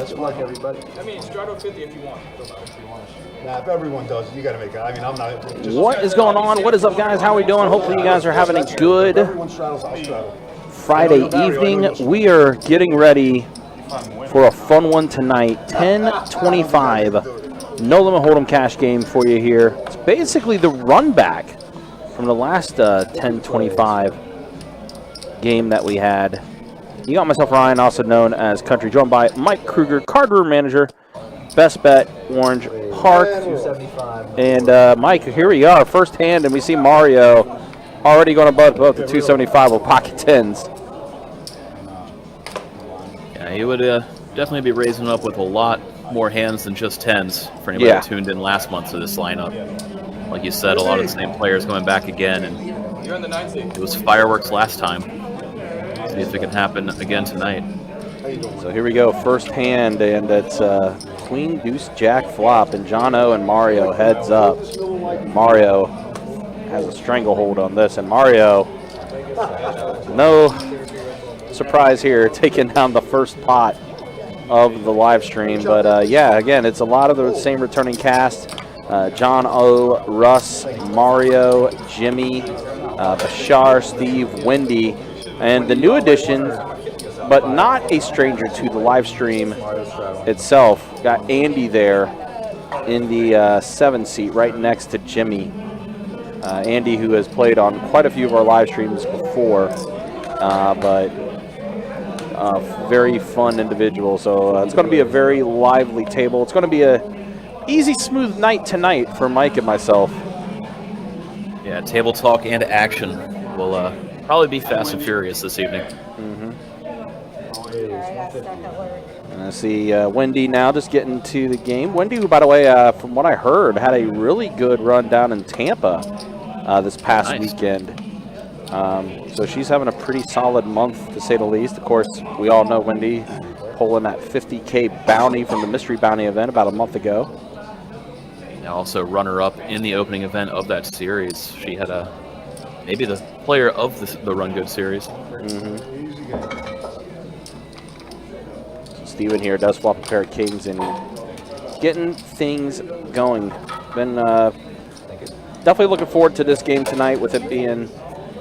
Best of luck, everybody. I mean, straddle 50 if you want. Nah, if everyone does, you got to make it. I mean, I'm not. What is going on? What is up, guys? How are we doing? Hopefully you guys are having a good Friday evening. We are getting ready for a fun one tonight. 10-25 No Limit Hold'em cash game for you here. It's basically the run back from the last 10-25 game that we had. You got myself, Ryan, also known as Country, joined by Mike Kruger, card room manager, Best Bet, Orange Park. And Mike, here we are, first hand, and we see Mario already going above the 275 with pocket tens. Yeah, he would definitely be raising up with a lot more hands than just tens for anybody who tuned in last month to this lineup. Like you said, a lot of the same players going back again, and it was fireworks last time. See if it can happen again tonight. So here we go, first hand, and it's Queen, Deuce, Jack, flop, and John O and Mario heads up. Mario has a stranglehold on this, and Mario, no surprise here, taking down the first pot of the live stream. But yeah, again, it's a lot of the same returning cast. John O, Russ, Mario, Jimmy, Bashar, Steve, Wendy, and the new addition, but not a stranger to the live stream itself, got Andy there in the 7 seat right next to Jimmy. Andy, who has played on quite a few of our live streams before, but very fun individual. So it's going to be a very lively table. It's going to be a easy, smooth night tonight for Mike and myself. Yeah, table talk and action will probably be fast and furious this evening. And I see Wendy now just getting to the game. Wendy, who, by the way, from what I heard, had a really good run down in Tampa this past weekend. So she's having a pretty solid month, to say the least. Of course, we all know Wendy pulling that 50K bounty from the Mystery Bounty event about a month ago. And also runner-up in the opening event of that series. She had maybe the player of the Run Good series. Steven here does flop a pair of kings and getting things going. Been definitely looking forward to this game tonight, with it being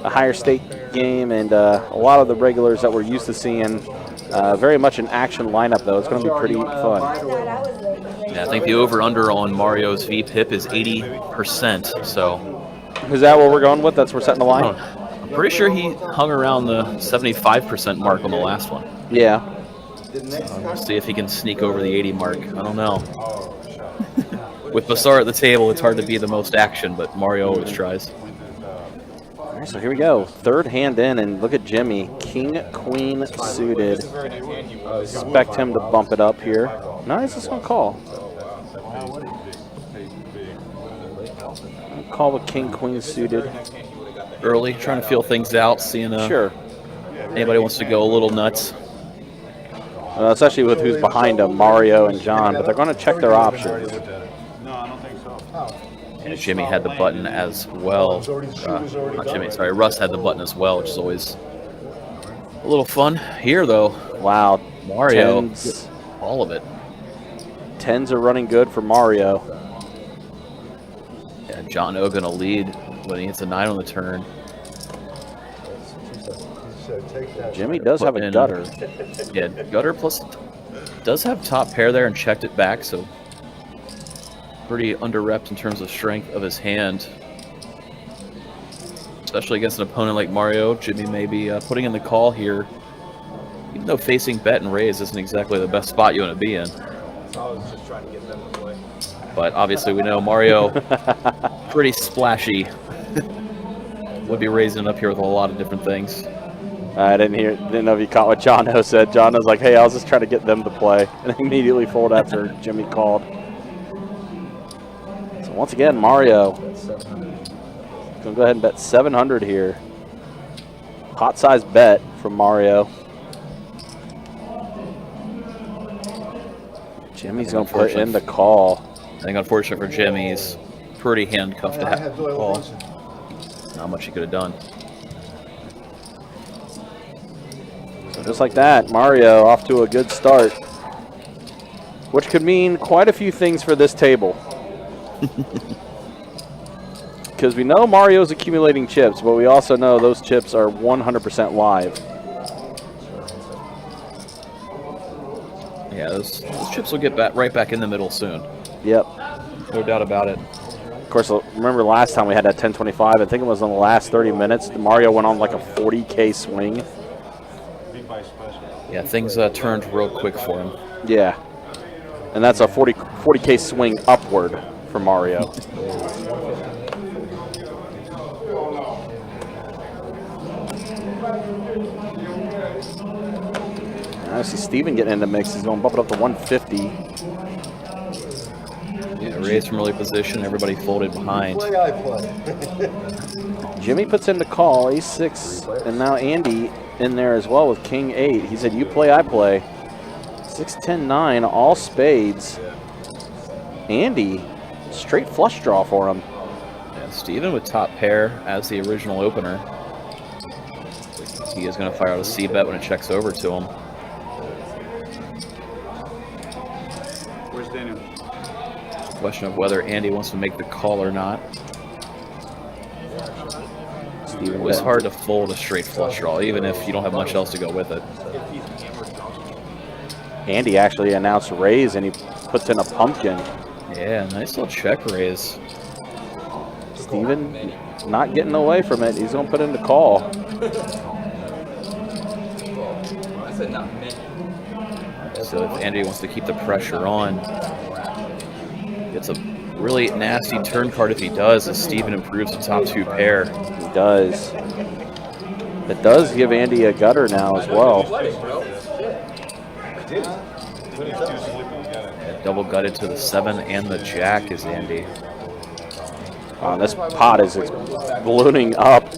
a higher stake game and a lot of the regulars that we're used to seeing. Very much an action lineup, though. It's going to be pretty fun. Yeah, I think the over-under on Mario's VPIP is 80%, so... Is that what we're going with? That's what we're setting the line? I'm pretty sure he hung around the 75% mark on the last one. Yeah. Let's see if he can sneak over the 80 mark. I don't know. With Basar at the table, it's hard to be the most action, but Mario always tries. All right, so here we go. Third hand in, and look at Jimmy. King, queen suited. Expect him to bump it up here. Nice, this one call. Call with king, queen suited. Early, trying to feel things out, seeing sure. Anybody wants to go a little nuts. Especially with who's behind them, Mario and John, but they're going to check their options. And Jimmy had the button as well. Not Jimmy, sorry, Russ had the button as well, which is always a little fun. Here, though, wow, Mario, tens. All of it. Tens are running good for Mario. Yeah, John O gonna lead when he hits a 9 on the turn. Jimmy does have a gutter. Yeah, gutter plus does have top pair there and checked it back, so pretty under-repped in terms of strength of his hand. Especially against an opponent like Mario, Jimmy may be putting in the call here. Even though facing bet and raise isn't exactly the best spot you want to be in. But obviously we know Mario, pretty splashy. Would be raising up here with a lot of different things. I didn't know if you caught what John O said. John O's like, hey, I was just trying to get them to play. And immediately fold after Jimmy called. So once again, Mario going to go ahead and bet 700 here. Pot size bet from Mario. Jimmy's going to put in the call. I think unfortunate for Jimmy, he's pretty handcuffed to have the call. Not much he could have done. So just like that, Mario off to a good start. which could mean quite a few things for this table. Because we know Mario's accumulating chips, but we also know those chips are 100% live. Yeah, those chips will get right back in the middle soon. Yep. No doubt about it. Of course, remember last time we had that 1025, I think it was in the last 30 minutes, Mario went on like a 40K swing. Yeah, things turned real quick for him. Yeah. And that's a 40K swing upward for Mario. I see Steven getting in the mix. He's going to bump it up to 150. Yeah, raised from early position. Everybody folded behind. Jimmy puts in the call, ace-6, and now Andy in there as well with king-8. He said, you play, I play. 6-10-9, all spades. Andy, straight flush draw for him. Yeah, Steven with top pair as the original opener. He is going to fire out a C-bet when it checks over to him. Where's Daniel? Question of whether Andy wants to make the call or not. It was hard to fold a straight flush draw, even if you don't have much else to go with it. Andy actually announced a raise, and he puts in a pumpkin. Yeah, nice little check raise. Steven not getting away from it. He's going to put in the call. So if Andy wants to keep the pressure on, it's a really nasty turn card if he does, as Steven improves the top 2 pair. He does. It does give Andy a gutter now as well. Double gutted to the 7 and the jack is Andy. This pot is ballooning up.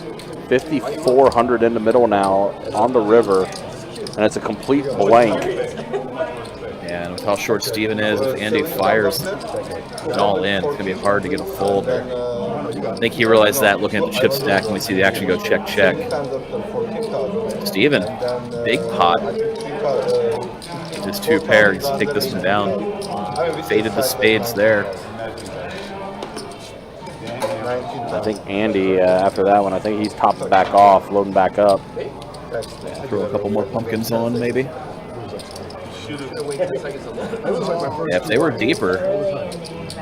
5,400 in the middle now on the river, and it's a complete blank. Yeah, and with how short Steven is, if Andy fires it all in, it's going to be hard to get a fold. I think he realized that looking at the chip stack, and we see the action go check, check. Steven, big pot. His 2 pair, he's take this one down. Faded the spades there. I think Andy, after that one, I think he's topped it back off, loading back up. Throw a couple more pumpkins on, maybe. Yeah, if they were deeper,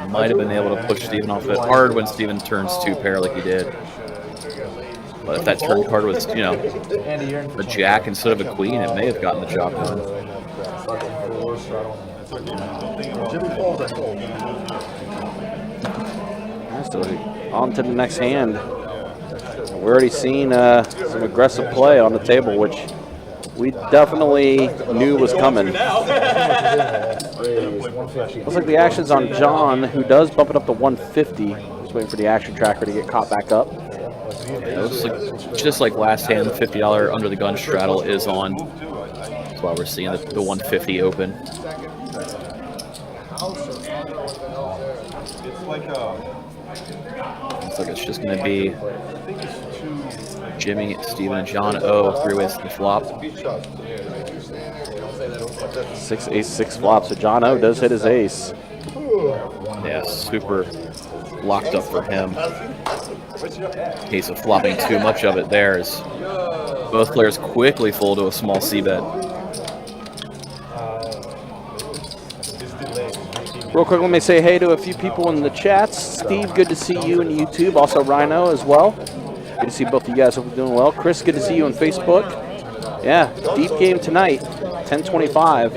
might have been able to push Steven off it hard when Steven turns 2 pair like he did. But if that turn card was, you know, a jack instead of a queen, it may have gotten the job done. So on to the next hand. We're already seeing some aggressive play on the table, which we definitely knew was coming. Looks like the action's on John, who does bump it up to 150. Just waiting for the action tracker to get caught back up. Yeah, it looks like, just like last hand, the $50 under the gun straddle is on. That's why we're seeing the 150 open. Looks like it's just going to be Jimmy, Steven, and John O. 3-ways to the flop. 6 ace 6 flop, so John O does hit his ace. Yeah, super locked up for him. Case of flopping too much of it there as both players quickly fold to a small C-bet. Real quick, let me say hey to a few people in the chats. Steve, good to see you in YouTube. Also Rhino as well. Good to see both of you guys. Hope you're doing well. Chris, good to see you on Facebook. Yeah, deep game tonight, 10:25.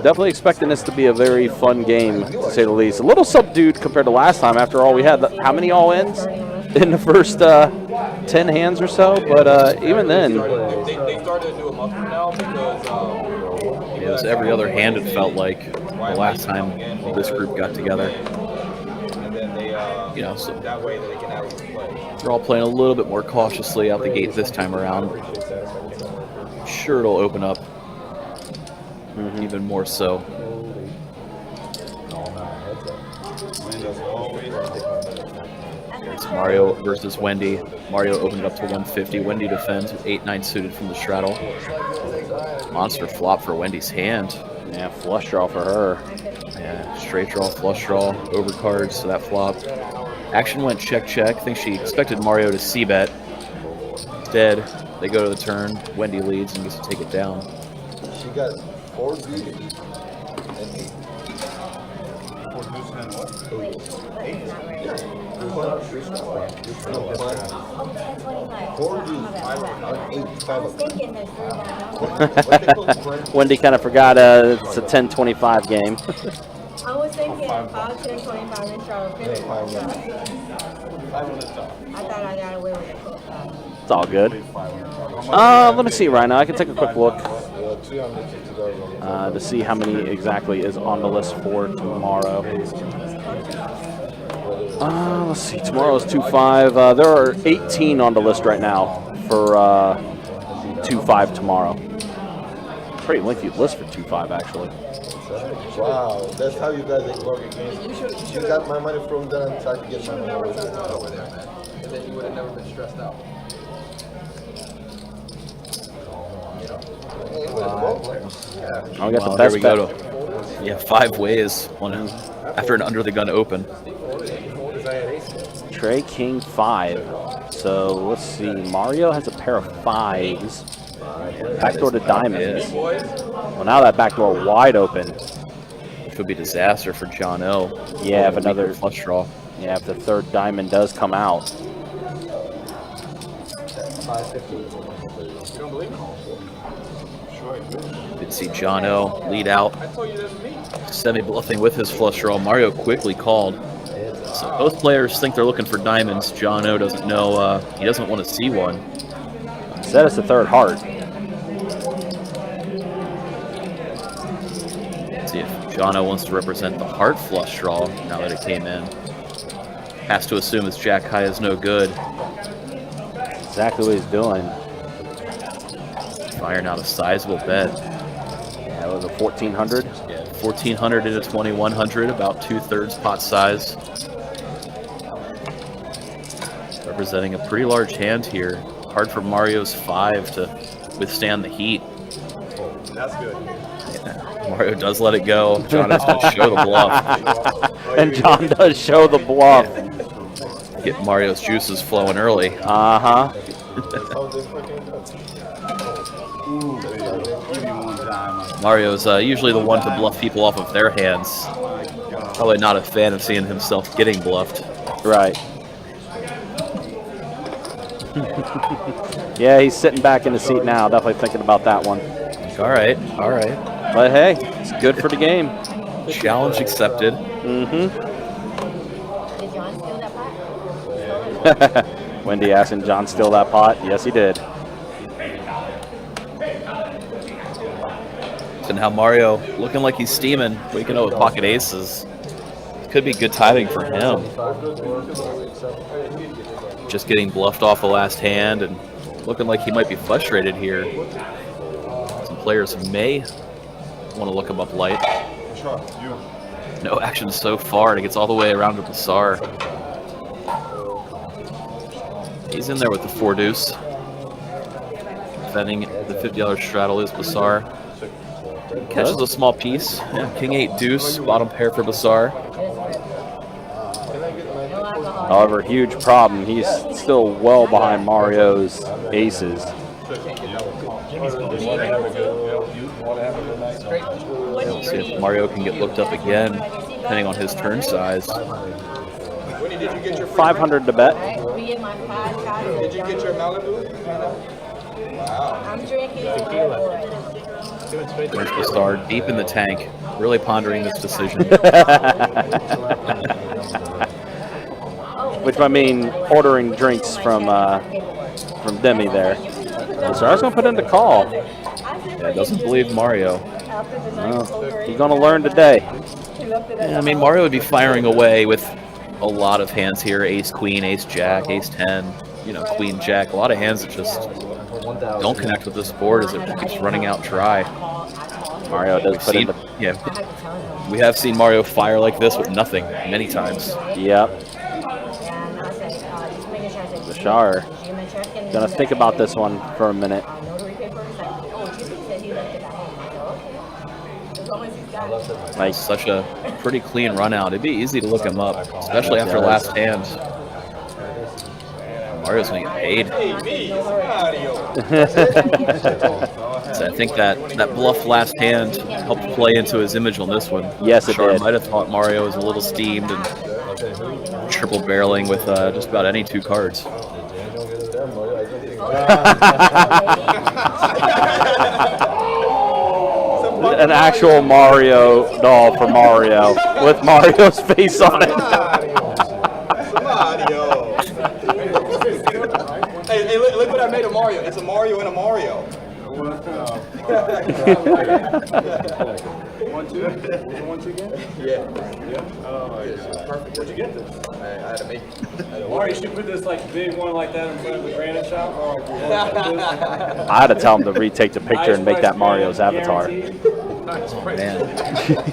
Definitely expecting this to be a very fun game, to say the least. A little subdued compared to last time. After all, we had how many all-ins in the first 10 hands or so? But even then, They started to do a muster now because it was every other hand, it felt like, the last time this group got together. and then they You know, so that way that they can have play. they're all playing a little bit more cautiously out the gate this time around. Sure, it'll open up even more so. It's Mario versus Wendy. Mario opened up to 150. Wendy defends with 8-9 suited from the straddle. Monster flop for Wendy's hand. Yeah, flush draw for her. Yeah, straight draw, flush draw, overcards, so that flop. Action went check, check. I think she expected Mario to c-bet. Instead, they go to the turn. Wendy leads and gets to take it down. She got 4 deuces and 8. 4 deuces and what? 8. Wendy kind of forgot it's a 10-25 game. I was thinking 5, 10, 25 and Charlotte Finish. I thought I got away with it. It's all good. Let me see right now. I can take a quick look to see how many exactly is on the list for tomorrow. Let's see. Tomorrow's 2-5. There are 18 on the list right now for 2-5 tomorrow. Pretty lengthy list for 2-5 actually. Wow, that's how you guys ignore your games. You got my money from there and tried to get my money over there. Man. And then you would have never been stressed out. Oh, we got the Well, best here we bet. go to 5 ways after an under the gun open. Trey King 5. So let's see. Mario has a pair of 5s. Backdoor to diamonds. Well, now that backdoor wide open. It could be disaster for John O. Yeah, if another flush draw. Yeah, if the third diamond does come out. Did see John O lead out, semi-bluffing with his flush draw. Mario quickly called. So both players think they're looking for diamonds. John O doesn't know, he doesn't want to see one. Instead, it's the third heart. Let's see if John O wants to represent the heart flush draw now that it came in. Has to assume his jack high is no good. Exactly what he's doing. Firing out a sizable bet. That was a 1400. Yeah, 1400 into 2100, about 2/3 pot size. Representing a pretty large hand here. Hard for Mario's 5 to withstand the heat. That's good. Yeah, Mario does let it go. John is going to show the bluff. And John does show the bluff. Get Mario's juices flowing early. Uh-huh. Mario's usually the one to bluff people off of their hands. Probably not a fan of seeing himself getting bluffed. Right. Yeah, he's sitting back in the seat now, definitely thinking about that one. All right, all right. But hey, it's good for the game. Challenge accepted. Mm-hmm. Did John steal that pot? Wendy asking John steal that pot? Yes, he did. And how Mario looking like he's steaming, waking up with pocket aces. Could be good timing for him. Just getting bluffed off the last hand and looking like he might be frustrated here. Some players may want to look him up light. No action so far, and it gets all the way around to Bassar. He's in there with the 4 deuce. Defending the $50 straddle is Bassar. Catches a small piece. Yeah, King 8 deuce, bottom pair for Bassar. However, huge problem. He's still well behind Mario's aces. We'll see if Mario can get looked up again, depending on his turn size. 500 to bet. We get my 5 shots. Did you get your Malibu? I'm drinking. There's Bassar deep in the tank, really pondering this decision. Which I mean, ordering drinks from Demi there. So I was gonna put in the call. Yeah, doesn't believe Mario. Well, he's gonna learn today. Yeah, I mean, Mario would be firing away with a lot of hands here: Ace Queen, Ace Jack, Ace 10. You know, Queen Jack. A lot of hands that just don't connect with this board as it keeps running out dry. Mario does put in the. Yeah, we have seen Mario fire like this with nothing many times. Yep. Bashar Gonna check and gonna think about this one for a minute. notary papers. Like, oh, he said he left it at home. I go, okay. As long as he's got it. Like, Such a pretty clean run out. It'd be easy to look him up, especially after last hand. Mario's gonna get paid. So I think that bluff last hand helped play into his image on this one. Yes, it Bashar did. might have thought Mario was a little steamed and triple barreling with just about any 2 cards. An actual Mario doll for Mario with Mario's face on it. Mario. Hey, look what I made of Mario. It's a Mario and a Mario. 1, 2. Was it 1, 2 again? Yeah. Oh, yeah. Perfect. Where'd you get this? I had to make it. Or you should put this like big one like that in front of the granite shop, or if you want like this. I had to tell him to retake the picture and make that Mario's avatar. Guaranteed. Man,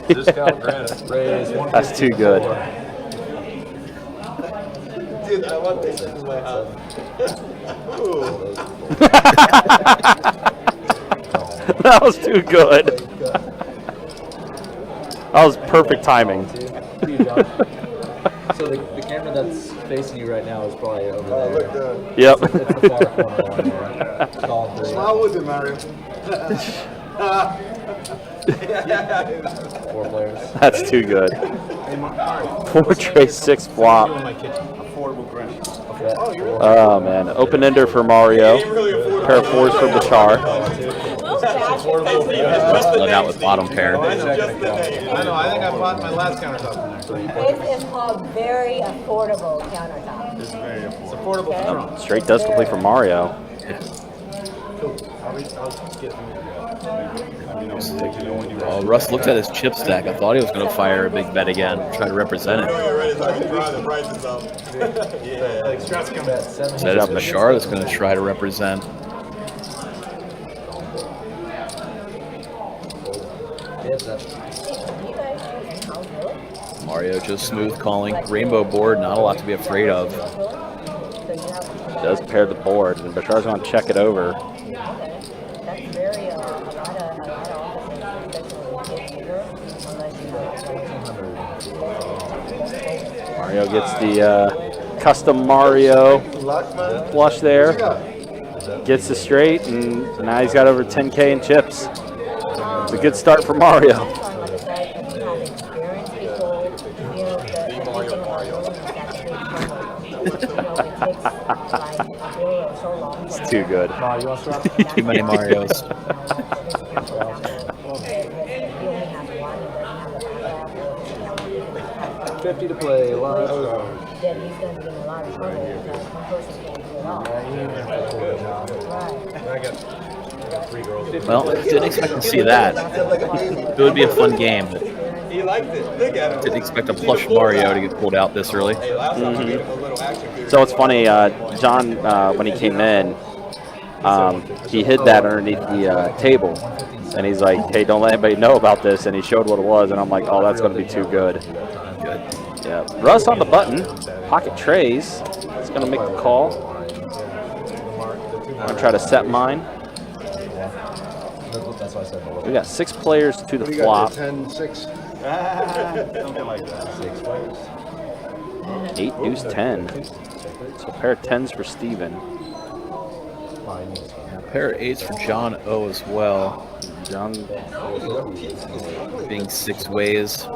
Discount granite. Raise That's too good. Dude, I want this in my house. That was too good. That was perfect timing. So the camera that's facing you right now is probably over there. Look, Yep. It's the far corner one there. Call three. Smile with it, Mario. 4 players. That's too good. Hey, Mario. 4 tray 6 flop. In my kitchen. Affordable granite. Oh man, open ender for Mario. Pair of 4s for Bashar. let out with bottom pair. I know, I think I bought my last countertop in there. It's called very affordable countertop. It's very affordable. Okay? Affordable. Straight does complete for Mario. Russ looked at his chip stack. I thought he was going to fire a big bet again, try to represent it. That is Bashar that's going to try to represent. Mario just smooth calling. Rainbow board, not a lot to be afraid of. Does pair the board, and Bashar's going to check it over. That's very, a lot of offices, especially Mario gets the custom Mario flush there. Gets the straight, and now he's got over 10K in chips. It's a good start for Mario. It's too good. Too many Marios. 50 to play. Live. then he's going to be in a lot of trouble because one person can't do it all. Right. Well, didn't expect to see that. It would be a fun game, but He liked it. Look at him. didn't expect a plush Mario to get pulled out this early. Hey, last time we gave him a little action figure. So it's funny, John, when he came in, he hid that underneath the table. And he's like, hey, don't let anybody know about this. And he showed what it was. And I'm like, oh, that's going to be too good. Good. Yeah. Russ on the button. Pocket trays. It's going to make the call. I'm going to try to set mine. That's why I said We got 6 players to the We flop. got 10, 6. Something like that. 6 players. 8 deuce 10. So a pair of 10s for Steven. A pair of 8s for John O as well. John, Being 6 ways.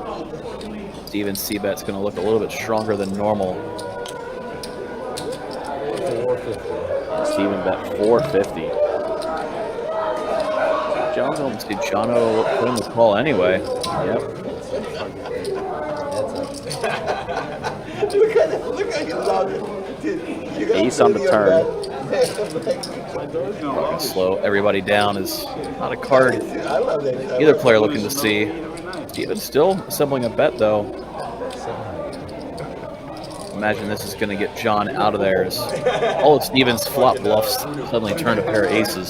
Steven C-bet's going to look a little bit stronger than normal. Steven bet 450. John's going to see John O put in the call anyway. Yep. Look at you laughing. Ace on the turn. Walking slow. Everybody down is not a card I love that. either player looking to see. Steven still assembling a bet though. Imagine this is going to get John out of there as all of Steven's flop bluffs suddenly turn to a pair of aces.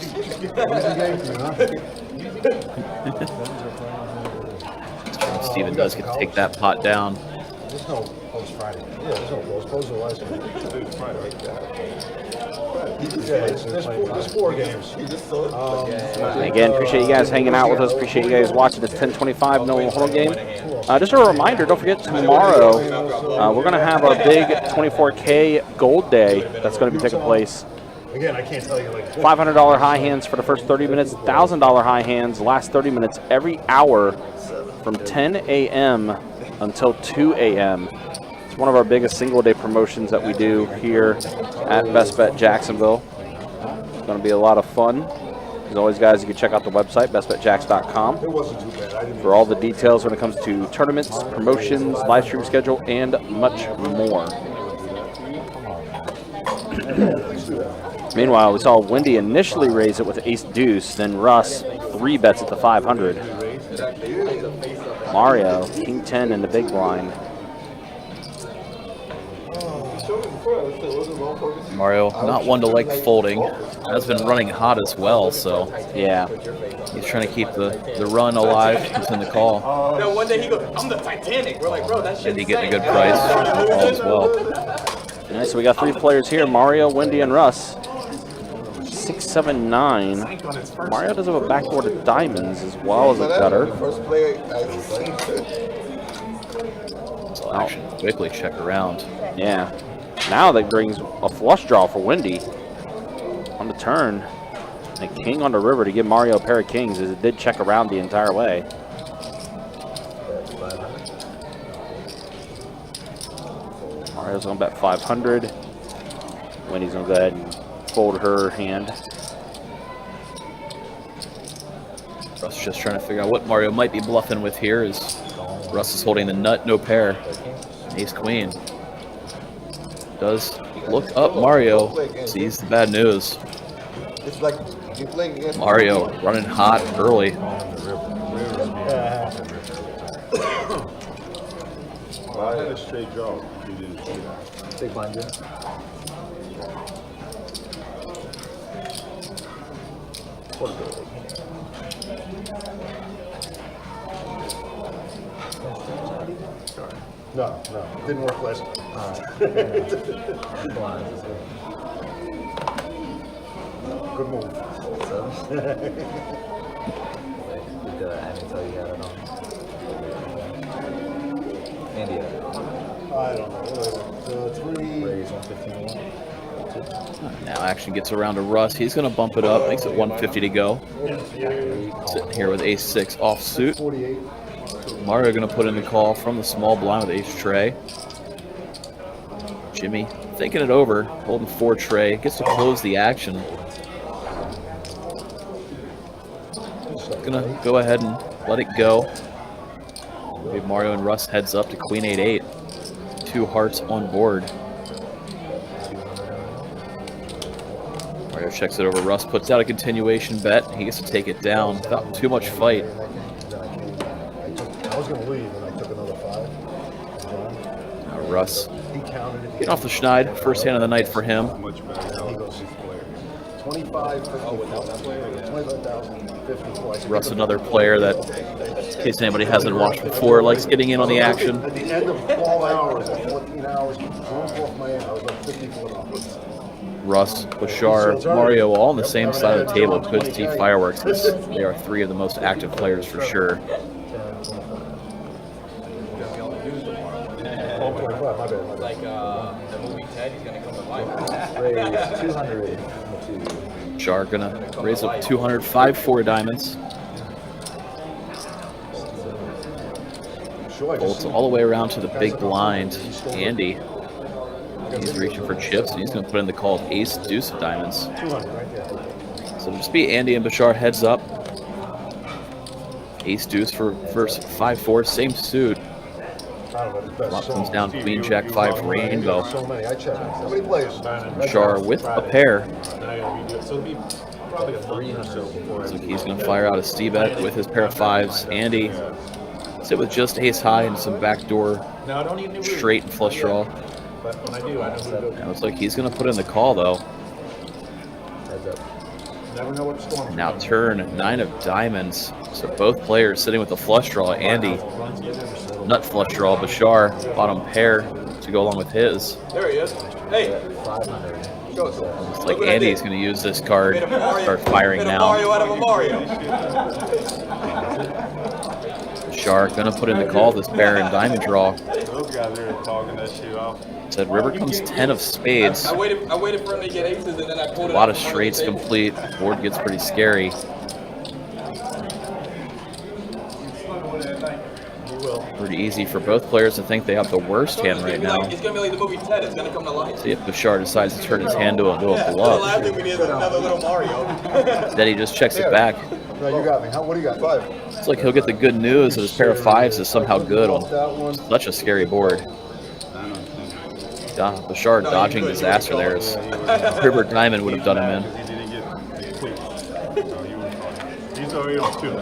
Steven does get to take that pot down. There's no post Friday. Yeah, there's no post. Post the last week. Friday. Yeah, there's 4 games. He just saw Again, appreciate you guys hanging out with us. Appreciate you guys watching this 10:25 no huddle game. Just a reminder, don't forget tomorrow we're going to have our big 24K Gold Day that's going to be taking place. Again, I can't tell you like $500 high hands for the first 30 minutes, $1,000 high hands last 30 minutes every hour from 10 a.m. until 2 a.m. It's one of our biggest single day promotions that we do here at Best Bet Jacksonville. It's going to be a lot of fun. As always, guys, you can check out the website, bestbetjacks.com, it wasn't too bad. I didn't for all the details when it comes to tournaments, promotions, live stream schedule, and much more. Meanwhile, we saw Wendy initially raise it with ace deuce, then Russ 3 bets at the 500. Mario, king 10 in the big blind. Mario, not one to like folding, has been running hot as well, so Yeah. he's trying to keep the run alive. He's in the call. No, one day he goes, I'm the Titanic. We're like, bro, that shit's And he getting a good price as well. All right, so we got 3 players here, Mario, Wendy, and Russ. 6, 7, 9. Mario does have a backdoor to diamonds as well as a gutter. First player I So action quickly check around. Yeah. Now that brings a flush draw for Wendy on the turn. And king on the river to give Mario a pair of kings, as it did check around the entire way. Mario's going to bet 500. Wendy's going to go ahead and fold her hand. Russ just trying to figure out what Mario might be bluffing with here, as Russ is holding the nut, no pair. Ace queen. Does look up Mario, sees the bad news. It's like you playing against Mario running hot early. I had a straight draw. You didn't see that. Big blind, Jim. No, didn't work last time. Good move. Did Andy tell you that or not? Andy, I don't know. 3. raise 115 Now action gets around to Russ. He's going to bump it up, makes it 150 to go. Sitting here with ace 6 offsuit. 48. Mario going to put in the call from the small blind with ace tray. Jimmy thinking it over, holding 4 tray, gets to close the action. Gonna go ahead and let it go. Give Mario and Russ heads up to queen 8-8. 2 hearts on board. Mario checks it over. Russ puts out a continuation bet. He gets to take it down without too much fight. I was going to leave and I took another 5. Now Russ He counted it. getting off the schneid. First hand of the night for him. Much better. He goes 25, 50,000. Russ, another player that, in case anybody hasn't watched before, likes getting in on the action. At the end of 12 hours, 14 hours, drunk off my end, I was like $54. Russ, Bashar, Mario, all on the same side of the table. Could see fireworks. They are 3 of the most active players for sure. 25, my bad. Like the movie Ted, he's gonna come to life. raise 200 Bashar gonna raise up 205 4 diamonds. Bolts all the way around to the big blind. Andy, he's reaching for chips, and he's going to put in the call of ace deuce of diamonds. 200 right there. So it'll just be Andy and Bashar heads up. Ace deuce for first 5-4, same suit. Flop comes down queen jack 5 rainbow. So many. I checked. How many players? Bashar with a pair. So it'll be probably a month or so before. So he's going to fire out a C-bet with his pair of 5s. Andy sit with just ace high and some backdoor No, I don't even straight and flush draw. But when I do, I know who to go. It looks like he's going to put in the call though. heads up. Never know what storm. Now turn 9 of diamonds. So both players sitting with the flush draw. Andy Nut flush draw. Bashar, bottom pair to go along with his. There he is. Hey. 500. Looks like Andy's going to use this card. Start firing Made a now. Mario out of a Mario. Bashar going to put in the call this pair and diamond draw. Those guys are talking that shit off. Said river comes 10 of spades. I waited for him to get aces and then I pulled A it lot out of from under straights the table. complete. Board gets pretty scary. Pretty easy for both players to think they have the worst hand right now. It's gonna be like the movie Ted. It's gonna come to life. See if Bashar decides to turn his hand to a The bluff. last thing we need is another little Mario. Then he just checks it back. No, you got me. What do you got? 5. It's like he'll get the good news that his pair of fives is somehow good on That one. such a scary board. Bashar dodging disaster there. As River Diamond would have done him in. He didn't get queen. He's already on 2.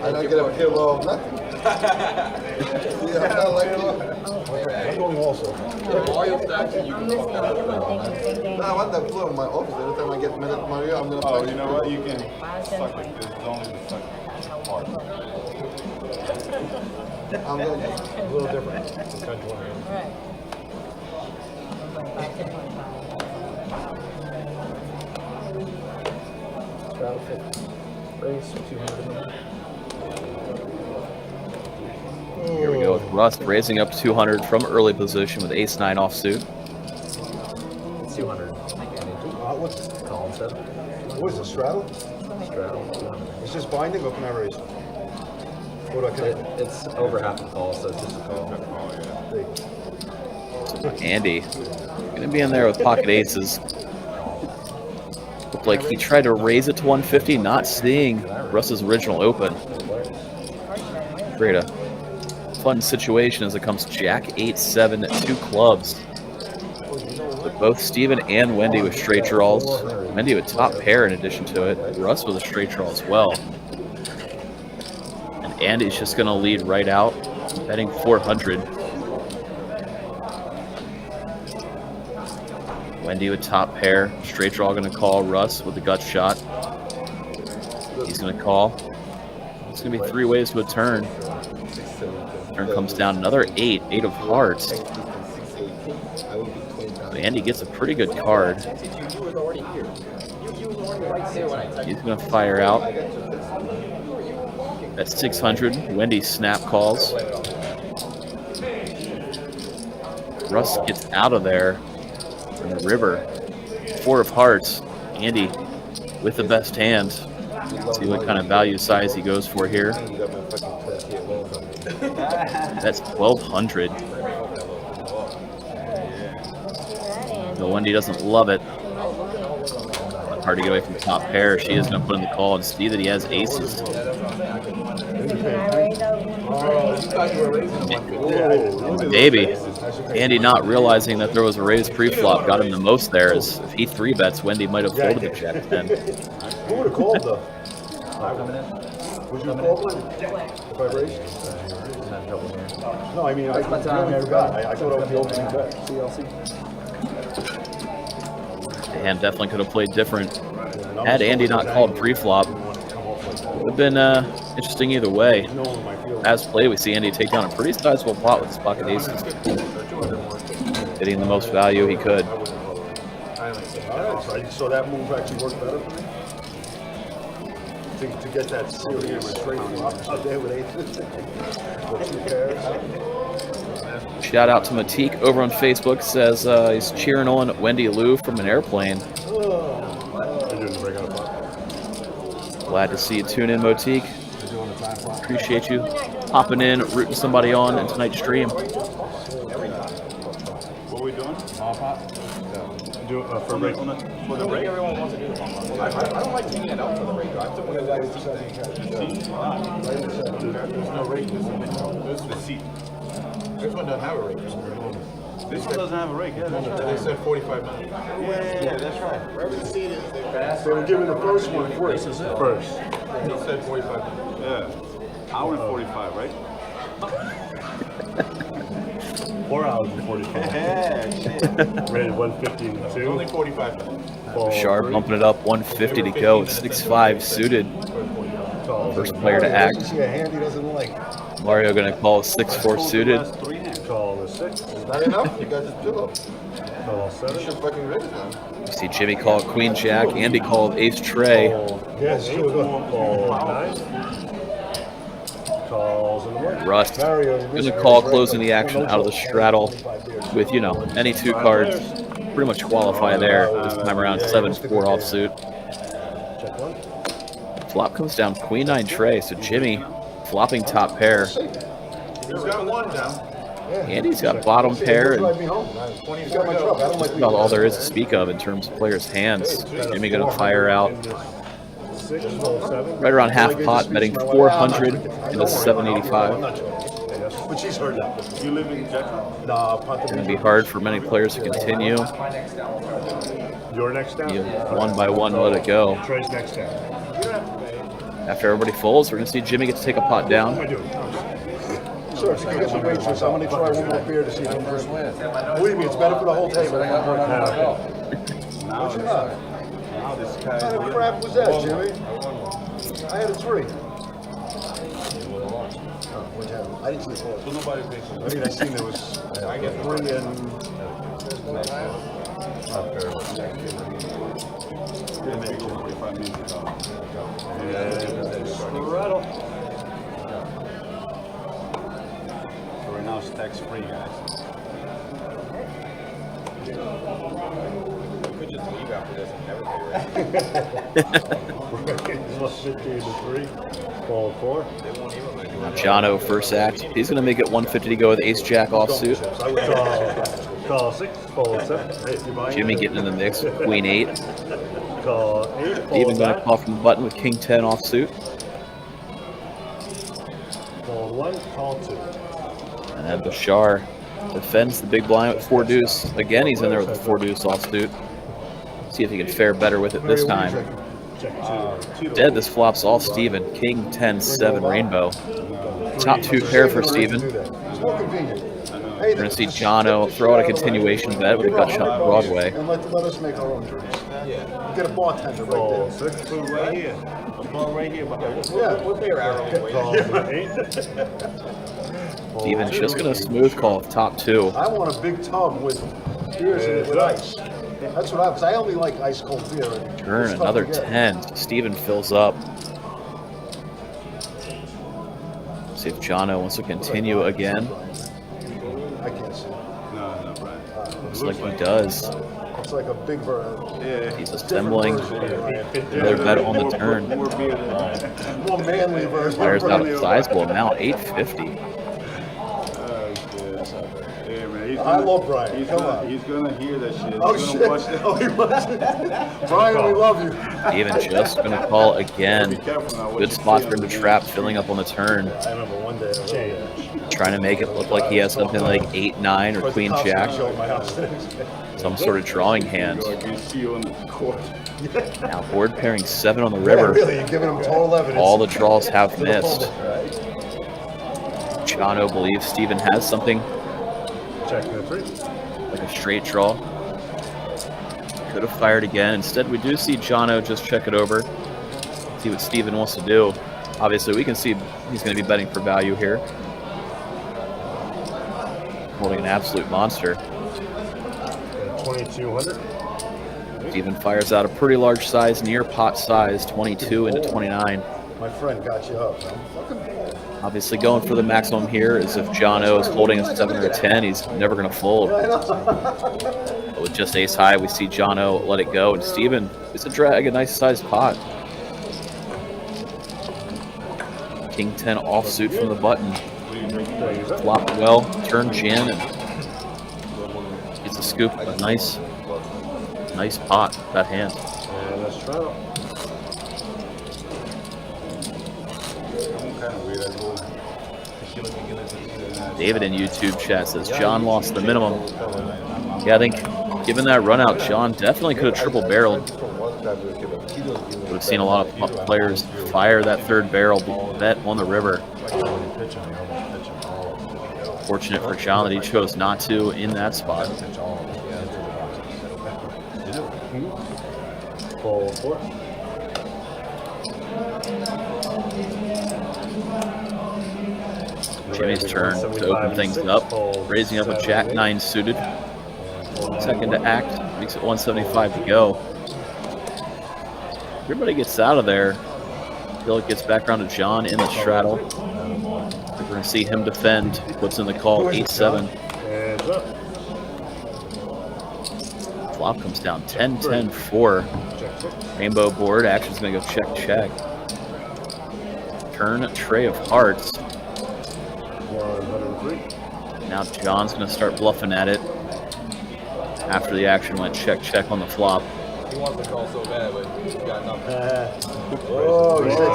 I don't get a pillow of nothing. Yeah, I'm not like you. I'm going also. Mario stacks and you can No, I want that floor in my office. Every time I get mad at Mario, I'm gonna Oh, play. you know what? You can suck it. It's only the suck part. I'm gonna A little different. Alright. 1.5 to 25. Straddle 50. Raise 200. Here we go with Rust raising up 200 from early position with ace-9 offsuit. 200. What's Column 7. what is it? Straddle? Straddle 200. It's just binding, or can I raise? What do I connect? It's over half the call, so it's just a call. Andy gonna be in there with pocket aces. Looked like he tried to raise it to 150, not seeing Russ's original open. Create a fun situation as it comes Jack 8-7, 2 clubs. But both Steven and Wendy with straight draws. Wendy with top pair in addition to it. Russ with a straight draw as well. And Andy's just gonna lead right out, betting 400. Wendy with top pair. Straight draw going to call. Russ with the gut shot. He's going to call. It's going to be 3 ways to a turn. Turn comes down another 8. 8 of hearts. So Andy gets a pretty good card. He's going to fire out. That's 600. Wendy snap calls. Russ gets out of there. In the river, 4 of hearts. Andy with the best hand. See what kind of value size he goes for here. That's 1,200. The Wendy doesn't love it. Hard to get away from the top pair. She is going to put in the call and see that he has aces. Maybe. Andy not realizing that there was a raise pre-flop got him the most there. As if he 3-bets, Wendy might have folded the Jack 10. Who would have called though? Would you call it if I raised? No, I mean, I thought I was the opening bet. CLC. The hand definitely could have played different. Had Andy not called pre-flop, would have been interesting either way. As played, we see Andy take down a pretty sizable pot with his pocket aces. Hitting the most value he could. Alright, so that move actually worked better for me? To get that serious straight flop out there with aces. With 2 pairs. Shout out to Matique over on Facebook. Says he's cheering on Wendy Lou from an airplane. Glad to see you tune in, Motique. Appreciate you hopping in, rooting somebody on in tonight's stream. What are we doing? Do for the break? Everyone wants to do the I don't like taking it out for the rate. I took one of those. There's no rate. There's the seat. This one doesn't have a rate. This one doesn't have a rake. Yeah, that's right. They said 45 minutes. Yeah, that's right. Wherever the seat is, they pass. They were giving the first one first. First. He said 45 minutes. Yeah. Hour and 45, right? 4 hours and 45. Yeah, shit. Rated 152. Only 45 minutes. Sharp bumping it up 150 to go. 6-5 suited. First player to act. See a hand he doesn't like. Mario going to call 6-4 suited. Call the 6. Not enough. You got this pillow. Call You 7. should fucking ready now. You see Jimmy call Queen Jack. Andy called Ace Trey. Yes, Call sure. 9. Calls in the morning. Rust going to call closing the action out of the straddle with, you know, any 2 cards. Pretty much qualify there. This time around 7-4 offsuit. Check 1. Flop comes down Queen 9 Trey. So Jimmy flopping top pair. He's got 1 down. Andy's got bottom pair. And He's got my truck. I don't like about all there is to speak of in terms of players' hands. Jimmy going to fire out 6. Call 7. right around half pot, betting 400 into 785. But she's heard that. You live in Jackson? Nah, It's going to be hard for many players to continue. Your next down. You one by one let it go. Trey's next down. After everybody folds, we're going to see Jimmy get to take a pot down. Sure, so you get some waitress. I'm going to try one more beer to see if I'm first win. Believe me, it's better for the whole table. What you got? What kind of crap was that, Jimmy? I had a 3. I didn't see the four. So nobody thinks. I mean, I seen there was I get 3 and... maybe go 45 minutes ago. Rattle. So right now it's tax free, guys. We could just leave after this and never pay rent. 15 to 3. Call 4. They won't even let you. Jono first act. He's going to make it 150 to go with Ace Jack offsuit. Call 6. Call 7. Jimmy getting in the mix with Queen 8. Call 8. Steven going to call from the button with King 10 offsuit. Call 1. Call 2. And then Bashar defends the big blind with 4 deuce. Again, he's in there with the 4 deuce offsuit. See if he can fare better with it this time. Check 2. Dead, this flops all Steven. King 10 7 rainbow. Top 2 pair for Steven. It's more convenient. We're going to see Jono throw out a continuation bet with a gut shot Broadway. And let us make our own drinks. Yeah. Get a bartender right Call there. 6. Right here. I'm going right here. Yeah. We'll pay your hourly wage. Call 8. Steven's just going to smooth call top 2. I want a big tub with beers in it with ice. That's what I only like ice cold beer. Turn It's tough another to get. 10. Steven fills up. See if Jono wants to continue again. I can't see. No, Brian. Looks like he does. It's like a big bird. Yeah. He's assembling another bet on the turn. More beer than More manly version. Fires out a sizable amount, 850. Yeah, man. I love Brian. He's Come gonna, on. he's gonna hear that shit. Oh, He's shit. gonna watch that. Oh, he was. Brian, we love you. Steven just going to call Be again. careful now. what Good you spot say for him on to the trap, game. filling up on the turn. I remember one day. Trying to make it look like he has something like 8-9 or Queen Jack. Some sort of drawing hand. I can see you on the court. Now board pairing 7 on the Yeah, river. really, you're giving him total evidence. All the draws have missed. Jono believes Steven has something Check the 3. like a straight draw. Could have fired again. Instead, we do see Jono just check it over. See what Steven wants to do. Obviously, we can see he's going to be betting for value here. Holding an absolute monster. 2200. Steven fires out a pretty large size, near pot size, 22 into 29. My friend got you up. Fucking Obviously, going for the maximum here is if Jono is holding a 7 or a 10, he's never going to fold. But with just ace high, we see Jono let it go, and Steven is a drag, a nice sized pot. King 10 offsuit from the button. Flop well, turn gin, and gets a scoop. A nice pot, that hand. And let's try it. David in YouTube chat says John lost the minimum. Yeah, I think given that run out, John definitely could have triple barreled. Would have seen a lot of players fire that third barrel bet on the river. Fortunate for John that he chose not to in that spot. Call 4. Jimmy's turn to open things up, raising up a Jack 9 suited. Second to act, makes it 175 to go. Everybody gets out of there. Phil gets back around to John in the straddle. We're going to see him defend. Puts in the call 8-7. Flop comes down 10-10-4. Rainbow board. Action's going to go check. Turn tray of hearts. 103. Now John's going to start bluffing at it. After the action went check on the flop. He wants to call so bad, but he's got nothing. Oh, he said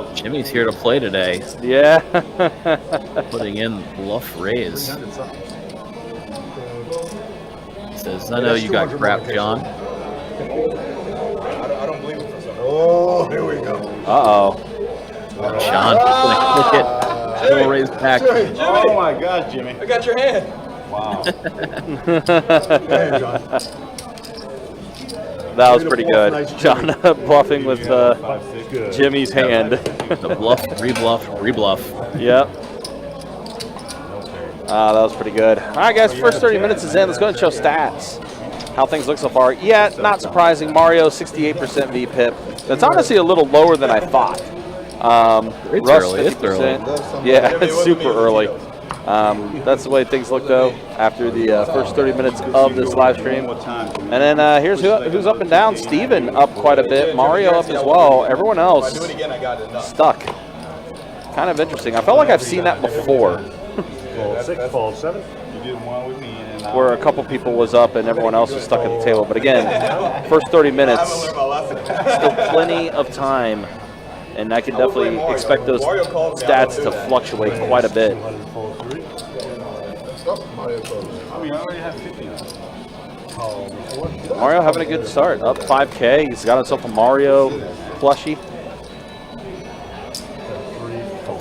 Jimmy. Jimmy's here to play today. Yeah. Putting in bluff raise. Says, I know you got crap, John. I don't believe him for some reason. Oh, here we go. Uh-oh. John going to click it. Little raise back. Oh my gosh, Jimmy. I got your hand. Wow. Hey, John. That was pretty good. John bluffing with Jimmy's hand. The bluff, rebluff. Yep. That was pretty good. All right, guys, first 30 minutes is in. Let's go ahead and show stats. How things look so far. Yeah, not surprising. Mario, 68% VPIP. That's honestly a little lower than I thought. It's Russ, early. It's early. Yeah, it's super early. That's the way things look, though, after the first 30 minutes of this live stream. And then here's who's up and down. Steven up quite a bit. Mario up as well. Everyone else stuck. Kind of interesting. I felt like I've seen that before. Fold 6, fold 7. You did one with me. Where a couple people was up and everyone else was stuck at the table. But again, first 30 minutes, still plenty of time. And I can definitely expect those stats to fluctuate quite a bit. I mean, I already have 50. Mario having a good start, up 5K. He's got himself a Mario plushie.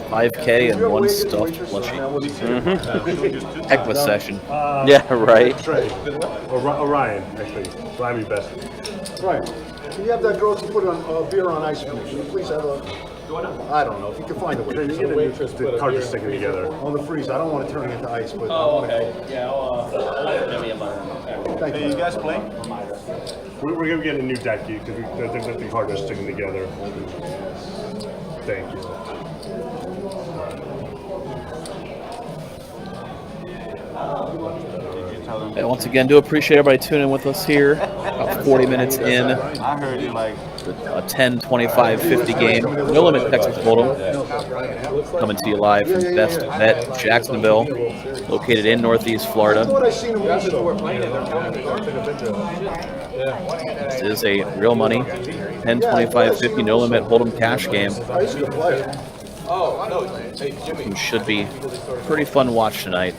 5K and one stuffed plushie. Heck of a session. Yeah, right. Trey. Orion, actually. Ryan be best. Right. Can you have that girl to put on beer on ice cream? Can you please have a... I don't know, if you can find a way. You get the cartridge sticking together. On the freezer. I don't want to turn it into ice, but... Oh, okay. Yeah, I'll Thank Hey, you. you guys play? We're going to get a new deck because the cartridge sticking together. Thank you. Hey, once again, do appreciate everybody tuning with us here. About 40 minutes in. I heard you like A 10, 25, 50 game. No Limit Texas Hold'em. Coming to you live from Best Bet Jacksonville. Located in Northeast Florida. What I seen him This is a real money 10, 25, 50 No Limit Hold'em cash game. He's a good player. It should be pretty fun watch tonight.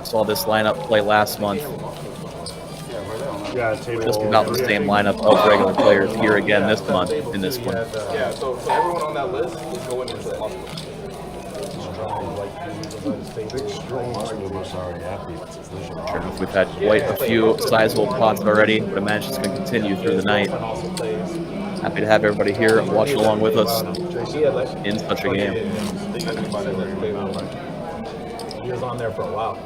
Saw this lineup play last month. Yeah, table. Just about the same lineup of regular players here again this month in this one. yeah. So everyone on that list is going into the hospital. Sure enough, we've had quite a few sizable pots already, but I imagine it's going to continue through the night. Happy to have everybody here watching along with us in such a game. He was on there for a while.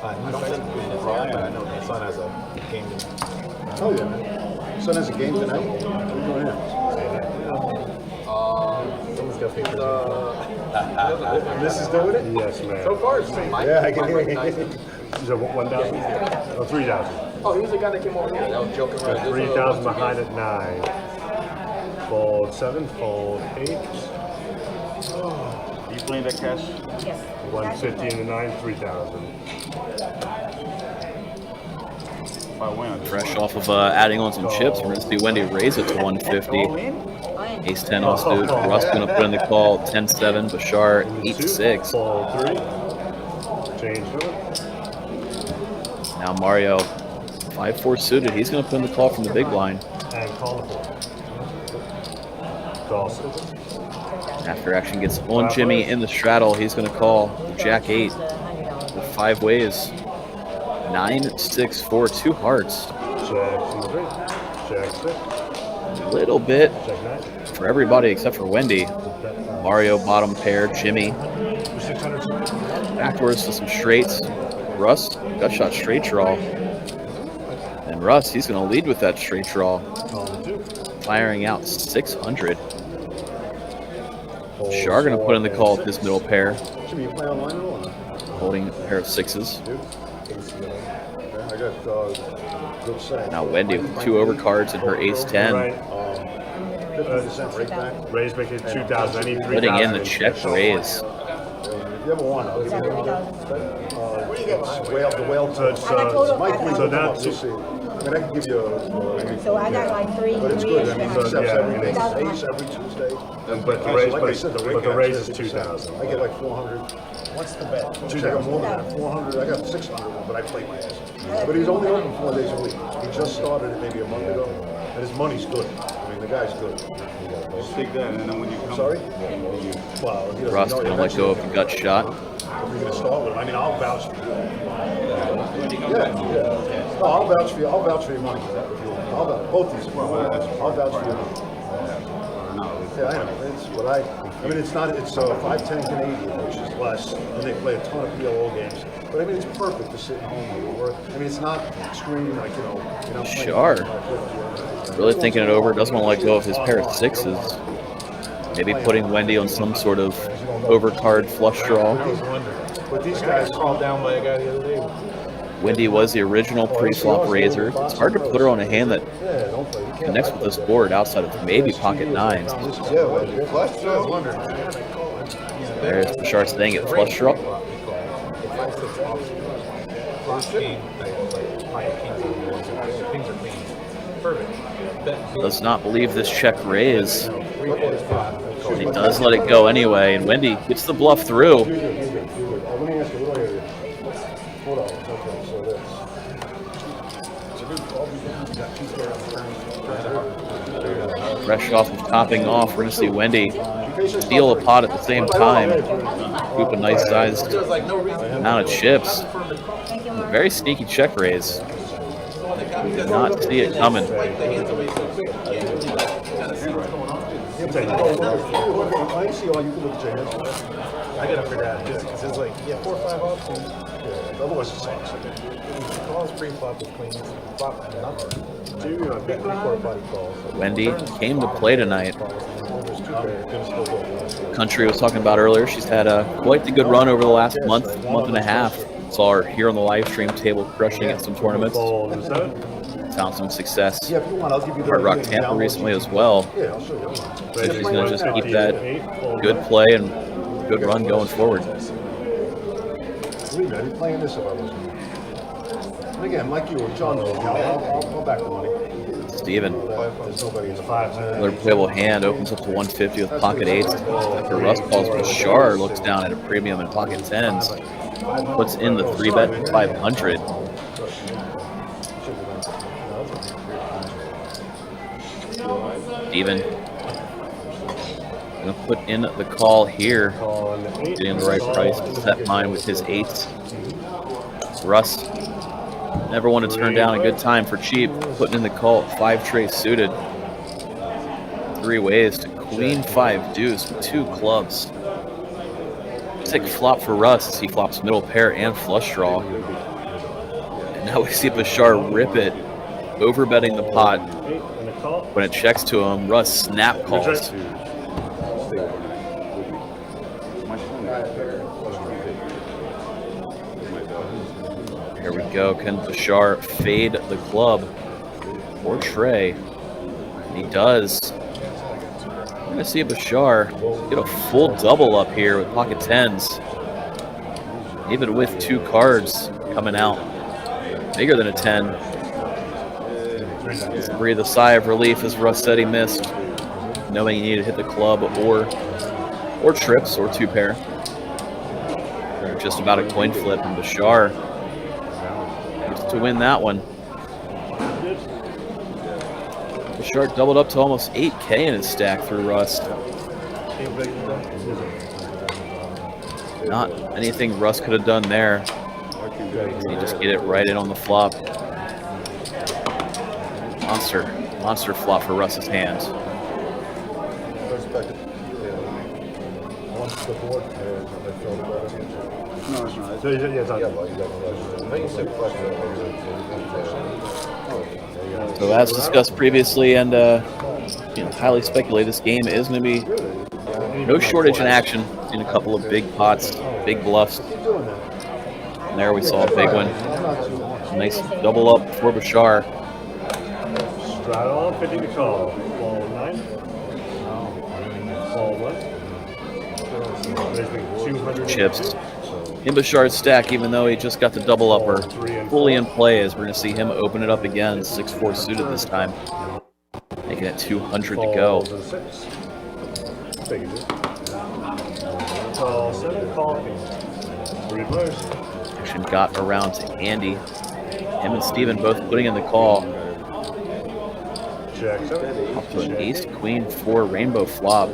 I don't think he was on, but I know his son has a game. Oh, yeah. Son has a game tonight. What are you doing here? Someone's got papers. This is doing it? Yes, man. So far, it's been Mike. Yeah, I can hear Mike you. Tyson. Is it 1,000? Oh, 3,000. Oh, he was the guy that came over here. That was joking around. 3,000 behind at 9. Fold 7, fold 8. You playing that cash? Yes. 150 into 9, 3,000. If I win, Fresh off of adding on some chips, we're going to see Wendy raise it to 150. Ace 10 offsuit. Russ going to put in the call 10-7. Bashar 8-6. Fold 3. Change number. Now Mario 5-4 suited. He's going to put in the call from the big blind. And call the 4. Call 6. After action gets on Jimmy in the straddle, he's going to call Jack 8 with 5 ways. 9-6-4, 2 hearts. Jack 3. Jack 6. A little bit Check 9. for everybody except for Wendy. Mario bottom pair, Jimmy. Backdoors to some straights. Russ, gut shot straight draw. And Russ, he's going to lead with that straight draw. Firing out 600. Shar going to put in the call with this middle pair. Holding a pair of sixes. Now Wendy with 2 overcards and her ace-10. Raise making 2,000. I need 3,000. Putting in the check raise. If you ever want, I'll give you the whale. So it's so now I mean, I can give you So I got like 3. but it's good. I mean, So, except yeah, every it is. Ace every Tuesday. But the raise, but the raise is 2,000. I get like 400. What's the bet? I got more than that. 400. I got 600, but I played my ass. But he's only open 4 days a week. He just started it maybe a month ago, and his money's good. I mean, the guy's good. Take that, and then when you come. Sorry? Well, he doesn't Rust know going yet. to let go of the gut shot. If you're going to start with him, I mean, I'll vouch for you. Yeah. No, I'll vouch for you. I'll vouch for your money. I'll vouch. Both these. I'll vouch for you. Yeah, I know. It's what I mean, it's not. It's 5, 10 Canadian, which is less, and they play a ton of PLO games. But I mean, it's perfect to sit at home or work. I mean, it's not extreme like you know. Shar really thinking it over. Doesn't want to let go of his pair of sixes. Maybe putting Wendy on some sort of overcard flush draw. But these guys Called down by a guy the other day. Wendy was the original pre-flop raiser. It's hard to put her on a hand that connects with this board outside of maybe pocket nines. There's Bashar staying at flush draw. Does not believe this check raise. He does let it go anyway, and Wendy gets the bluff through. Let me ask you, what do I hear? Hold on. Okay, so that's. Fresh off of topping off, we're going to see Wendy steal a pot at the same time. Scoop a nice sized amount of chips. Very sneaky check raise. Did not see it coming. I see all you can look at your hands. I gotta figure out just because it's like 4 or 5 options. Yeah, otherwise it sucks. Calls pre-flop with queens, flop number. 3/4 body calls. Wendy came to play tonight. Country was talking about earlier. She's had quite the good run over the last month and a half. Saw her here on the live stream table crushing at some tournaments. Found some success. Yeah, if you want, I'll give you the Hard Rock Tampa recently as well. Yeah, I'll show you. So she's going to just keep that good play and good run going forward. Believe me, I'd be playing this if I wasn't. And again, like you or John, I'll back the money. Steven. There's nobody in the 5. Another playable hand opens up to 150 with pocket 8s. After Russ calls, Bashar looks down at a premium in pocket 10s. Puts in the 3-bet 500. Steven gonna put in the call here. Getting the right price to set mine with his 8s. Russ never want to turn down a good time for cheap. Putting in the call, 5 trays suited. 3 ways to queen 5 deuce with 2 clubs. Sick flop for Russ as he flops middle pair and flush draw. And now we see Bashar rip it, overbetting the pot. When it checks to him, Russ snap calls. Here we go. Can Bashar fade the club or tray? And he does. We're going to see Bashar get a full double up here with pocket 10s. Even with 2 cards coming out. Bigger than a 10. Just breathe a sigh of relief as Russ said he missed, knowing he needed to hit the club or trips or 2 pair. They're just about a coin flip, and Bashar gets to win that one. Bashar doubled up to almost 8K in his stack through Rust. Not anything Russ could have done there. He just get it right in on the flop. Monster flop for Russ's hand. once the board pairs and they fill the board in. No, it's not. So, yeah, it's not. So as discussed previously and highly speculated, this game is going to be no shortage in action. Seen a couple of big pots, big bluffs. And there we saw a big one. Nice double up for Bashar. Straddle, 50 to call. Ball 9. Ball 1. There's been 200 Chips in Bashar's stack, even though he just got the double upper fully in play, as we're going to see him open it up again. 6-4 suited this time, making it 200 to go. Call 7, call 8. Reverse. Action got around to Andy. Him and Steven both putting in the call. Check 7. Up to an ace, queen, 4 rainbow flop.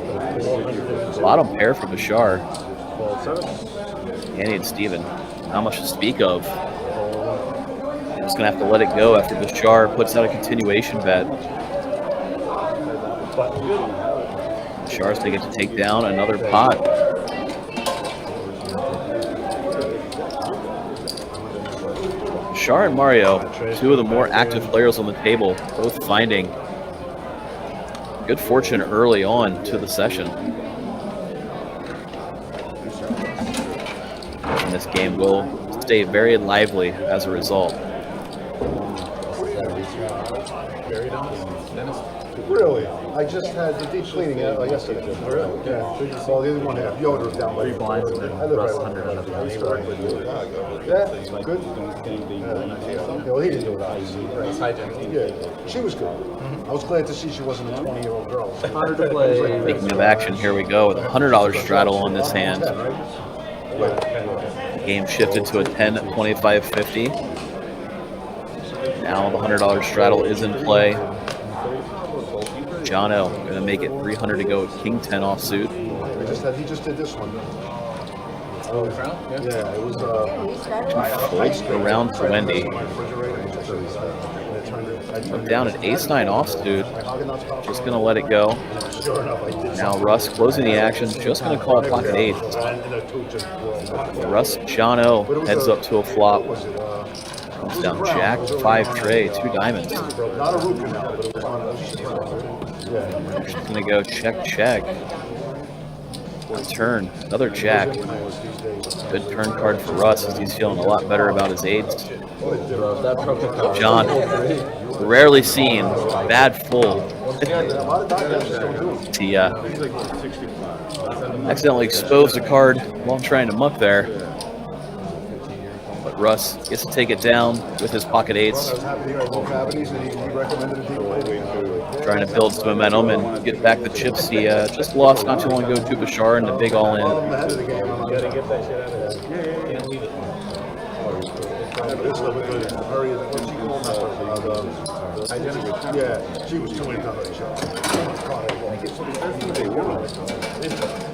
Bottom pair for Bashar. Ball 7. Andy and Steven, not much to speak of. They're just gonna have to let it go after Bashar puts out a continuation bet. Bashar's to get to take down another pot. Bashar and Mario, two of the more active players on the table, both finding good fortune early on to the session. And this game will stay very lively as a result. Really? I just had the deep cleaning yesterday. Oh, really? Yeah. Well, the other one had Yoder down by 3 blinds and then Russ under another Yeah, good. Well, he didn't do it, obviously. Yeah, she was good. I was glad to see she wasn't a 20-year-old girl. Honor to play. Speaking of action, here we go with a $100 straddle on this hand. Game shifted to a 10, 25, 50. Now the $100 straddle is in play. Jono going to make it 300 to go with King 10 offsuit. He just did this one. Yeah, it was Around for Wendy. We're down at ace 9 offsuit. Just going to let it go. Now Russ closing the action. Just going to call it pocket 8. Russ Jono heads up to a flop. Comes down Jack, 5 tray, 2 diamonds. Just going to go check, check. Turn, another Jack. Good turn card for Russ as he's feeling a lot better about his eights. John, rarely seen, bad full. He accidentally exposed a card while trying to muck there. But Russ gets to take it down with his pocket 8s. Trying to build some momentum and get back the chips he just lost not too long ago to Bashar in the big all-in. Yeah, she was too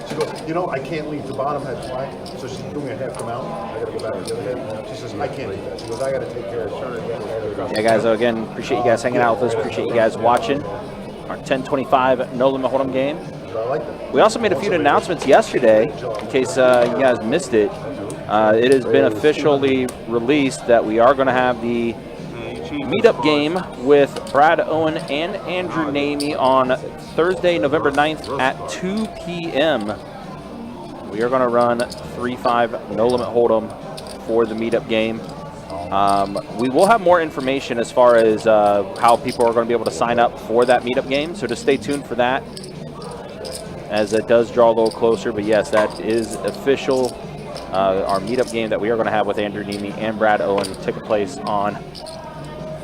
She goes, I can't leave. The bottom had fly, so she's doing a half come out. I gotta go back to the other head. She says, I can't do that. She goes, I gotta take care of her. Yeah, guys, again, appreciate you guys hanging out with us. Appreciate you guys watching our 1025 No Limit Hold'em game. We also made a few announcements yesterday, in case you guys missed it. It has been officially released that we are going to have the meetup game with Brad Owen and Andrew Namey on Thursday, November 9th at 2 p.m. We are going to run 3-5 No Limit Hold'em for the meetup game. We will have more information as far as how people are going to be able to sign up for that meetup game, so just stay tuned for that as it does draw a little closer. But yes, that is official. Our meetup game that we are going to have with Andrew Namey and Brad Owen take place on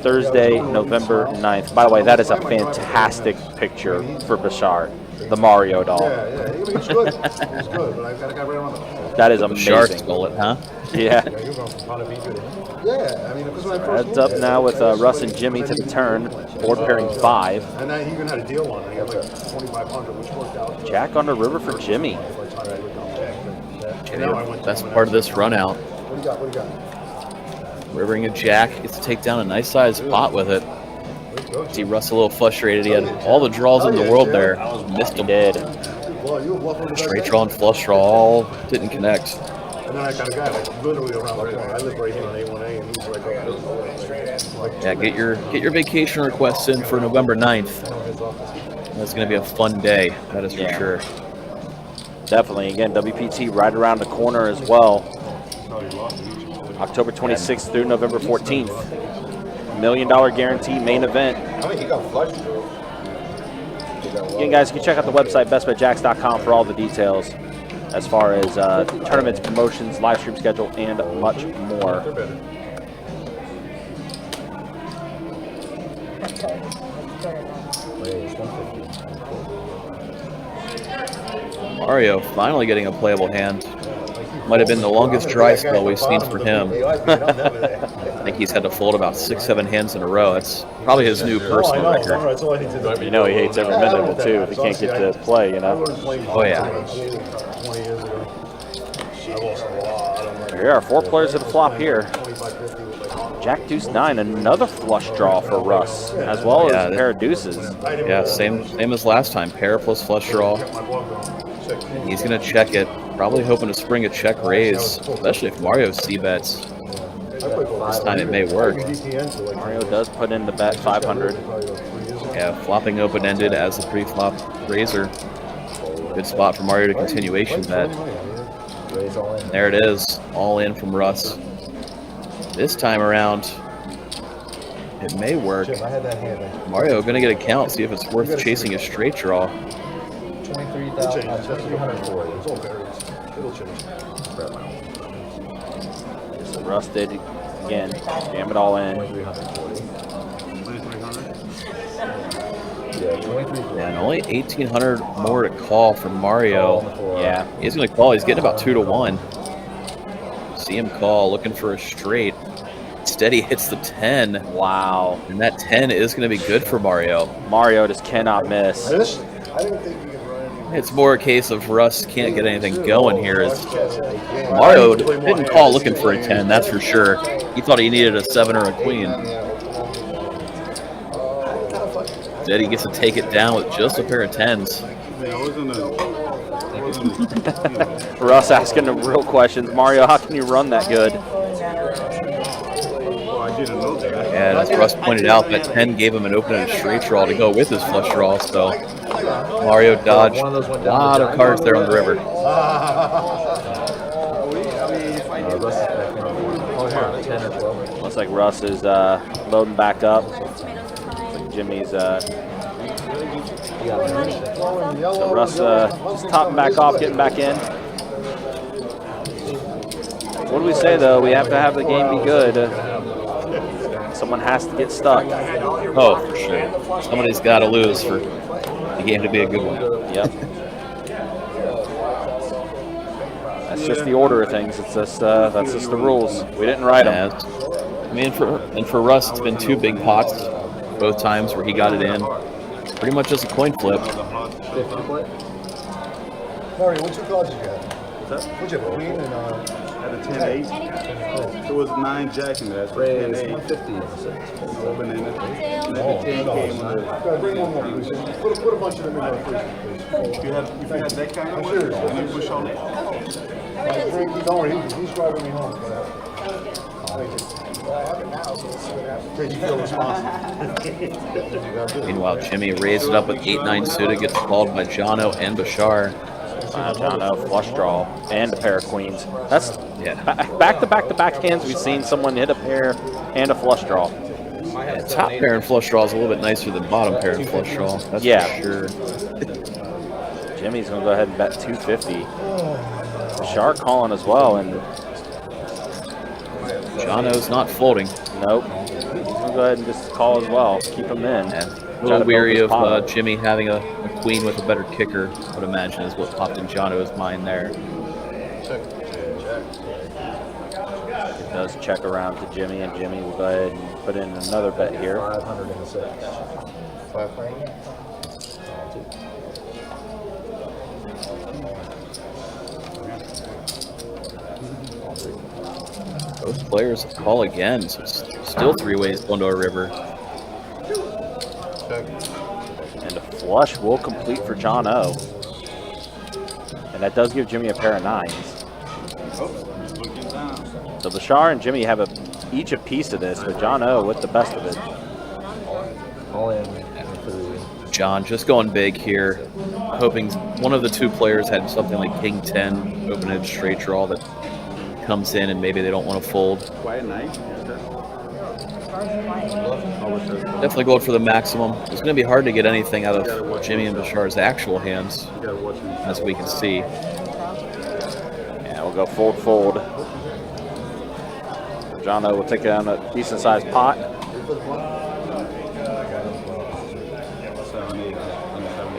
Thursday, November 9th. By the way, that is a fantastic picture for Bashar, the Mario doll. Yeah, it's good. It's good, but I got right around the That is amazing. Bashar stole it, huh? Yeah. Yeah, I mean, because when I first Heads up now with Russ and Jimmy to the turn, board pairing 5. And I even had a deal on it. I got like 2,500, which worked out. Jack on the river for Jimmy. That's part of this run out. What do you got? What do you got? Rivering a Jack, gets to take down a nice sized pot with it. See Russ a little frustrated. He had all the draws in the world there. Missed him. Did. Well, you were bluffing the Straight draw and flush draw all didn't connect. And then I got a guy like literally around the corner. I live right here on A1A, and he's like, Yeah, get your vacation requests in for November 9th. That's going to be a fun day, that is for sure. Definitely. Again, WPT right around the corner as well. October 26th through November 14th. $1 million guarantee main event. I mean, he got flushed, bro. Again, guys, you can check out the website, bestbetjacks.com, for all the details as far as tournaments, promotions, live stream schedule, and much more. Mario finally getting a playable hand. Might have been the longest dry spell we've seen for him. I think he's had to fold about 6-7 hands in a row. That's probably his new personal record. You know he hates every minute of it, too, if he can't get to play, you know? Oh, yeah. Here are 4 players at the flop here. Jack Deuce 9, another flush draw for Russ, as well as a pair of deuces. Yeah, same as last time. Pair plus flush draw. He's going to check it, probably hoping to spring a check raise, especially if Mario c-bets. This time it may work. Mario does put in the bet 500. Yeah, flopping open-ended as the pre-flop raiser. Good spot for Mario to continuation bet. There it is, all in from Russ. This time around, it may work. Mario going to get a count, see if it's worth chasing a straight draw. 23,340. So Russ did, again, jam it all in. Yeah, and only 1,800 more to call from Mario. Yeah. He's going to call. He's getting about 2 to 1. See him call, looking for a straight. Instead, he hits the 10. Wow. And that 10 is going to be good for Mario. Mario just cannot miss. I didn't think you could run any. It's more a case of Russ can't get anything going here. Mario didn't call looking for a 10, that's for sure. He thought he needed a 7 or a queen. Instead, he gets to take it down with just a pair of 10s. Russ asking the real questions. Mario, how can you run that good? And as Russ pointed out, that 10 gave him an open and a straight draw to go with his flush draw, so Mario dodged a lot of cards there on the river. Looks like Russ is loading back up. Looks like Jimmy's so Russ just topping back off, getting back in. What do we say though? We have to have the game be good. Someone has to get stuck. Oh, for sure. Somebody's got to lose for the game to be a good one. Yep. That's just the order of things. It's just that's just the rules. We didn't write them. I mean, for Russ, it's been 2 big pots, both times where he got it in. Pretty much just a coin flip. Mario, what 2 cards did you have? What'd you have, a queen and At a 10-8. There was 9 jack in there. That's Raise 150. Open-ended. And then Oh, the 10 no. came with it. Bring one more, please. Put a bunch of them in there, please. If you had that kind of one, and you push on it. Don't worry, he's driving me home. Thank you. Did you feel responsible? Meanwhile, Jimmy raised it up with 8-9 suited, gets called by Jono and Bashar. Jono, flush draw, and a pair of queens. That's back-to-back-to-back hands. We've seen someone hit a pair and a flush draw. Yeah, top pair and flush draw is a little bit nicer than bottom pair and flush draw. That's for sure. Jimmy's going to go ahead and bet 250. Bashar calling as well, and Jono's not folding. Nope. He's going to go ahead and just call as well. Keep him in. And a little weary of Jimmy having a queen with a better kicker, I would imagine, is what popped in Jono's mind there. It does check around to Jimmy, and Jimmy will go ahead and put in another bet here. 506. 500. Both players call again, so it's still 3 ways going to a river. And a flush will complete for Jono. And that does give Jimmy a pair of 9s. Looking down. So Bashar and Jimmy have each a piece of this, but John O with the best of it. All in for the John just going big here, hoping one of the two players had something like King 10, open-edge straight draw that comes in and maybe they don't want to fold. Quiet night. Definitely going for the maximum. It's going to be hard to get anything out of Jimmy and Bashar's actual hands, as we can see. Yeah, we'll go fold. John O will take down a decent sized pot.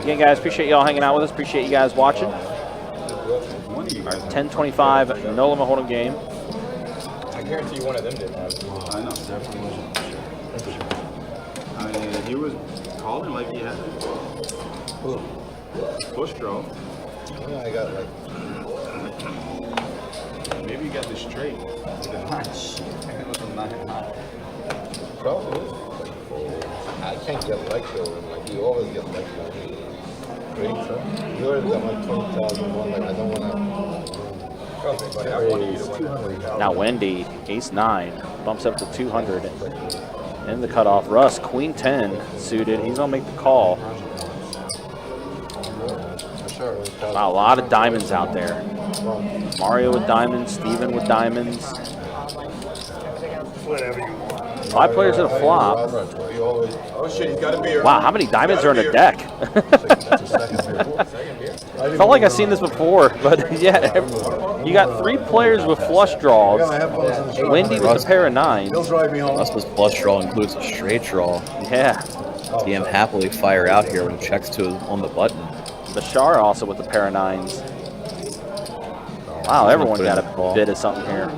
Again, guys, appreciate y'all hanging out with us. Appreciate you guys watching. Our 10:25 no limit hold'em game. I guarantee you one of them didn't have it. I know. I mean, he was calling like he had push draw. Yeah, I got like. Maybe he got the straight. The 9. It was a 9-9. Probably. I can't get lecture on him. Like, he always gets lecture on me. Great, huh? You already got like 20,001. Like, I don't want to. Now Wendy, ace-9, bumps up to 200. In the cutoff, Russ, queen 10 suited. He's gonna make the call. Wow, a lot of diamonds out there. Mario with diamonds, Steven with diamonds. Whatever you want. 5 players at a flop. Oh shit, he's got a beer. Wow, how many diamonds are in a deck? Felt like I've seen this before, but yeah, you got 3 players with flush draws. Wendy with a pair of 9s. He'll drive me home. Russ's flush draw includes a straight draw. Yeah. See him happily fire out here when he checks to on the button. Bashar also with a pair of 9s. Wow, everyone got a bit of something here.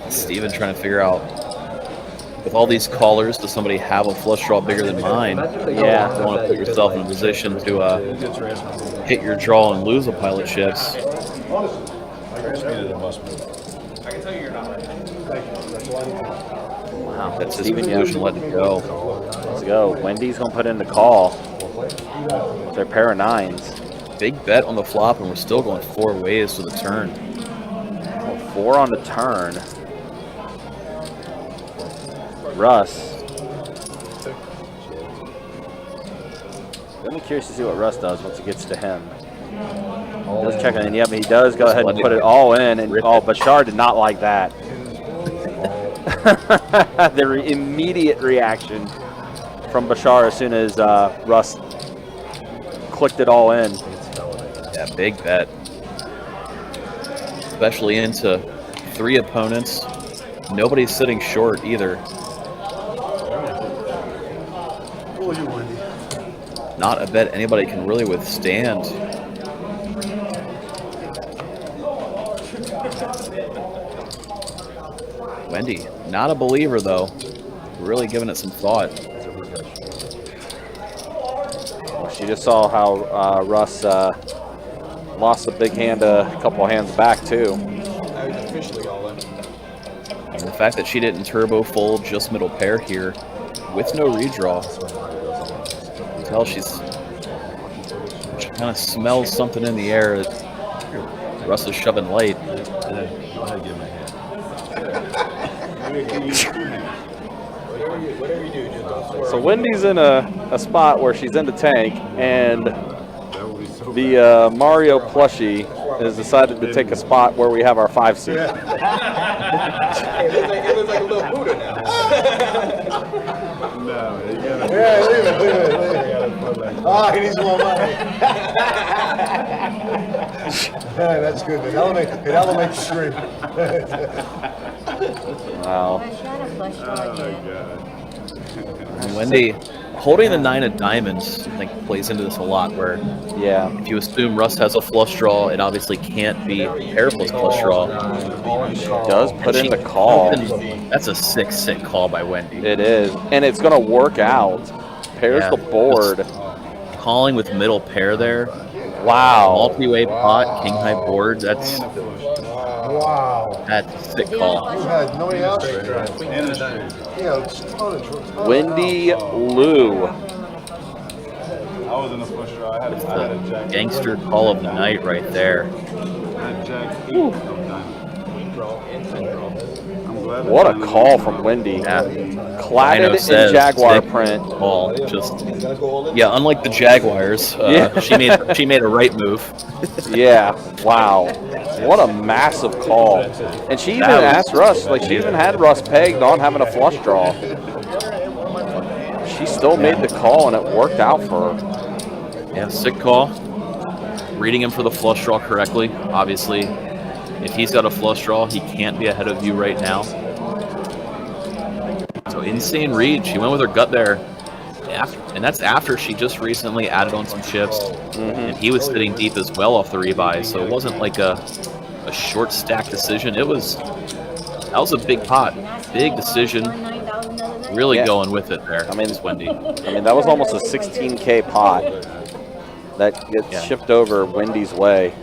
Steven trying to figure out, with all these callers, does somebody have a flush draw bigger than mine? Yeah. You want to put yourself in a position to hit your draw and lose a pile of chips. Wow, That's his Steven conclusion, Young. let it go. Let's go. Wendy's gonna put in the call. With their pair of 9s. Big bet on the flop, and we're still going 4 ways to the turn. 4 on the turn. Russ. I'm curious to see what Russ does once it gets to him. Does check in. Yep, he does go ahead and put it all in. And oh, Bashar did not like that. The immediate reaction from Bashar as soon as Russ clicked it all in. Yeah, big bet. Especially into 3 opponents. Nobody's sitting short either. Who are you, Wendy? Not a bet anybody can really withstand. Wendy, not a believer though. Really giving it some thought. Well, she just saw how Russ lost a big hand a couple hands back too. Now he's officially all in. And the fact that she didn't turbo fold just middle pair here with no redraw. You can tell she kind of smells something in the air that Russ is shoving light. Whatever you do, just don't swear. So Wendy's in a spot where she's in the tank, and the Mario plushie has decided to take a spot where we have our 5 seat. Hey, it looks like a little Buddha now. Yeah, leave it. Ah, he needs more money. Yeah, that's good. It elevates the stream. Wow. And Wendy, holding the 9 of diamonds, I think plays into this a lot, where Yeah. if you assume Russ has a flush draw, it obviously can't be pair plus flush draw. Does put in the call. That's a sick call by Wendy. It is, and it's gonna work out. Pairs Yeah, the board. Calling with middle pair there. Wow. Multi-way pot, king high board. That's Wow. a sick call. You had nobody else? Yeah, it's tonnage. Wendy Lou was in the flush draw. I had a jack. Gangster call of the night right there. I had jack 8 of diamond. I'm glad. What a call from Wendy. Yeah. Cladded Dino in says Jaguar stick print. Ball. Just unlike the Jaguars, Yeah. she made a right move. Yeah, wow. What a massive call. And she even asked Russ, like she even had Russ pegged on having a flush draw. She still made the call and it worked out for her. Yeah, sick call. Reading him for the flush draw correctly. Obviously, if he's got a flush draw, he can't be ahead of you right now. So insane read. She went with her gut there. And that's after she just recently added on some chips. And he was sitting deep as well off the rebuy. So it wasn't like a short stack decision. That was a big pot. Big decision. Really going with it there. I mean, it's Wendy. I mean, that was almost a 16K pot that gets shipped over Wendy's way.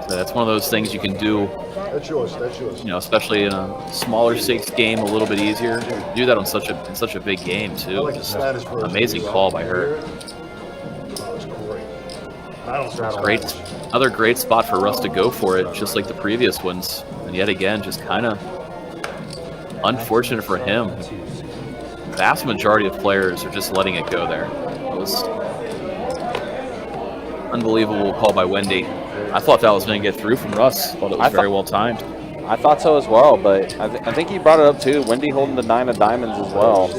So that's one of those things you can do. That's yours. That's yours. You know, especially in a smaller stakes game, a little bit easier. Do that on such a big game too. Just amazing call by her. Great, another great spot for Russ to go for it, just like the previous ones. And yet again, just kind of unfortunate for him. Vast majority of players are just letting it go there. It was unbelievable call by Wendy. I thought that was going to get through from Russ. Thought it was very well timed. I thought so as well, but I think he brought it up too. Wendy holding the 9 of diamonds as well.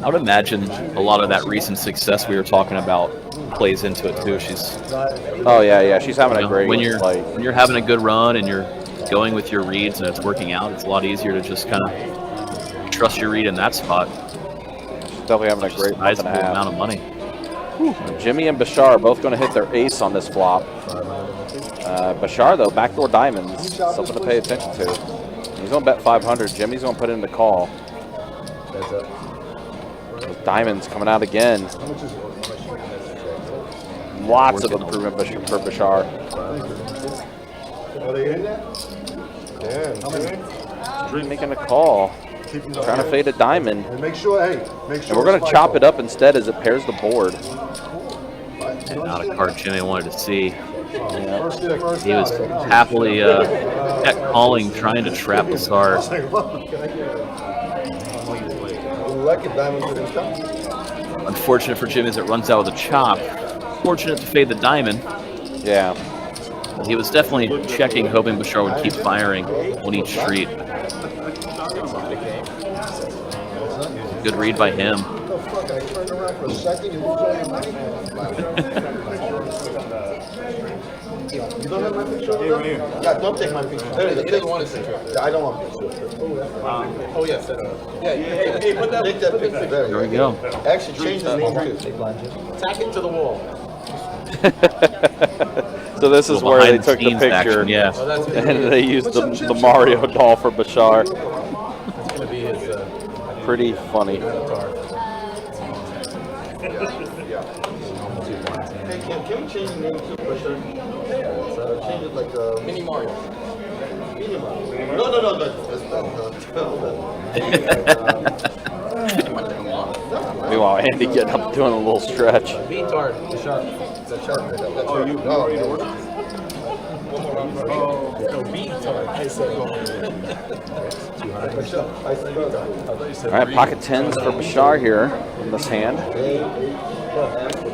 I would imagine a lot of that recent success we were talking about plays into it too. Oh yeah, she's having a great when you're having a good run and you're going with your reads and it's working out. It's a lot easier to just kind of trust your read in that spot. She's definitely having a great month and a half. Amount of money. Jimmy and Bashar both going to hit their ace on this flop. Bashar, though, backdoor diamonds, something to pay attention to. He's going to bet 500. Jimmy's going to put in the call. With diamonds coming out again. Lots of improvement for Bashar. Are they in there? Yeah. Making a call. Trying to fade a diamond. And make sure, hey, and we're going to chop it up instead as it pairs the board. And not a card Jimmy wanted to see. Yeah. He was happily kept calling, trying to trap the star. Unfortunate for Jimmy as it runs out with a chop. Fortunate to fade the diamond. Yeah. But he was definitely checking, hoping Bashar would keep firing on each street. Good read by him. You don't have my picture? Yeah, don't take my picture. He doesn't want his picture. I don't want picture. Oh, yes. Hey, put that picture. There we go. Actually, change the name too. Tack it to the wall. So this is where they took the picture, action, yeah. and they used the Mario doll for Bashar. Pretty funny. Hey, can we change the name to Bashar? Change it like Mini Mario. Mini Mario. No. Meanwhile, Andy getting up doing a little stretch. V-tard. The shark. Oh, you already ordered? All right, pocket tens for Bashar here in this hand.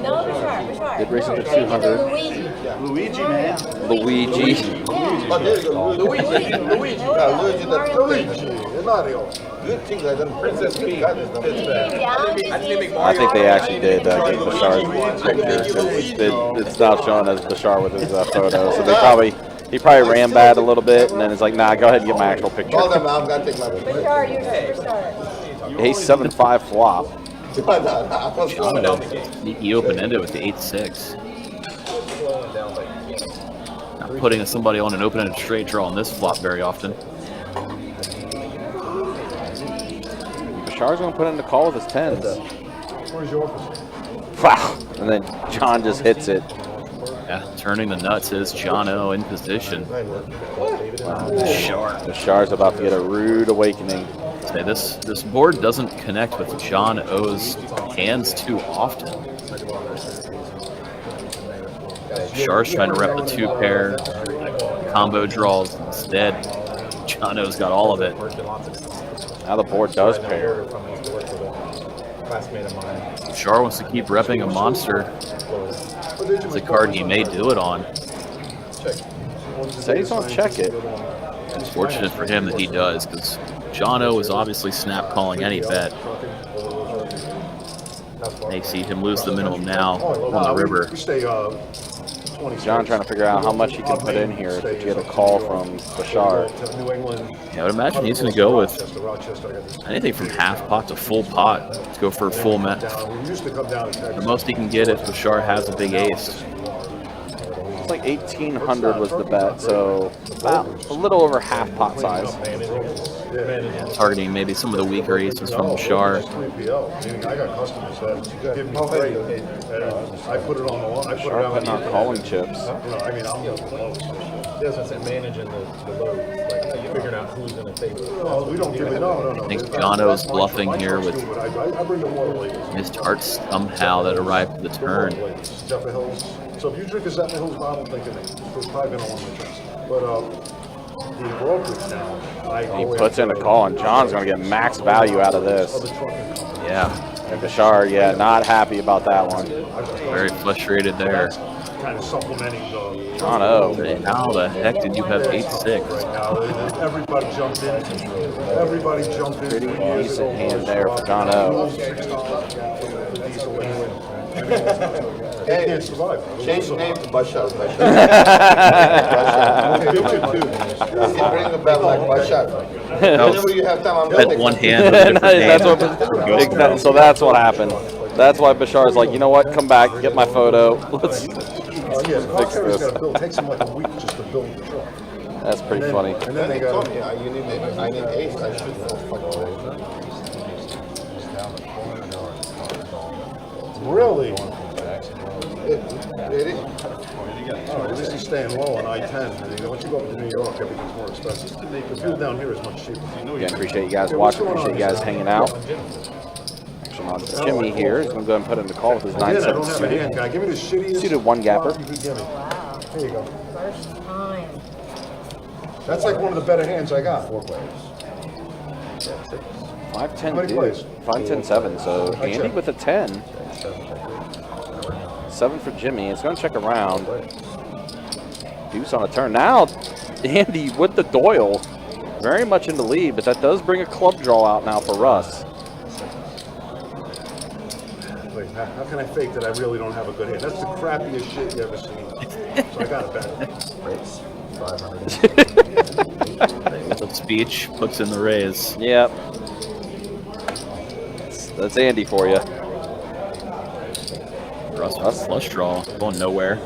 No, Bashar. Good reason to 200. Luigi, man. Luigi. Oh, there you go. Luigi. Yeah, Luigi. And Mario. Good thing I done Princess Peach. I think they actually did get Bashar's picture. It's now showing as Bashar with his photo. So he probably ran bad a little bit, and then it's like, nah, go ahead and get my actual picture. Hold on, I'm gonna take my picture. Bashar, you're a superstar. Ace 7-5 flop. Sneaky open-ended with the 8-6. Not putting somebody on an open-ended straight draw on this flop very often. Bashar's going to put in the call with his tens. Where's your office? Wow. And then John just hits it. Yeah, turning the nuts is Jono in position. Bashar's about to get a rude awakening. Say this board doesn't connect with John O's hands too often. Shar's trying to rep the 2-pair combo draws instead. John O's got all of it. Now the board does pair. Classmate of mine. Shar wants to keep repping a monster. It's a card he may do it on. Say he's gonna check it. It's fortunate for him that he does, because John O is obviously snap calling any bet. They see him lose the minimum now on the river. John trying to figure out how much he can put in here to get a call from Bashar. Yeah, I would imagine he's going to go with anything from half pot to full pot to go for a full met. The most he can get if Bashar has a big ace. It's like 1,800 was the bet, so about a little over half pot size. Targeting maybe some of the weaker aces from Bashar. I got customers that give me great, and I put it on the line. I put it Bashar out putting on calling chips. I mean, I'm the lowest. That's what I said, managing the loads, like figuring out who's going to take it. Well, we don't give it. No. I think John O is bluffing here with I bring the water ladies. his tarts somehow that arrived at the turn. Zephyr Hills. So if you drink a Zephyr Hills bottle, think of me. It's probably been on one of my drinks. But the brokerage now, He puts in a call, and John's going to get max value out of this. Yeah. And Bashar, yeah, not happy about that one. Very frustrated there. Kind of supplementing the. John O. How the heck did you have 8-6? Everybody jumped in. Everybody jumped in. Pretty decent hand there for John O. Hey, change the name to Bashar. Bring the bell like Bashar. Whenever you have time, I'm Had one hand with a different name. So that's what happened. That's why Bashar's like, you know what? Come back, get my photo. Let's Yeah, the fix car's this. got to build. It takes them like a week just to build the truck. That's pretty funny. And then they got. told me, you need I need ace. I should know fucking Really? Really? Oh, at least he's staying low on I-10. And once you go up to New York, everything's more expensive. The fuel down here is much cheaper. Again, appreciate you guys watching. Appreciate you guys hanging out. Action on Jimmy here. He's going to go ahead and put in the call with his Again, I 9-7 don't have a suited. hand. Can I give me the shittiest Suited one gapper. flop you could give me? Wow. There you go. First time. That's like one of the better hands I got. 4 players. 5-10 many dude. plays? 5-10-7. So I Andy check. with a 10. 7 for Jimmy. It's going to check around. Deuce on a turn. Now, Andy with the Doyle. Very much in the lead, but that does bring a club draw out now for Russ. Wait, how can I fake that I really don't have a good hand? That's the crappiest shit you ever seen. So I got it back. The speech puts in the raise. Yep. That's Andy for you. Russ flush draw, going nowhere.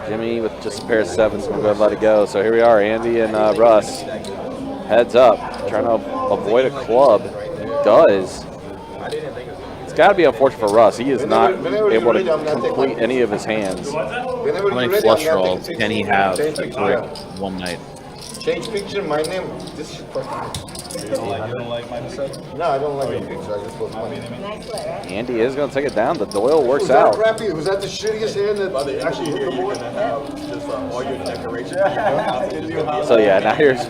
Jimmy with just a pair of 7s, going to go ahead and let it go. So here we are, Andy and Russ. Heads up, trying to avoid a club. Does. It's got to be unfortunate for Russ. He is not able to complete any of his hands. How many flush draws can he have to break one night? Change picture, my name. This shit fucking. You don't like my set? No, I don't like the picture. I just put money. Nice play, right? Andy is going to take it down. The Doyle works Was that out. crappy? Was that the shittiest hand that actually hit the board? Just all your decorations. So yeah, now here's.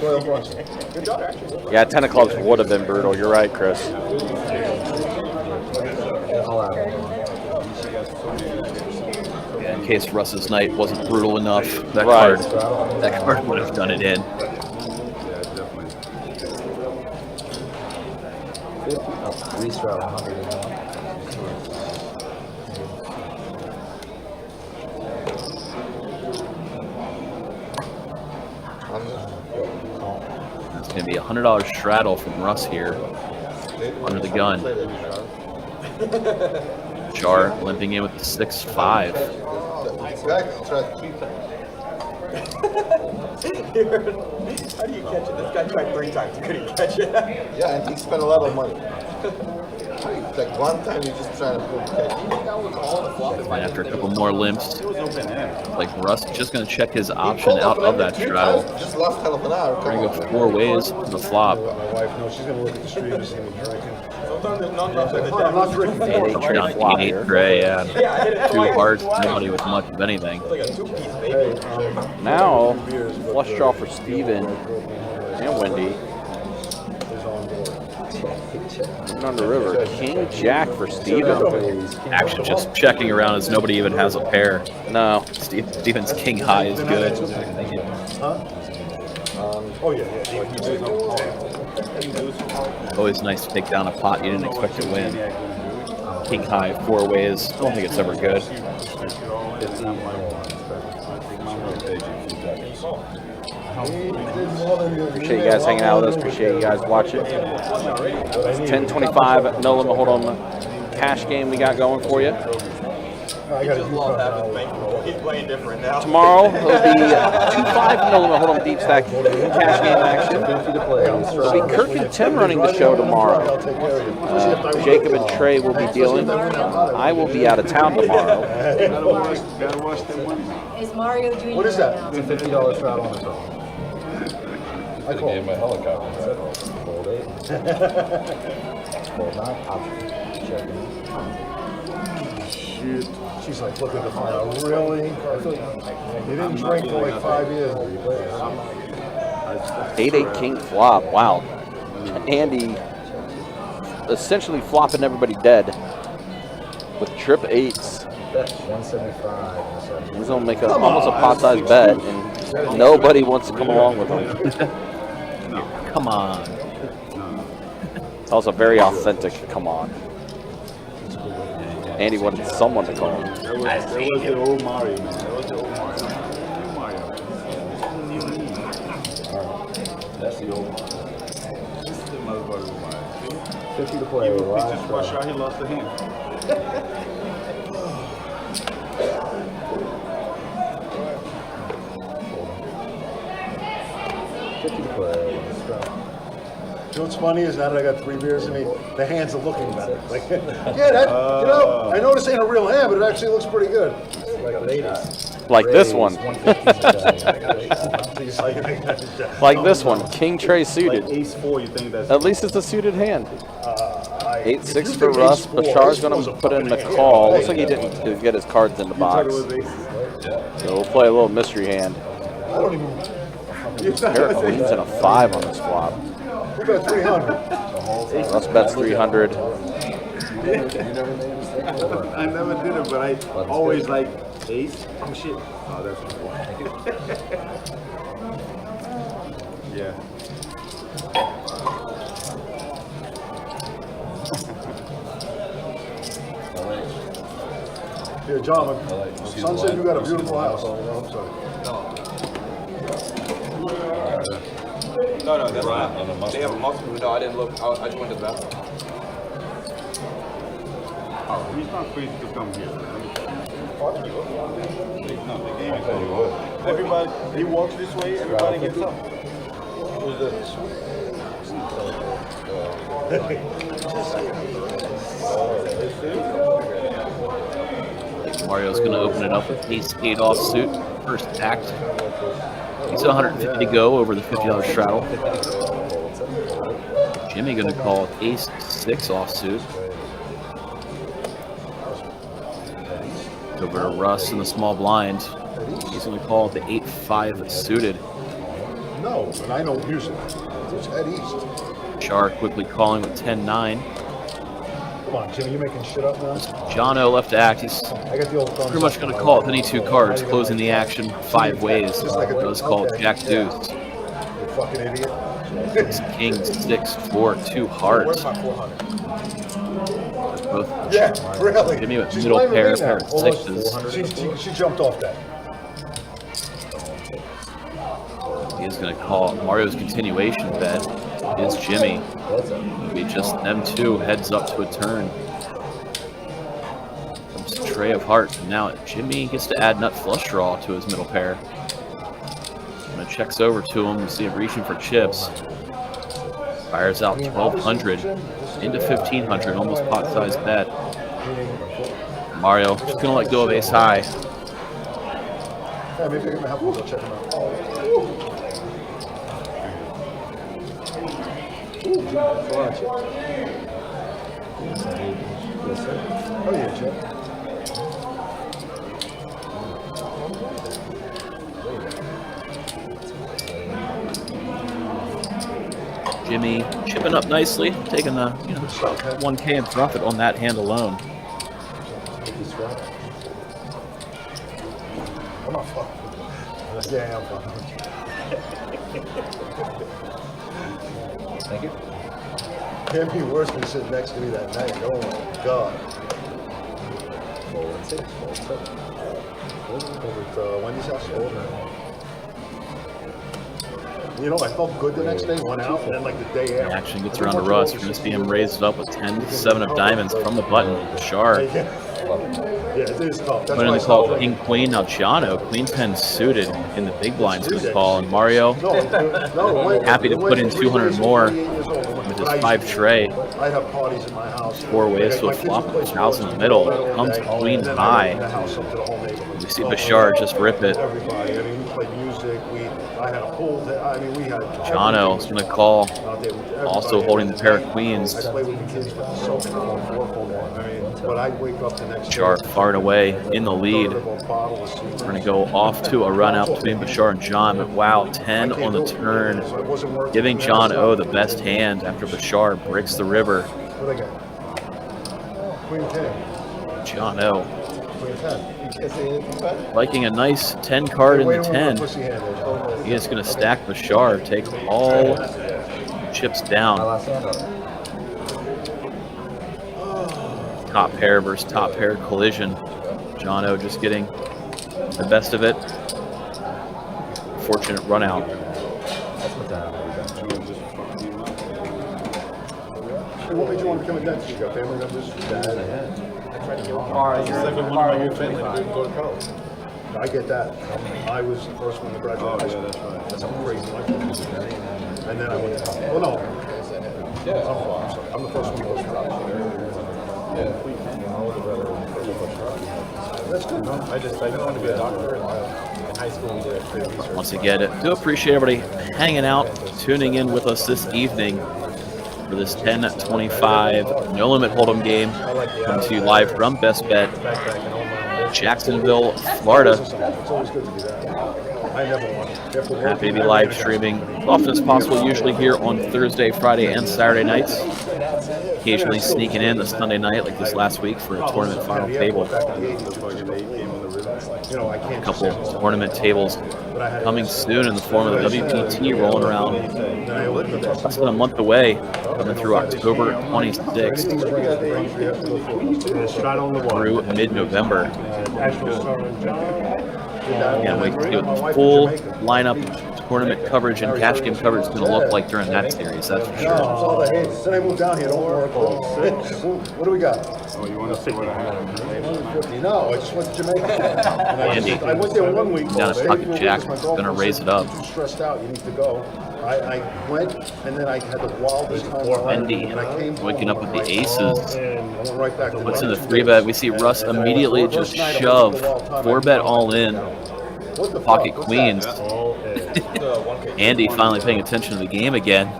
Yeah, 10 of clubs would have been brutal. You're right, Chris. Yeah, in case Russ's night wasn't brutal enough, that Right. card would have done it in. Restart 101. It's going to be a $100 straddle from Russ here under the gun. Char limping in with the 6-5. How do you catch it? This guy tried 3 times, couldn't catch it. Yeah, and he spent a lot of money. It's like one time you just trying to put catch. And after a couple more limps, like Russ just going to check his option out of that straddle. Just lost half an hour. We're going to go 4 ways on the flop. My wife knows she's gonna look at the stream and see me drinking. Sometimes there's not enough like I'm not drinking. 8-8 tray Down flop 8 here. tray, yeah. 2 hearts, nobody with much of anything. Now, flush draw for Steven and Wendy. And on the river, King Jack for Steven. Action just checking around as nobody even has a pair. No. Steven's king high is good. Oh yeah, Always nice to take down a pot you didn't expect to win. King high 4 ways. Don't think it's ever good. Appreciate you guys hanging out with us. Appreciate you guys watching. 10:25, no limit hold on cash game we got going for you. I gotta do He's playing different now. Tomorrow it'll be 2-5 no limit hold on deep stack cash game action. It'll be Kirk and Tim running the show tomorrow. Jacob and Trey will be dealing. I will be out of town tomorrow. Is Mario doing What is that? right It's a $50 straddle on the phone. I call it. my helicopter. Fold 8. Fold 9. Option. Checking. Shoot. She's like looking to find out. Really? I feel like you didn't drink for like 5 years. 8-8 king flop. Wow. Andy essentially flopping everybody dead with trip 8s. 175. He's gonna make almost a pot-sized bet, and nobody wants to come along with him. Come on. That was a very authentic come on. Andy wanted someone to call him. That was the old Mario, man. That was the old Mario. New Mario. That's the old Mario. This is the motherfucker Mario. 50 to play. He just rushed out, he lost the hand. 50 to play. You know what's funny is now that I got 3 beers in me, the hands are looking better. Like, yeah, that, you know, I know this ain't a real hand, but it actually looks pretty good. Like ladies. Like this one. Like this one, King Trey suited. Like ace 4, you think that's... At least it's a suited hand. 8-6 for Russ. Bashar's gonna put in the call. Looks like he didn't get his cards in the box. So we'll play a little mystery hand. I don't even. Eric leads in a 5 on this flop. We got 300. Russ bets 300. I never did it, but I always like ace. Oh shit. Oh, that's yeah. Here, John, son said you got a beautiful house. I'm sorry. No, that's not. They have a multiple. No, I didn't look. I just went to the bathroom. Oh, he's not crazy to come here. No, the game is over. Everybody, he walks this way, everybody gets up. Who's that? Mario's going to open it up with ace-8 offsuit. First act. He's 150 to go over the $50 straddle. Jimmy going to call ace-6 offsuit. Over to Russ in the small blind. He's going to call the 8-5 suited. No, and I know music. Just head east. Char quickly calling with 10-9. Come on, Jimmy, you making shit up now? Jono left to act. He's I got the old thumbs pretty much up going to on my call wall. it any 2 cards, closing the action 5 ways. It was called Jack Deuce. You fucking idiot. It's King 6-4, 2 hearts. Both Yeah, really. Jimmy with She's middle blaming pair, me now. pair of Almost 6s. She jumped off that. He is going to call Mario's continuation bet. Is Jimmy. It'll be just them 2 heads up to a turn. Comes Trey of Hearts. And now Jimmy gets to add nut flush draw to his middle pair. And it checks over to him to see him reaching for chips. Fires out 1,200. into 1,500, almost pot-sized bet. Mario just gonna let go of ace high. Yeah, maybe you're gonna have to go check him out. Oh yeah, Jeff. Jimmy chipping up nicely, taking the 1K and profit on that hand alone. I'm not fucking. Yeah, I'm fucking. Thank you. Can't be worse than sitting next to me that night. Oh my god. 416. Over at Wendy's house. You know, I felt good the next day, went out, and then like the day after. Action gets around to Russ. We're going to see him raised up with 10-7 of diamonds from the button. Bashar. Yeah, it is tough. That's Put in why the I call stopped King Queen. Now Jono, Queen 10 suited in the big blinds for the call. And Mario happy to put in 200 more with his 5 tray. I have parties in my house. 4 ways to a flop with his house in the middle. Comes Queen high. We see Bashar just rip it. Everybody. I mean, we played music. I had a pool. I mean, we had. Jono is going to call. Also holding the pair of queens. I played with the kids for so long. I mean, but I wake up the next Bashar far and away in the lead. We're going to go off to a run out between Bashar and John. But wow, 10 on the turn, giving John O the best hand after Bashar breaks the river. What I got? Queen 10. John O Queen 10. liking a nice 10 card in the 10. He is going to stack Bashar, take all chips down. Top pair versus top pair collision. John O just getting the best of it. Fortunate run out. Hey, what made you want to become a dentist? You got family members? Dad? I get that. I was the first one to graduate high school. That's right. That's how crazy life is. And then I went to college. Well, no. I'm the first one to go to college. That's good. I didn't want to be a doctor in high school. We did research. Once again, do appreciate everybody hanging out, tuning in with us this evening for this 10-25 No Limit Hold'em game. Coming to you live from Best Bet, Jacksonville, Florida. It's always good to do that. I never won. Happy to be live streaming as often as possible, usually here on Thursday, Friday, and Saturday nights. Occasionally sneaking in a Sunday night like this last week for a tournament final table. A couple tournament tables coming soon in the form of the WPT rolling around. Less than a month away, coming through October 26th through mid-November. Can't wait to see what the full lineup tournament coverage and cash game coverage is going to look like during that series, that's for sure. Then I moved down here, don't work. What do we got? Oh, you want to see what I have? 150. No, I just went to Jamaica. And Andy, I went there 1 week. down at Pocket Jack, going to raise it up. Too stressed out, you need to go. I went, and then I had the wildest time. Andy waking up with the aces. I went right back to What's in the 3-bet? We see Russ immediately just shove 4-bet all in. Pocket queens. Andy finally paying attention to the game again.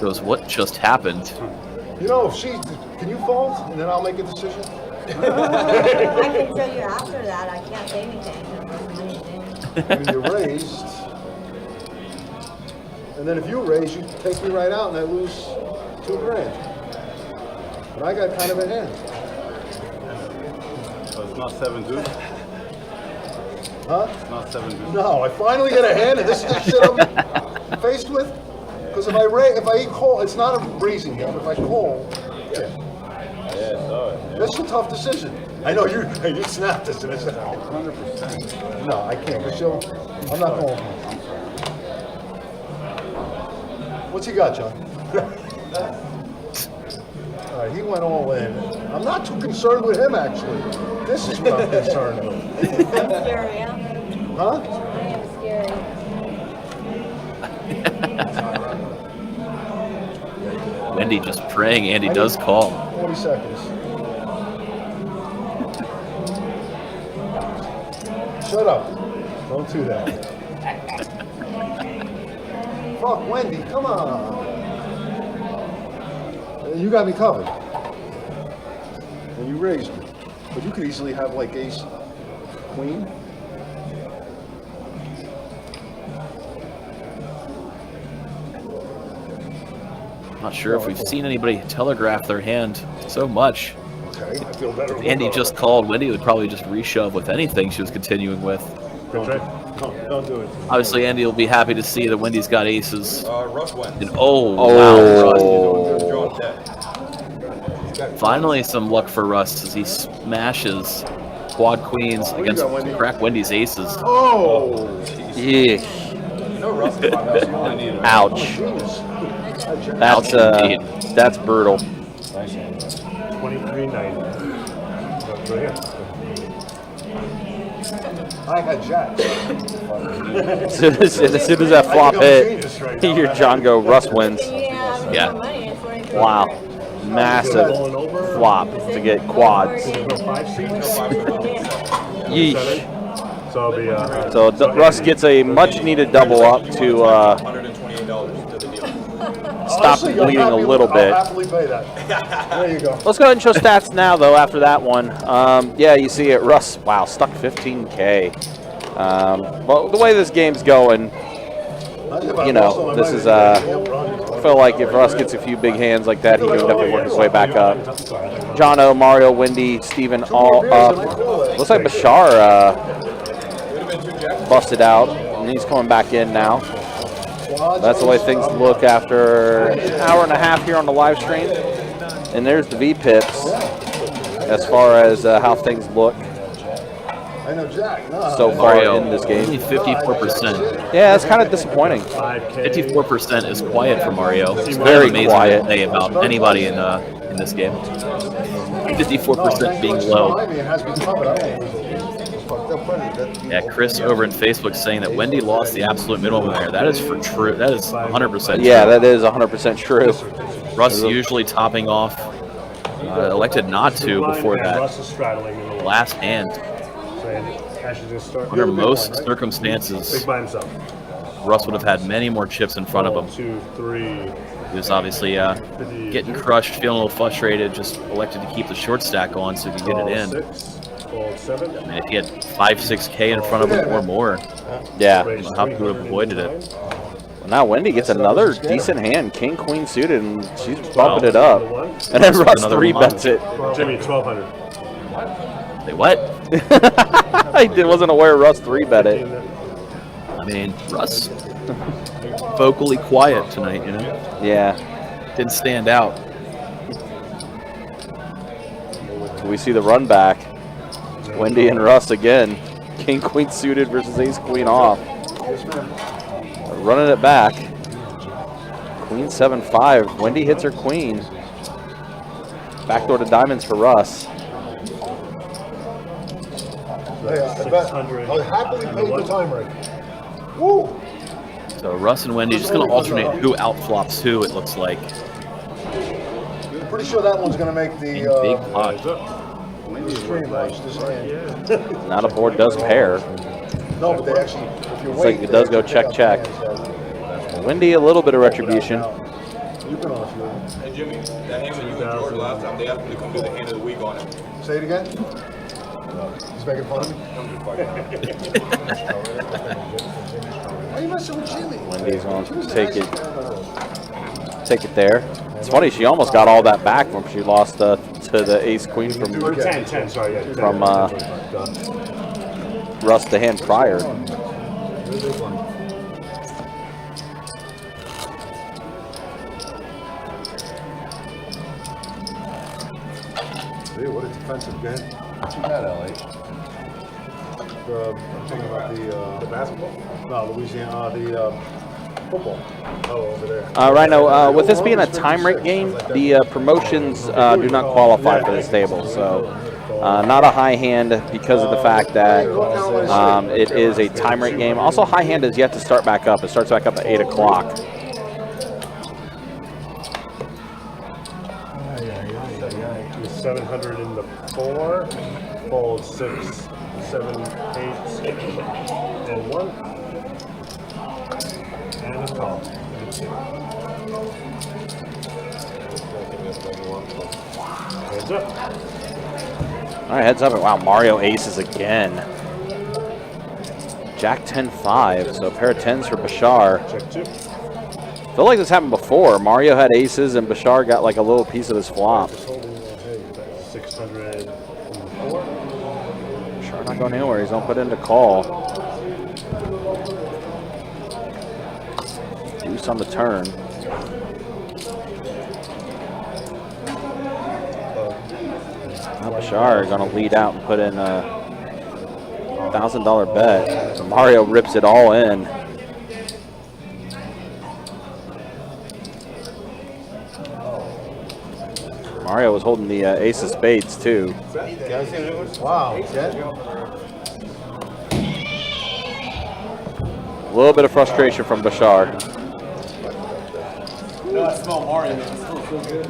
Goes, what just happened? You know, if can you fold, and then I'll make a decision? I can tell you after that, I can't say anything. When you raised, and then if you raise, you take me right out, and I lose $2,000. But I got kind of a hand. So it's not 7 deuce? Huh? It's not 7 deuce. No, I finally get a hand, and this is the shit I'm faced with. Because if I call, it's not a raising game. If I call, that's a tough decision. I know you snapped this, and it's 100%. No, I can't. Cause I'm not calling. What's he got, John? All right, he went all in. I'm not too concerned with him, actually. This is what I'm concerned with. I'm scary, yeah. Huh? I am scary. Wendy just praying Andy does call. 40 seconds. Shut up. Don't do that. Fuck, Wendy, come on. You got me covered. And you raised me. But you could easily have like ace, queen. Not sure if we've seen anybody telegraph their hand so much. Okay, I feel better. If Andy just called, Wendy would probably just reshove with anything she was continuing with. Don't do it. Obviously, Andy will be happy to see that Wendy's got aces. Russ wins. And wow, Draw dead. Russ. Finally, some luck for Russ as he smashes quad queens against crack Wendy's aces. Oh! Yeah. You know Russ is my best. You only need it. Ouch. That's brutal. 23.90. I had Jack. As soon as that flop hit, you hear John go, Russ wins. Yeah. Wow. Massive flop to get quads. Yeesh. So Russ gets a much needed double up to $128 to the deal. stop the bleeding a little bit. I'll happily pay that. There you go. Let's go ahead and show stats now, though, after that one. Yeah, you see it. Russ, wow, stuck 15K. Well, the way this game's going, you know, this is, I feel like if Russ gets a few big hands like that, he can definitely work his way back up. Jono, Mario, Wendy, Steven, all up. Looks like Bashar busted out, and he's coming back in now. That's the way things look after an hour and a half here on the live stream. And there's the V-pips as far as how things look so far in this game. Only 54%. Yeah, that's kind of disappointing. 54% is quiet for Mario. It's very amazing quiet to say about anybody in this game. 54% being low. Yeah, Chris over in Facebook saying that Wendy lost the absolute minimum there. That is for true. That is 100% true. Yeah, that is 100% true. Russ usually topping off. Elected not to before that last hand. Under most circumstances, Russ would have had many more chips in front of him. He was obviously getting crushed, feeling a little frustrated, just elected to keep the short stack on so he could get it in. I mean, if he had 5-6K in front of him or more, yeah, how he would have avoided it. Well, now Wendy gets another decent hand, king, queen suited, and she's bumping it up. And then Russ 3-bets it. Jimmy, 1,200. Say what? I wasn't aware Russ 3-bet it. I mean, Russ, vocally quiet tonight, you know? Yeah. Didn't stand out. We see the run back. Wendy and Russ again. King, queen suited versus ace, queen off. Running it back. Queen 7-5. Wendy hits her queen. Backdoor to diamonds for Russ. I'll happily pay the timer. Woo! So Russ and Wendy just going to alternate who outflops who, it looks like. I'm pretty sure that one's going to make the big pot. stream watch this hand. Now the board does pair. No, but they actually, if you Looks wait, like it does go check, check. Wendy, a little bit of retribution. You can off you. Hey Jimmy, that hand when you and George last time, they asked me to come do the hand of the week on it. Say it again. He's making fun of me. Why are you messing with Jimmy? Wendy's going to take it there. It's funny, she almost got all that back when she lost to the ace queen from 10, sorry, yeah. from Russ the hand prior. Dude, what a defensive game. What you got, NLH? I'm talking about the basketball? No, Louisiana, the football. Oh, over there. Right now, with this being a time rate game, the promotions do not qualify for this table. So not a high hand because of the fact that it is a time rate game. Also, high hand is yet to start back up. It starts back up at 8 o'clock. 700 in the 4. Fold 6, 7, 8, and 1. And a call. Heads up. All right, heads up. Wow, Mario aces again. Jack 10-5, so a pair of 10s for Bashar. Check 2. I feel like this happened before. Mario had aces and Bashar got like a little piece of his flop. 600 in the 4. Bashar not going anywhere. He's going to put in to call. Deuce on the turn. Now Bashar going to lead out and put in a $1,000 bet. So Mario rips it all in. Mario was holding the ace of spades too. Wow. A little bit of frustration from Bashar. No, I smell Mario. It smells so good.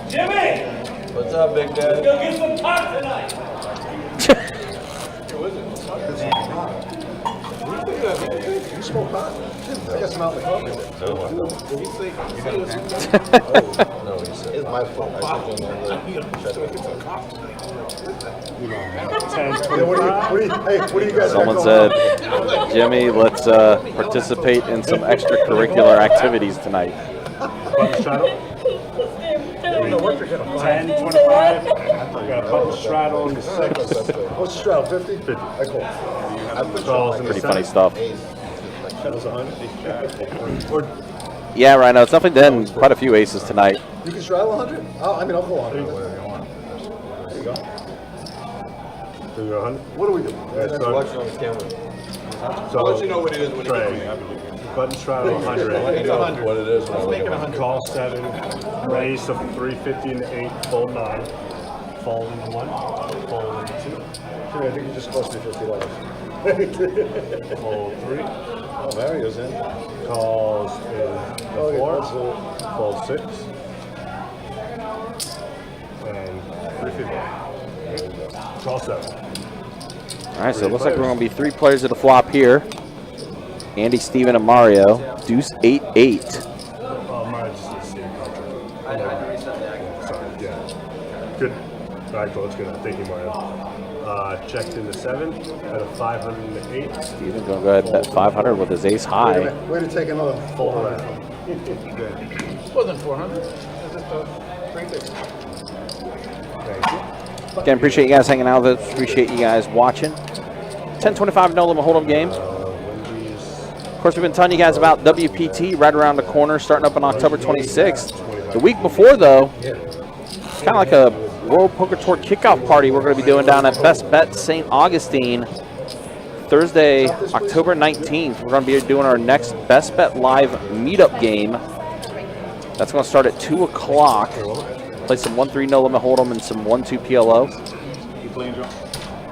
Jimmy! What's up, Big Dad? Let's go get some pot tonight. You smoke pot? I got some out in the coffee. No, it's my fault. I took him on the 10, what do you guys Someone got said, going on? Jimmy, let's participate in some extracurricular activities tonight. 10, 25. Got a button straddle on the 6. What's the straddle, 50? 50. I call. Calls in the Pretty 7. funny stuff. That was 100. Or Yeah, Rhino, it's definitely been quite a few aces tonight. you can straddle 100? Oh, I mean, I'll call 100. There you go. Do you 100? What do we do? That's watching on the camera. So, I'll let you know what it is when it Trey, button straddle 100. It's 100. What it is. Let's make it 100. Call 7. Raise of 350 and 8. Fold 9. Fold into 1. Fold into 2. I think you just cost me $50. Fold 3. Oh, Mario's in. Calls in the 4. Fold 6. And 350. Call 7. All right, so it looks like we're going to be 3 players at the flop here. Andy, Steven, and Mario. Deuce 8-8. Oh, mine just needs to see a contract. Sorry, yeah. Good. All right, cool. That's good. Thank you, Mario. Checked into 7 at a 508. Steven's going to go ahead and bet 500 with his ace high. Way to take another 400. Wasn't 400. It's just a 350. Thank you. Again, appreciate you guys hanging out with us. Appreciate you guys watching. 10-25 no limit hold'em game. Of course, we've been telling you guys about WPT right around the corner, starting up on October 26th. The week before, though, it's kind of like a World Poker Tour kickoff party we're going to be doing down at Best Bet St. Augustine. Thursday, October 19th, we're going to be doing our next Best Bet Live meetup game. That's going to start at 2 o'clock. Play some 1-3 no limit hold'em and some 1-2 PLO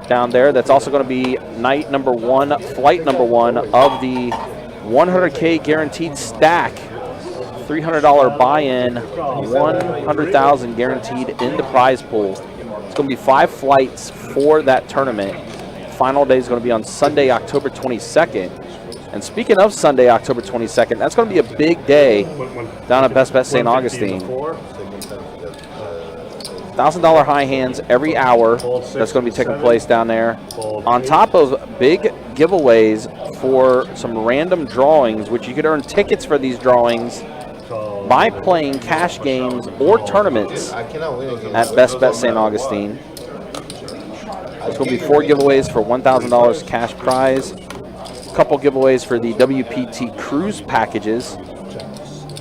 down there. That's also going to be night number 1, flight number 1 of the 100K guaranteed stack. $300 buy-in, 100,000 guaranteed in the prize pool. It's going to be 5 flights for that tournament. Final day is going to be on Sunday, October 22nd. And speaking of Sunday, October 22nd, that's going to be a big day down at Best Bet St. Augustine. $1,000 high hands every hour. That's going to be taking place down there. On top of big giveaways for some random drawings, which you could earn tickets for these drawings by playing cash games or tournaments at Best Bet St. Augustine. There's going to be 4 giveaways for $1,000 cash prize. A couple giveaways for the WPT cruise packages.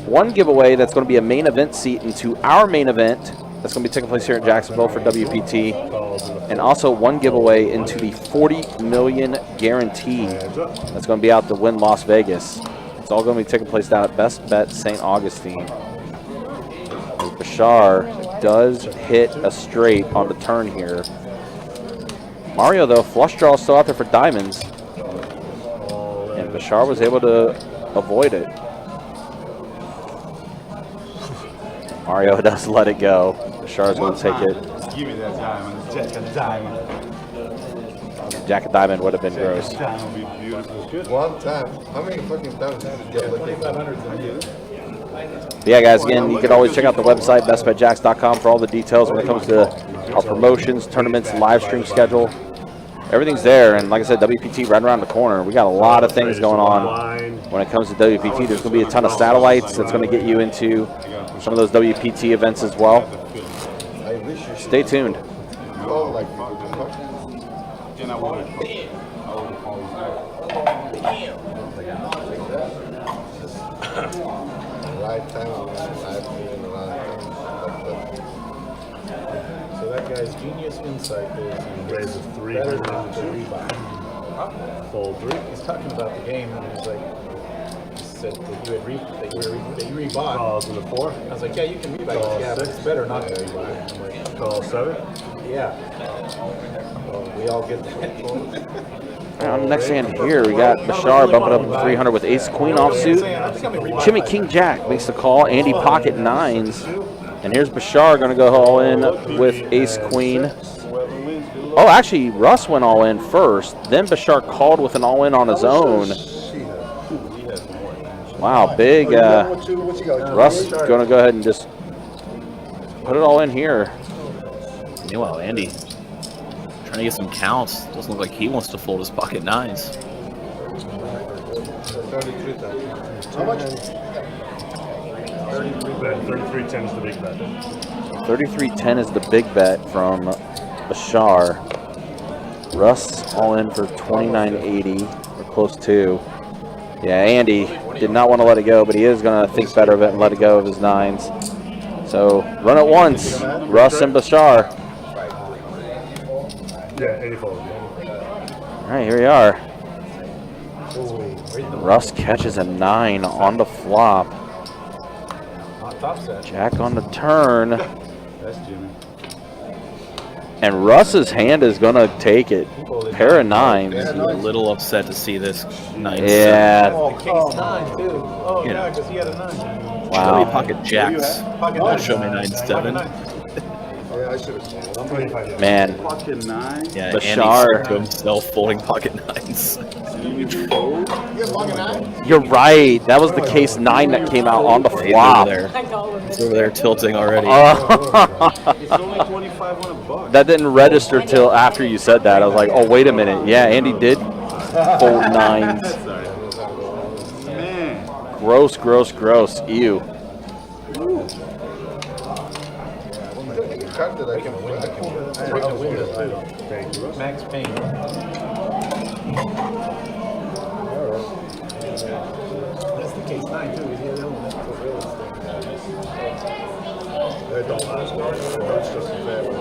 1 giveaway that's going to be a main event seat into our main event. That's going to be taking place here in Jacksonville for WPT. And also 1 giveaway into the 40 million guarantee. That's going to be out to win Las Vegas. It's all going to be taking place down at Best Bet St. Augustine. Bashar does hit a straight on the turn here. Mario, though, flush draw is still out there for diamonds. And Bashar was able to avoid it. Mario does let it go. Bashar's going to take it. Give me that diamond. Jack of diamond. Jack of Diamond would have been gross. Diamond would be beautiful. One time. How many fucking times did you get lucky? But yeah, guys, again, you can always check out the website, bestbetjacks.com, for all the details when it comes to our promotions, tournaments, live stream schedule. Everything's there, and like I said, WPT right around the corner. We got a lot of things going on when it comes to WPT. There's going to be a ton of satellites that's going to get you into some of those WPT events as well. Stay tuned. Right time, So that guy's genius insight is he Raises better 300 not to rebuy. Fold 3. He's talking about the game, and he's like, he said that you had that you rebought. Calls in the 4. I was like, yeah, you can rebuy. Call Yeah, but 6. it's better not to rebuy. I'm like, Call 7. yeah. Well, we all get that. On the next hand here, we got Bashar bumping up to 300 with Ace Queen offsuit. Jimmy King Jack makes the call. Andy pocket 9s. And here's Bashar going to go all in with Ace Queen. Oh, actually, Russ went all in first. Then Bashar called with an all in on his own. Wow, big. Russ going to go ahead and just put it all in here. Meanwhile, Andy trying to get some counts. Doesn't look like he wants to fold his pocket 9s. How much? 3310 is the big bet. 33-10 is the big bet from Bashar. Russ all in for 29.80 or close to. Yeah, Andy did not want to let it go, but he is going to think better of it and let it go of his 9s. So run it once, Russ and Bashar. Yeah, 84. All right, here we are. Russ catches a 9 on the flop. Top set. Jack on the turn. That's Jimmy. And Russ's hand is going to take it. Pair of 9s. A little upset to see this 9. Yeah. Case 9, too. Oh, yeah, because he had a 9. Wow. Pocket jacks. Pocket Don't 9. show me 9-7. Yeah, I should have seen it. Man. Pocket 9. Yeah, Bashar. Andy to himself folding pocket 9s. You're right. That was the case 9 that came out on the He's flop. over there. He's over there tilting already. It's only $2,500. That didn't register till after you said that. I was like, oh, wait a minute. Yeah, Andy did fold 9s. Man. Gross, gross, gross. Ew. Max Payne. That's the case 9, too. He's the other one. That's the real estate. They don't last long. It's just as bad when I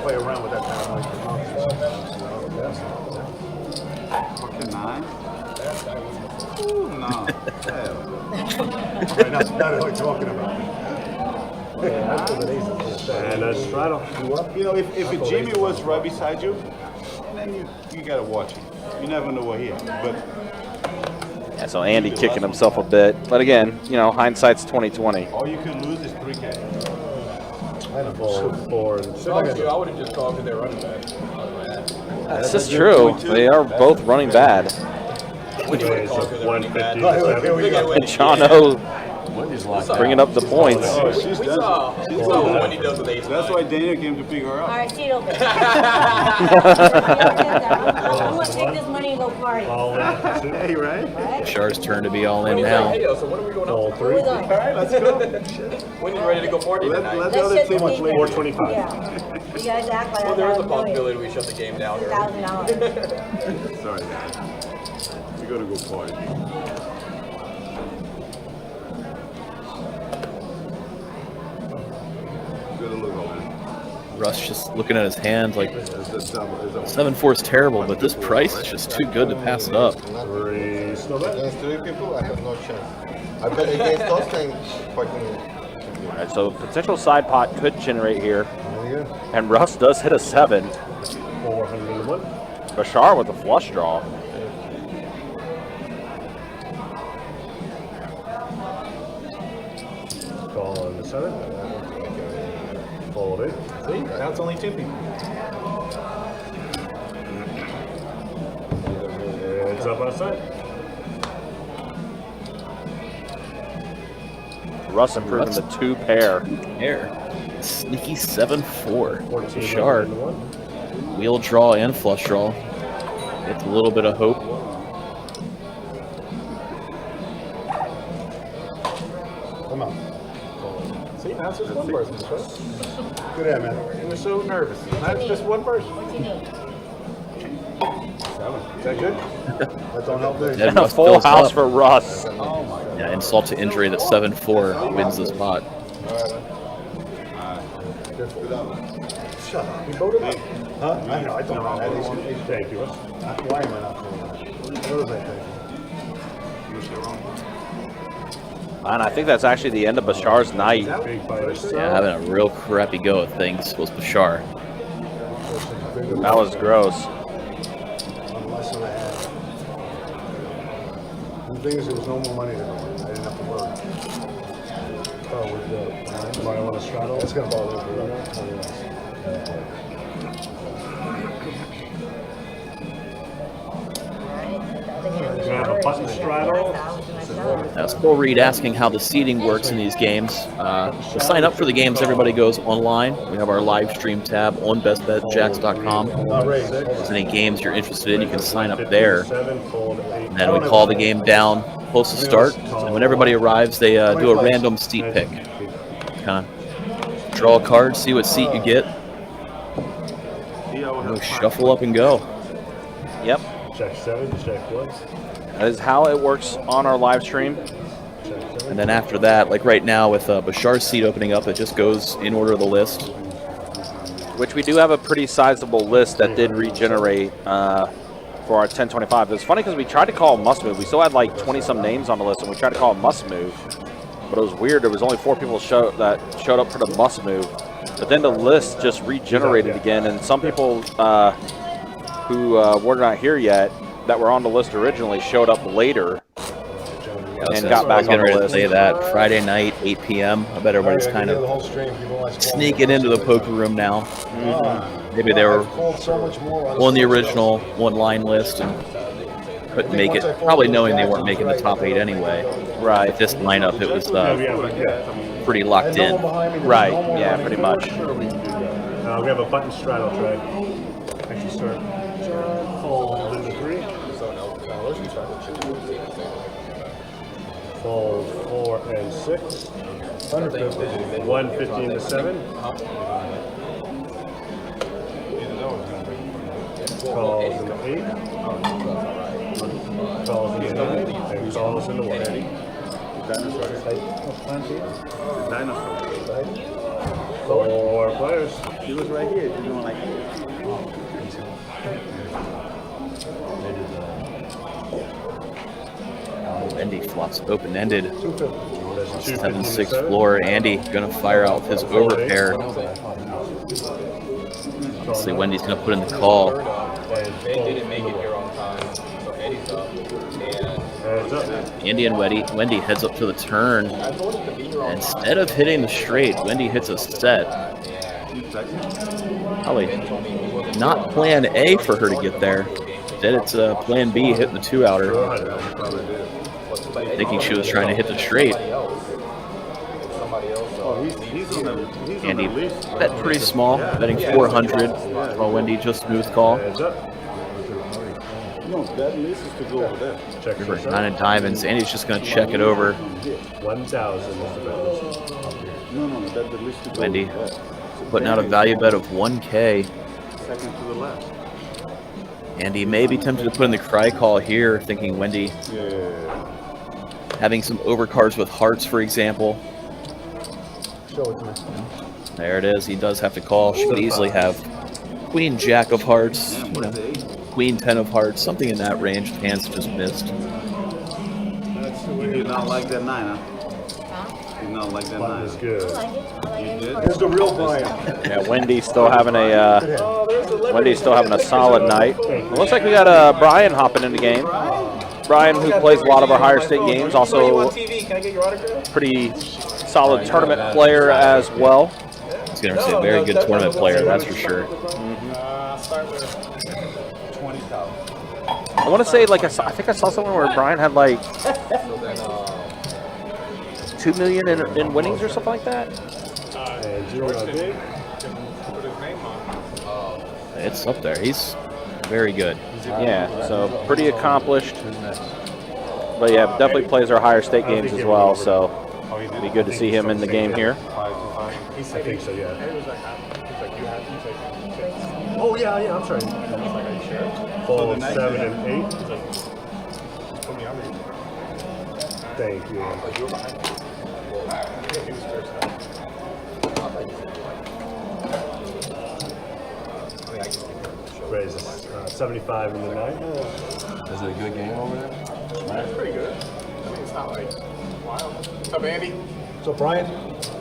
play around with that kind of Pocket 9. Ooh, no. Hell. Right, that's not what we're talking about. And that's straddle. You know, if a Jimmy was right beside you, then you gotta watch it. You never know what he has. But Yeah, so Andy kicking himself a bit. But again, you know, hindsight's 2020. all you can lose is 3K. Fold 4 and 6. I would have just called because they're running back. This is true. They are both running bad. Anyways, it's 150 to 7. And John O bringing up the points. Oh, she's done. She's what Wendy does with Ace. That's why Daniel came to pick her All up. right, see you over there. I'm going to take this money and go party. All in. Hey, right? Bashar's turn to be all in now. Hey, so when are we going Fold out? 3. We're going. All right, let's go. When you ready to go party tonight? Let the other Let's team just play. leave it. 425. Yeah. You guys act like Well, I there is got a $1 possibility we shut the game down. early. $1,000. Sorry, guys. We're gonna go party. Good look over there. Russ just looking at his hand like It's a double. It's a 7-4 is terrible, but this price is just too good to pass it up. 3 still bet. Against 3 people, I have no chance. I bet against those things, fucking. All right, so potential side pot could generate here. And Russ does hit a 7. 401. Bashar with a flush draw. Call Call in the 7. Fold it. See, now it's only 2 people. Heads up on a side. Russ improving the 2 pair. Sneaky 7-4. 14 Bouchard. into 1. Wheel draw and flush draw. With a little bit of hope. Come on. See, now it's just one person, right? Good hand, man. You were so nervous. Now it's just one person. What you need? 7. Is that good? That don't help me. Ed And a Russ full fills house up. for Russ. Yeah, insult to injury that 7-4 wins this pot. Shut up. We voted up. Huh? I know, I don't know. Thank you, Russ. Why am I not doing that? What was I thinking? And I think that's actually the end of Bashar's night. Big fighters. Yeah, having a real crappy go of things was Bouchard. That was gross. Unless I had. The thing is, there was no more money to go. I didn't have to worry. Oh, with the Mario on a straddle. That's gonna bother me. You have a button straddle. Now, Skull Reed asking how the seating works in these games. To sign up for the games, everybody goes online. We have our live stream tab on bestbetjacks.com. If there's any games you're interested in, you can sign up there. 7, fold 8. And then we call the game down close to start. And when everybody arrives, they do a random seat pick. Kind of draw a card, see what seat you get. And shuffle up and go. Yep. Check 7, check 1. That is how it works on our live stream. Check 7. And then after that, like right now with Bashar's seat opening up, it just goes in order of the list. Which we do have a pretty sizable list that did regenerate for our 1025. It's funny because we tried to call must move. We still had like 20-some names on the list, and we tried to call must move. But it was weird. There was only 4 people that showed up for the must move. But then the list just regenerated again, and some people who were not here yet that were on the list originally showed up later and got back on the ready to list. say that Friday night, 8 p.m. I bet everybody's kind of sneaking into the poker room now. Maybe they were on the original one-line list and couldn't make it, probably knowing they weren't making the top 8 anyway. Right. With this lineup, it was pretty locked in. Right, yeah, pretty much. We have a button straddle track. Actually, start. Fold into 3. Fold 4 and 6. 115 to 7. Calls into 8. Calls into 9. And calls into 1. Four players. He was right here. He's doing like Andy flops open-ended. 7-6 floor. Andy gonna fire out with his overpair. Obviously, Wendy's gonna put in the call. They didn't make it here on time, so Eddie's up. Andy and Wendy heads up to the turn. Instead of hitting the straight, Wendy hits a set. Probably not plan A for her to get there. Instead, it's plan B hitting the 2-outer. Thinking she was trying to hit the straight. Andy bet pretty small, betting 400, while Wendy just smooth call. no, that list is to go over there. Check For 9 of diamonds, Andy's just going to check it over. 1,000 is the bet list. No, that the list to go Wendy over there. putting out a value bet of 1K. Second to the left. Andy may be tempted to put in the cry call here, thinking Wendy Yeah. having some overcards with hearts, for example. Show it to me. There it is. He does have to call. She could easily have Queen Jack of Hearts, you know, Queen 10 of Hearts, something in that range. Hands just missed. You did not like that 9, huh? You did not like that 9. That's good. I like it. I like it. Here's the real Brian. Yeah, Wendy's still having a solid night. It looks like we got Brian hopping in the game. Brian, who plays a lot of our higher stake games, also TV. Can I get your autograph? pretty solid tournament player as well. I was going to say, very good tournament player, that's for sure. Start with 20,000. I want to say, like, I think I saw somewhere where Brian had like 2 million in winnings or something like that. It's up there. He's very good. Yeah, so pretty accomplished. But yeah, definitely plays our higher stake games as well. So it'd be good to see him in the game here. I think so, yeah. Oh, yeah, I'm sorry. Fold 7 and 8. Thank you. Raises 75 in the 9. Is it a good game over there? That's pretty good. I mean, it's not like wild. What's up, Andy? So, Brian,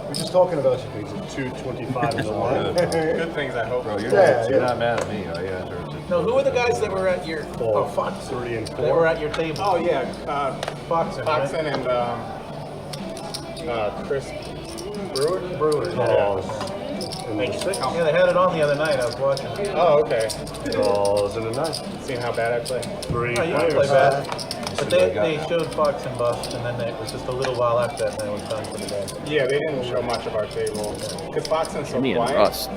we're just talking about you. Things at 225 in the 1. Good things, I hope. Bro, you're Yeah, not mad at me, are you? No, who were the guys that were at your Fox 3 and 4. They were at your table. Oh, yeah. Foxen, Foxen and Chris Brewer. Calls in the 6. Yeah, they had it on the other night. I was watching it. Oh, okay. Calls in the 9. Seeing how bad I play. 3 Oh, you players. didn't play bad. But they showed Fox and bust, and then it was just a little while after that, and then it was done for the day. Yeah, they didn't show much of our table. Because Foxen's so Jimmy and quiet. Russ,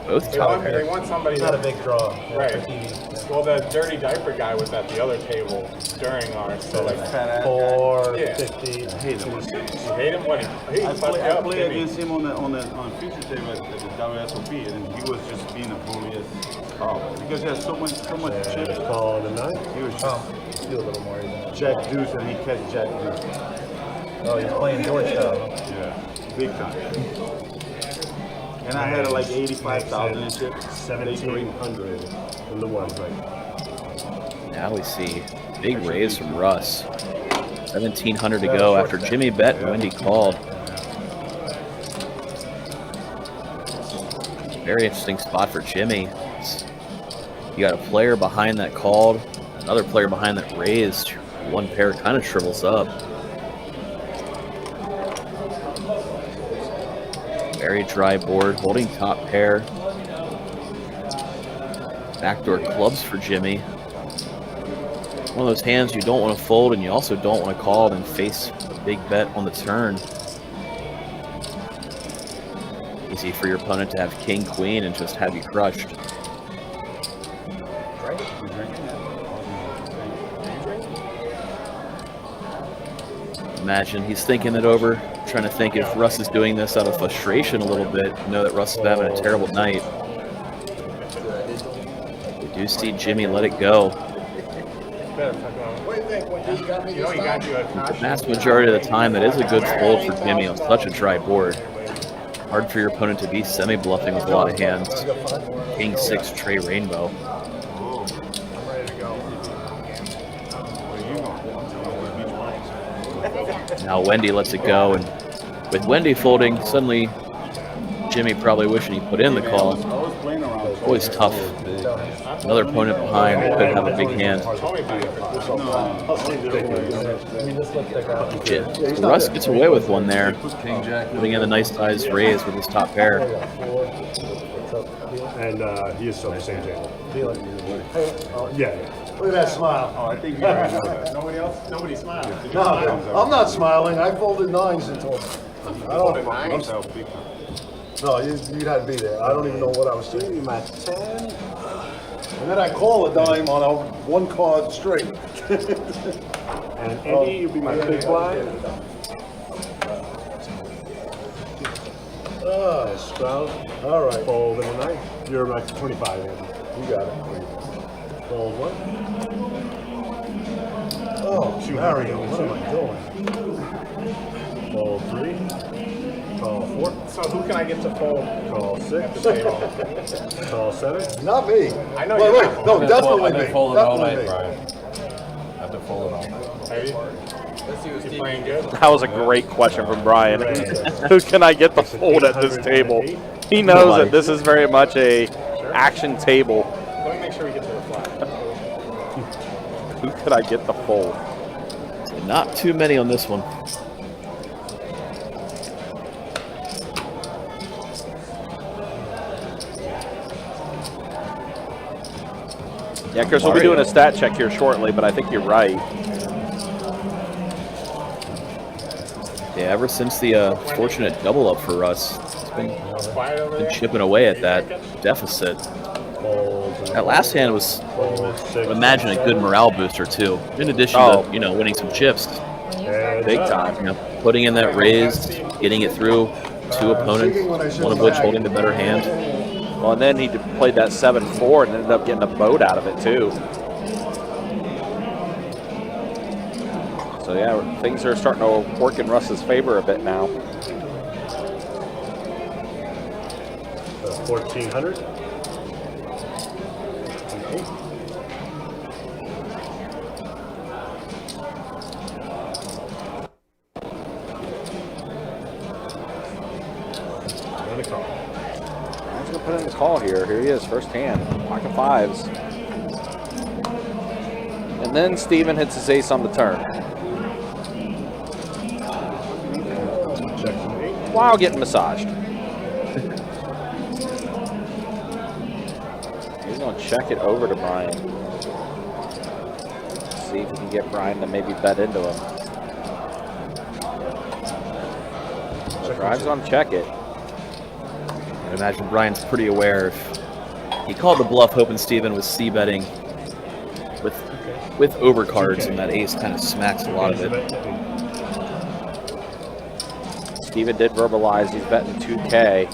both They top want, pair. they want somebody It's not a that, big draw. right. For TV. Well, the dirty diaper guy was at the other table during ours, so like, 450. I hate him. you hate him? What? He I fucked played up, didn't he? against him on the future table at the WSOP, and he was just being a bully as because he has so much chips. Call in the 9. He was Oh, do a little more even. Jack Deuce, and he catch Jack Deuce. Oh, he's playing Georgetown. Yeah, big time. And I had like 85,000 in chips. 1,700 in the 1 right. Now we see big raise from Russ. 1,700 to go after Jimmy bet and Wendy called. Very interesting spot for Jimmy. You got a player behind that called, another player behind that raised. One pair kind of shrivels up. Very dry board, holding top pair. Backdoor clubs for Jimmy. One of those hands you don't want to fold, and you also don't want to call and face a big bet on the turn. Easy for your opponent to have king, queen, and just have you crushed. Imagine he's thinking it over, trying to think if Russ is doing this out of frustration a little bit. Know that Russ is having a terrible night. We do see Jimmy let it go. What do you think? When he got me, he got you a The caution. vast majority of the time, that is a good fold for Jimmy on such a dry board. Hard for your opponent to be semi-bluffing with a lot of hands. King 6, Trey Rainbow. Now Wendy lets it go, and with Wendy folding, suddenly Jimmy probably wishing he put in the call. Always tough. Another opponent behind could have a big hand. Russ gets away with one there, putting in a nice size raise with his top pair. And he is still the same table. Yeah. Look at that smile. Oh, I think you're right. Nobody smiled. No, I'm not smiling. I folded 9s into him. I don't. No, you'd have to be there. I don't even know what I was thinking. My 10. And then I call a dime on a 1 card straight. And Andy, you'll be my big blind. Stroud. All right. Fold in the 9. You're like 25, Andy. You got it. Fold 1. Oh, Mario, what am I doing? Fold 3. Call 4. So who can I get to fold? Call 6. Call 7. Not me. I know Wait, you're wait. not. No, definitely I've me. been folding all Definitely night, me. Brian. I've been folding all night. Are you? You playing good? That was a great question from Brian. Who can I get the fold at this table? He knows that this is very much a action table. Let me make sure we get to the flat. Who could I get the fold? Not too many on this one. Yeah, Chris, we'll be doing a stat check here shortly, but I think you're right. Yeah, ever since the fortunate double up for Russ, it's been chipping away at that deficit. That last hand was, I imagine, a good morale booster too. In addition to winning some chips, big time. You know, putting in that raise, getting it through 2 opponents, one of which holding the better hand. Well, and then he played that 7-4 and ended up getting a boat out of it too. So yeah, things are starting to work in Russ's favor a bit now. 1400. He's gonna put in the call here. Here he is, first hand, pocket 5s. And then Steven hits his ace on the turn. While getting massaged. He's gonna check it over to Brian. See if we can get Brian to maybe bet into him. Brian's gonna check it. I imagine Brian's pretty aware. If he called the bluff, hoping Steven was c-betting with overcards, and that ace kind of smacks a lot of it. Steven did verbalize he's betting 2K.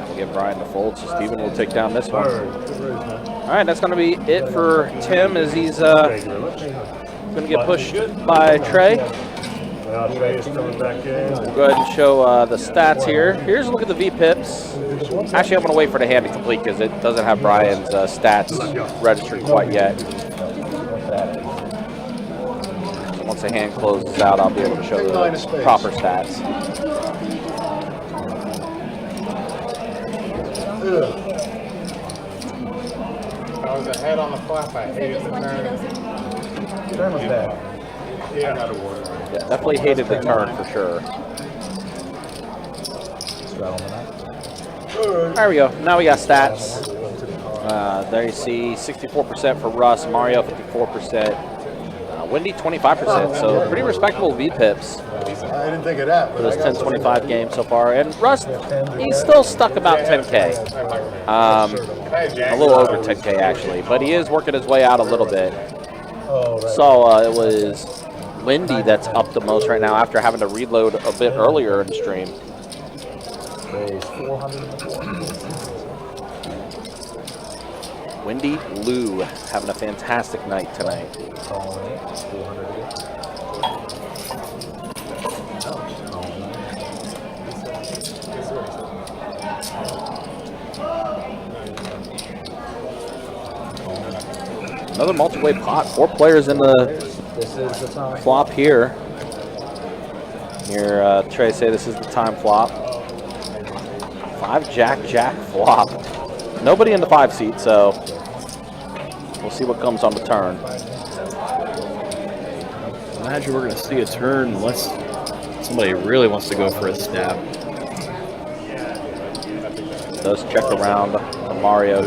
We'll get Brian to fold, so Steven will take down this one. All right, that's going to be it for Tim as he's going to get pushed by Trey. Trey is coming back in. We'll go ahead and show the stats here. Here's a look at the VPIPs. Actually, I'm going to wait for the hand to complete because it doesn't have Brian's stats registered quite yet. So once the hand closes out, I'll be able to show the proper stats. I was ahead on the flop. I hated the turn. Turn was bad. Yeah. Yeah, definitely hated the turn for sure. There we go. Now we got stats. There you see 64% for Russ, Mario 54%, Wendy 25%. So pretty respectable VPIPs I didn't think of that. for this 10-25 game so far. And Russ, he's still stuck about 10K. A little over 10K actually, but he is working his way out a little bit. So it was Wendy that's up the most right now after having to reload a bit earlier in the stream. Wendy Lou having a fantastic night tonight. Another multi-way pot. 4 players in the flop here. Here, Trey say this is the time flop. 5 Jack flop. Nobody in the 5 seat, so we'll see what comes on the turn. Imagine we're going to see a turn unless somebody really wants to go for a stab. Does check around Mario.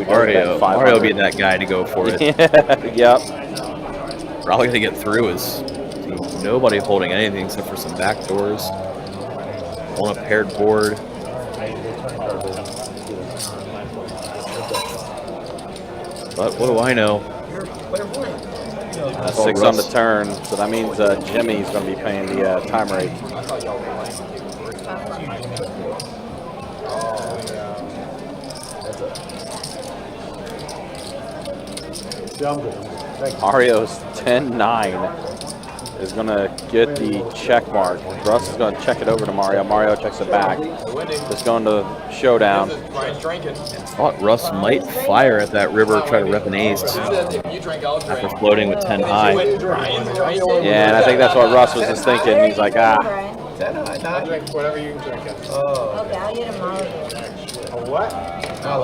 Mario being that guy to go for it. Yep. Probably going to get through is nobody holding anything except for some back doors. On a paired board. But what do I know? 6 on the turn, so that means Jimmy's going to be paying the time rate. Mario's 10-9 is going to get the check mark. Russ is going to check it over to Mario. Mario checks it back. Just going to showdown. Thought Russ might fire at that river, try to rep an ace after floating with 10 high. Yeah, and I think that's what Russ was just thinking. He's like, ah. I'll drink whatever you drink. Oh. Okay, I'll get a Malibu. A what? Yeah,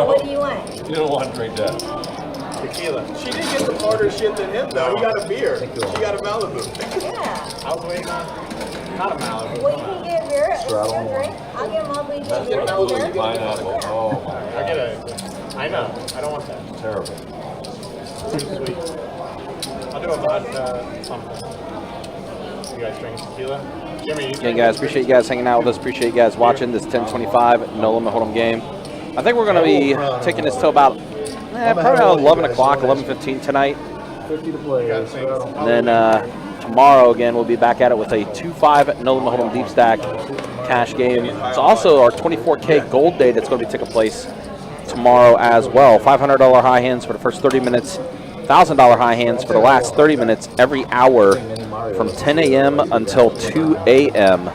what do you want? You don't want to drink that. Tequila. She didn't get the harder shit than him, though. He got a beer. She got a Malibu. Yeah. I was waiting on, not a Malibu. Well, you can get beer. It's your drink. I'll get Malibu. You can get beer. Pineapple. Oh my I get a, I know. I don't want that. terrible. Too sweet. I'll do a vodka something. You guys drink tequila? Jimmy, you Again, guys, appreciate you guys hanging out with us. Appreciate you guys watching this 10:25 No Limit Hold'em game. I think we're going to be taking this till about probably around 11 o'clock, 11:15 tonight. 50 to play. And then tomorrow, again, we'll be back at it with a 2-5 No Limit Hold'em Deep Stack cash game. It's also our 24K gold day that's going to be taking place tomorrow as well. $500 high hands for the first 30 minutes. $1,000 high hands for the last 30 minutes every hour from 10 a.m. until 2 a.m.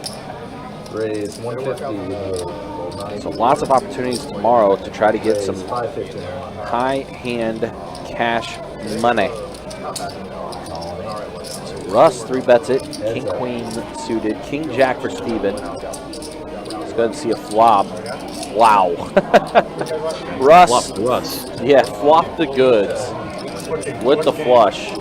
Raise 150. So lots of opportunities tomorrow to try to get some high hand cash money. So Russ 3-bets it. King Queen suited. King Jack for Steven. Let's go ahead and see a flop. Wow. Russ. Flop Russ. Yeah, flop the goods with the flush.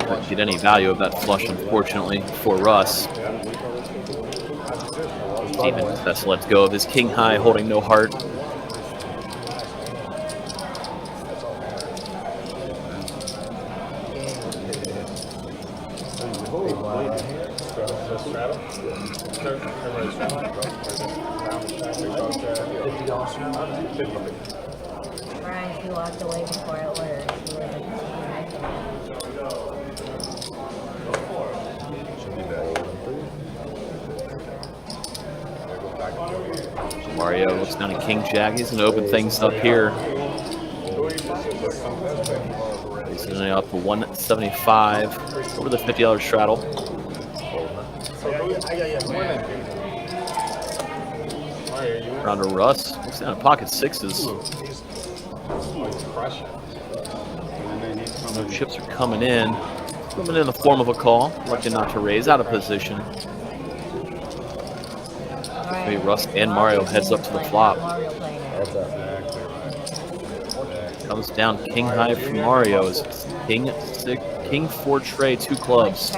Don't get any value of that flush, unfortunately, for Russ. Steven best lets go of his king high, holding no heart. Brian, he walked away before I ordered. He Mario looks down at King Jack. He's going to open things up here. He's going to up to 175 over the $50 straddle. Round to Russ. Looks down at pocket sixes. No chips are coming in. Coming in the form of a call. Lucky not to raise. Out of position. Maybe Russ and Mario heads up to the flop. Comes down king high for Mario. Is king 4 tray, 2 clubs.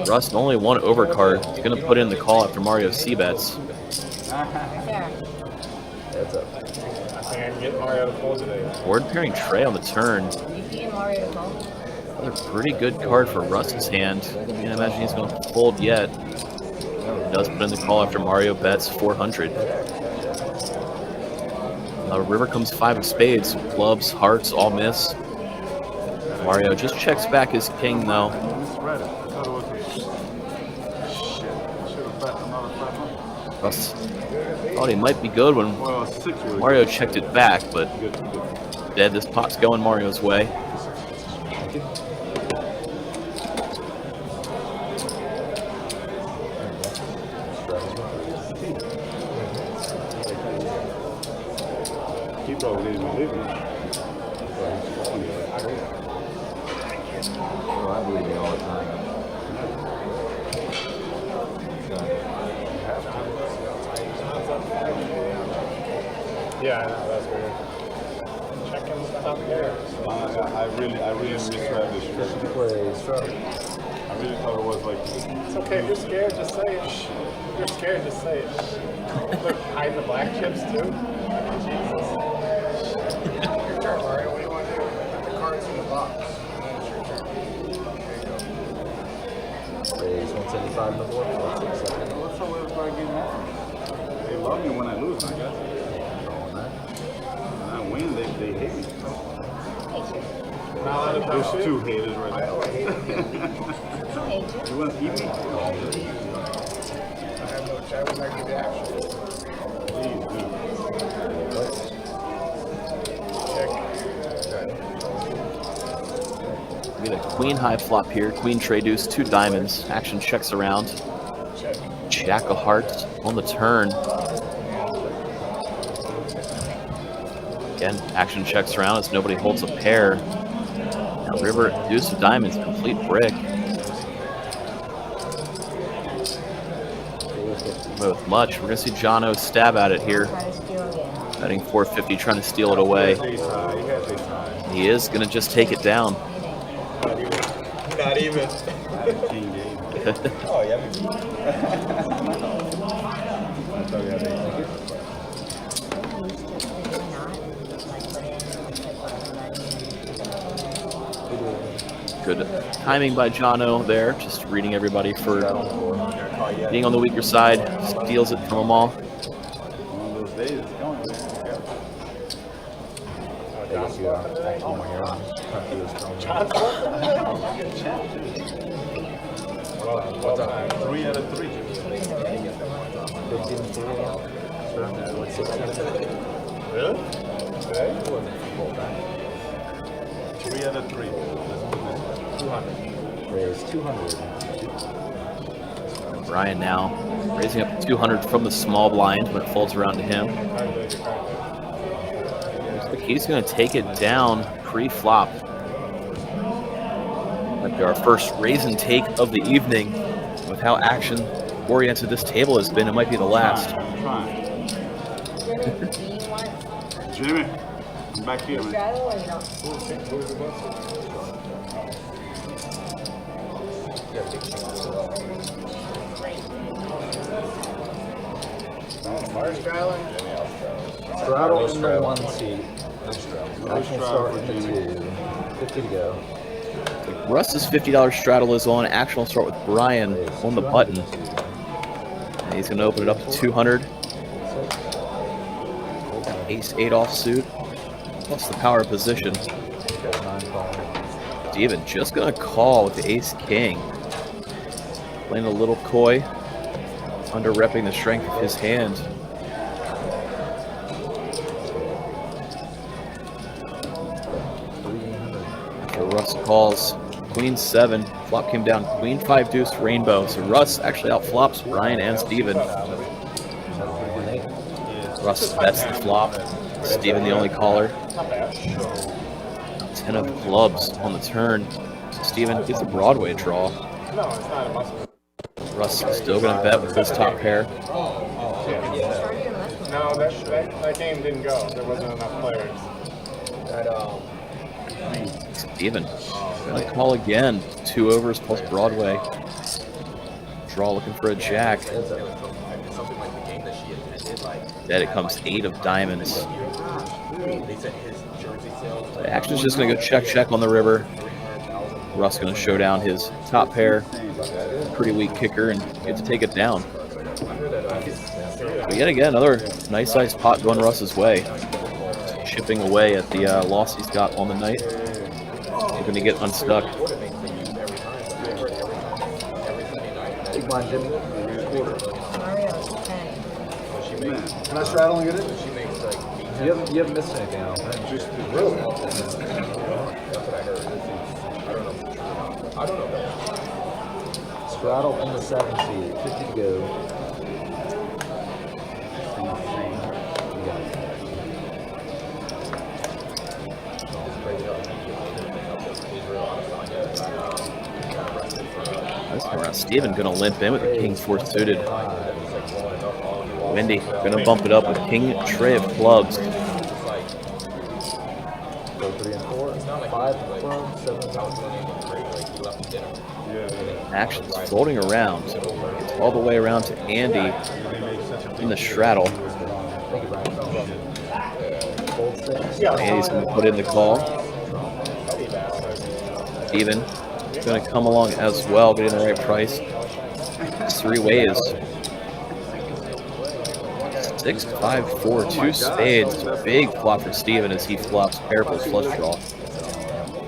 Russ only 1 overcard. He's going to put in the call after Mario c-bets. Board pairing tray on the turn. Another pretty good card for Russ's hand. I can't imagine he's going to fold yet. He does put in the call after Mario bets 400. River comes 5 of spades. Clubs, hearts, all miss. Mario just checks back his king though. Russ thought he might be good when Mario checked it back, but dead. This pot's going Mario's way. He probably didn't believe me. Oh, I believe me all the time. Yeah, I know, that's weird. Check him up there. I really misread this shit. I really thought it was like. It's okay, if you're scared, just say it. If you're scared, just say it. Look, hide the black chips too. Jesus. Your turn, Mario. What do you want to do? Put the cards in the box. And then it's your turn. There you go. Raise 175 on the board. What's up with everybody getting mad? They love me when I lose, I guess. When I win, they hate me. There's 2 haters right there. You want to eat me? I have no chat with that good action. Please do. We get a queen high flop here. Queen tray deuce, 2 diamonds. Action checks around. Jack of hearts on the turn. Again, action checks around as nobody holds a pair. Now river, deuce of diamonds, complete brick. With much, we're gonna see Jono stab at it here. Betting 450, trying to steal it away. He is gonna just take it down. Not even. Oh, yeah. Good timing by Jono there, just reading everybody for being on the weaker side. Steals it from them all. One of those days is going. Three out of three. Really? Today? 3 out of 3. 200. Raise 200. Brian now raising up 200 from the small blind when it folds around to him. Looks like he's going to take it down pre-flop. Might be our first raise and take of the evening. With how action-oriented this table has been, it might be the last. Fine. Jimmy, I'm back here, man. Marsh straddling? Straddle in the 1 seat. Action start with the 2. 50 to go. Russ's $50 straddle is on. Action will start with Brian on the button. And he's going to open it up to 200. Ace-8 offsuit. Plus the power position. Steven just going to call with the ace-king. Playing a little coy. Under-repping the strength of his hand. So Russ calls Queen 7. Flop came down Queen 5 deuce rainbow. So Russ actually outflops Brian and Steven. Russ bets the flop. Steven the only caller. 10 of clubs on the turn. Steven gets a Broadway draw. No, it's not a must. Russ still going to bet with this top pair. No, that game didn't go. There wasn't enough players. Steven going to call again. 2 overs plus Broadway. Draw looking for a jack. Then it comes 8 of diamonds. The action's just going to go check on the river. Russ going to show down his top pair. Pretty weak kicker and get to take it down. But yet again, another nice sized pot going Russ's way. Chipping away at the loss he's got on the night. He's going to get unstuck. Big blind, Jimmy. Can I straddle and get it? You haven't missed anything, I don't think. Really? Straddle in the 7 seat. 50 to go. You got it. This time around, Steven going to limp in with the King 4 suited. Wendy going to bump it up with King Tray of clubs. Go 3 and 4. 5 clubs. 7 clubs. Action's floating around. Gets all the way around to Andy in the straddle. Andy's going to put in the call. Steven going to come along as well, getting the right price. 3 ways. 6, 5, 4, 2 spades. Big flop for Steven as he flops pair plus flush draw.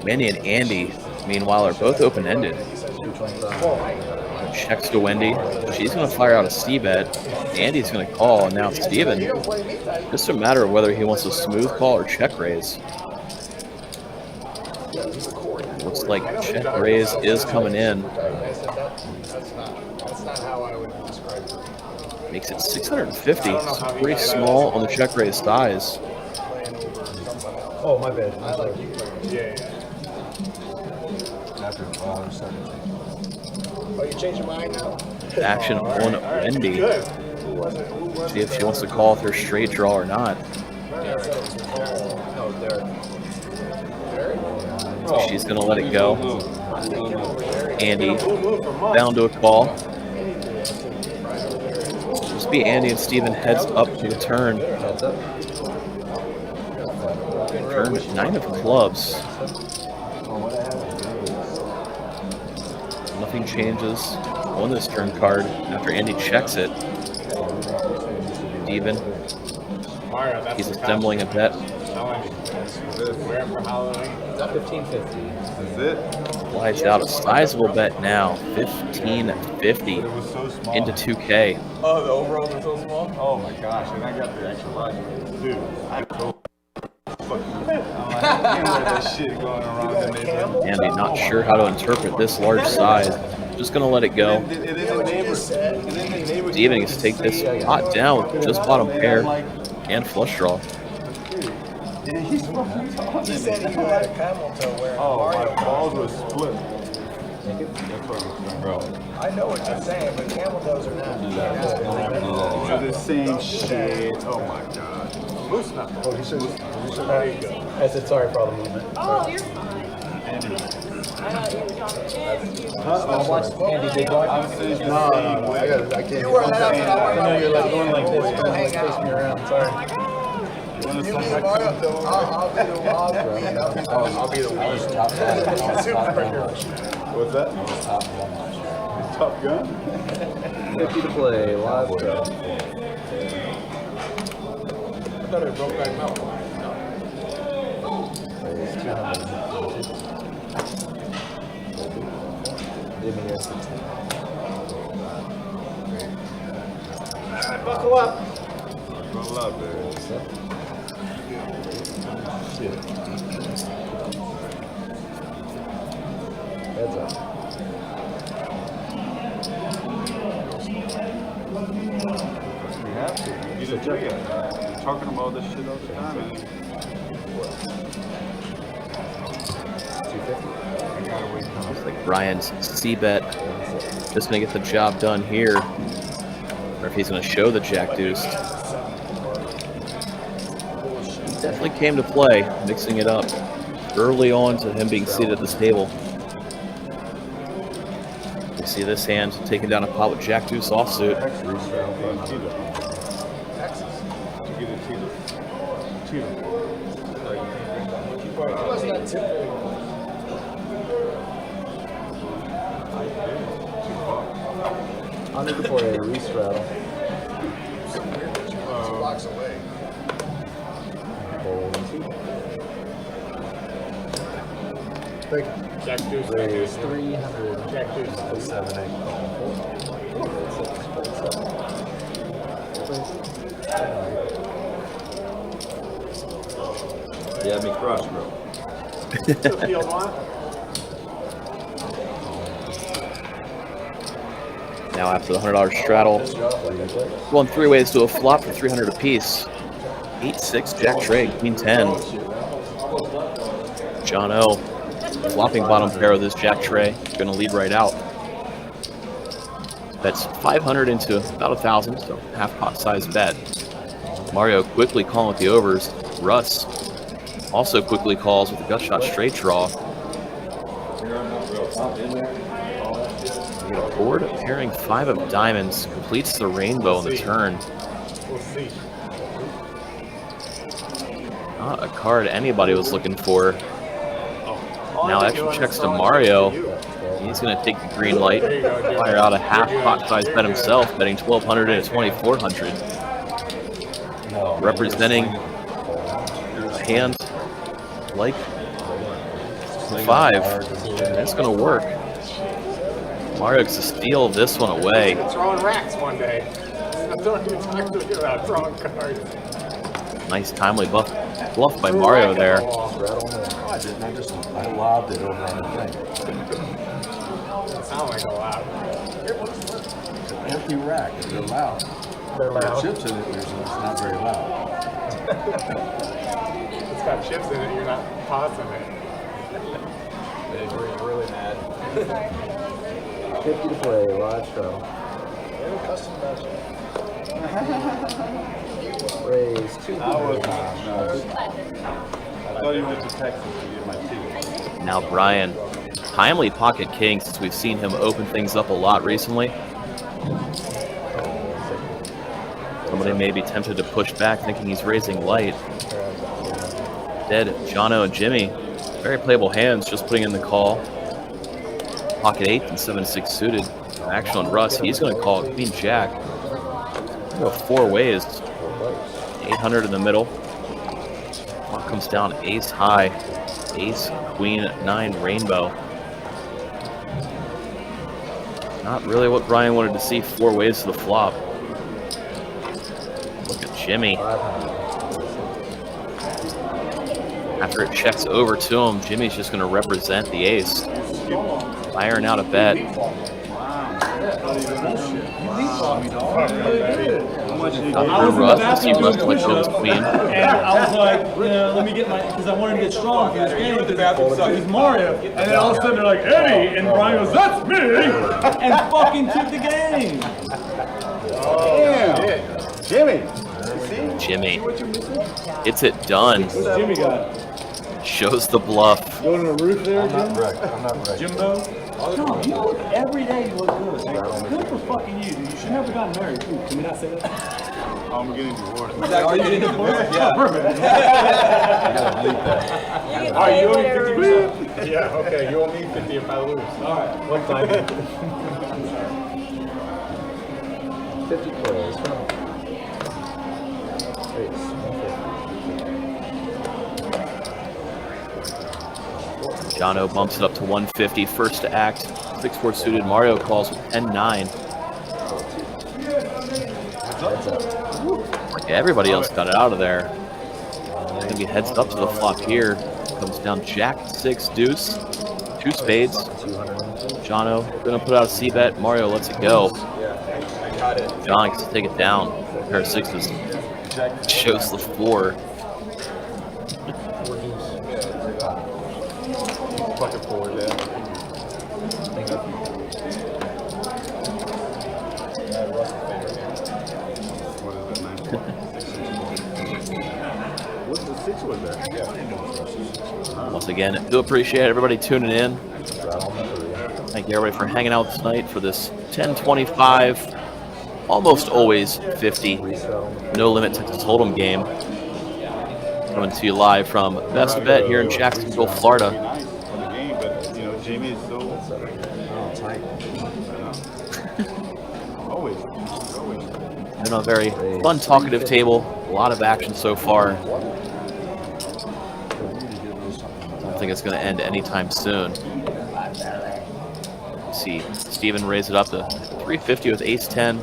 Wendy and Andy, meanwhile, are both open-ended. Checks to Wendy. She's going to fire out a C-bet. Andy's going to call, and now Steven. Just a matter of whether he wants a smooth call or check raise. Looks like check raise is coming in. That's not how I would describe it. Makes it 650. It's pretty small on the check raise size. Oh, my bad. I like you. Yeah. After 17. Oh, you changed your mind now? Action on Wendy. Good. See if she wants to call with her straight draw or not. She's going to let it go. Andy down to a call. Just be Andy and Steven heads up to the turn. Turn 9 of clubs. Nothing changes on this turn card after Andy checks it. Steven, he's assembling a bet. Wear for Halloween. 1550. Is it? Flies out a sizable bet now, 1550 into 2K. Oh, the overalls are so small? Oh my gosh, and I got the extra large. Dude, I'm so fucking can't wear this shit going around the neighborhood. Andy not sure how to interpret this large size. Just gonna let it go. Steven gets to take this pot down with just bottom pair and flush draw. He's fucking tall. He said he had a camel toe wearing Oh, my balls were split. That's fucking bro. I know what you're saying, but camel toes are not. They're the same shit. Oh my god. Moose knuckle. Oh, he said, there you go. I said sorry for all the movement. Oh, you're fine. I thought you were talking to Andy, big dog. I would say it's the same way. I can't. You wear that outfit, I'll I know you're like going like this. You're Go like hang chasing out. me around. Sorry. You be the Mario. I'll be the wild. I'll be the wild. What's that? Top Gun? 50 to play. Live draw. I thought it broke back out. Buckle up. Buckle up, man. Heads up. We have to. Either way, you're talking about this shit all the time, man. 250. I gotta wait till Looks like Brian's C-bet just gonna get the job done here. Or if he's gonna show the Jack Deuce. He definitely came to play, mixing it up early on to him being seated at this table. You see this hand taking down a pot with Jack Deuce offsuit. I'll need to play a restraddle. Blocks away. Thank you. Jack Deuce. Raise 300. Jack Deuce. 7, 8. Yeah, me crush, bro. Field one. Now after the $100 straddle, going 3 ways to a flop for 300 apiece. 8-6 Jack Trey, Queen 10. John O. Flopping bottom pair with this Jack Trey, gonna lead right out. That's 500 into about 1,000, so half pot size bet. Mario quickly calling with the overs. Russ also quickly calls with a gut shot straight draw. We get a board pairing 5 of diamonds, completes the rainbow on the turn. We'll see. Not a card anybody was looking for. Now extra checks to Mario. He's going to take the green light, fire out a half pot size bet himself, betting 1,200 into 2,400. Representing a hand like 5. That's going to work. Mario gets to steal this one away. Throwing racks one day. I'm throwing about throwing cards. Nice timely bluff by Mario there. I didn't. I lobbed it over on the thing. Doesn't sound like a lot. It's an empty rack. They're loud. They're There are loud. chips in it. It's not very loud. It's it's got chips in it, you're not tossing it. They're really mad. 50 to play, live straddle. Custom match. Raise 2. I thought you went to Texas to get my ticket. Now Brian, timely pocket king since we've seen him open things up a lot recently. Somebody may be tempted to push back thinking he's raising light. Dead Jono and Jimmy, very playable hands, just putting in the call. Pocket 8 and 7-6 suited. Action on Russ, he's going to call Queen Jack. Go 4 ways. 800 in the middle. Flop comes down ace high. Ace, Queen, 9, rainbow. Not really what Brian wanted to see, 4 ways to the flop. Look at Jimmy. After it checks over to him, Jimmy's just going to represent the ace. Firing out a bet. Russ, I see Russ like shows queen. And I was like, let me get my, because I wanted to get strong for this game. Because Mario. And then all of a sudden they're like, Eddie. And Brian goes, that's me. And fucking took the game. Damn. Jimmy. Jimmy. It's it done. What's Jimmy got? Shows the bluff. Going to the roof there, Jim? I'm not right. Jimbo? No, you look every day you look good. Good for fucking you, dude. You should never got married, too. Can we not say that? I'm getting divorced. Are you getting divorced? Yeah. Perfect. Are you only 50%? Yeah, okay, you owe me 50 if I lose. Alright. What time? 50 plays. Ace. Jono bumps it up to 150. First to act. 6-4 suited. Mario calls with 10-9. Like everybody else got it out of there. Maybe heads up to the flop here. Comes down Jack 6 deuce. 2 spades. Jono gonna put out a C bet. Mario lets it go. John gets to take it down. Pair of 6s. Shows the 4. Bucket forward there. What is it, 9? What's the 6 with there? Once again, do appreciate everybody tuning in. Thank you everybody for hanging out tonight for this 10-25, almost always 50, no limit Texas Hold'em game. Coming to you live from Best Bet here in Jacksonville, Florida. But you know, Jamie is so tight. Always. Been a very fun, talkative table. A lot of action so far. Don't think it's going to end anytime soon. See Steven raise it up to 350 with ace-10.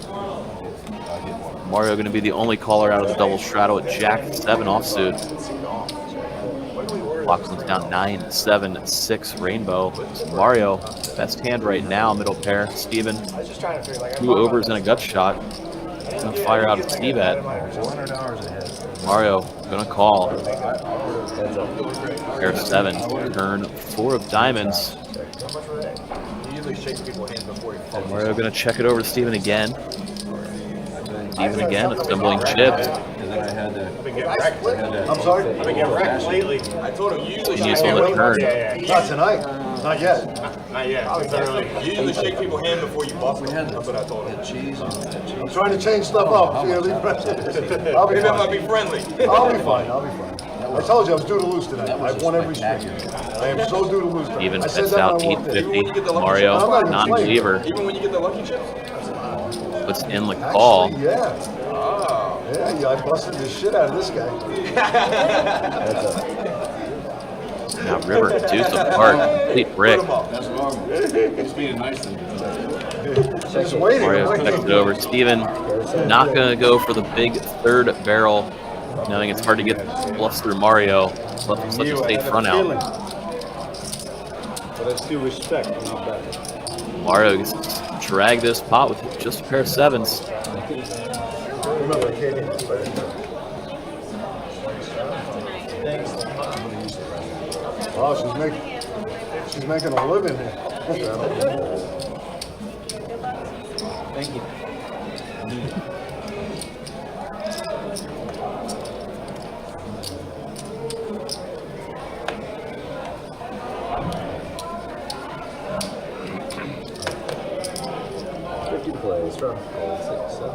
Mario going to be the only caller out of the double straddle at Jack-7 offsuit. Flop comes down 9-7-6 rainbow. Mario, best hand right now, middle pair. Steven, 2 overs and a gut shot. Gonna fire out a C-bet. Mario gonna call. Pair 7, turn 4 of diamonds. Mario gonna check it over to Steven again. Steven again, assembling chips. I'm sorry? I've been getting wrecked lately. I told him usually Genius on the turn. Not tonight. Not yet. Not yet. It's early. You usually shake people's hand before you bust them. That's what I told him. I'm trying to change stuff up. I'll be Maybe I might fine. be friendly. I'll be fine. I told you I was due to lose tonight. I've won every streak. I am so due to lose tonight. Steven I said bets that out when I walked in. 850. Mario, non-believer, Even when you get the lucky chips? puts in the call. Actually, yeah. Yeah, I busted the shit out of this guy. Now River, deuce apart, complete brick. That's wrong. He's being nice to me. Just waiting. Mario checks it over. Steven not going to go for the big third barrel, knowing it's hard to get bluffs through Mario. Left him such a safe front out. But I still respect, not bad. Mario gets to drag this pot with just a pair of 7s. Remember, I can't hit this, right? Oh, she's making a living here. Thank you. To play. Strong. 6, 7.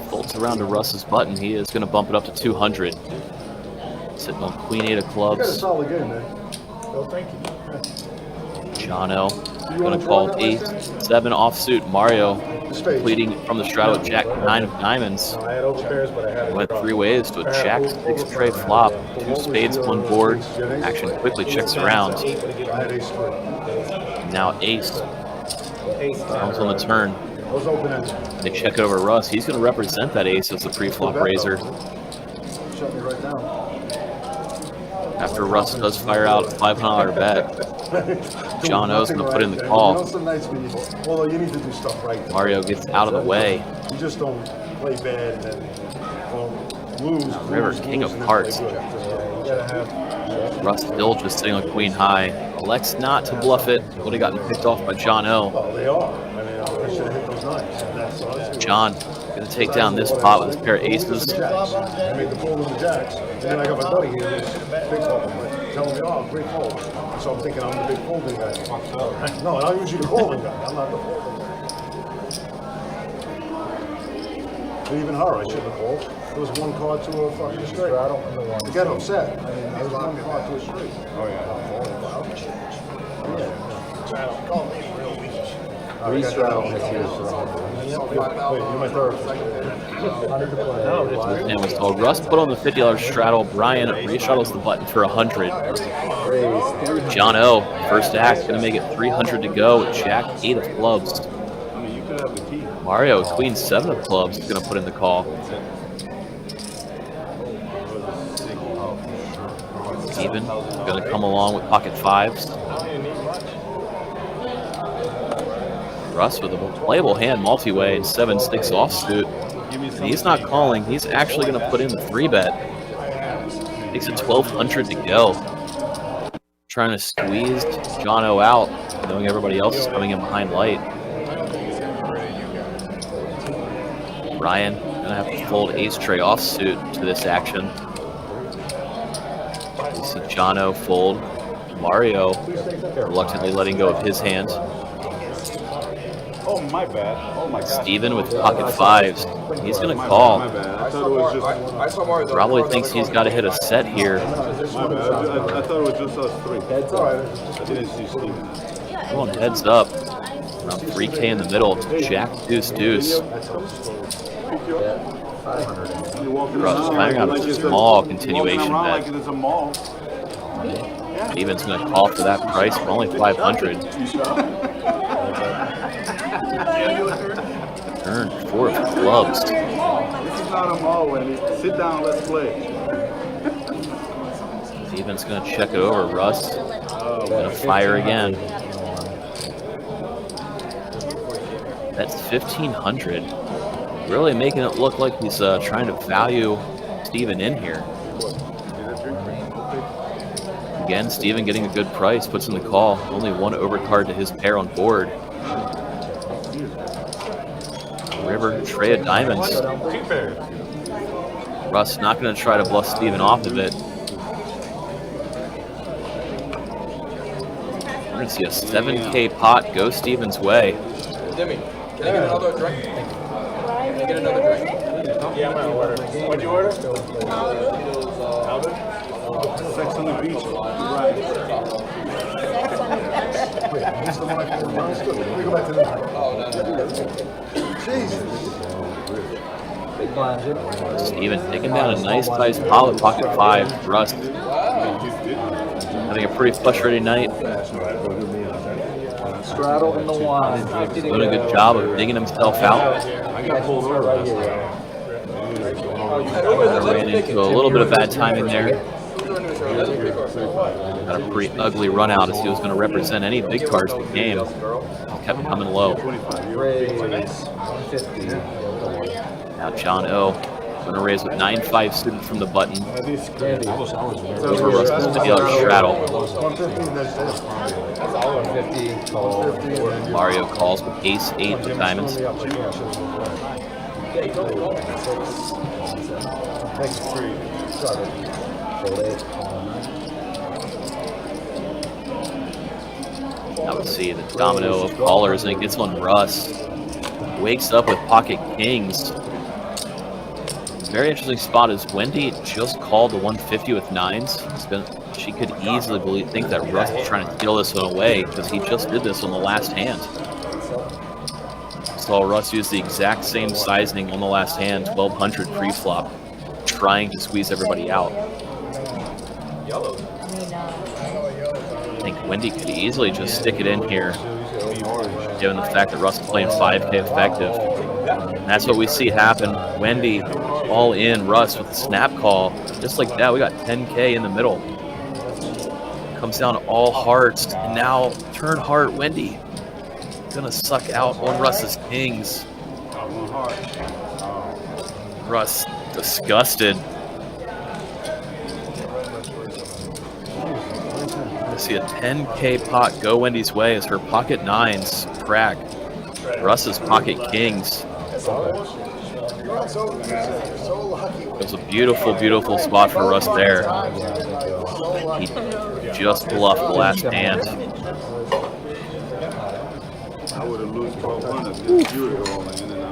Folds around to Russ's button. He is going to bump it up to 200. Sitting on Queen 8 of You got a clubs. solid game, man. Well, thank you. John L. Going to call Ace 7 offsuit. Mario leading from the straddle with Jack 9 of diamonds. I had overpairs, but I had it. Went 3 ways to a Jack 6 tray flop. 2 spades, 1 board. Action quickly checks around. I had ace 3. Now Ace comes on the turn. I was open-ended. They check it over Russ. He's going to represent that ace as the pre-flop raiser. Shut me right down. After Russ does fire out a $500 bet, John O's going to put in the call. You know, some nights when although you need to do stuff right. Mario gets out of the way. You just don't play bad and then lose. River, king of hearts. Russ still just sitting on queen high. Elects not to bluff it. Would have gotten picked off by John O. Well, they are. I mean, I should have hit those nines. John going to take down this pot with his pair of aces. I made the fold with the jacks, and then I got my buddy here who's big fold, telling me, oh, great fold. So I'm thinking I'm the big folding guy. No, I'm usually the folding guy. I'm not the folding guy. But even her, I shouldn't have called. There was one card to a fucking straight. To get upset. I mean, there was one card to a straight. Oh, yeah. Call me real weak. Three straddle this year. Wait, you're my third. And was told Russ put on the $50 straddle. Brian re-straddles the button for 100. John O, first act, going to make it 300 to go with Jack 8 of clubs. I mean, you could have the key. Mario, Queen 7 of clubs, is going to put in the call. Steven going to come along with pocket fives. Russ with a playable hand multi-way and 7-6 offsuit. And he's not calling. He's actually going to put in the 3-bet. Makes it 1,200 to go. Trying to squeeze John O out, knowing everybody else is coming in behind light. Ryan going to have to fold ace tray offsuit to this action. We see John O fold. Mario reluctantly letting go of his hand. Oh, my bad. Oh, my God. Steven with pocket fives. He's going to call. My bad. I thought it was just... Probably thinks he's got to hit a set here. My bad. I thought it was just us 3. Heads up. I didn't see Steven. Going heads up. Around 3K in the middle. Jack, deuce, deuce. Russ firing out a small continuation bet. Like it's a mall. Steven's going to call for that price for only 500. Turn 4 of clubs. This is not a mall, Wendy. Sit down, let's play. Steven's going to check it over. Russ going to fire again. That's 1,500. Really making it look like he's trying to value Steven in here. Again, Steven getting a good price, puts in the call. Only one overcard to his pair on board. River, tray of diamonds. Russ not going to try to bluff Steven off of it. We're going to see a 7K pot go Steven's way. Demi, can I get another drink? Can I get another drink? Yeah, I'm gonna order. What'd you order? Sex on the beach. Right. Wait, this is the one I called. Let me go back to this. Jesus. Steven taking down a nice sized pot with pocket five. Russ having a pretty frustrating night. Straddle in the one. Doing a good job of digging himself out. I got pulled over. Ran into a little bit of bad timing there. Got a pretty ugly run out as he was going to represent any big cards in the game. Kept coming low. Now John O. going to raise with 9-5 suited from the button. Over Russell's $50 straddle. 150, that's it. That's all 150. Call. Mario calls with ace-8 with diamonds. Now we see the domino of callers, and it gets on Russ. Wakes up with pocket kings. Very interesting spot is Wendy just called the 150 with nines. She could easily think that Russ was trying to steal this one away because he just did this on the last hand. Saw Russ use the exact same sizing on the last hand, 1200 pre-flop, trying to squeeze everybody out. I think Wendy could easily just stick it in here, given the fact that Russ is playing 5K effective. And that's what we see happen. Wendy all in, Russ with a snap call. Just like that, we got 10K in the middle. Comes down to all hearts, and now turn heart Wendy. Gonna suck out on Russ's kings. Russ disgusted. I see a 10K pot go Wendy's way as her pocket nines crack. Russ's pocket kings. It was a beautiful, beautiful spot for Russ there. He just bluffed the last hand. I would have lost 1200 if you were all in and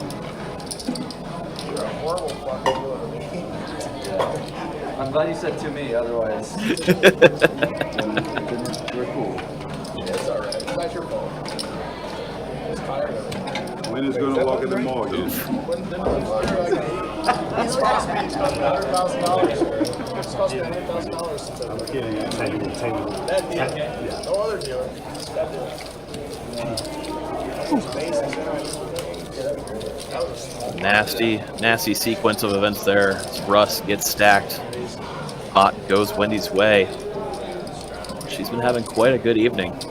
I'm glad you said to me, otherwise. we're cool. Yeah, it's alright. It's not your fault. It's tired of it. When is going to walk in the mortgage? It's cost me $100,000. It's cost me $100,000 since I'm kidding. that deal. No other dealer. That deal. Nasty sequence of events there. Russ gets stacked. Pot goes Wendy's way. She's been having quite a good evening. I mean,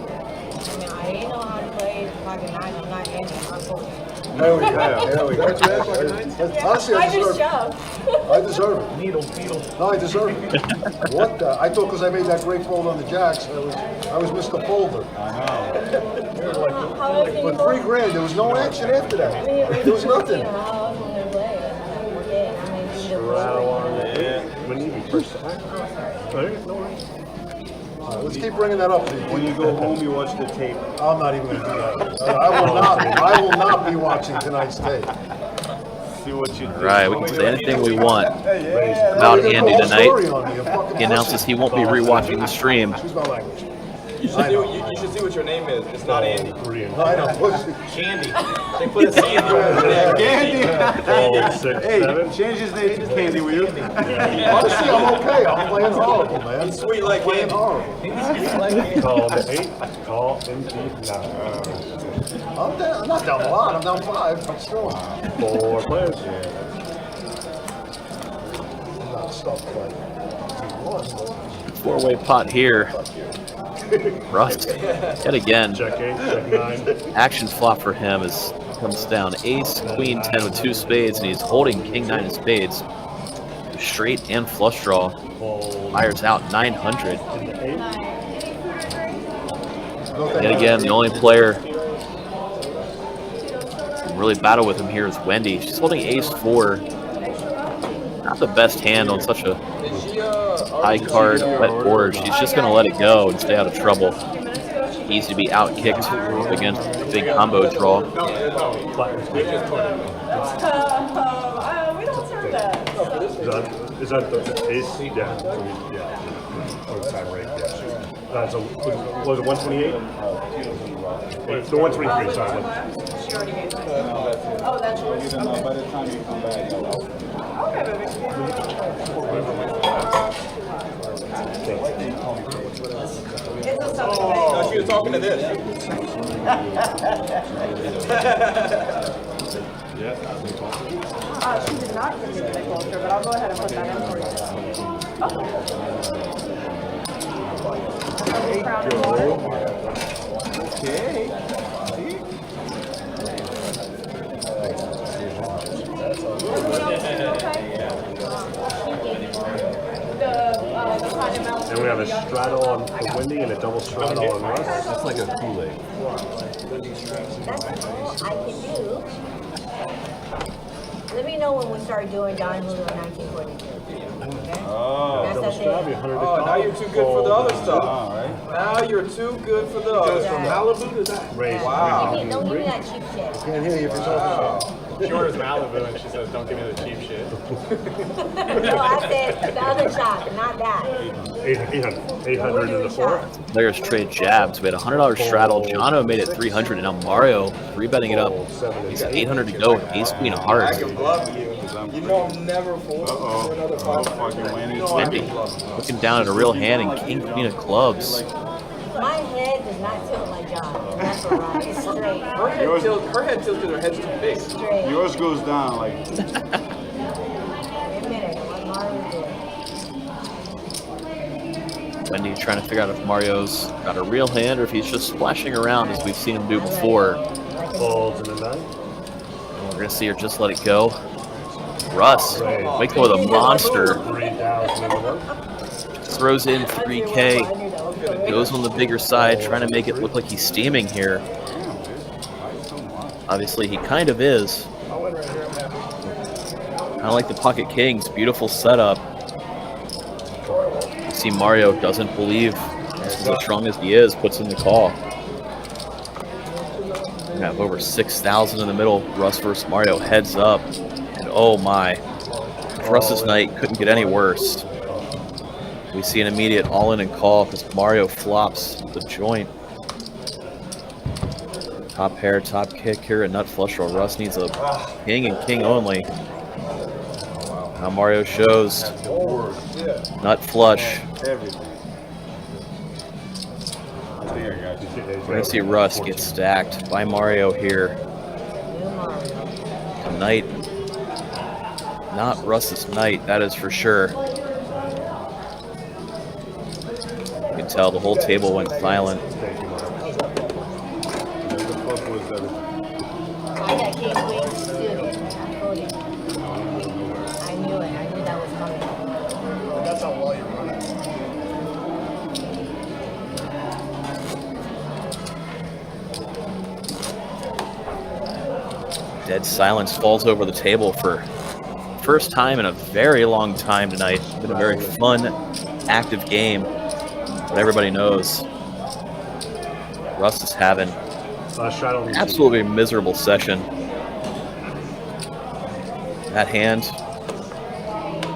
I didn't know how to play pocket nine. I'm not Andy. I'm cool. There we go. There we go. Honestly, I I just deserve it. shoved. I deserve it. Needle. No, I deserve it. What the? I thought because I made that great fold on the jacks, I was Mr. Folder. How else do you But $3 there was no action after that. There was nothing. How else will they play? When you first Let's keep bringing that up. When you go home, you watch the tape. I'm not even going to do that. I will not be watching tonight's tape. See what you do. Right, we can say anything we want about Andy tonight. He announces he won't be rewatching the stream. Excuse my language. You should see what your name is. It's not Andy. I know. Candy. They put a C in there. Candy. Hey, change his name to Candy, will you? Honestly, I'm okay. I'm playing horrible, man. He's sweet like playing Candy. horrible. Call the 8. Call in deep now. I'm not down a lot. I'm down 5, but still. 4 players. I'm not stuck playing. 4-way pot here. Russ, yet again. Check 8, check 9. Action flop for him comes down ace, queen 10 with 2 spades, and he's holding king 9 of spades. Straight and flush draw. Fires out 900. Yet again, the only player who can really battle with him here is Wendy. She's holding ace 4. Not the best hand on such a high card wet board. She's just going to let it go and stay out of trouble. Easy to be out kicked against a big combo draw. We don't serve that. Is that the ace? Yeah. So or time break, yeah. So was it 128? The 123, sorry. She already gave it. Oh, that's yours? By the time you come back, Okay, baby. It's a something. No, she was talking to this. She did not give me the big holster, but I'll go ahead and put that in for you. Okay. Crown and water. okay. And we have a straddle on for Wendy and a double straddle on Russ. That's like a Kool-Aid. That's all I can do. Let me know when we start doing Don Julio 1942. Okay? Oh. That's Double that straddle, thing. 100 Oh, now you're too good for the other stuff. All right. Now you're too good for the other From stuff. Malibu to that. Raise. Wow. Don't give me that cheap shit. Can't hear you if you're talking. She orders Malibu and she says, don't give me the cheap shit. No, I said the other shop, not that. 800 in the four. Players trade jabs. We had a $100 straddle. Jono made it 300, and now Mario rebetting it up. He's 800 to go with ace queen of I hearts. can bluff you. You know I'm never fooled for another Fucking Wendy. Wendy looking down at a real hand and king queen of clubs. My head does not tilt like John. That's all right. It's straight. Her head tilts because her head's too big. Straight. Yours goes down like. Wait a minute. What Mario did. Wendy trying to figure out if Mario's got a real hand or if he's just splashing around as we've seen him do before. Folds in the 9. And we're going to see her just let it go. Russ wakes up with a monster. 3,000 in the 1. Throws in 3K. Goes on the bigger side, trying to make it look like he's steaming here. Obviously, he kind of is. Kind of like the Pocket Kings. Beautiful setup. You see Mario doesn't believe as strong as he is, puts in the call. We have over 6,000 in the middle. Russ versus Mario heads up. And oh my. Russ's night couldn't get any worse. We see an immediate all-in and call because Mario flops the joint. Top pair, top kick here, a nut flush draw. Russ needs a king and king only. Now Mario shows nut flush. We're going to see Russ get stacked by Mario here. Tonight, not Russ's night, that is for sure. You can tell the whole table went silent. I got king queen suited. I told you. I knew it. I knew that was coming. That's how well you're running. Dead silence falls over the table for first time in a very long time tonight. It's been a very fun, active game. But everybody knows Russ is having an absolutely miserable session. That hand,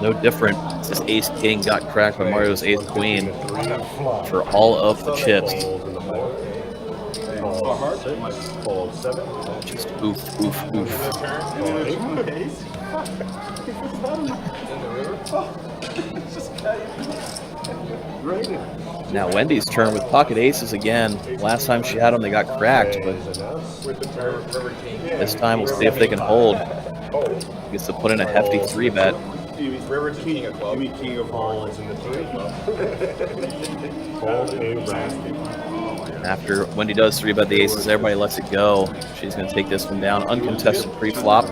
no different. This ace king got cracked by Mario's ace queen for all of the chips. Just oof, oof, oof. Now Wendy's turn with pocket aces again. Last time she had them, they got cracked, but this time we'll see if they can hold. Gets to put in a hefty 3-bet. River King of club. Give me king of hearts in the 3. Fold a round. After Wendy does 3-bet the aces, everybody lets it go. She's going to take this one down. Uncontested pre-flop.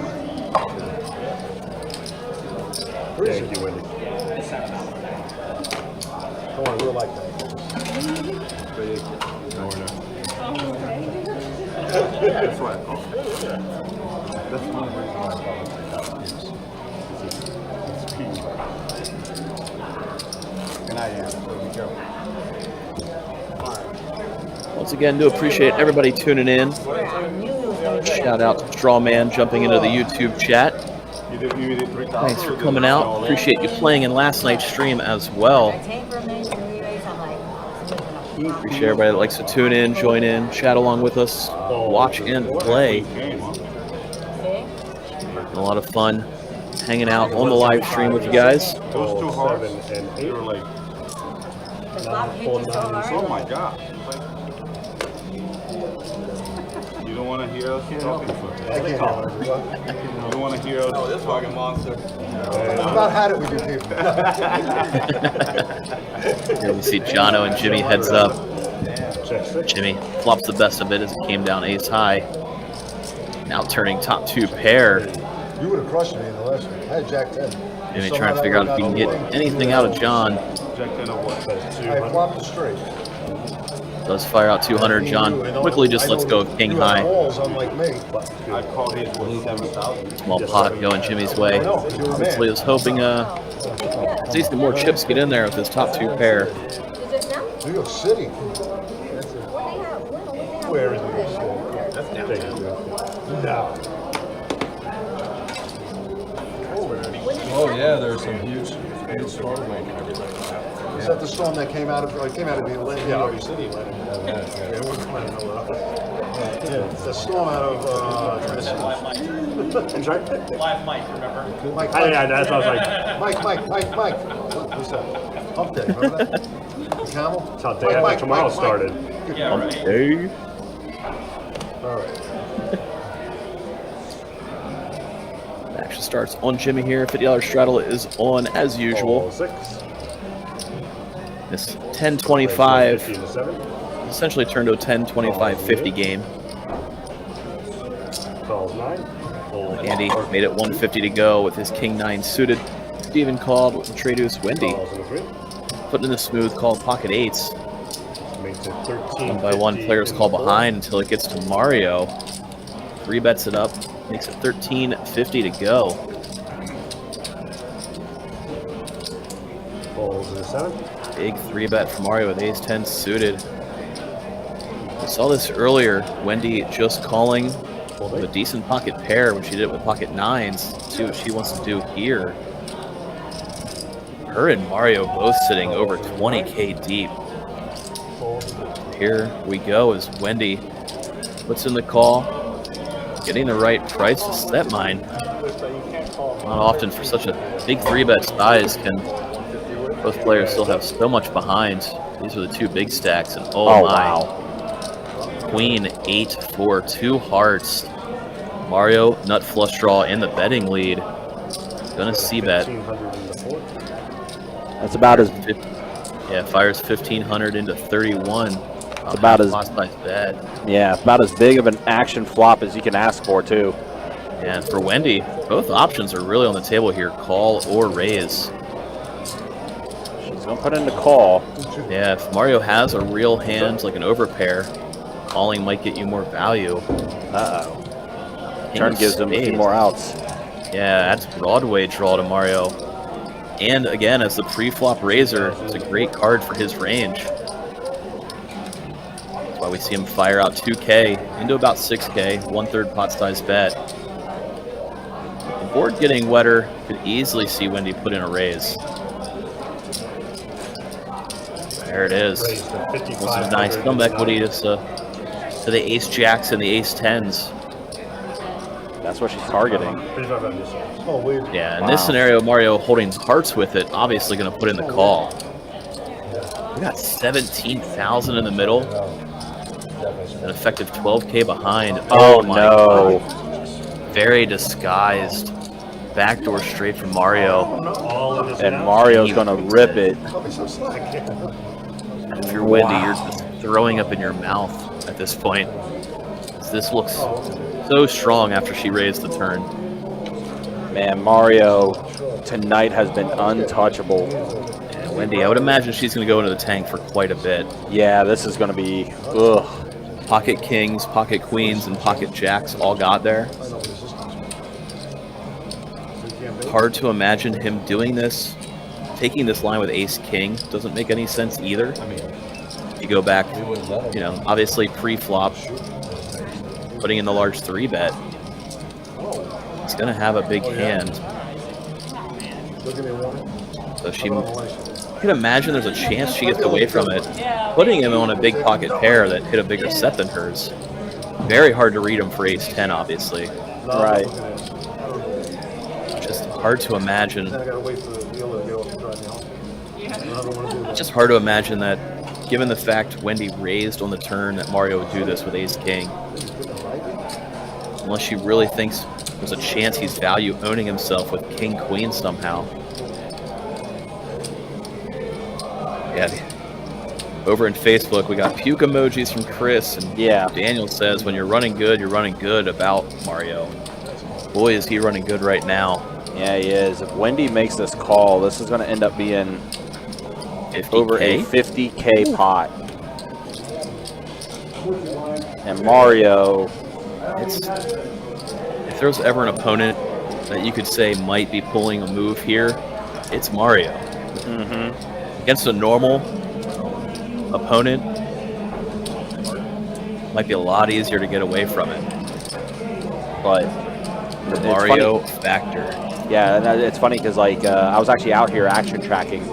Thank you, Wendy. Come on, real like that. That's why I call it. That's one reason why I call it. It's peace. And I am, so be careful. Once again, do appreciate everybody tuning in. Shout out to Strawman jumping into the YouTube chat. Thanks for coming out. Appreciate you playing in last night's stream as well. Appreciate everybody that likes to tune in, join in, chat along with us, watch and play. A lot of fun hanging out on the live stream with you guys. Those two hearts, they were like, oh my god. You don't want to hear us talking for it. You don't want to hear us. Oh, this fucking monster. I've not had it with you people. Here we see Jono and Jimmy heads up. Jimmy flops the best of it as it came down ace high. Now turning top 2 pair. You would have crushed me in the last one. I had Jack 10. Jimmy trying to figure out if he can get anything out of John. Jack-10 of what? I flopped the straight. Does fire out 200. John quickly just lets go of king high. Balls, unlike me. I called his with 7,000. Small pot going Jimmy's way. Hopefully is hoping see some more chips get in there with his top two pair. New York City. Where is New York City? That's downtown. No. Oh yeah, there's some huge storm making everything. Is that the storm that came out of the New York City? Yeah, it's the storm out of Tennessee. I'm sorry? Live mic, remember? Mike, Yeah, that's what I was like. Mike. Who's that? Hump Day, remember that? The camel? That's how day after tomorrow started. Yeah, right. Hey. All right. Action starts on Jimmy here. $50 straddle is on as usual. Ball 6. This 10-25 15 to 7. essentially turned to a 10-25-50 game. Calls 9. Andy made it 150 to go with his king 9 suited. Steven called with the trade deuce. Wendy Calls in the 3. putting in the smooth called pocket 8s. Makes it 13. One by one, players call behind until it gets to Mario. 3 bets it up, makes it 13-50 to go. Balls in the 7. Big 3 bet for Mario with ace 10 suited. We saw this earlier. Wendy just calling with a decent pocket pair when she did it with pocket 9s. See what she wants to do here. Her and Mario both sitting over 20K deep. Here we go as Wendy puts in the call. Getting the right price to set mine. Not often for such a big 3-bet size can both players still have so much behind. These are the 2 big stacks, and oh my. Wow. Queen 8 for 2 hearts. Mario nut flush draw in the betting lead. Gonna see bet. 1500 in the 4. That's about as Fires 1500 into 31. about as nice bet. yeah, about as big of an action flop as you can ask for too. And for Wendy, both options are really on the table here: call or raise. She's gonna put in the call. Yeah, if Mario has a real hand like an overpair, calling might get you more value. Uh-oh. Turn gives him a few more outs. Yeah, that's Broadway draw to Mario. And again, as the pre-flop raiser, it's a great card for his range. That's why we see him fire out 2K into about 6K, 1/3 pot size bet. The board getting wetter, could easily see Wendy put in a raise. There it is. Raised to This is 5500 nice. Some equity to the ace jacks and the ace 10s. That's what she's targeting. 3500. Oh, weird. Yeah, in this scenario, Mario holding hearts with it, obviously going to put in the call. We got 17,000 in the middle. An effective 12K behind. Oh, my no. God. Very disguised. Backdoor straight from Mario. All in this And now. Mario's gonna rip it. Don't be so slack. If you're Wendy, you're just throwing up in your mouth at this point. This looks so strong after she raised the turn. Man, Mario tonight has been untouchable. And Wendy, I would imagine she's going to go into the tank for quite a bit. Yeah, this is gonna be ugh. Pocket kings, pocket queens, and pocket jacks all got there. Hard to imagine him doing this. Taking this line with ace king doesn't make any sense either. You go back, obviously pre-flop, putting in the large 3-bet. He's going to have a big hand. So you can imagine there's a chance she gets away from it. Putting him on a big pocket pair that hit a bigger set than hers. Very hard to read him for ace 10, obviously. Right. Just hard to imagine. Then I gotta wait for the dealer to get off the drive me home. I don't want to do that. Just hard to imagine that, given the fact Wendy raised on the turn, that Mario would do this with ace king. Unless she really thinks there's a chance he's value owning himself with king queen somehow. Yeah. Over in Facebook, we got puke emojis from Chris, and Yeah. Daniel says, when you're running good about Mario. Boy, is he running good right now. Yeah, he is. If Wendy makes this call, this is gonna end up being over a 50K pot. And Mario, if there's ever an opponent that you could say might be pulling a move here, it's Mario. Against a normal opponent, might be a lot easier to get away from it. But the Mario factor. Yeah, and it's funny because like I was actually out here action tracking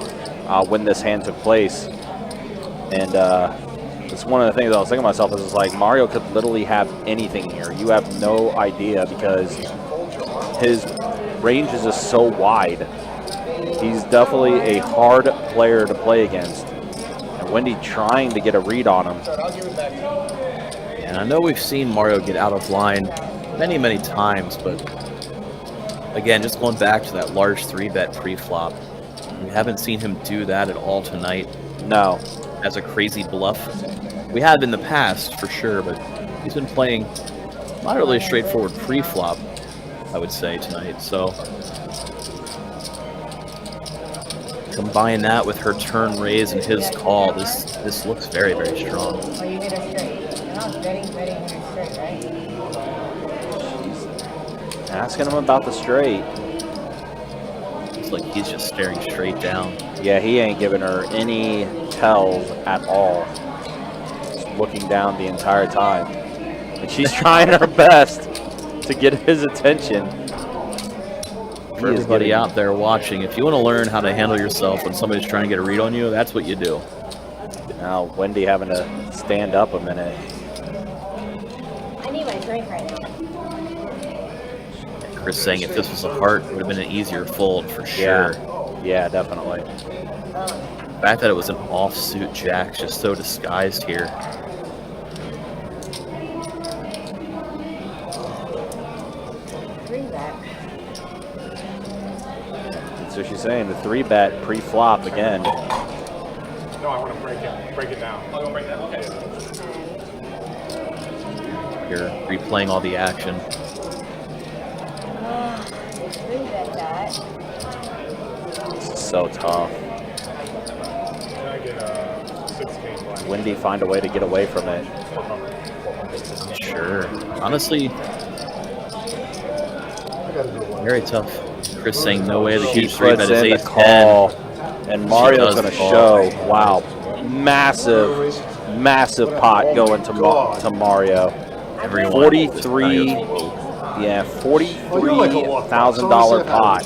when this hand took place, and it's one of the things I was thinking to myself is like Mario could literally have anything here. You have no idea because his range is just so wide. He's definitely a hard player to play against. And Wendy trying to get a read on him. And I know we've seen Mario get out of line many, many times, but again, just going back to that large 3-bet pre-flop, we haven't seen him do that at all tonight. No. As a crazy bluff. We have in the past, for sure, but he's been playing not really a straightforward pre-flop, I would say, tonight. So combine that with her turn raise and his call, this looks very, very strong. Or you hit a straight. And I was betting her straight, right? Asking him about the straight. It's like he's just staring straight down. Yeah, he ain't giving her any tells at all. Just looking down the entire time. And she's trying her best to get his attention. For everybody out there watching, if you want to learn how to handle yourself when somebody's trying to get a read on you, that's what you do. Now Wendy having to stand up a minute. I need my drink right now. Chris saying if this was a heart, it would have been an easier fold for sure. Yeah, definitely. The fact that it was an offsuit jack, just so disguised here. So she's saying the 3-bet pre-flop again. No, I want to break it down. Oh, break it down? Okay. You're replaying all the action. This is so tough. Can I get a 6K blind? Wendy find a way to get away from it. Sure. Honestly, very tough. Chris saying no way the huge 3-bet is ace 10. And Mario's going to show, wow, massive pot going to Mario. 43,000 pot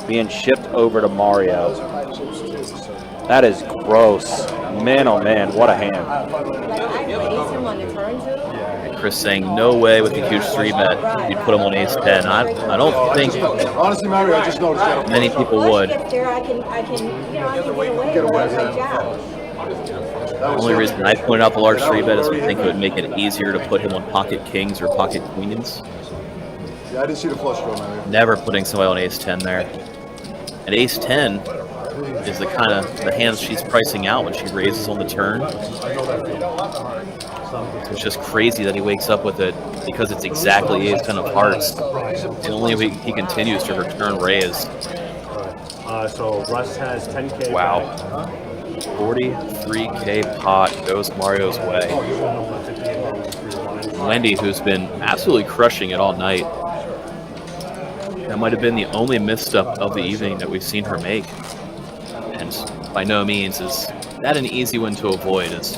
being shipped over to Mario. That is gross. Man, oh man, what a hand. Chris saying no way with the huge 3-bet you'd put him on ace 10. I don't think Honestly, Mario, I just noticed that. many people would. The only reason I pointed out the large 3-bet is we think it would make it easier to put him on pocket kings or pocket queens. Yeah, I didn't see the flush draw, Mario. Never putting somebody on ace 10 there. And ace 10 is the kind of the hands she's pricing out when she raises on the turn. It's just crazy that he wakes up with it because it's exactly ace 10 of hearts. And only if he continues to return raise. So Russ has 10K. Wow. 43K pot goes Mario's way. Wendy, who's been absolutely crushing it all night. That might have been the only misstep of the evening that we've seen her make. And by no means is that an easy one to avoid. It's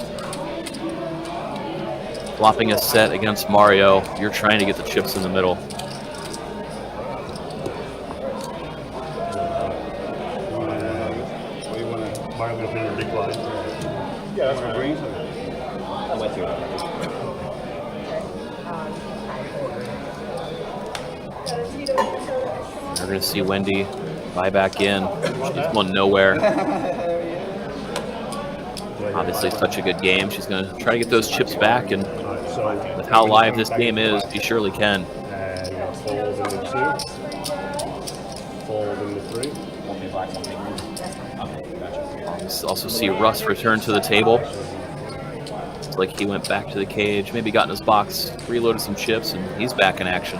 flopping a set against Mario. You're trying to get the chips in the middle. Yeah, that's my green. I went through it. We're going to see Wendy buy back in. She's going nowhere. Obviously such a good game. She's going to try to get those chips back, and with how live this game is, she surely can. And fold into 2. Fold into 3. Also see Russ return to the table. It's like he went back to the cage, maybe got in his box, reloaded some chips, and he's back in action.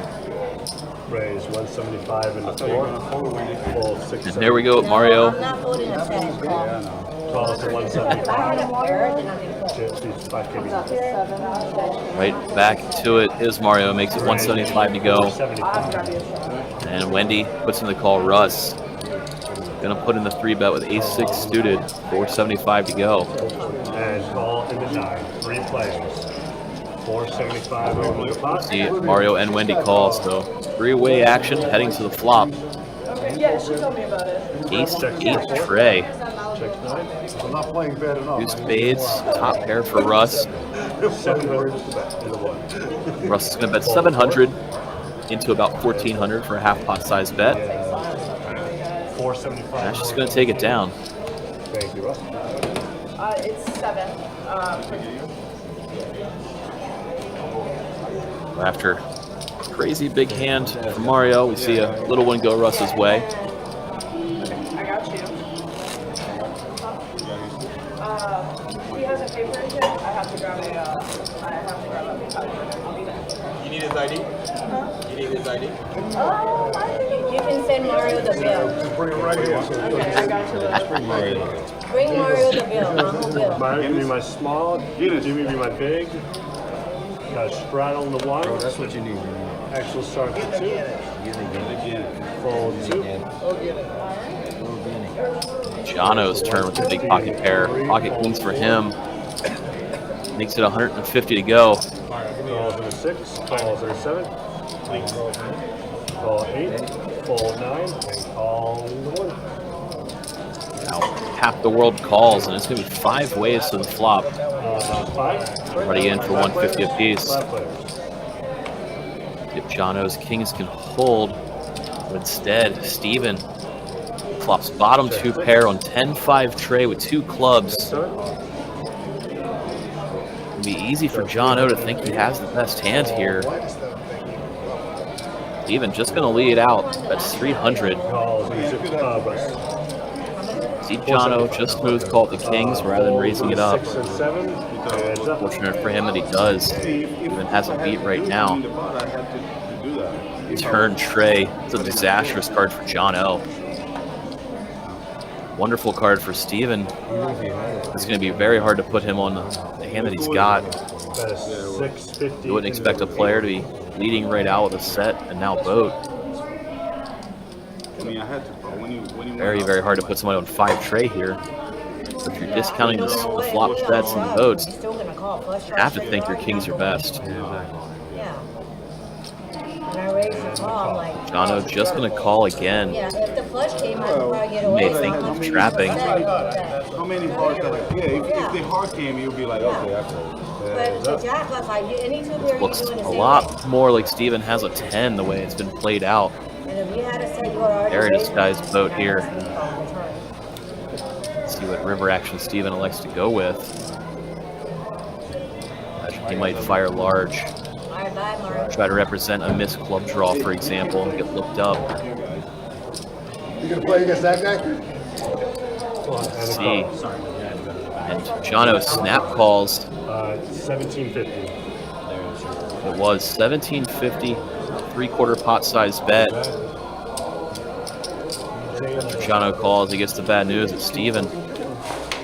Raise 175 into 4. Fold 6. And there we go, Mario. I'm not holding a set. Calls to 175. Right back to it is Mario. Makes it 175 to go. 75. And Wendy puts in the call Russ. Gonna put in the 3-bet with ace-6 suited. 475 to go. And call in the 9. 3 players. 475 over the pot. See Mario and Wendy call, so 3-way action heading to the flop. Yeah, she told me about it. Ace-8 tray. Check 9. I'm not playing bad enough. Two spades, top pair for Russ. 700 is the bet in the 1. Russ is gonna bet 700 into about 1400 for a half pot size bet. 475. That's just gonna take it down. Thank you, Russ. It's 7. After crazy big hand from Mario, we see a little one go Russ's way. I got you. He hasn't paid for it yet. I have to grab a paper. I'll be back. You need his ID? You need his ID? Oh, you can send Mario the bill. Just bring it right here. Okay, I got you. Bring Mario the bill. Uncle Bill. Mario, give me my small. Jimmy, be my big. Got a straddle in the 1. That's what you need. Actual start to 2. Fold 2. Jono's turn with the big pocket pair. Pocket queens for him. Makes it 150 to go. Calls in a 6. Calls in a 7. Call 8. Fold 9. And call in the 1. Now half the world calls, and it's gonna be 5 ways to the flop. 5. Already in for 150 apiece. 5 players. If Jono's kings can hold, but instead Steven flops bottom 2 pair on 10-5 tray with 2 clubs. It'll be easy for Jono to think he has the best hand here. Steven just gonna lead out. That's 300. Calls in a 6. Russ. See Jono just smooth call the kings rather than raising it up. 6 and 7. Heads up. Fortunate for him that he does. Even has a beat right now. Turn tray. It's a disastrous card for Jono. Wonderful card for Steven. It's going to be very hard to put him on the hand that he's got. That is 650. You wouldn't expect a player to be leading right out with a set and now boat. I mean, I had to. Very, very hard to put somebody on 5 tray here. So if you're discounting the flop bets and the boats, you have to think your kings are best. Jono just going to call again. Yeah, if the flush came, I could probably get You away. may think he's trapping. How many hard came? If they hard came, you'll be like, okay, I play. But the jack was like, any 2 pair you Looks doing the a same lot more like Steven has a 10 the way it's been played out. thing. And if you had a set, you would already There it is, raise guys, it. boat here. Let's see what river action Steven elects to go with. He might fire large. Alright, bye, Mario. Try to represent a missed club draw, for example, and get looked up. You gonna play against that guy? See. And Jono snap calls. 1750. It was 1750, 3/4 pot size bet. Jono calls. He gets the bad news that Steven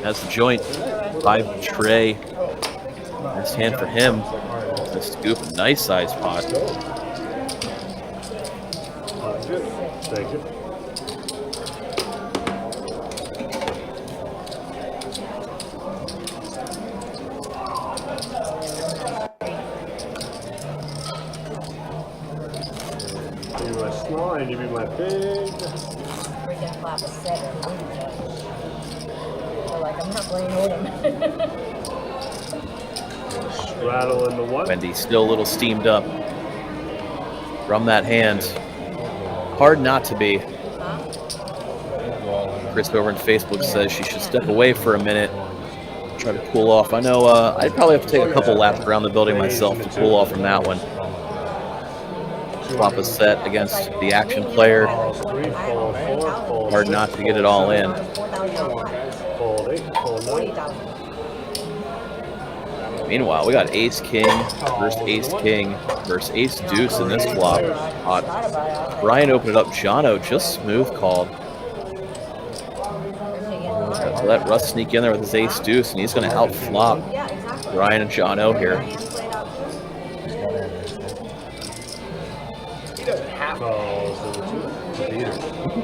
has the joint. 5 tray. Nice hand for him. The scoop, nice size pot. Thank you. You my small and you be my big. Freaking flop a 7. Feel like I'm not playing Odom. Rattle in the 1. Wendy still a little steamed up from that hand. Hard not to be. Chris over on Facebook says she should step away for a minute, try to cool off. I know I'd probably have to take a couple laps around the building myself to cool off from that one. Flop a set against the action player. Hard not to get it all in. Fold 8, fold 9. Meanwhile, we got ace king versus ace king versus ace deuce in this flop. Brian opened it up. Jono just smooth called. let Russ sneak in there with his ace deuce, and he's going to help flop Yeah, exactly. Ryan and John O here. Hands played out too. He doesn't have to.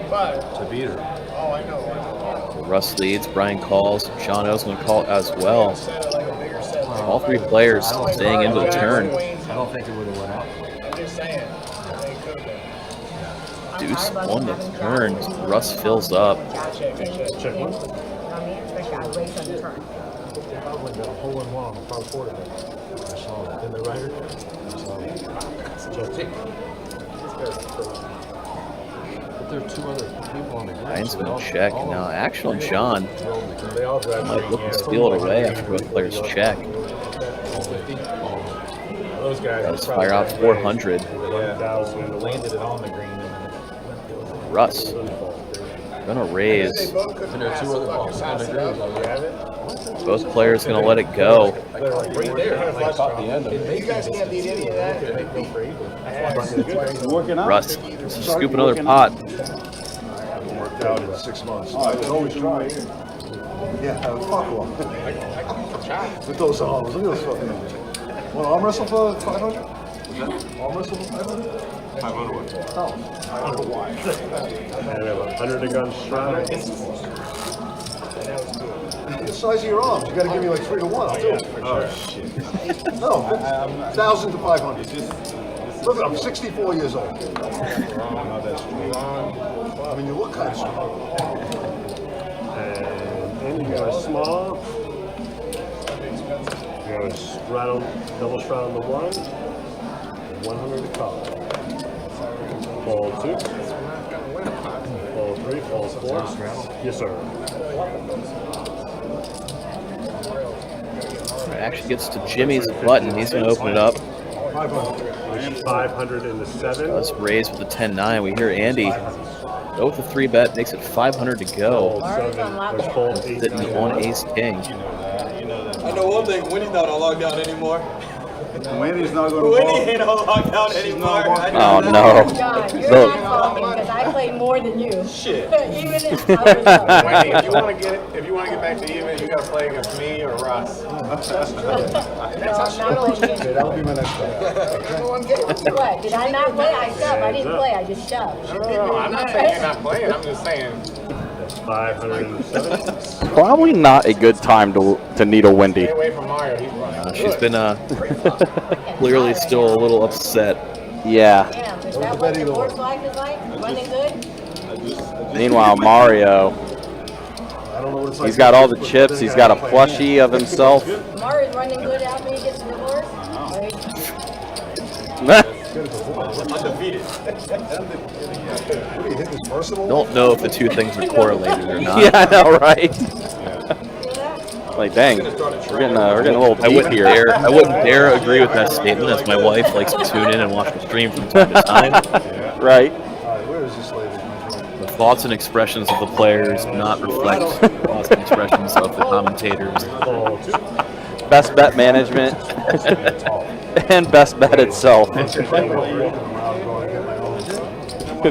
But to beat her. Oh, I know. Russ leads, Brian calls, John O's going to call as well. All three players staying into the turn. I don't think it would have went out. I'm just saying. They could have. Deuce on the turn. Russ fills up. Check one. Especially I race on the turn. Probably got a hole in one on the front quarter. I saw it. In the rider? But there are two other people on the grid. Ryan's going to check. Now, actual John They all drive might look to steal it away after both players check. Those guys Does fire out 400. 1,000. Landed it on the green and then Russ gonna raise. and there are two other balls on the green. Both players gonna let it go. Right there, like caught the end of it. You guys can't beat any of that. Working out? Russ, scoop another pot. Worked out in 6 months. I was always trying. Yeah, fuck off. With those arms, look at those fucking numbers. Want to arm wrestle for 500? Arm wrestle for 500? 500 what? Oh, I don't know why. And we have 100 to gun stride. The size of your arms, you got to give me like 3 to 1. I'll do it. Oh, shit. No, 1,000 to 500. Look, I'm 64 years old. I mean, you look kind of strong. And you got a small. You got a straddle, double straddle on the 1. And 100 to call. Fall 2. Fall 3. Fall 4. Yes, sir. Actually gets to Jimmy's button. He's gonna open it up. 500 in the 7. Let's raise with the 10-9. We hear Andy go with the 3-bet, makes it 500 to go. Fold 7. There's fold 8. Sitting on ace king. I know one thing, Winnie's not on lockdown anymore. Wendy's not going to Winnie ain't on lockdown anymore. Oh no. John, you're Look. not talking because I play more than you. Shit. Even if I was up. Wendy, if you want to get back to even, you got to play against me or Russ. No, I'm not playing. Okay, that'll be my next one. What? Did I not play? I shoved. I didn't play. I just shoved. No, I'm not saying you're not playing. I'm just saying. 507. Probably not a good time to needle Wendy. Stay away from Mario. He's running. She's been clearly still a little upset. Yeah. Damn, is that what the board's life is like? Running good? Meanwhile, Mario, I don't know what it's like. he's got all the chips. He's got a plushie of himself. Mario's running good after he gets divorced? Undefeated. What are you hitting his personal? Don't know if the two things are correlated or not. Yeah, I know, right? Like, dang, we're getting a little I deep wouldn't here. I wouldn't dare agree with that statement, as my wife likes to tune in and watch the stream from time to time. Right. All right, where is this lady? The thoughts and expressions of the players do not reflect the thoughts and expressions of the commentators. Fall 2. Best bet management and best bet itself.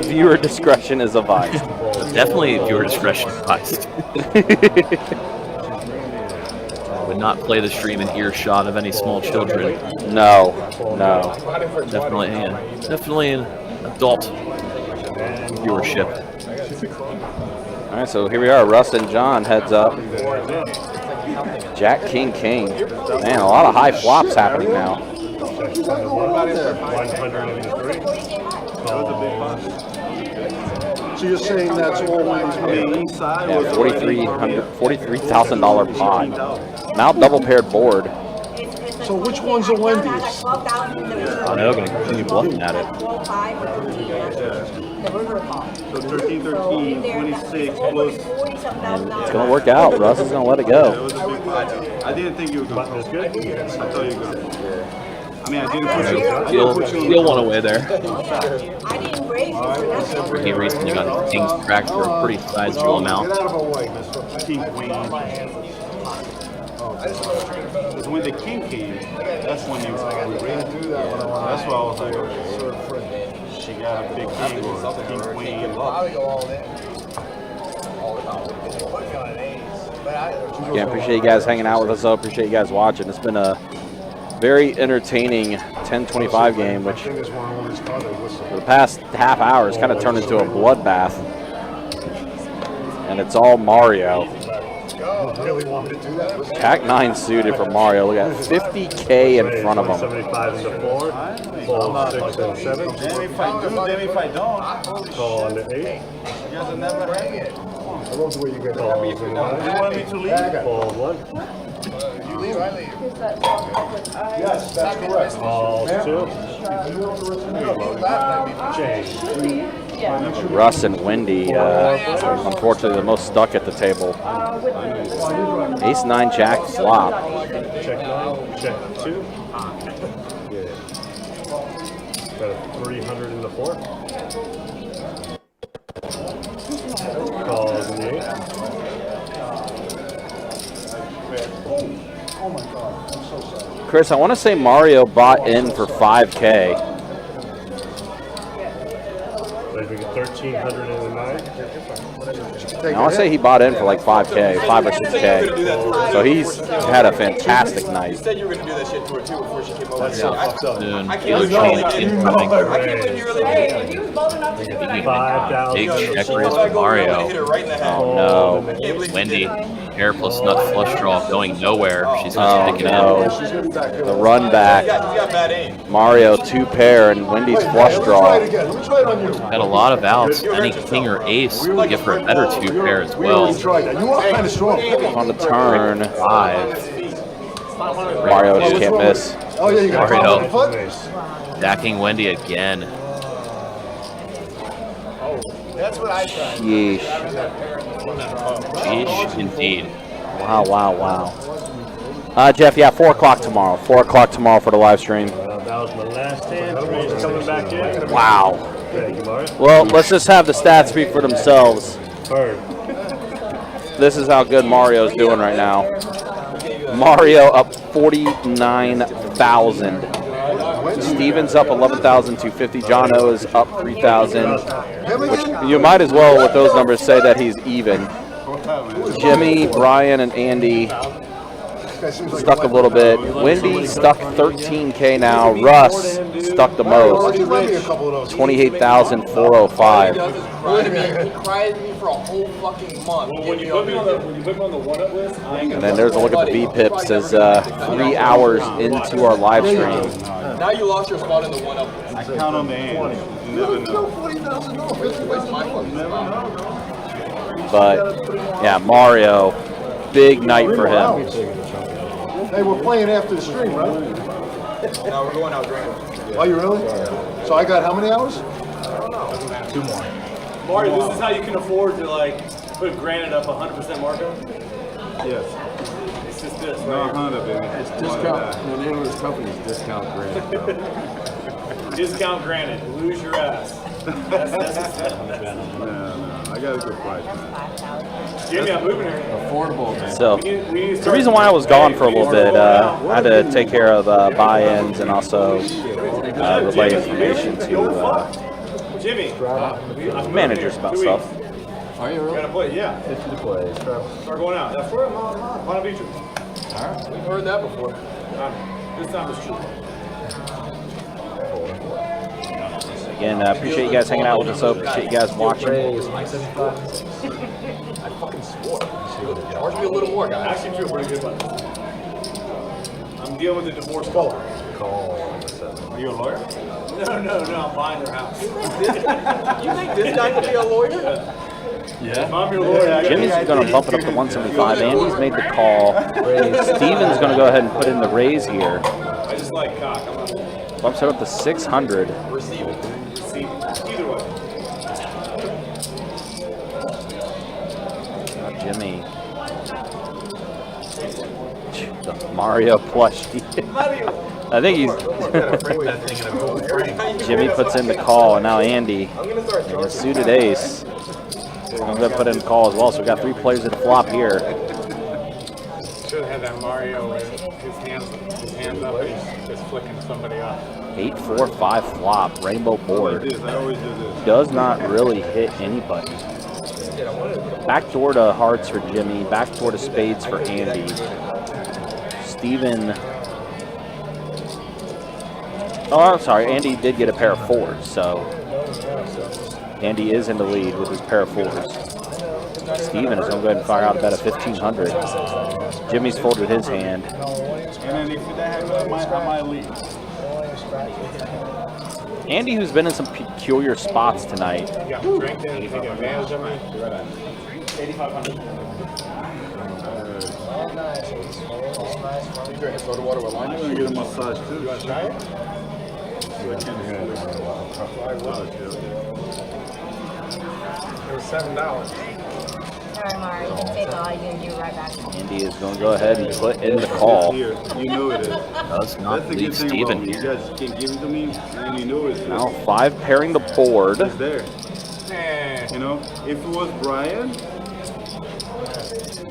Viewer discretion is advised. Definitely viewer discretion advised. Would not play the stream in earshot of any small children. No, no. Definitely an adult viewership. All right, so here we are. Russ and John heads up. Jack, King, King. Man, a lot of high flops happening now. 103. So you're saying that's all Wendy's money? Yeah, $43,000 pot. Now double paired board. So which ones are Wendy's? I know, going to continue bluffing at it. The river call. So 13, 13, 26 plus. It's going to work out. Russ is going to let it That go. was a big pot. I didn't think you were going to call. I thought you were going to. I mean, I didn't put you. Steal one away there. I didn't raise it for nothing. He recently got his king's cracked for a pretty sizable amount. Get out of our way, mister. King, queen. Because when the king came, that's when you were ready to do that. That's why I was like, she got a big king or king, queen. I'll go all in. All the time. Put me on an ace. Again, appreciate you guys hanging out with us. I appreciate you guys watching. It's been a very entertaining 10-25 game, which for the past half hour has kind of turned into a bloodbath. And it's all Mario. Pack 9 suited for Mario. Look at 50K in front of him. 75 into 4. Fold 6 and 7. Damn if I do, damn if I don't. Call on the 8. You guys will never bring it. I love the way you guys Call on the You want me to leave? Fold 1. You leave, I leave. Yes, that's correct. Call 2. Change. Russ and Wendy, unfortunately, the most stuck at the table. Ace-9 Jack flop. Check 9. Check 2. Yeah. Got a 300 in the 4. Calls in the 8. Oh my God, I'm so sorry. Chris, I want to say Mario bought in for 5K. Like we get 1,300 in the 9. I want to say he bought in for like 5K, 5 or 6K. So he's had a fantastic night. You said you were going to do that shit to her too before she came over. That's so fucked up. Dude, I can't believe you really did. I can't believe you really did. He was bold enough to do it. 5,000. big check raise for Mario. Oh no. Wendy, pair plus nut flush draw going nowhere. She's going to stick it No. in. The run back. He's got bad aim. Mario 2 pair and Wendy's flush draw. Got a lot of outs. Any king or ace would give her a better 2 pair as well. You are kind of strong. On the turn. 5. Mario just can't miss. Oh yeah, you got Mario. a foot? Stacking Wendy again. That's what I tried. Yeesh. Each indeed. Wow, wow, wow. Jeff, yeah, 4 o'clock tomorrow. 4 o'clock tomorrow for the live stream. That was my last hand. Three's coming back in. Wow. Thank you, Mario. Well, let's just have the stats speak for themselves. Bird. This is how good Mario's doing right now. Mario up 49,000. Steven's up 11,250. John O is up 3,000. Which you might as well, with those numbers, say that he's even. Jimmy, Brian, and Andy stuck a little bit. Wendy stuck 13K now. Russ stuck the most. 28,405. Cried me for a whole fucking month. When you put me on the one-up list, And then there's a look at the V-Pips as 3 hours into our live stream. Now you lost your spot in the one up list. I count on the hands. You never know. But, yeah, Mario, big night for him. Hey, we're playing after the stream, right? Now we're going out drinking. Are you really? So I got how many hours? 2 more. Mario, this is how you can afford to like put Granite up 100% markup. Yes. It's just this, No, right? 100, baby. It's discount. The name of this company is Discount Granite. Discount Granite. Lose your ass. That's No. I got a good price, man. Jimmy, I'm moving here. Affordable, man. So, We need to the start- reason why I was gone for a little bit, I had to take care of buy-ins and also relay information to Jimmy, managers about stuff. Are you really? gotta play, yeah. 50 to play. Start going out. That's where I'm on a beach. We've heard that before. This time it's true. Again, appreciate you guys hanging out with us. So appreciate you guys watching. I fucking swore. Charge me a little more, I guys. actually feel pretty good about this. I'm dealing with a divorce call. Call on the 7. Are you a lawyer? No, I'm buying their house. You think this guy could be a lawyer? If I'm your lawyer, I Jimmy's going to bump it up to 175. Andy's made the call. Steven's going to go ahead and put in the raise here. I just like cock. I'm not Bumps it up to 600. Receive it. see either way. Jimmy. The Mario plushie. I think he's. Jimmy puts in the call, and now Andy. And a suited ace. I'm going to put in the call as well. So we got 3 players at the flop here. Should have had that Mario with his hands up and he's just flicking somebody off. 8-4-5 flop, rainbow board. I always do this. Does not really hit anybody. Backdoor to hearts for Jimmy. Backdoor to spades for Andy. Steven. Oh, I'm sorry. Andy did get a pair of fours, so Andy is in the lead with his pair of fours. Steven is going to go ahead and fire out a bet of 1,500. Jimmy's folded his hand. And then if that happens, I might leave. Andy, who's been in some peculiar spots tonight. You got me drinking, you taking advantage of me. 8,500. You drinking soda water with lime? I'm gonna get a massage too. You want to try it? I can't handle it. It was $7. Alright, Mari, you can take all. You can do it right back. Andy is going to go ahead and put in the call. Here, you know it is. Does not That's the leave good thing Steven about me. You here. guys can give it to me, and you know it's Now 5 pairing the board. it's there. You know, if it was Brian,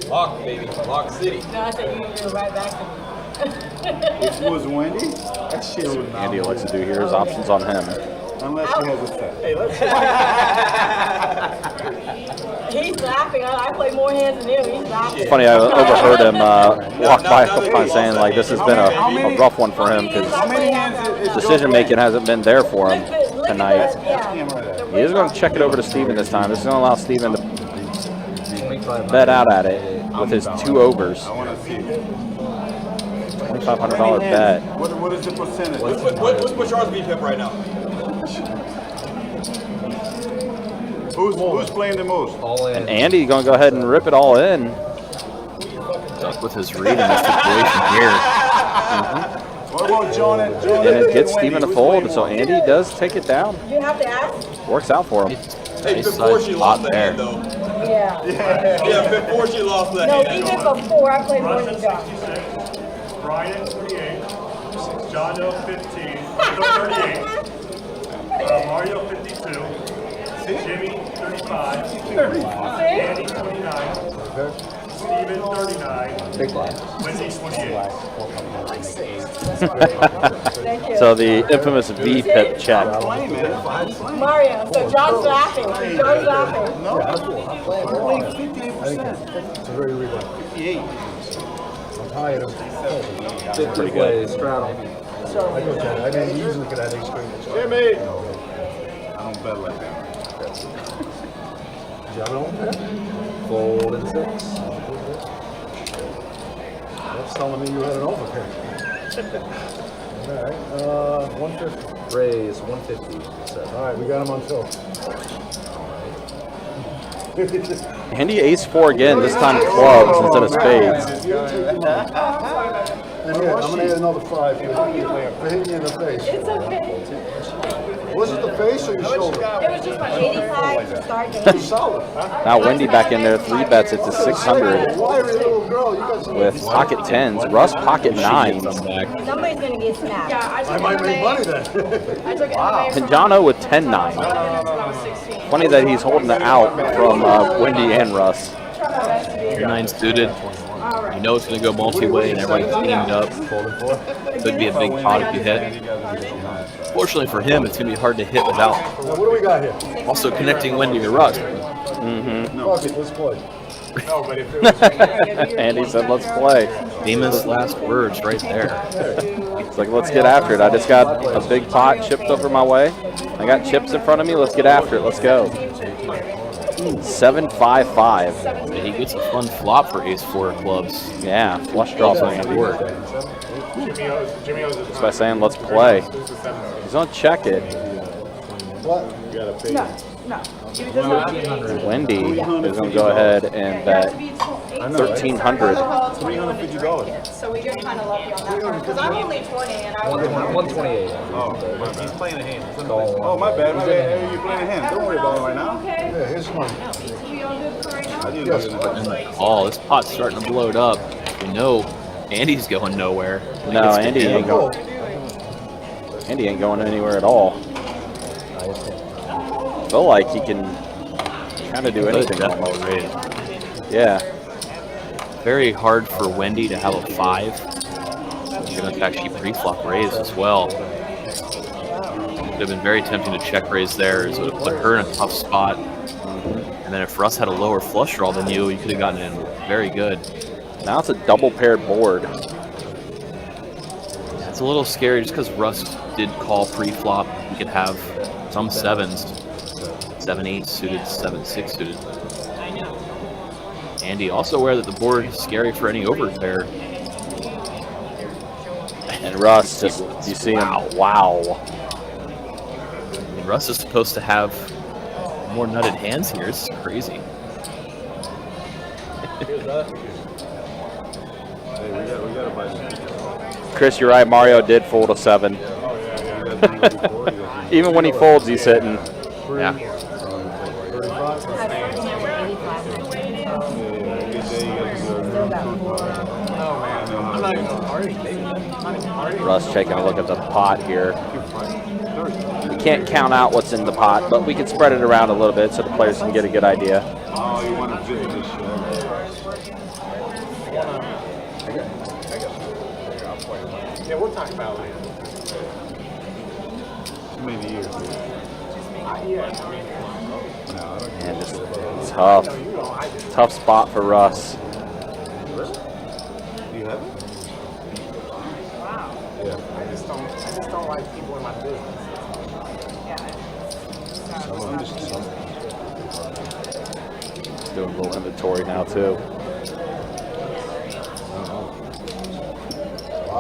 Lock, baby. Lock City. No, I said you can do it right back to me. if it was Wendy, that shit would not. Andy likes to do here. His options on him. Unless he has a set. Hey, let's He's laughing. I play more hands than him. He's laughing. It's funny, I overheard him walk by a couple times saying like this has been a rough one for him because decision making hasn't been there for him tonight. He is going to check it over to Steven this time. This is going to allow Steven to bet out at it with his 2 overs. I want to see. $2,500 bet. What is the percentage? What's Bachar's VPIP right now? Who's playing the most? All in. And Andy's going to go ahead and rip it all in. Stuck with his read in this situation here. What about John and And it gets Steven to fold, so Andy does take it down. You have to ask? Works out for him. Hey, Nice before size she pot lost the there. hand, though. Yeah. Yeah, before she lost the No, hand. even before I played more Russian than John. 66, Brian 48, John Doe 15, 38, Mario 52, Jimmy 35, Andy 29, Steven 39, Wendy 28. Thank you. So the infamous V-pip check. Mario, so John's laughing. John's laughing. It's a very real one. 58. I'm tired of 50 plays, straddle. I go Jack. I mean, easily could have 8 straight. Jimmy! I don't bet like that. Did you have it on there? Fold and 6. That's telling me you had an overpair. All right, 150. Raise 150. All right, we got him on film. Andy ace-4 again, this time clubs instead of spades. And here, I'm gonna add another 5 for hitting you in the face. It's okay. Was it the face or your shoulder? It was just my 85 to start the Pretty solid. Now Wendy back in there, 3 bets it to 600 Wiry little girl, you got some. with pocket 10s. Russ pocket 9s. Somebody's gonna get snapped. Yeah, I I took might make money MMA. then. I took MMA And Jono with 10-9. since I was 16. Funny that he's holding it out from Wendy and Russ. Your 9 suited. You know it's going to go multi-way and everybody's teamed up. Could be a big pot if you hit. Fortunately for him, it's going to be hard to hit without Now, what do we got here? also connecting Wendy to Russ. Fuck it, let's play. No, but if it was Andy said, let's play. Famous last words right there. It's like, let's get after it. I just got a big pot chipped over my way. I got chips in front of me. Let's get after it. Let's go. 7-5-5. He gets a fun flop for ace-4 clubs. Yeah, flush draws on the board. Jimmy owes Just by saying, let's play. He's going to check it. What? No. He does not get 18. Wendy is going to go ahead and bet 1,300. $350. So we get kind of lucky on that part. Because I'm only 20 and I was 128. He's playing a hand. Oh, my bad. Hey, you're playing a hand. Don't worry about it right now. okay. Yeah, here's money. We all good for right now? I didn't Yes. Oh, this pot's starting to bloat up. We know Andy's going nowhere. No, Andy ain't going. Andy ain't going anywhere at all. I feel like he can kind of do anything. Definitely raise. Yeah. Very hard for Wendy to have a 5. She's going to actually pre-flop raise as well. Would have been very tempting to check raise there. It would have put her in a tough spot. And And then if Russ had a lower flush draw than you, you could have gotten in very good. Now it's a double paired board. It's a little scary just because Russ did call pre-flop. He could have some 7s, 7-8 suited, 7-6 suited. Andy also aware that the board is scary for any overpair. And Russ, just you see him. Wow. And Russ is supposed to have more nutted hands here. It's crazy. Chris, you're right. Mario did fold a 7. Even when he folds, he's hitting. Yeah. Russ taking a look at the pot here. We can't count out what's in the pot, but we can spread it around a little bit so the players can get a good idea. Oh, you want to visit this show? Yeah, we'll talk about it later. Too many years. And just tough spot for Russ. Do you have it? Wow. Yeah. I just don't like people in my business. Doing a little inventory now too.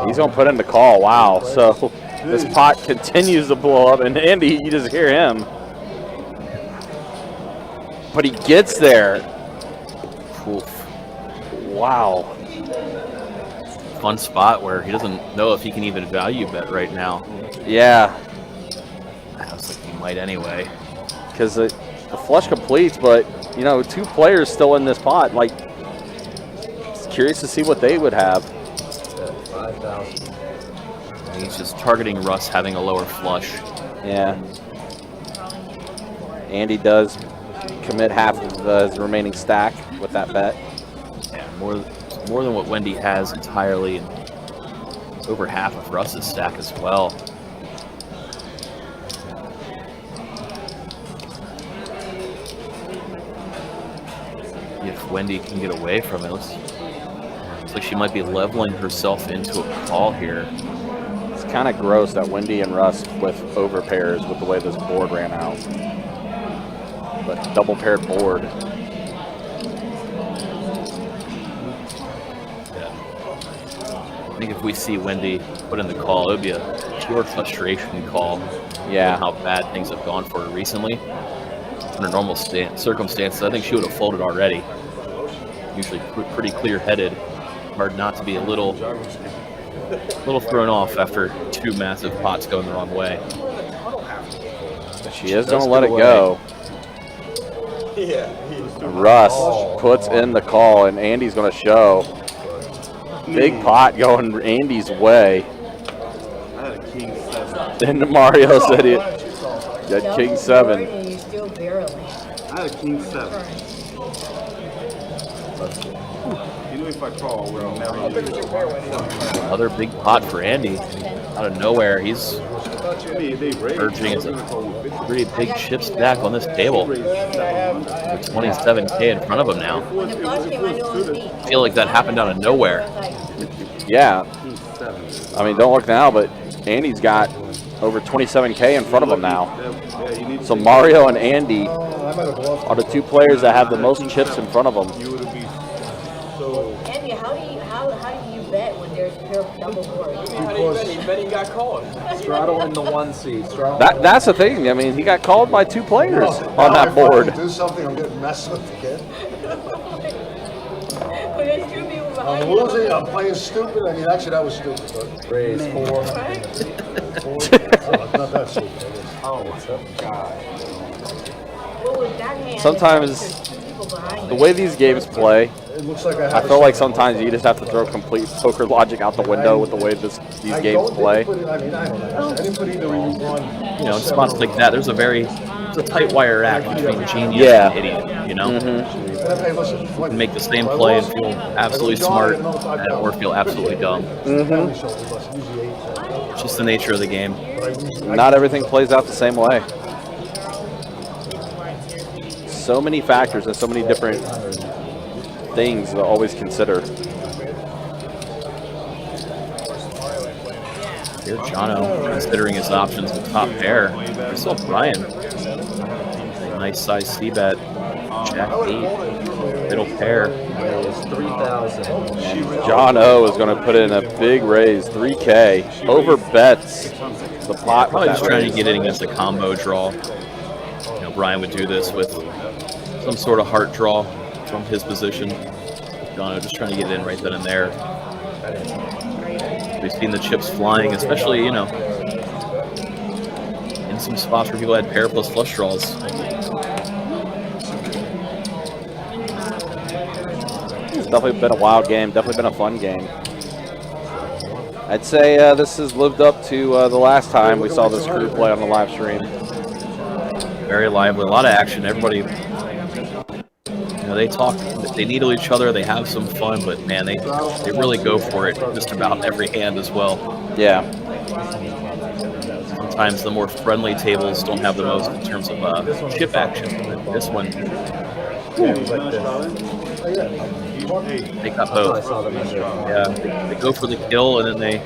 He's gonna put in the call. Wow. So this pot continues to blow up, and Andy, you just hear him. But he gets there. Oof. Wow. Fun spot where he doesn't know if he can even value bet right now. Yeah. I was like, he might anyway. Because the flush completes, but you know, 2 players still in this pot. Like, it's curious to see what they would have. 5,000. He's just targeting Russ having a lower flush. Yeah. Andy does commit half of his remaining stack with that bet. Yeah, more than what Wendy has entirely, and over half of Russ's stack as well. If Wendy can get away from it, looks like she might be leveling herself into a call here. It's kind of gross that Wendy and Russ with over pairs with the way this board ran out. But double paired board. I think if we see Wendy put in the call, it would be a pure frustration call. Yeah. How bad things have gone for her recently. Under normal circumstances, I think she would have folded already. Usually pretty clear-headed. Hard not to be a little thrown off after 2 massive pots going the wrong way. She is going to let it go. Russ puts in the call, and Andy's going to show. Big pot going Andy's way. I had a king 7. And Mario said it. Got king 7. And you're still barreling. I had a king 7. You know, if I call, we're on Another big pot for Andy. Out of nowhere, he's urging his pretty big chip stack on this table. With 27K in front of him now. I feel like that happened out of nowhere. Yeah. I mean, don't look now, but Andy's got over 27K in front of him now. So Mario and Andy are the 2 players that have the most chips in front of them. Andy, how do you bet when there's pure double boards? Betting got called. Straddle in the 1 seat. That's the thing. I mean, he got called by 2 players on that board. Do something, I'm getting messed with again. When there's 2 people behind I'm you. losing, I'm playing stupid. I mean, actually, that was stupid. But Raise 4. not that stupid. Oh, God. Well, with that hand, Sometimes there's 2 people behind the you. way these games play, It looks like I feel like sometimes you just have to throw complete poker logic out the window with the way these games play. I mean, I don't know. I didn't put either one. You know, in spots like that, there's a tight wire act between genius Yeah. and idiot, you know? Hey, listen, You can make the same play and feel absolutely smart or feel absolutely dumb. It's just the nature of the game. Not everything plays out the same way. so many factors and so many different things to always consider. Here, Jono considering his options with top pair. There's still Brian. Nice size C-bet. Jack 8. Middle pair. Raise 3,000. John O is going to put in a big raise, 3K. Over bets the pot. Probably just trying to get in against a combo draw. You know, Brian would do this with some sort of heart draw from his position. Jono just trying to get it in right then and there. We've seen the chips flying, especially, you know, in some spots where people had pair plus flush draws. It's definitely been a wild game, definitely been a fun game. I'd say this has lived up to the last time we saw this crew play on the live stream. Very lively, a lot of action. Everybody, you know, they talk, they needle each other, they have some fun, but man, they really go for it just about every hand as well. Yeah. Sometimes the more friendly tables don't have the most in terms of chip action, but this one, they got both. Yeah, they go for the kill and then they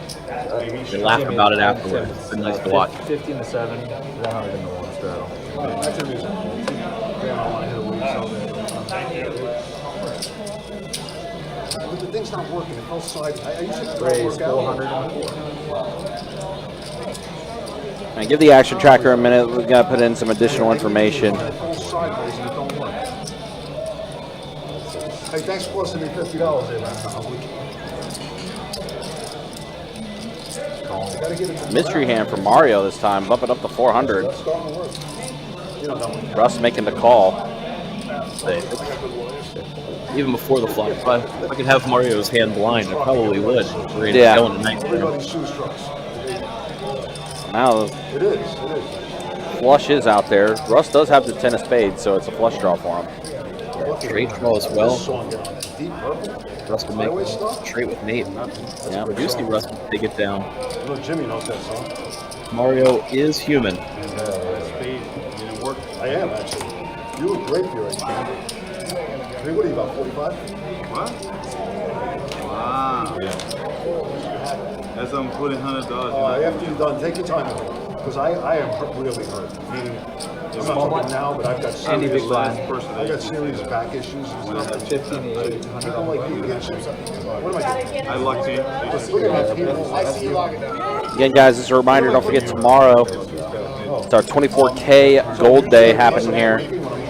laugh about it afterwards. It's been nice to watch. 15 to 7, 100 in the one straddle. The thing's not working. It fell side. I used to Raise 400. And give the action tracker a minute. We've got to put in some additional information. It falls sideways and it don't work. Hey, thanks for busting me $50 there, man. Mystery hand for Mario this time, bumping up to 400. Russ making the call. Even before the flop, if I could have Mario's hand blind, I probably would. Yeah. Now, it is. flush is out there. Russ does have the 10 of spades, so it's a flush draw for him. Straight draw as well. Russ will make straight with Nate. Yeah. I do see Russ take it down. Jimmy knows that song. Mario is human. I am, actually. You look great for your age. Hey, what are you, about 45? What? Wow. As I'm putting $100. After you're done, take your time with it. Because I am really hurt. Meaning, I'm not talking now, but I've got serious back issues and stuff. 15 to 8. People like you get you. What am I doing? I locked in. Just look at my people. I see you logging down. Again, guys, just a reminder, don't forget tomorrow, it's our 24K gold day happening here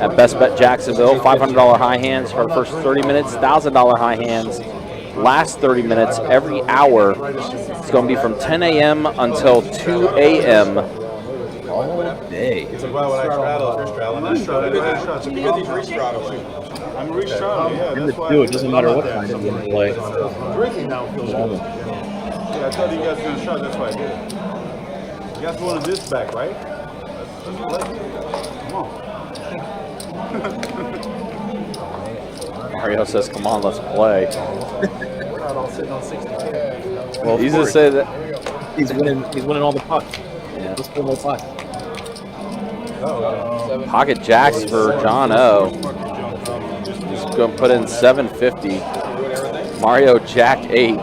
at Best Bet Jacksonville. $500 high hands for the first 30 minutes, $1,000 high hands. Last 30 minutes every hour. It's going to be from 10 a.m. until 2 a.m. All day. It's about when I straddle. I'm re-straddle, yeah. In the two, it doesn't matter what kind of game you play. Drinking now feels good. Yeah, I told you guys gonna shot, that's why I did it. You guys wanted this back, right? Come on. Mario says, come on, let's play. We're not all sitting on 60K. Well, He's just say that he's winning all the pots. Yeah. Let's pull more pots. pocket jacks for John O. He's going to put in 750. Mario jack 8.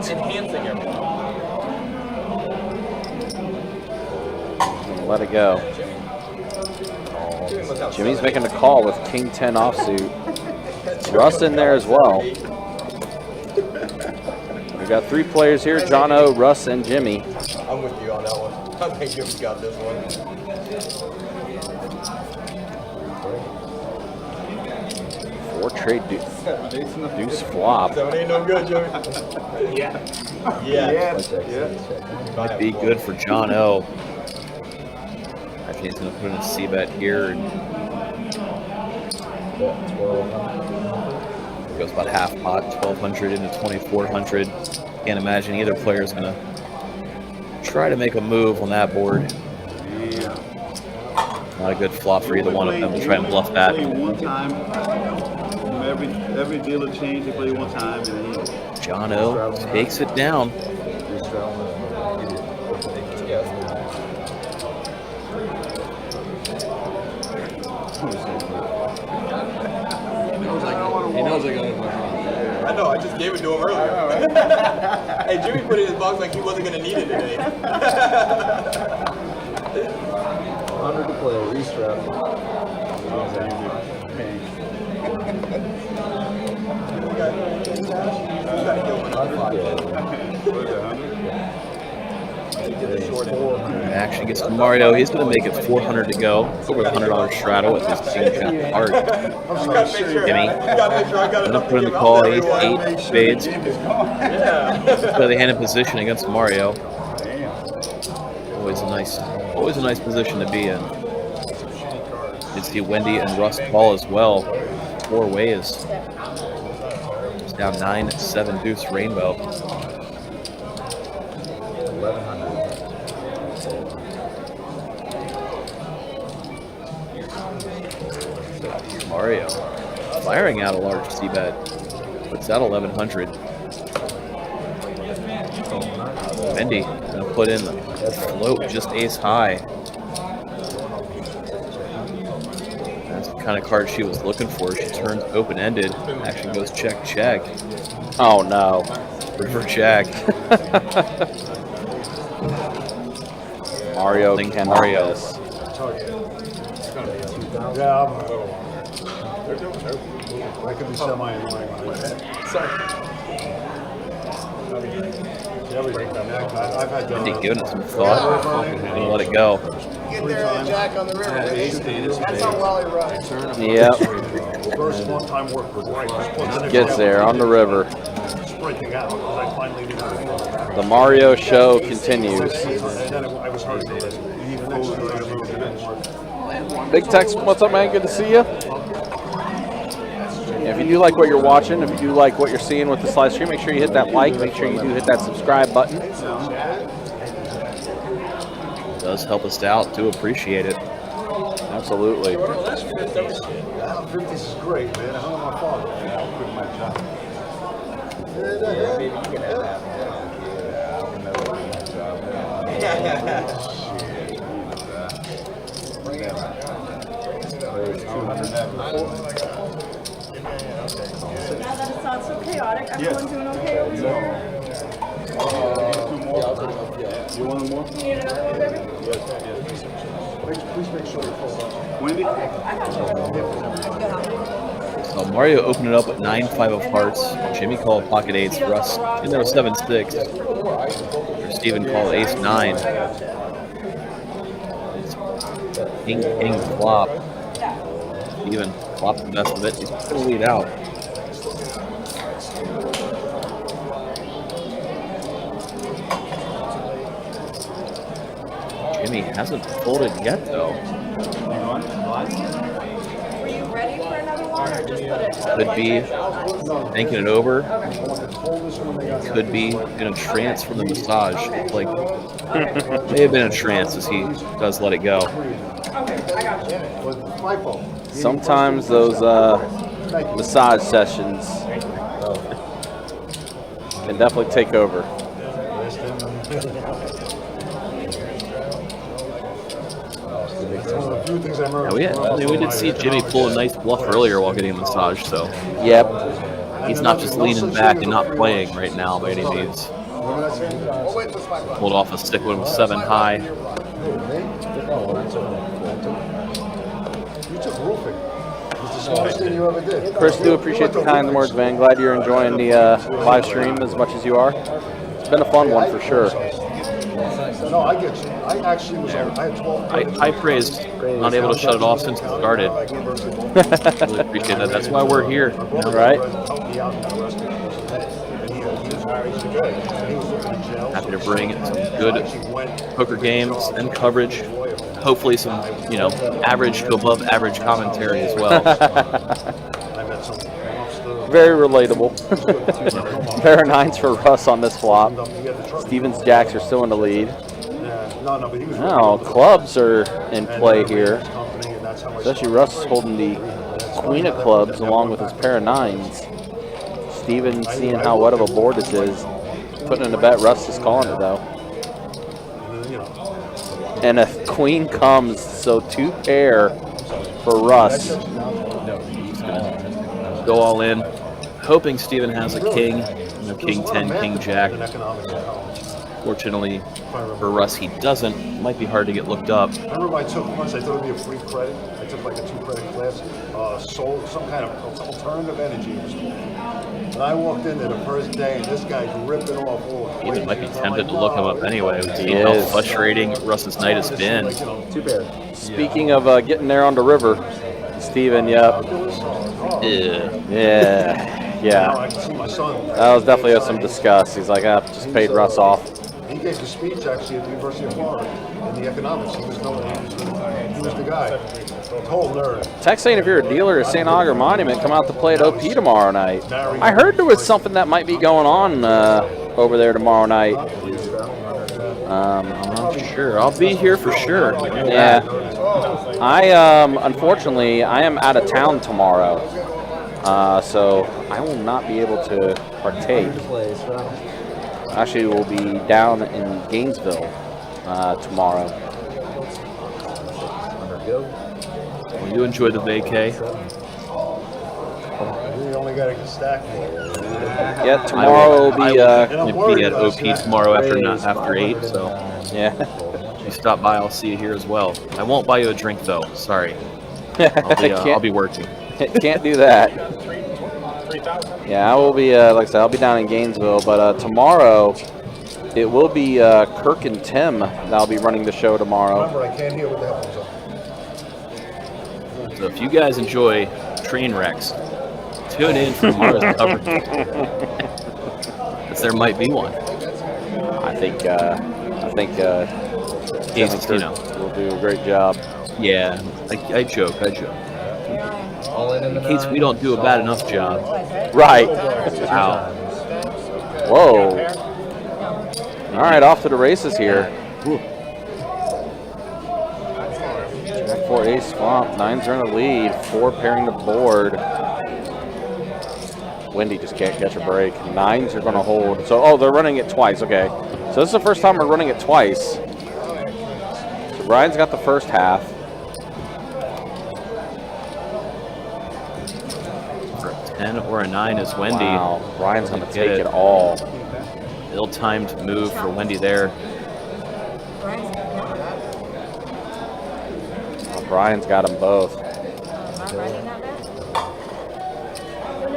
Let it go. Jimmy's making a call with King 10 offsuit. Russ in there as well. We've got 3 players here, John O, Russ, and Jimmy. I'm with you on that one. I think Jimmy's got this one. 4 trade deuce flop. That ain't no good, Jimmy. Yeah. Might be good for John O. I think he's going to put in a C-bet here. And goes about half pot, 1,200 into 2,400. Can't imagine either player is going to try to make a move on that board. Not a good flop for either one of them to try and bluff that. One time. Every dealer change, they play one time. And John O takes it down. I know. I just gave it to him earlier. Hey, Jimmy put it in his box like he wasn't gonna need it today. 100 to play, restrap. Action gets to Mario. He's going to make it 400 to go. Over the $100 Straddle with his team Jack Hart. Jimmy. Going to put in the call, ace 8 spades. Play the hand in position against Mario. Always a nice position to be in. You see Wendy and Russ call as well. 4 ways. It's down 9-7 deuce rainbow. 1100. Mario firing out a large C-bet. Puts out 1100. Wendy gonna put in the float just ace high. That's the kind of card she was looking for. She turns open-ended. Actually goes check, check. Oh no. River check. Mario can Mario. Yeah, I could be semi anyway. Sorry. I've had Wendy giving it some thought. Gonna let it go. Get there, Jack on the river. That's how well he runs. Yep. First long time work with right. Gets there on the river. Striking out. I finally did it. The Mario show continues. And then I was hurt. Even next time I moved. Big Tex, what's up, man? Good to see you. If you do like what you're watching, if you do like what you're seeing with this live stream, make sure you hit that like. Make sure you do hit that subscribe button. It does help us out. Do appreciate it. Absolutely. 50s is great, man. How am my father? I'll quit my job. Maybe you can have that. Now that it's not so chaotic, everyone doing okay over here? You want more? You need another one, baby? Please make sure you fold up. Wendy? So Mario opened it up at 9-5 of hearts. Jimmy called pocket eights. Russ in there was 7-6. Steven called ace 9. King, king, flop. Steven flopped the best of it. He's going to lead out. Jimmy hasn't folded yet, though. Were you ready for another one, or just put it? Could be thinking it over. Could be in a trance from the massage. Like, may have been a trance as he does let it go. Okay, I got you. Sometimes those massage sessions can definitely take over. Yeah, we did see Jimmy pull a nice bluff earlier while getting a massage, so. Yep. He's not just leaning back and not playing right now by any means. Pulled off a stick one with 7 high. You took roofing. It's the smartest thing you ever did. Chris, do appreciate the kind words, man. Glad you're enjoying the live stream as much as you are. It's been a fun one for sure. No, I get you. I actually was. I had 12. High praise. Not able to shut it off since it started. Really appreciate that. That's why we're here. Right? Happy to bring some good poker games and coverage. Hopefully some, average to above average commentary as well. Very relatable. Pair of 9s for Russ on this flop. Steven's jacks are still in the lead. Now clubs are in play here. Especially Russ is holding the queen of clubs along with his pair of 9s. Steven seeing how wet of a board this is. Putting in a bet. Russ is calling it though. And a queen comes, so 2 pair for Russ. Go all in. hoping Steven has a king, king 10, king jack. In economics in college. Fortunately for Russ, he doesn't. Might be hard to get looked up. I remember I took once, I thought it'd be a free credit. I took like a 2-credit class, some kind of alternative energy in school. And I walked in there the first day, and this guy's ripping off all the Steven might be tempted to look him up anyway. We've seen how frustrating Russ's night has been. Too bad. Speaking of getting there on the river, Steven, yep. Yeah. I can see my son. That was definitely some disgust. He's like, just paid Russ off. He gave the speech actually at the University of Florida in the economics. He was known, he was the guy. Total nerd. Text saying if you're a dealer at St. Augur Monument, come out to play at OP tomorrow night. I heard there was something that might be going on over there tomorrow night. I'm not sure. I'll be here for sure. Yeah. Unfortunately, I am out of town tomorrow. So I will not be able to partake. Actually, we'll be down in Gainesville tomorrow. Well, you enjoy the vacay. We only got to stack more. Yeah, tomorrow will be at OP tomorrow after 8. So yeah, if you stop by, I'll see you here as well. I won't buy you a drink though. Sorry. I'll be working. Can't do that. Yeah, I will be, like I said, I'll be down in Gainesville, but tomorrow it will be Kirk and Tim that'll be running the show tomorrow. Remember, I can't hear what the headphones are. So if you guys enjoy train wrecks, tune in for tomorrow's coverage. Because there might be one. I think Tim and Kirk will do a great job. Yeah, I joke. In case we don't do a bad enough job. Right. Wow. Whoa. All right, off to the races here. Jack 4 ace flop. 9s are in the lead. 4 pairing the board. Wendy just can't catch a break. 9s are going to hold. So, they're running it twice. Okay. So this is the first time we're running it twice. So Brian's got the first half. 10 or a 9 is Wendy. Wow, Brian's going to take it all. Ill-timed move for Wendy there. Well, Brian's got them both.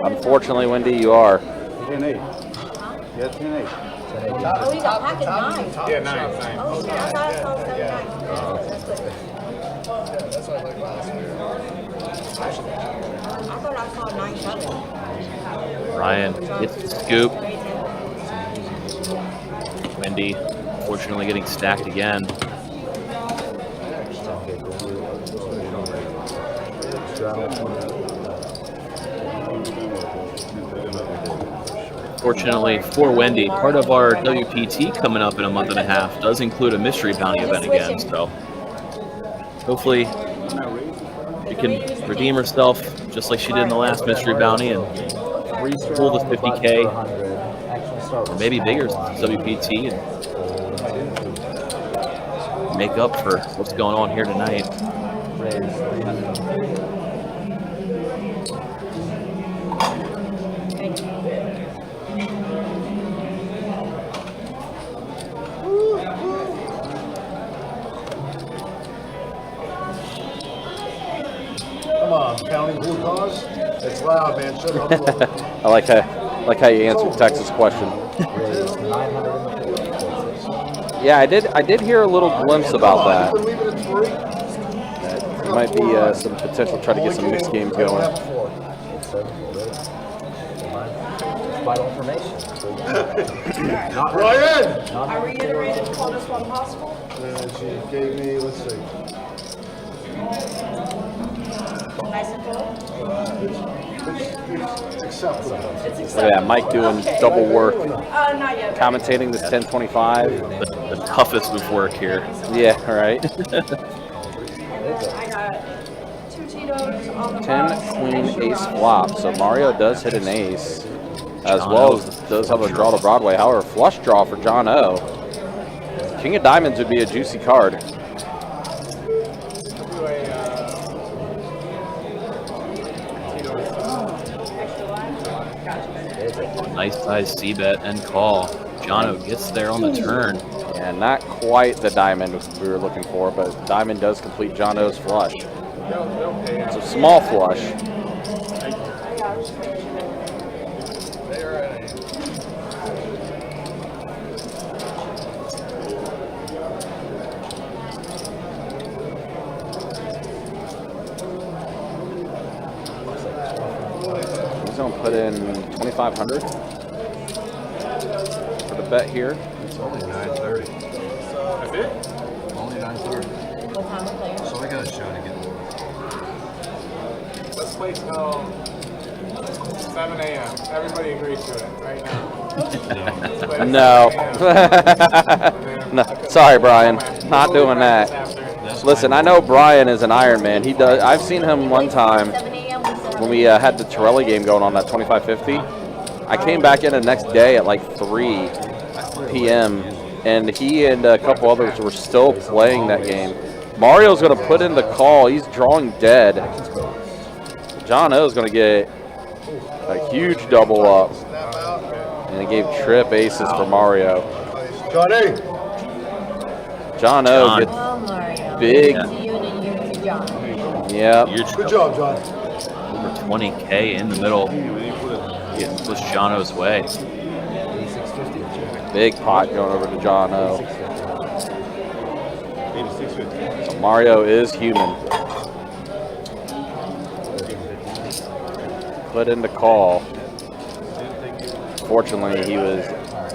Unfortunately, Wendy, you are. 10-8. Yeah, 10-8. Oh, he's got pocket 9. Yeah, 9. Oh, I thought it was 9. That's good. That's what I like last year. I thought I saw 9-7. Brian gets the scoop. Wendy, fortunately, getting stacked again. Fortunately for Wendy, part of our WPT coming up in a month and a half does include a mystery bounty event again. So hopefully she can redeem herself just like she did in the last mystery bounty and pull the 50K or maybe bigger WPT and make up for what's going on here tonight. Come on, counting blue cars? It's loud, man. Shut up. I like how you answered Texas' question. Yeah, I did hear a little glimpse about that. There might be some potential try to get some mixed games going. Vital information. Ryan! I reiterated coldest one possible. She gave me, let's see. Nice and full. It's acceptable. It's Oh, acceptable. yeah, Mike doing double work, Not yet. commentating this 1025. The toughest of work here. Yeah, right. I got 2 Tito's on the 10 box. queen ace flop. So Mario does hit an ace, as well as does have a draw to Broadway. However, flush draw for John O. King of Diamonds would be a juicy card. Nice size C-bet and call. Jono gets there on the turn. And not quite the diamond we were looking for, but diamond does complete Jono's flush. It's a small flush. He's gonna put in 2,500 for the bet here. It's only 9:30. That's it? Only 9:30. So I got a show to get. Let's wait till 7 a.m. Everybody agrees to it right now. No. No. Sorry, Brian. Not doing that. Listen, I know Brian is an Iron Man. He does. I've seen him one time when we had the Torelli game going on that 2550. I came back in the next day at like 3 p.m. and he and a couple others were still playing that game. Mario's going to put in the call. He's drawing dead. John O is going to get a huge double up. And he gave trip aces for Mario. Johnny. John O gets big. Yep. Good job, John. Over 20K in the middle. It was Jono's way. Big pot going over to John O. So Mario is human. Put in the call. Fortunately, he was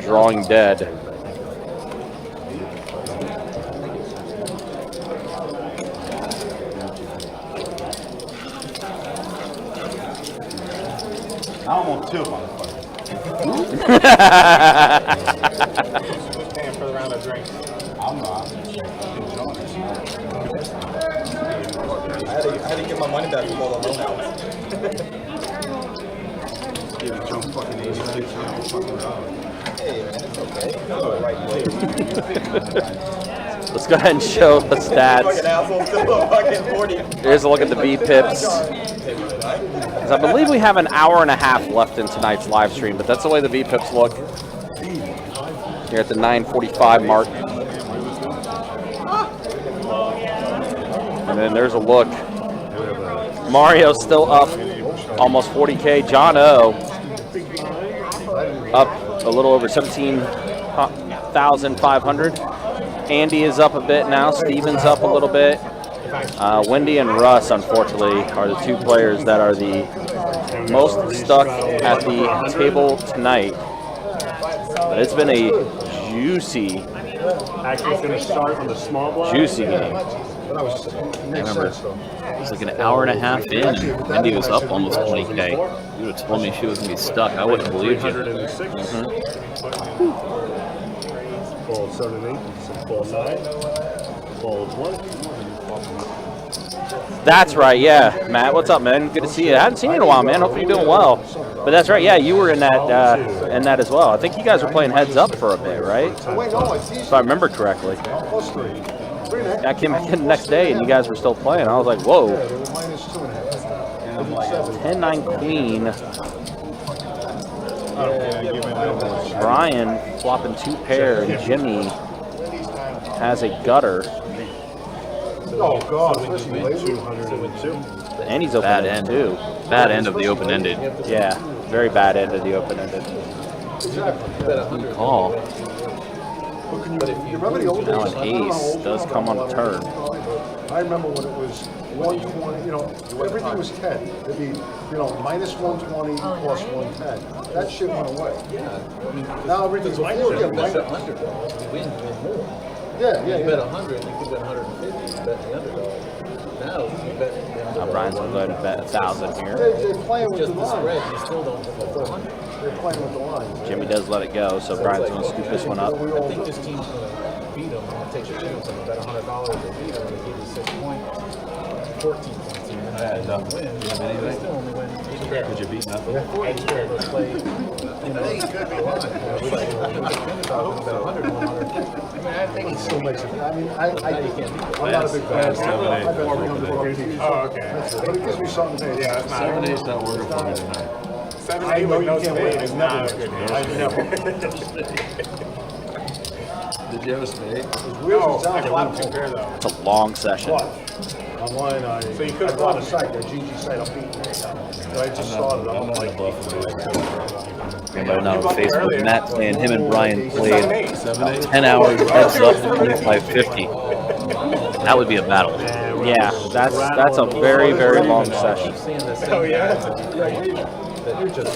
drawing dead. I almost tilt on the Who's paying for the round of drinks? I'm not. I had to get my money back from all the loan outs. Yeah, jump fucking 86 fucking dollars. Hey, man, it's okay. That's the right way. Let's go ahead and show the Fucking stats. asshole, still a fucking 40. Here's a look at the B pips. I believe we have an hour and a half left in tonight's live stream, but that's the way the V pips look. Here at the 9:45 mark. And then there's a look. Mario's still up almost 40K. John O up a little over 17,500. Andy is up a bit now. Steven's up a little bit. Wendy and Russ, unfortunately, are the two players that are the most stuck at the table tonight. But it's been a juicy, Actually, it's going to start on the small block. juicy game. Remember, it was like an hour and a half in, and Wendy was up almost 20K. You would have told me she was going to be stuck. I wouldn't have believed you. 306. Fold 7 and 8. Fold 9. Fold 1. That's right, yeah. Matt, what's up, man? Good to see you. I haven't seen you in a while, man. Hopefully you're doing well. But that's right, yeah, you were in that as well. I think you guys were playing heads up for a bit, right? If I remember correctly. I came back in the next day and you guys were still playing. I was like, whoa. 10-9 queen. Brian flopping 2 pair and Jimmy has a gutter. Oh, God. 202. And he's Bad open end. too. Bad end of the open-ended. Yeah, very bad end of the open-ended. Good call. You remember the old Now days? an ace does come on a turn. I remember when it was 120, everything was 10. It'd be, minus 120 plus 110. That shit went away. Now everything's a 4. Yeah, minus. Yeah. You bet 100, you could bet 150, you bet the underdog. Now you bet. Now Brian's going to go ahead and bet 1,000 here. They're playing with Just the the line. spread, you still don't bet 400. They're playing with the line. Jimmy does let it go, so Brian's going to scoop this one up. I think this team's going to beat them. I'm going to take a chance. I'm going to bet $100 they beat them and they give you 6 points, 14 points. And then they win. They still only win. Did you beat nothing? Let's play, the line. It still makes it. I mean, I'm not a big fan. I bet $300 piece. Oh, okay. But it gives me something to Yeah, that's not. 7-8's not working for me tonight. 7-8 with no spade is not a good hand. Did you have a spade? No, I flopped 2 pair though. It's a long session. Online, I bought a site, a GG site, I'm beating it. I just started, I'm like, Anybody not on Facebook? Matt saying him and Brian played 10 hours, heads up, 25-50. That would be a battle. Yeah, that's a very, very long session. Oh yeah?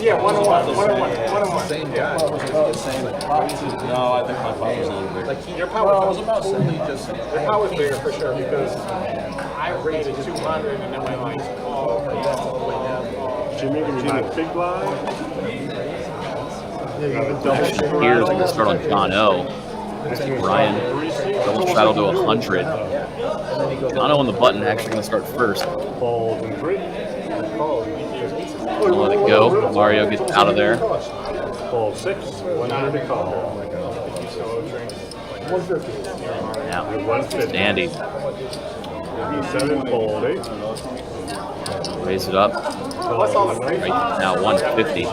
Yeah, 1-on-1. Same guy. No, I think my pop was a little bigger. Like your power was about totally just. Your power was bigger for sure because I rated 200 and then went like, oh, that's all the way down. Jimmy, big blind. Here's going to start on John O. Brian double shadow to 100. John O on the button actually going to start first. Fold and 3. Gonna let it go. Mario gets out of there. Fold 6. 100 to call. 150. Now, 150. Dandy. 7, fold 8. Raise it up. Right now, 150.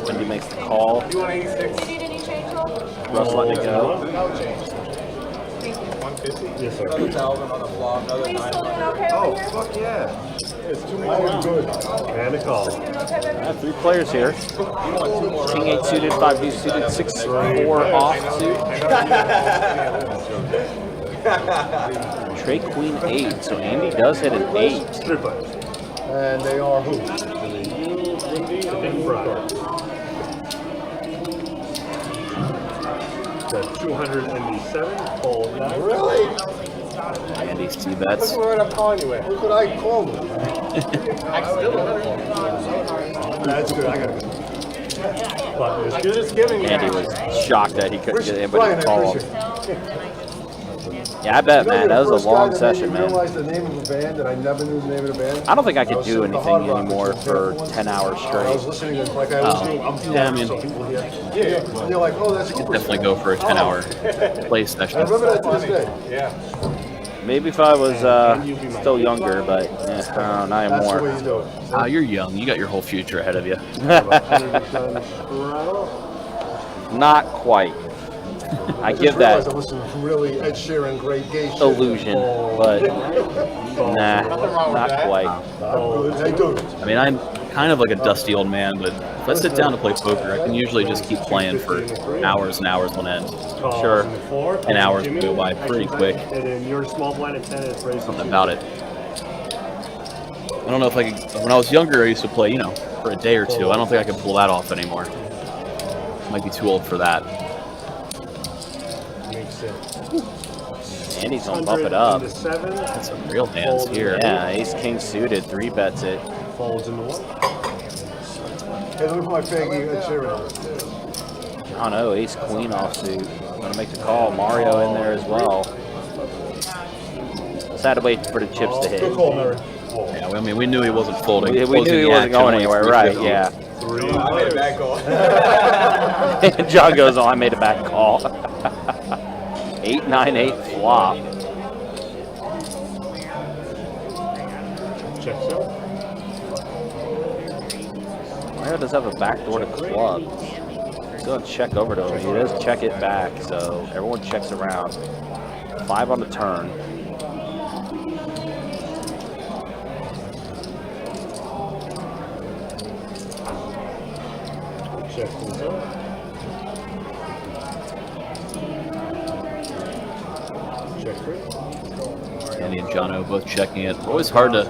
Wendy makes the call. You want 86? Do you need any change, Rob? Russ letting it go. 150? Yes, sir. Another thousand on the flop, another Are you 900. still doing okay Oh, over here? fuck yeah. It's too I much. was good. And a call. Doing okay, baby? 3 players here. King 8 suited, 5 deuce suited, 6-4 off suit. Trey Queen 8. So Andy does hit an 8. 3 players. And they are who? Big Brian. Got 287, fold 9. Really? Andy's C-bets. Look what I'm calling you with. Look what I called them. I still That's good, I got it. But it's You're just giving me Andy that. was shocked that he couldn't get anybody Brian, to I call him. appreciate it. Yeah, I bet, man. That was a long That session, made me man. realize the name of a band that I never knew the name of the band. I don't think I could was do sitting at the anything Hard Rock, anymore which is for the 10 hours I was straight. listening to like I always do. I'm Yeah, I mean, some people here. Yeah, and they're like, oh, that's a good Definitely go for a 10-hour play I session. remember that to this day. Yeah. Maybe if I was still younger, but not That's the anymore. way you do it. You're young. You got your whole future ahead of you. Not quite. I just give realized that I listened to really Ed Sheeran, great gay shit. illusion, but nah, not quite. They do. I mean, I'm kind of like a dusty old man, but if I sit down to play poker, I can usually just keep playing for hours and hours on end. Sure. 10 hours go by pretty quick. And then your small blind at 10 is raised. Something about it. I don't know if I could. When I was younger, I used to play, for a day or two. I don't think I can pull that off anymore. Might be too old for that. Makes sense. Andy's gonna bump it up. That's some real hands here. Yeah, ace king suited, 3 bets it. Folds into 1. Hey, let me put my faggy Ed Sheeran on. Oh no, ace queen offsuit. Gonna make the call. Mario in there as well. Just had to wait for the chips to hit. Good call, Mary. Yeah, I mean, we knew he wasn't folding. We knew Closing he the wasn't action going like anywhere, right? 350. Yeah. I made a bad call. John goes, oh, I made a bad call. 8-9-8 flop. Check so. Mario does have a backdoor to club. He's going to check over to him. He does check it back, so everyone checks around. 5 on the turn. Check things out. Check 3. Andy and Jono both checking it. Always hard to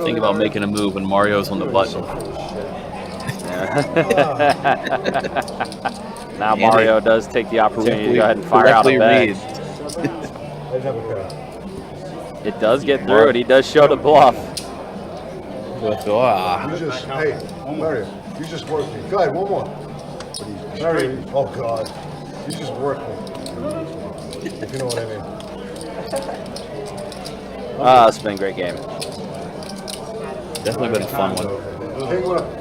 think about making a move when Mario's on the button. Now Mario does take the opportunity to go ahead and fire out a bet. It does get through it. He does show the bluff. You just, hey, Mario, you just work me. Go ahead, one more. Mario, oh God, you just work me. If you know what I mean. It's been a great game. Definitely been a fun one.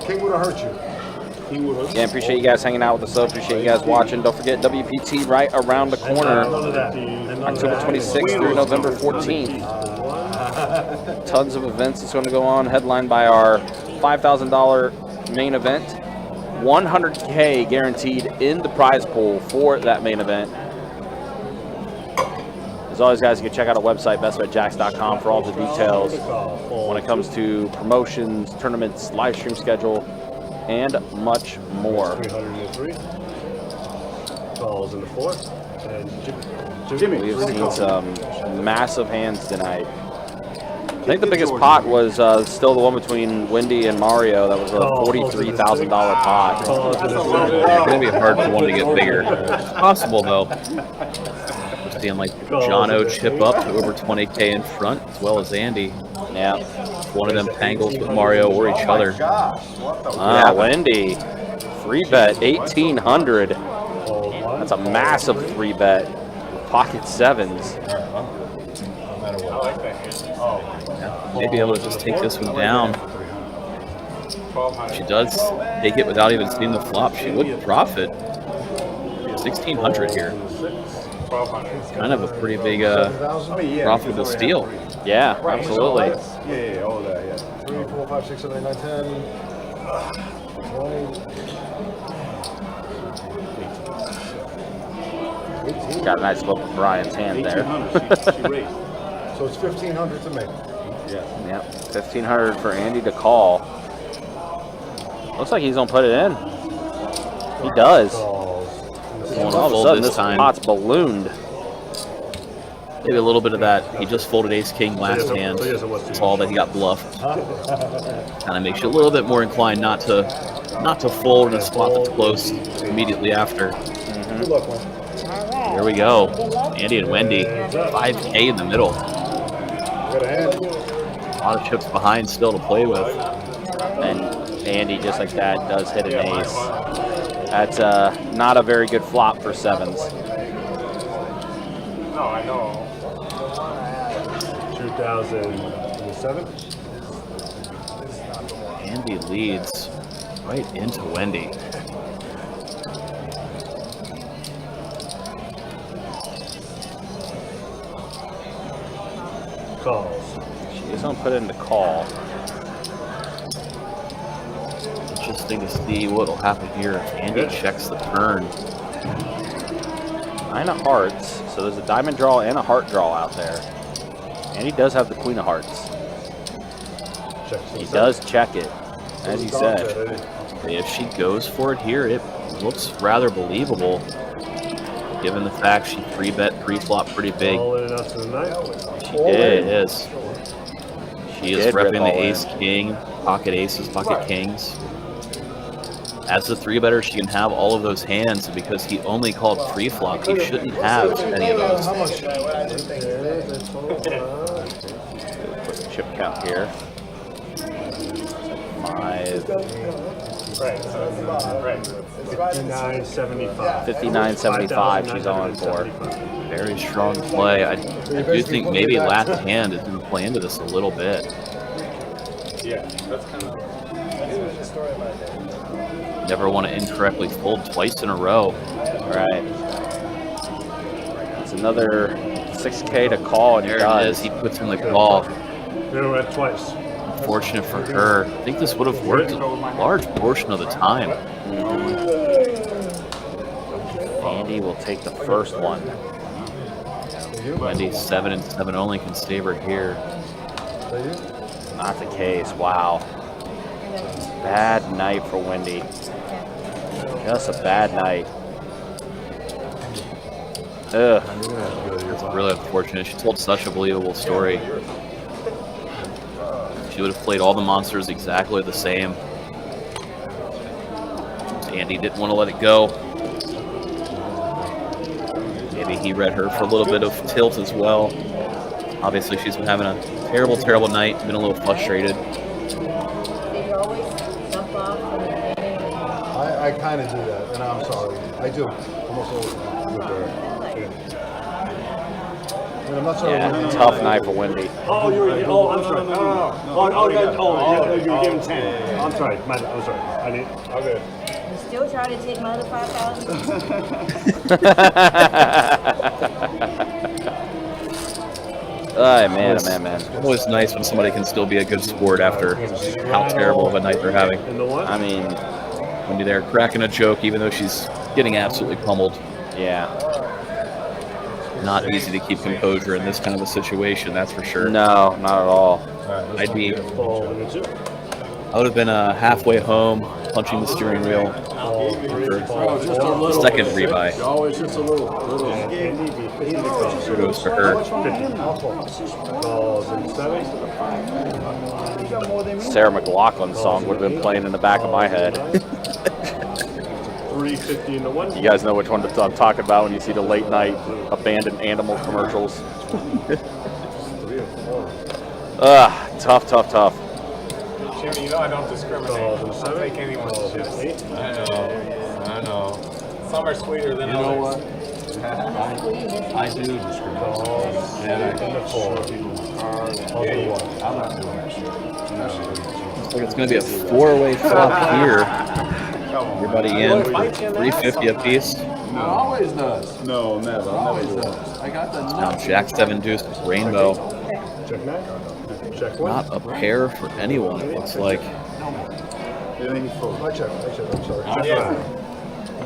King would have hurt you. Yeah, appreciate you guys hanging out with us. So appreciate you guys watching. Don't forget WPT right around the corner, October 26th through November 14th. Tons of events that's going to go on, headlined by our $5,000 main event. 100K guaranteed in the prize pool for that main event. As always, guys, you can check out our website, bestbetjacks.com, for all the details when it comes to promotions, tournaments, live stream schedule, and much more. 303. Calls in the 4. And Jimmy. We've seen some massive hands tonight. I think the biggest pot was still the one between Wendy and Mario. That was a $43,000 pot. It's going to be hard for one to get bigger. It's possible, though. Seeing like Jono chip up to over 20K in front, as well as Andy. Yeah. One of them tangles with Mario or each other. Wendy. Free bet, 1,800. That's a massive free bet. Pocket sevens. Maybe able to just take this one down. If she does take it without even seeing the flop, she would profit. 1,600 here. Kind of a pretty big profitable steal. Yeah, absolutely. Yeah, all that, yeah. 3, 4, 5, 6, 7, 8, 9, 10. 20. Got a nice look at Brian's hand there. So it's 1,500 to me. Yeah. Yep, 1,500 for Andy to call. Looks like he's gonna put it in. He does. All of a sudden, this pot's ballooned. Maybe a little bit of that. He just folded ace-king last hand. It's all that he got bluffed. Kind of makes you a little bit more inclined not to fold in a spot that's close immediately after. Good luck, man. Here we go. Andy and Wendy. 5K in the middle. Good hand. A lot of chips behind still to play with. And Andy, just like that, does hit an ace. That's not a very good flop for sevens. No, I know. 2007. Andy leads right into Wendy. Calls. She is going to put it into call. Interesting to see what will happen here if Andy checks the turn. 9 of hearts. So there's a diamond draw and a heart draw out there. And he does have the queen of hearts. He does check it, as he said. If she goes for it here, it looks rather believable, given the fact she pre-bet pre-flop pretty big. She did. It is. She is repping the ace-king, pocket aces, pocket kings. As the three-better, she can have all of those hands, and because he only called pre-flop, he shouldn't have any of those. Put the chip count here. 5. 59.75. 59.75 she's on for. Very strong play. I do think maybe last hand is going to play into this a little bit. Yeah, that's kind of. Never want to incorrectly fold twice in a row. Right. It's another 6K to call, and there it is. He puts in the call. They were at twice. Unfortunate for her. I think this would have worked a large portion of the time. Andy will take the first one. Wendy 7 and 7 only can save her here. Not the case. Wow. Bad night for Wendy. Just a bad night. Ugh. It's really unfortunate. She told such a believable story. She would have played all the monsters exactly the same. Andy didn't want to let it go. Maybe he read her for a little bit of tilt as well. Obviously, she's been having a terrible, terrible night. Been a little frustrated. I kind of do that, and I'm sorry. I do. Almost always. And I'm not sorry. Yeah, tough night for Wendy. Oh, I'm sorry. No. You were given 10. I'm sorry. I'm sorry. I need. Okay. You still trying to take my other 5,000? man. It's always nice when somebody can still be a good sport after how terrible of a night they're having. I mean, when they're cracking a joke, even though she's getting absolutely pummeled. Yeah. Not easy to keep composure in this kind of a situation, that's for sure. No, not at all. I would have been halfway home, punching the steering wheel for second rebuy. Always just a little. Kudos to her. Sarah McLachlan's song would have been playing in the back of my head. 350 into 1. You guys know which one I'm talking about when you see the late night abandoned animal commercials. Tough. Jimmy, you know I don't discriminate. I'll take anyone's chips. I know. Some are sweeter than You know others. what? I do discriminate. And I can afford people I'm not doing that shit. Looks like it's going to be a 4-way flop here. Everybody in 350 apiece. No, always does. No, never. Always does. I got the Now Jack 7 deuce with Rainbow. Check one. Not a pair for anyone, it looks like. It ain't full. I check, I'm sorry.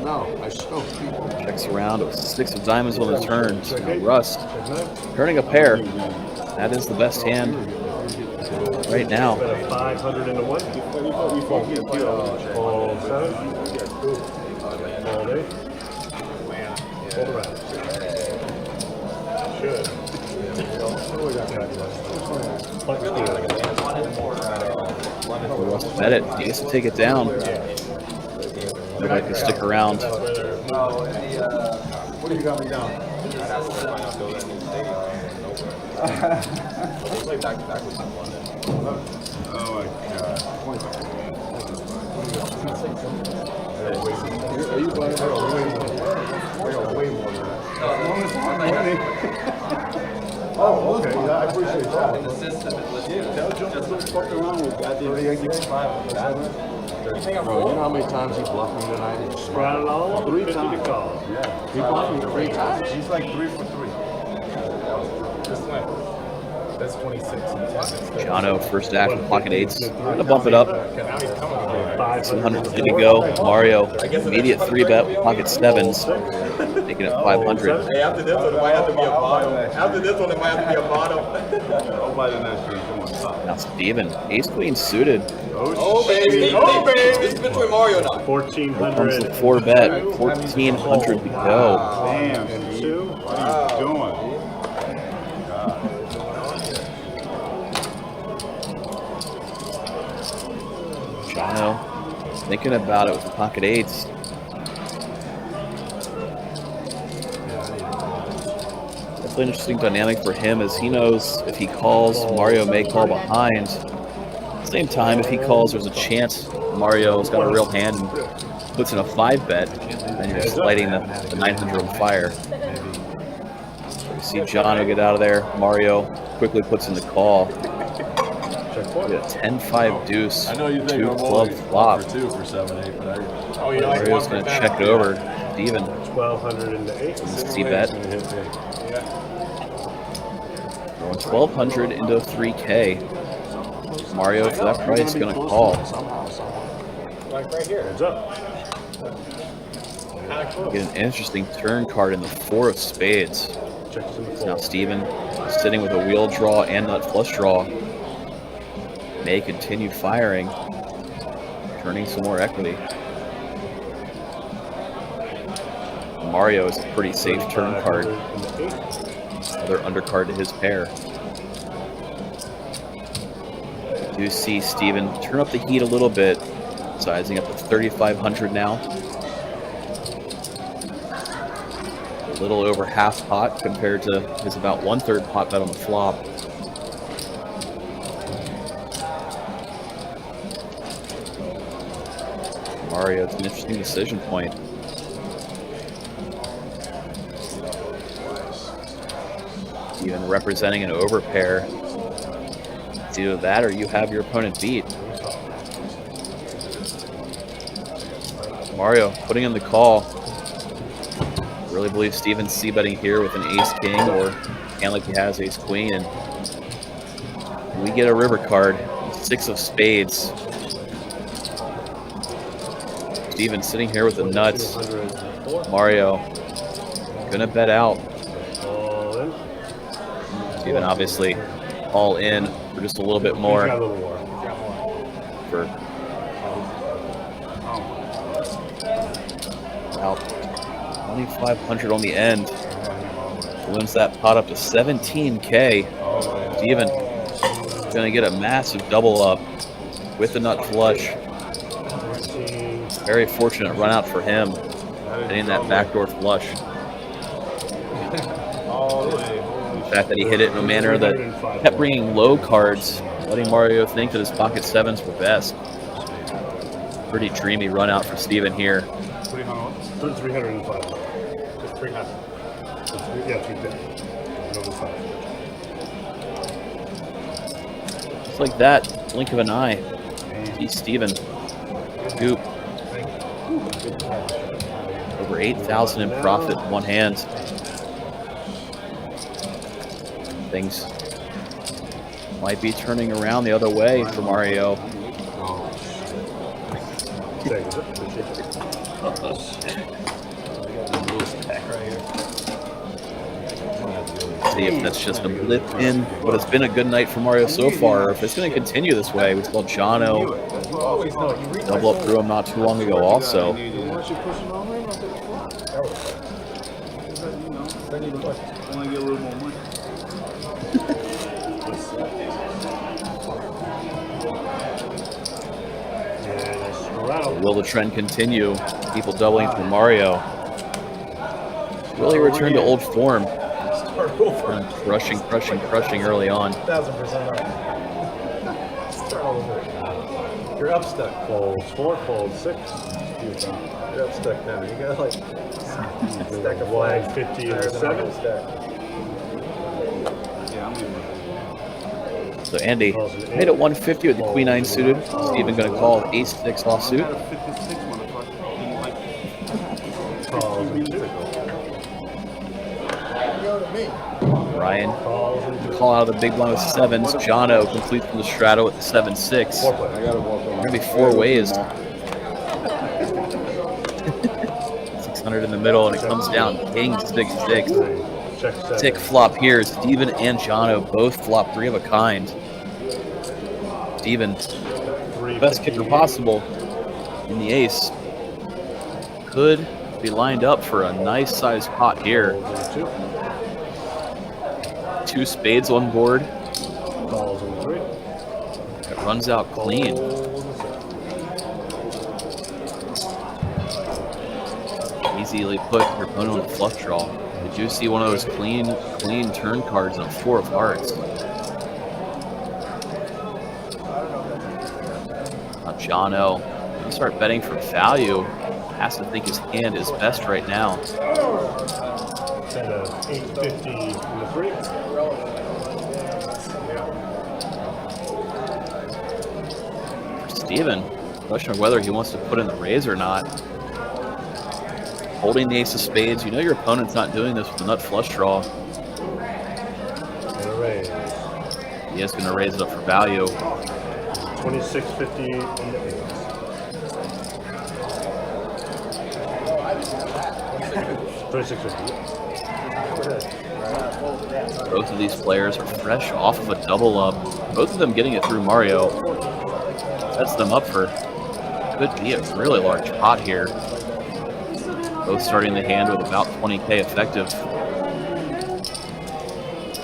No, I still people. Checks around with 6 of diamonds on the turn. Now Rust turning a pair. That is the best hand right now. 500 into 1. Fold 7. Fold 8. Fold around. Rust bet it. He has to take it down. They'd like to stick around. What do you got me down? Play back to back with my one. Oh my god. Are you playing? Way more than that. Oh, okay. Yeah, I appreciate that. Tell Joe to don't fuck around with goddamn 65. Bro, you know how many times he bluffed me tonight? Spread it all. 3 50 times. to call. Yeah. He bluffed me 3 times. He's like 3 for 3. This win. That's 26 and 10. Jono, first act with pocket 8s. Gonna bump it up. Now he's coming again. 750 to go. Mario, immediate 3-bet with pocket 7s. Making it 500. Hey, after this one, it might have to be a bottom. After this one, it might have to be a bottom. Nobody in that street doing something. Now Steven, ace-queen suited. Oh, baby. Oh, baby. This is between Mario now. 1400. 4-bet, 1,400 to go. Damn, Steve. What are you doing? Jono, thinking about it with the pocket 8s. Definitely an interesting dynamic for him as he knows if he calls, Mario may call behind. At the same time, if he calls, there's a chance Mario's got a real hand and puts in a 5-bet, and you're just lighting the 900 on fire. You see Jono get out of there. Mario quickly puts in the call. Get a 10-5 deuce, I know you think 2 I'm club only flop. 1 for 2 for 7-8, but I... Oh, you like Mario's going to check it over. Steven, 1200 into 8. 60-bet. Throwing 1,200 into 3K. Mario, for that price, going to call. Like right here. Heads up. Get an interesting turn card in the 4 of spades. Checks in the Now fold. Steven sitting with a wheel draw and nut flush draw. May continue firing, turning some more equity. Mario is a pretty safe turn card. Another undercard to his pair. Do see Steven turn up the heat a little bit, sizing up to 3,500 now. A little over half pot compared to his about 1/3 pot bet on the flop. Mario, it's an interesting decision point. Even representing an overpair. It's either that or you have your opponent beat. Mario putting in the call. Really believe Steven's c-betting here with an ace-king or hand like he has ace queen, and we get a river card. 6 of spades. Steven sitting here with the nuts. Mario gonna bet out. Steven obviously all in for just a little bit more. For about 2,500 on the end. Wins that pot up to 17K. Steven gonna get a massive double up with the nut flush. Very fortunate run out for him, getting that backdoor flush. The fact that he hit it in a manner that kept bringing low cards, letting Mario think that his pocket 7s were best. Pretty dreamy run out for Steven here. 305. Just 300. Yeah, 350. Just like that, blink of an eye. See Steven. Goop. Over 8,000 in profit in one hand. Things might be turning around the other way for Mario. See if that's just a blip in what has been a good night for Mario so far, or if it's going to continue this way. We saw Jono double up through him not too long ago also. Will the trend continue? People doubling for Mario. Really returned to old form. Crushing early on. 1,000%. Start all over. You're up stuck. Fold 4, fold 6. You're up stuck now. You got like stack of Flag flags. 50 and Higher than 7. my whole stack. So Andy made it 150 with the Queen 9 suited. Steven going to call Ace 6 offsuit. Ryan call out of the big blind with 7s. Jono complete from the straddle with the 7-6. Going to be 4 ways. 600 in the middle, and it comes down King 6-6. Tick flop here. Steven and Jono both flop 3 of a kind. Steven, best kicker possible in the ace, could be lined up for a nice sized pot here. 2 spades on board. It runs out clean. Easily put your opponent on the flush draw. Did you see one of those clean turn cards on 4 of hearts? Now Jono, you start betting for value, has to think his hand is best right now. 850 in the 3. For Steven, question of whether he wants to put in the raise or not. Holding the ace of spades, you know your opponent's not doing this with a nut flush draw. He is going to raise it up for value. 2650 in the 8. 2650. Both of these players are fresh off of a double up. Both of them getting it through Mario. Sets them up for could be a really large pot here. Both starting the hand with about 20K effective.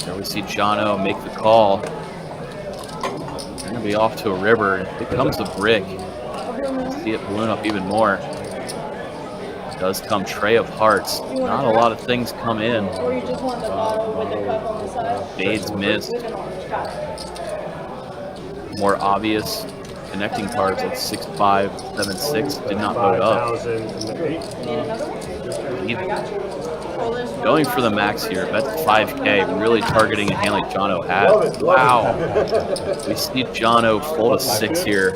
There we see Jono make the call. They're going to be off to a river. Here comes the brick. See it balloon up even more. Does come tray of hearts. Not a lot of things come in. Or you just want the bottle with the cup on the side? Spades missed. With an orange, got it. More obvious connecting cards like 6-5, 7-6 did not vote up. Need another one? I got you. Well, there's one. Going for the max here. That's 5K. Really targeting a hand like Jono has. Wow. We see Jono fold a 6 here.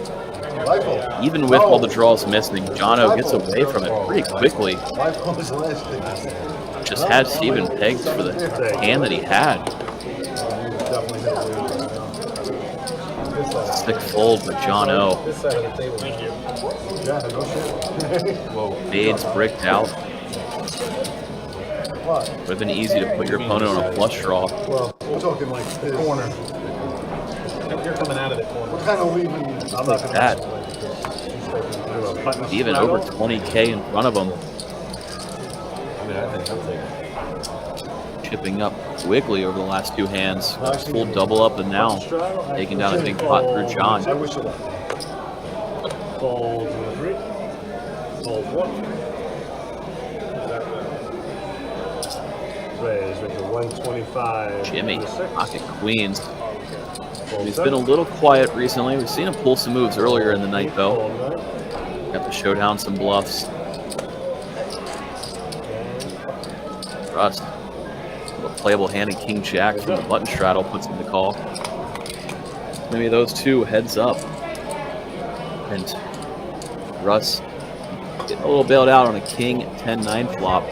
Even with all the draws missing, Jono gets away from it pretty quickly. just had Steven pegged for the hand that he had. Sick fold by John O. Whoa, fades bricked out. Would have been easy to put your opponent on a flush draw. Well, we're talking like the corner. You're coming out of the corner. We're kind of leaving. I'm not Like that. Even over 20K in front of him. Chipping up quickly over the last two hands. Full double up and now taking down a big pot through John. I wish it was. Fold 3. Fold 1. Raise, make it 125. Jimmy, pocket queens. He's been a little quiet recently. We've seen him pull some moves earlier in the night, though. Got to show down some bluffs. Russ, a playable hand in King Jack from the button straddle puts him to call. Maybe those two heads up. And Russ getting a little bailed out on a King 10-9 flop.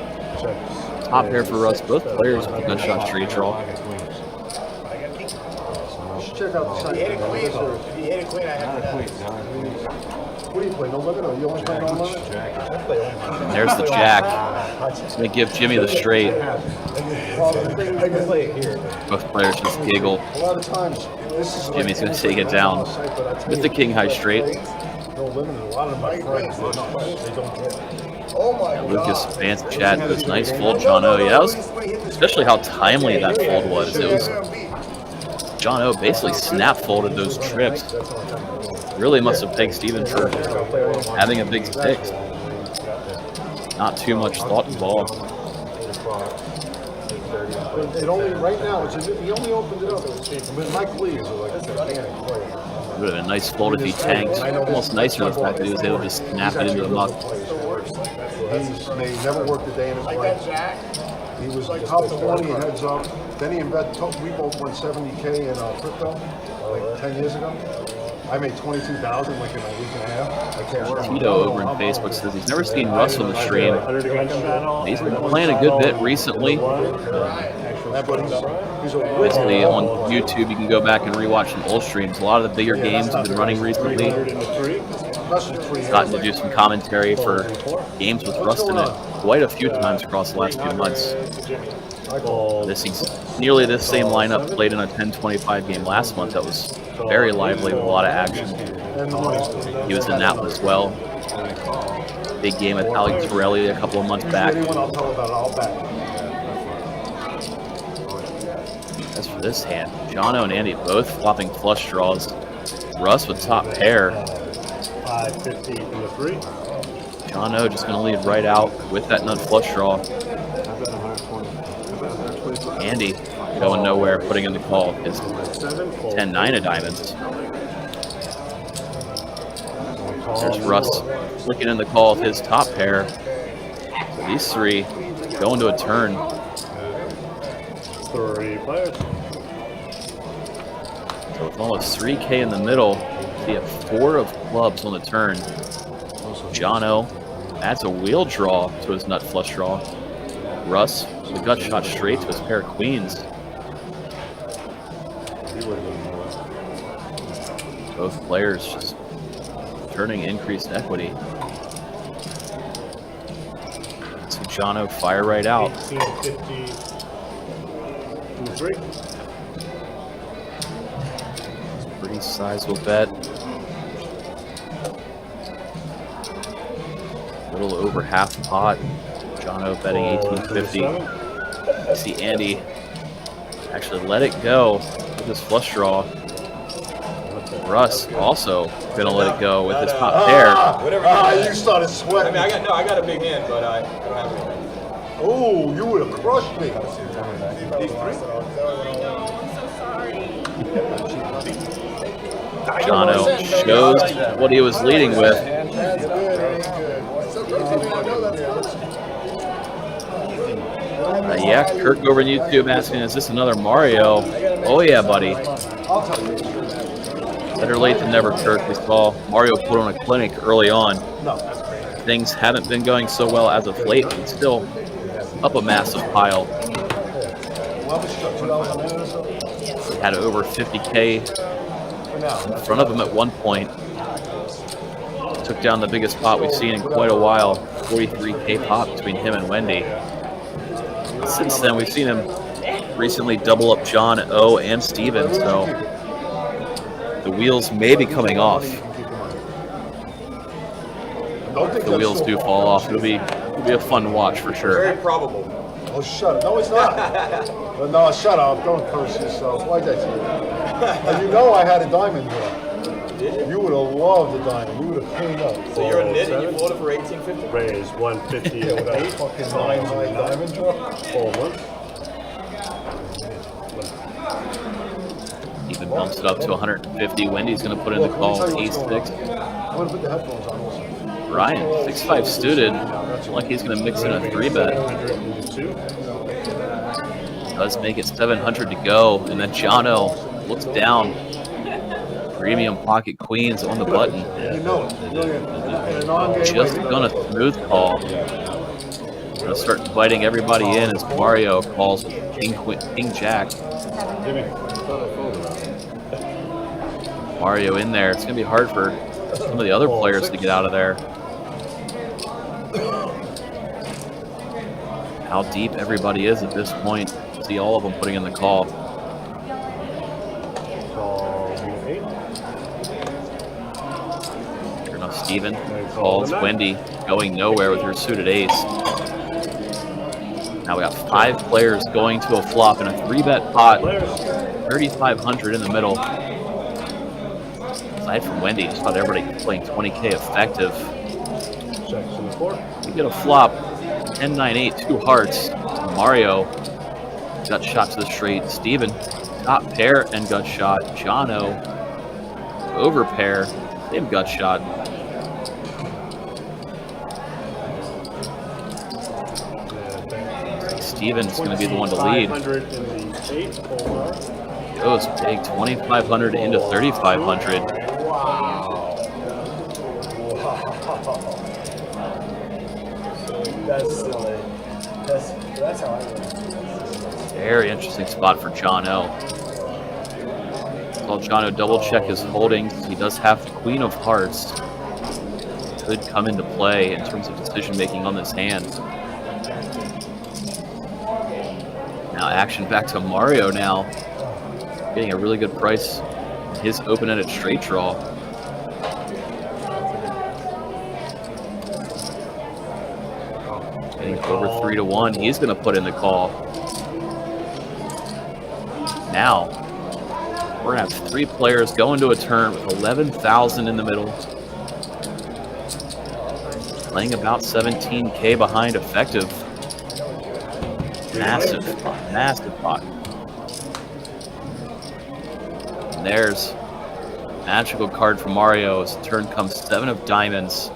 Top pair for Russ. Both players with a gunshot straight draw. Check out the side. He hit a queen, I have to. What do you play? No limit or you only play no limit? And there's the jack. It's going to give Jimmy the straight. Both players just giggle. A lot of times, this is Jimmy's going to take it down with the king high straight. No limit. A lot of my friends, they don't get it. Oh my Lucas fans chat. It was nice fold, John O. Yeah, that was especially how timely that fold was. It was John O. basically snap folded those trips. Really must have thanked Steven for having a big six. Not too much thought involved. It only right now. He only opened it up. With Mike Lee is like a gigantic player. Would have been a nice fold if he tanked. Almost nicer than the fact that he was able to just snap it into the muck. He never worked a day in his life. He was top 20 heads up. Then he invested. We both won 70K in crypto like 10 years ago. I made 22,000 like in a week and a half. I can't remember. Tito over in Facebook says he's never seen Russ on the stream. He's been playing a good bit recently. Basically on YouTube, you can go back and rewatch some old streams. A lot of the bigger games have been running recently. He's gotten to do some commentary for games with Rust in it quite a few times across the last few months. This is nearly the same lineup played in a 10-25 game last month that was very lively with a lot of action. He was in that one as well. Big game with Alex Torelli a couple of months back. As for this hand, Jono and Andy both flopping flush draws. Russ with top pair. 550 from the 3. Jono just going to lead right out with that nut flush draw. Andy going nowhere, putting in the call. His 10-9 of diamonds. There's Russ flicking in the call with his top pair. So these three going to a turn. 3 players. So with almost 3K in the middle, we have 4 of clubs on the turn. Jono adds a wheel draw to his nut flush draw. Russ with a gut shot straight to his pair of queens. Both players just turning increased equity. So Jono fire right out. 1850 from the 3. Pretty sizable bet. A little over half pot. Jono betting 1850. You see Andy actually let it go with his flush draw. Russ also gonna let it go with his top pair. You started sweating. I got a big hand, but I don't have anything. Oh, you would have crushed me. These 3? Jono shows what he was leading with. Yeah, Kirk over on YouTube asking, is this another Mario? Oh yeah, buddy. Better late than never, Kirk. We saw Mario put on a clinic early on. Things haven't been going so well as of late, but still up a massive pile. Well, this is $2 a minute or so? He had over 50K in front of him at one point. Took down the biggest pot we've seen in quite a while, 43K pot between him and Wendy. Since then, we've seen him recently double up John O and Steven, so the wheels may be coming off. If the wheels do fall off, it'll be a fun watch for sure. Very probable. Oh, shut up. No, it's not. No, shut up. Don't curse yourself. Why'd I tell you? And you know I had a diamond here. You would have loved the diamond. You would have cleaned up. So you're a nit and you bought it for 1850? Raise 150 Yeah, with that fucking 9 diamond draw. forward. Even bumps it up to 150. Wendy's going to put in the call, ace 6. I'm going to put the headphones on also. Ryan, 6-5 suited. Like he's going to mix in a 3-bet. 102. Does make it 700 to go. And then Jono looks down. Premium pocket queens on the button. You know it. Just gonna smooth call. Gonna start inviting everybody in as Mario calls King Jack. Mario in there. It's gonna be hard for some of the other players to get out of there. How deep everybody is at this point. See all of them putting in the call. Sure enough, Steven calls Wendy, going nowhere with her suited ace. Now we got 5 players going to a flop in a 3-bet pot. 3,500 in the middle. Aside from Wendy, just about everybody playing 20K effective. We get a flop, 10, 9, 8, 2 hearts. Mario got shot to the straight. Steven, top pair and gut shot. Jono, over pair, same gut shot. Steven's going to be the one to lead. Goes big, 2,500 into 3,500. Wow. That's silly. That's how I win. Very interesting spot for John O. While John O double check his holdings, he does have the Queen of Hearts. Could come into play in terms of decision making on this hand. Now action back to Mario now. Getting a really good price. His open-ended straight draw. Getting over 3-1. He's going to put in the call. Now, we're going to have 3 players go into a turn with 11,000 in the middle. Playing about 17K behind effective. Massive pot. And there's magical card for Mario as the turn comes 7 of diamonds.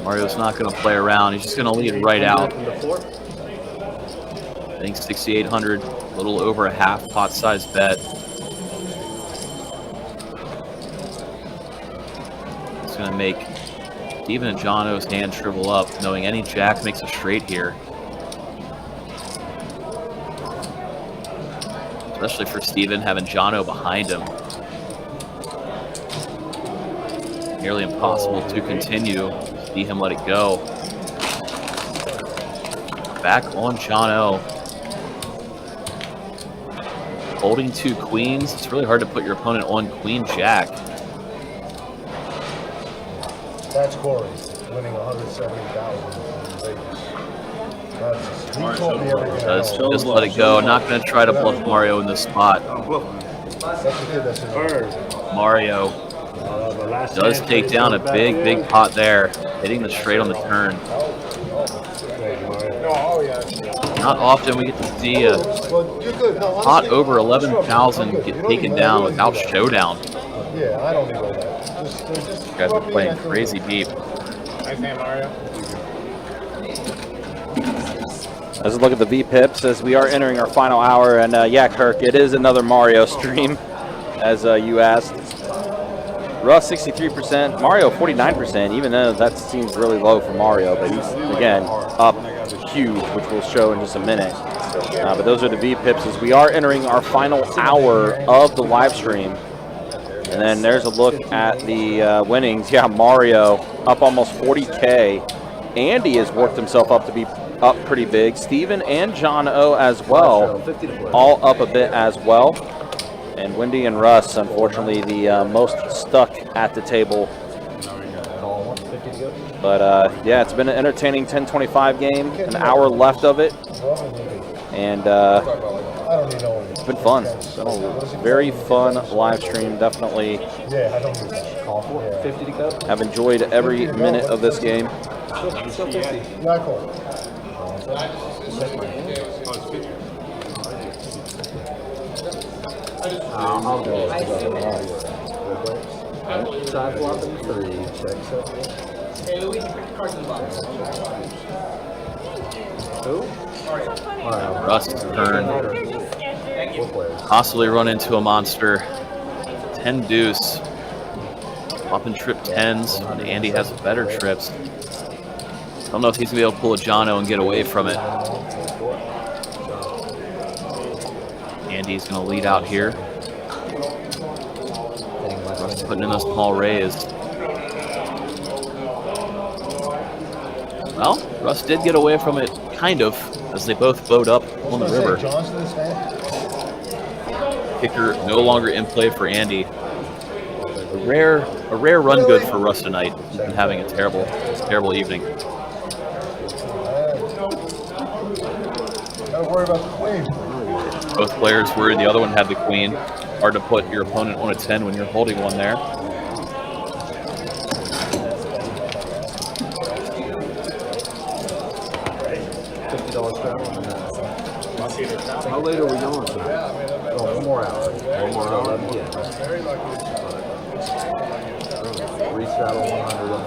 Mario's not going to play around. He's just going to lead right out. I think 6,800, a little over a half pot size bet. It's going to make Steven and Jono's hand shrivel up, knowing any jack makes a straight here. Especially for Steven, having Jono behind him. Nearly impossible to continue. See him let it go. Back on Jono. Holding 2 queens. It's really hard to put your opponent on Queen Jack. That's Corey, winning 170,000 in Vegas. He taught me everything. Just let it go. Not going to try to bluff Mario in this spot. That's the kid that's in Mario does take down a big pot there, hitting the straight on the turn. Not often we get to see a pot over 11,000 get taken down without showdown. Yeah, I don't need all that. Just You guys are playing crazy deep. Nice name, Mario. Let's look at the V-Pips as we are entering our final hour. And yeah, Kirk, it is another Mario stream, as you asked. Russ 63%, Mario 49%, even though that seems really low for Mario, but he's, again, up huge, which we'll show in just a minute. But those are the V-pips as we are entering our final hour of the live stream. And then there's a look at the winnings. Yeah, Mario up almost 40K. Andy has worked himself up to be up pretty big. Steven and John O as well, all up a bit as well. And Wendy and Russ, unfortunately, the most stuck at the table. But yeah, it's been an entertaining 10-25 game, an hour left of it. And it's been fun. It's been a very fun live stream, definitely. I've enjoyed every minute of this game. I'll go. Side flopping 3, check set. Hey, Louis, put the cards in the box. Who? Russ's turn. Possibly run into a monster. 10 deuce. Up and trip 10s. And Andy has better trips. I don't know if he's going to be able to pull a Jono and get away from it. Andy's going to lead out here. Russ putting in a small raise. Well, Russ did get away from it, kind of, as they both bowed up on the river. Kicker no longer in play for Andy. A rare run good for Russ tonight. He's been having a terrible evening. Gotta worry about the queen. Both players worried the other one had the queen. Hard to put your opponent on a 10 when you're holding one there. How late are we going tonight? Oh, 1 more hour. 1 more hour? Yeah. Resaddle 100.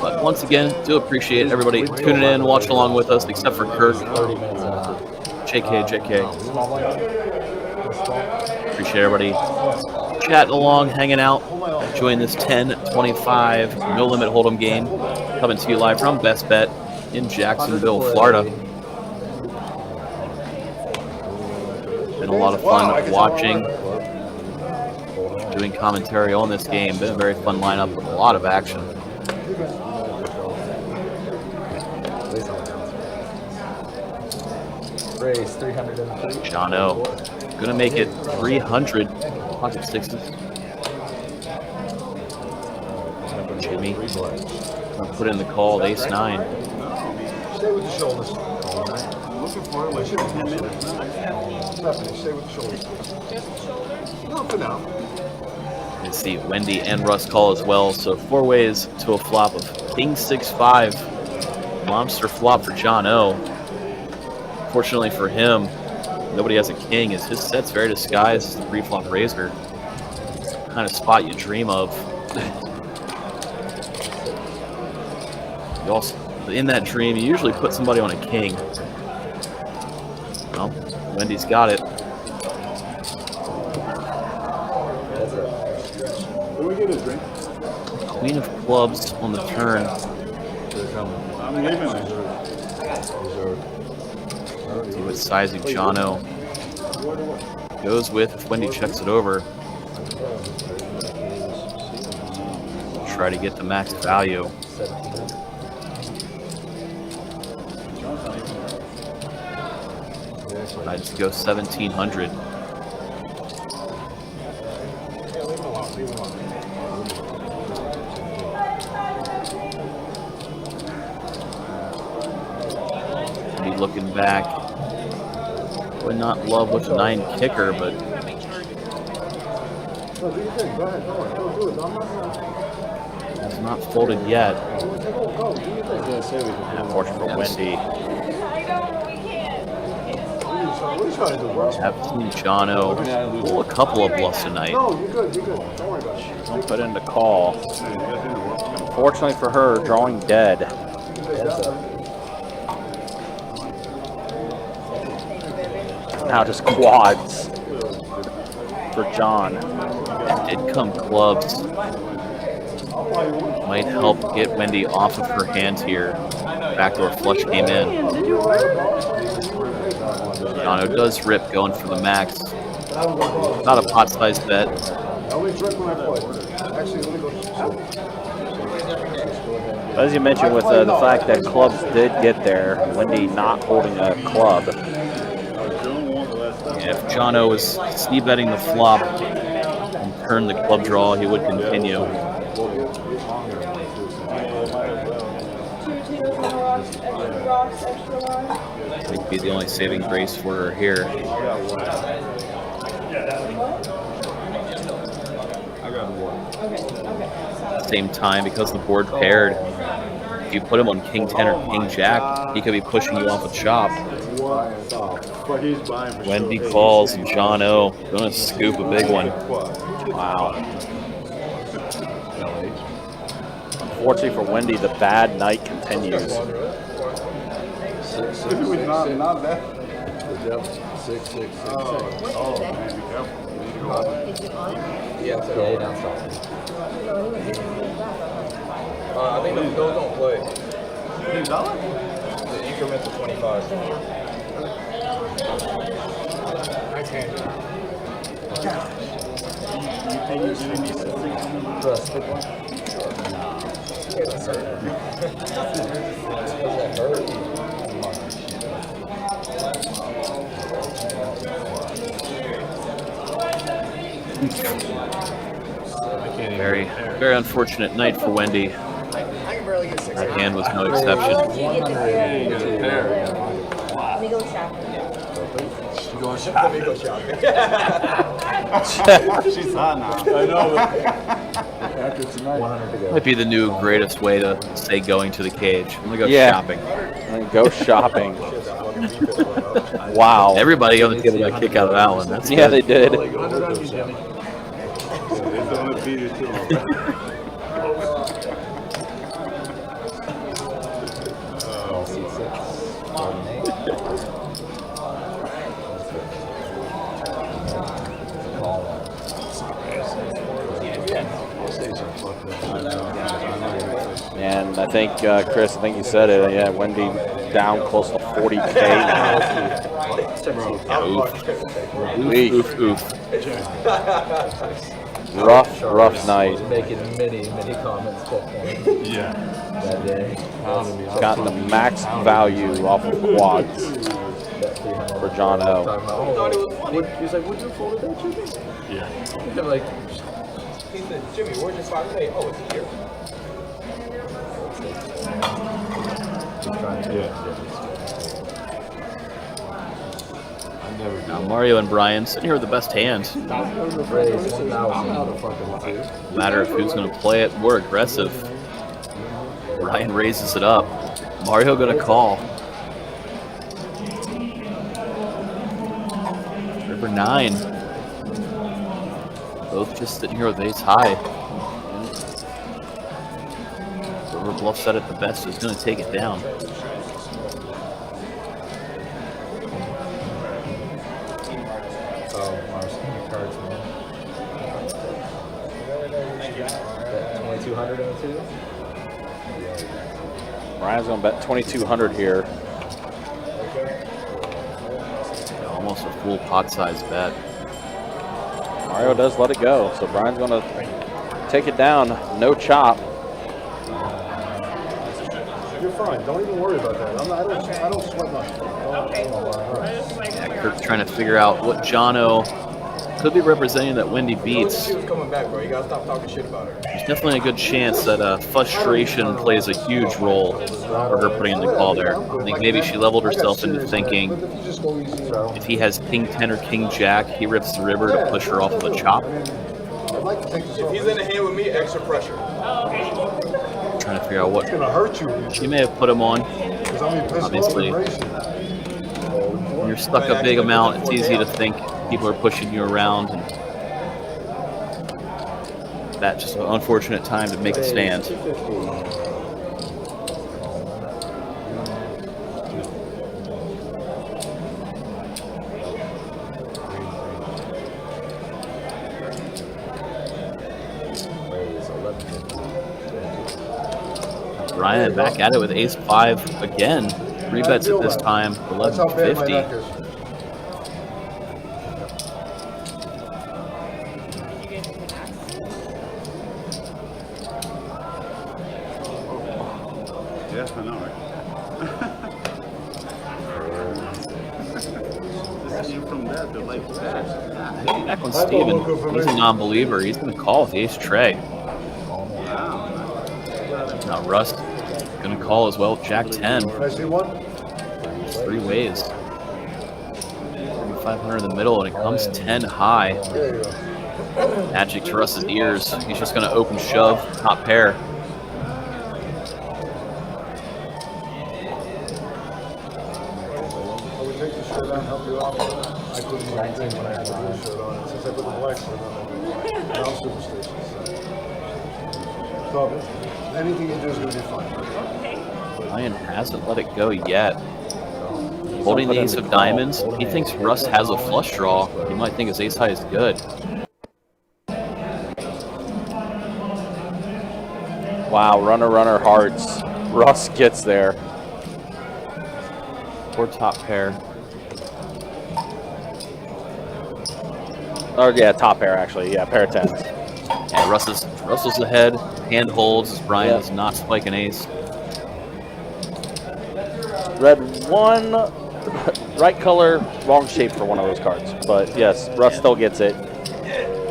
But once again, do appreciate everybody tuning in, watching along with us, except for Kirk. JK. Appreciate everybody chatting along, hanging out, enjoying this 10-25 No Limit Hold'em game. Coming to you live from Best Bet in Jacksonville, Florida. Been a lot of fun watching, doing commentary on this game. Been a very fun lineup with a lot of action. Raise 303. Jono gonna make it 300 pocket sixes. Jimmy gonna put in the call at ace 9. Stay with the shoulders. Looking for it. Stephanie, stay with the shoulders. Not for now. You see Wendy and Russ call as well. So 4 ways to a flop of king 6-5. Monster flop for John O. Fortunately for him, nobody has a king. His set's very disguised as the pre-flop raiser. Kind of spot you dream of. You also, in that dream, you usually put somebody on a king. Well, Wendy's got it. Can we get a drink? Queen of clubs on the turn. I'm leaving. See what sizing Jono goes with if Wendy checks it over. Try to get the max value. I'd just go 1,700. Be looking back. Would not love with a 9 kicker, but has not folded yet. Unfortunate for Wendy. Have seen Jono pull a couple of bluffs tonight. No, you're good. Don't worry about it. Don't put in the call. Unfortunately for her, drawing dead. Now just quads. for John. Did come clubs. Might help get Wendy off of her hand here. Backdoor flush came in. Jono does rip going for the max. Not a pot-sized bet. As you mentioned, with the fact that clubs did get there, Wendy not holding a club. If Jono was c-betting the flop and turned the club draw, he would continue. I think be the only saving grace for her here. At the same time, because the board paired, if you put him on King 10 or King Jack, he could be pushing you off a chop. Wendy calls and John O. Gonna scoop a big one. Wow. Unfortunately for Wendy, the bad night continues. Not bad. 6, 6, 6. Oh, man, be careful. Yeah, I think those don't play. The increments of 25. Nice hand. You think you're giving me something? Very, very unfortunate night for Wendy. That hand was no exception. Let me go shopping. Let me go shopping. She's hot now. I know. After tonight. Might be the new greatest way to say going to the cage. I'm gonna go shopping. Go shopping. Wow. Everybody on the table got a kick out of that one. That's yeah, good. they did. And I think, Chris, I think you said it. Yeah, Wendy down close to 40K. Oof. Rough night. Making many comments that day. Gotten the max value off of quads for John O. He's like, would you fold that, Jimmy? Yeah. I'm like, he said, Jimmy, where's your 5K? Oh, it's here. Now Mario and Brian sitting here with the best hand. Matter of who's going to play it more aggressive. Brian raises it up. Mario going to call. River 9. Both just sitting here with ace high. River bluffs at it the best. He's going to take it down. Brian's going to bet 2,200 here. Almost a full pot size bet. Mario does let it go, so Brian's going to take it down. No chop. You're fine. Don't even worry about that. I don't sweat nothing. Yeah, Kirk's trying to figure out what Jono could be representing that Wendy beats. She was coming back, bro. You gotta stop talking shit about her. There's definitely a good chance that frustration plays a huge role for her putting in the call there. I think maybe she leveled herself into thinking if he has King 10 or King Jack, he rips the river to push her off of a chop. If he's in the hand with me, extra pressure. Trying to figure out what she may have put him on. Obviously, when you're stuck a big amount, it's easy to think people are pushing you around, and that's just an unfortunate time to make a stand. Brian back at it with ace-5 again. 3 bets at this time, That's how bad my 1150. neck is. Yeah, I know, right? This is from that to like that. Back on Steven. He's a non-believer. He's going to call with the ace tray. Now Russ going to call as well with Jack 10. Can I see one? 3 ways. 500 in the middle, and it comes 10 high. There you go. Magic to Russ's ears. He's just going to open shove, top pair. I would take the shirt on and help you out. I couldn't even think when I had the blue shirt on. And since I put the black shirt on, I'm superstitious. So anything you do is going to be fine. Ryan hasn't let it go yet. Holding the ace of diamonds, he thinks Russ has a flush draw. He might think his ace high is good. Wow, runner, hearts. Russ gets there. Or top pair. Or yeah, top pair actually. Yeah, pair of tens. Yeah, Russell's ahead. Hand holds. Brian does not spike an ace. Red 1, right color, wrong shape for one of those cards. But yes, Russ still gets it.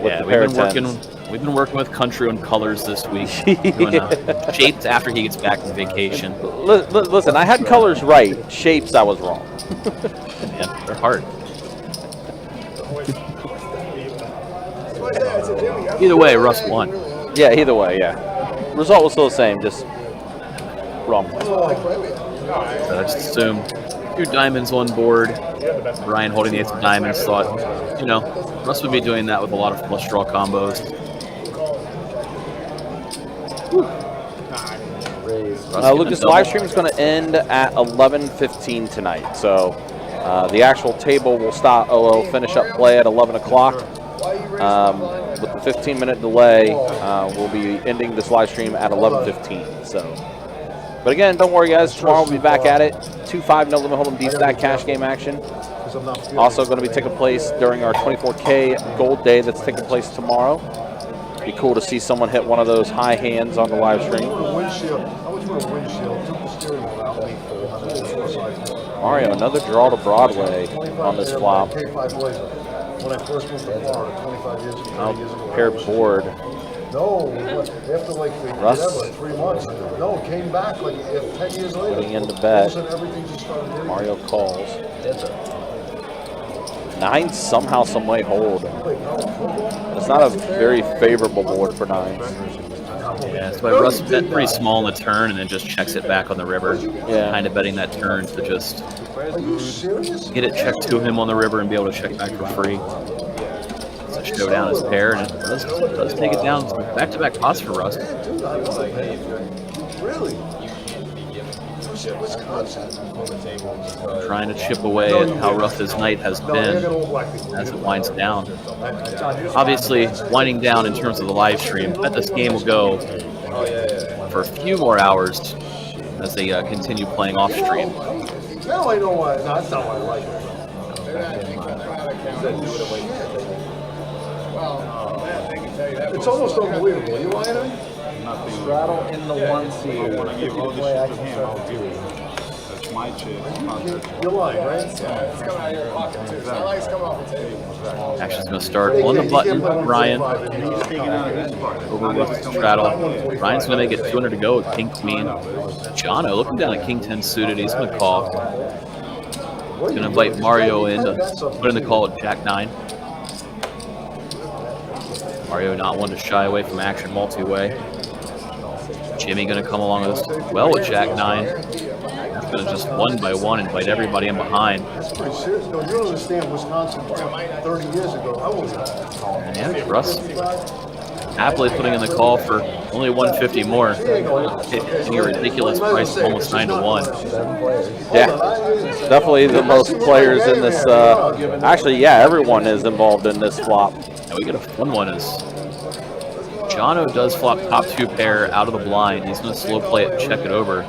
With the pair of tens. We've been working with country on colors this week. Doing shapes after he gets back from vacation. Listen, I had colors right. Shapes, I was wrong. Yeah, they're hard. Either way, Russ won. Yeah, either way, yeah. Result was still the same, just wrong. So I just assume 2 diamonds on board. Brian holding the ace of diamonds thought, you know, Russ would be doing that with a lot of flush draw combos. Lucas, live stream is going to end at 11:15 tonight. So the actual table will start. Will finish up play at 11 o'clock. With the 15-minute delay, we'll be ending this live stream at 11:15. So, but again, don't worry, guys. Tomorrow we'll be back at it. 2-5 no limit hold'em D-stack cash game action. Also going to be taking place during our 24K gold day that's taking place tomorrow. Be cool to see someone hit one of those high hands on the live stream. Mario, another draw to Broadway on this flop. When I first moved to Florida 25 years ago. Paired board. No, after like Russ. 3 months. No, came back like 10 years later. Putting in the bet. Everything just started hitting. Mario calls. 9 somehow, some way hold. It's not a very favorable board for 9s. Yeah, that's why Russ bet pretty small in the turn and then just checks it back on the river. Yeah. Kind of betting that turn to just get it checked to him on the river and be able to check back for free. So show down his pair and it does take it down. Back-to-back pots for Russ. Really? Trying to chip away at how rough his night has been as it winds down. Obviously, winding down in terms of the live stream. Bet this game will go for a few more hours as they continue playing off stream. Now I know why. No, that's not why I like it. It's almost unbelievable. You lying to me? Straddle in the 1 seed. When I give all this shit to him, I'll do it. That's my shit. You're lying, right? It's coming out of your pocket too. It's not like it's coming off the table. Action's going to start on the button. Ryan over with straddle. Ryan's going to make it 200 to go with King Queen. Jono looking down at King 10 suited. He's going to call. He's going to invite Mario in to put in the call at Jack 9. Mario not one to shy away from action multi-way. Jimmy going to come along with us well with Jack 9. He's going to just one by one invite everybody in behind. That's pretty serious. No, you don't understand Wisconsin 30 years ago. I was And Russ happily putting in the call for only 150 more. Hitting a ridiculous price of almost 9 to 1. Yeah, definitely the most players in this. Actually, yeah, everyone is involved in this flop. And we get a fun one as Jono does flop top 2 pair out of the blind. He's going to slow play it, check it over.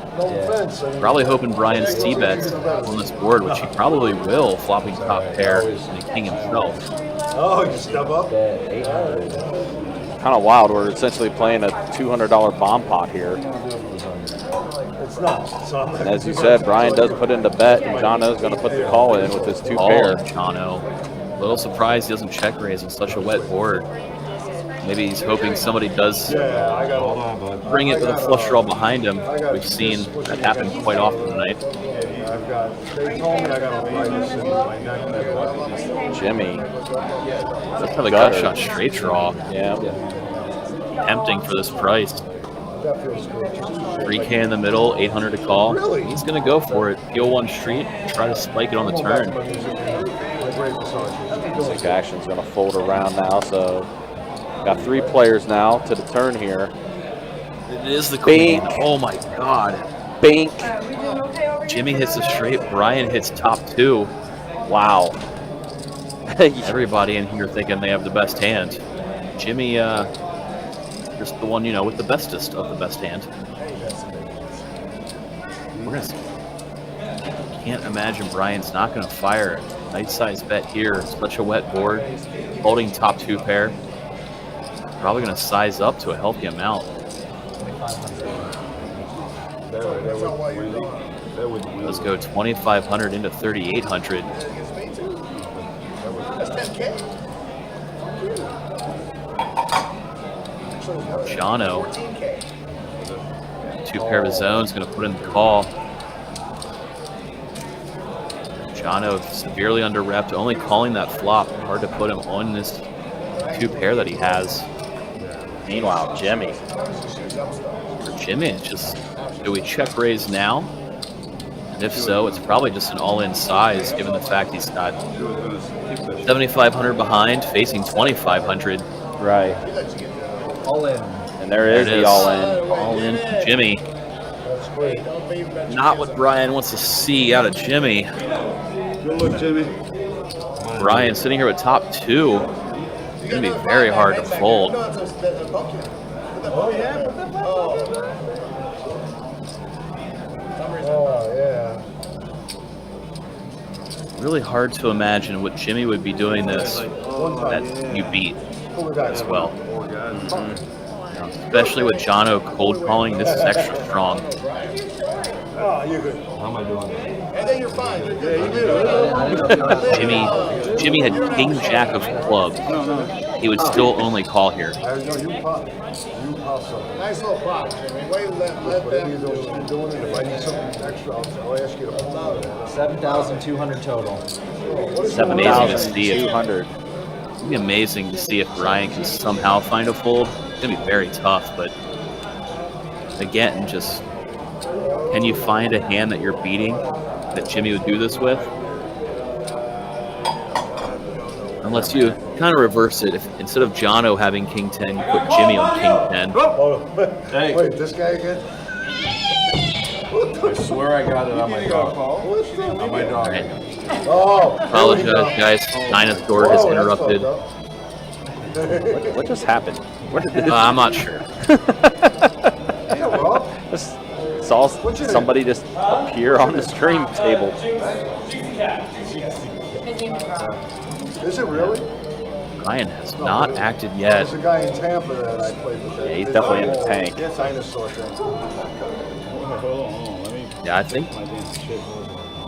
Probably hoping Brian c-bets on this board, which he probably will, flopping top pair and a king himself. Oh, you step up? Kind of wild. We're essentially playing a $200 bomb pot here. It's not. And as you said, Brian does put in the bet, and Jono's going to put the call in with his 2 pair. Jono. A little surprised he doesn't check raise on such a wet board. Maybe he's hoping somebody does bring it with a flush draw behind him. We've seen that happen quite often tonight. They told me I got to play this in my neck. Jimmy. Let's have a gut shot straight draw. Yeah. Tempting for this price. That feels good. 3K in the middle, 800 to call. Really? He's going to go for it. Peel 1 street, try to spike it on the turn. Music action's going to fold around now, so got 3 players now to the turn here. It is the queen. Bink. Oh my god. Bink. Jimmy hits a straight, Brian hits top 2. Wow. Everybody in here thinking they have the best hand. Jimmy, just the one, with the bestest of the best hand. Can't imagine Brian's not going to fire a nice size bet here. Such a wet board. Holding top 2 pair. Probably going to size up to a healthy amount. Let's go 2,500 into 3,800. Jono. 2 pair of zones, going to put in the call. Jono severely under repped, only calling that flop. Hard to put him on this 2 pair that he has. Meanwhile, Jimmy. For Jimmy, it's just, do we check raise now? And if so, it's probably just an all-in size, given the fact he's got 7,500 behind, facing 2,500. Right. All in. And there is the all-in. All-in from Jimmy. Not what Brian wants to see out of Jimmy. Good look, Jimmy. Brian sitting here with top 2. It's going to be very hard to fold. Oh, yeah. Really hard to imagine what Jimmy would be doing this that you beat as well. Especially with Jono cold calling, this is extra strong. Oh, you're good. How am I doing? And then you're fine. Yeah, you did. Jimmy had king jack of clubs. He would still only call here. You pop something. Nice little pop, Jimmy. Wait, let them do it. If I need something extra, I'll ask you to pull out. 7,200 total. Amazing to see it. 200. It'd be amazing to see if Brian can somehow find a fold. It's gonna be very tough, but again, just can you find a hand that you're beating that Jimmy would do this with? Unless you kind of reverse it. If instead of Jono having king 10, you put Jimmy on king 10. Hey. Wait, this guy again? I swear I got it on my dog. On my dog. Right. Oh. Apologize, guys. Dinah's door has interrupted. What just happened? What did this? I'm not sure. Yeah, Rob. Saw somebody just appear on the stream table. Is it really? Brian has not acted yet. There's a guy in Tampa that I played with. Yeah, he's definitely in the tank. Dinosaur thing. Yeah, I think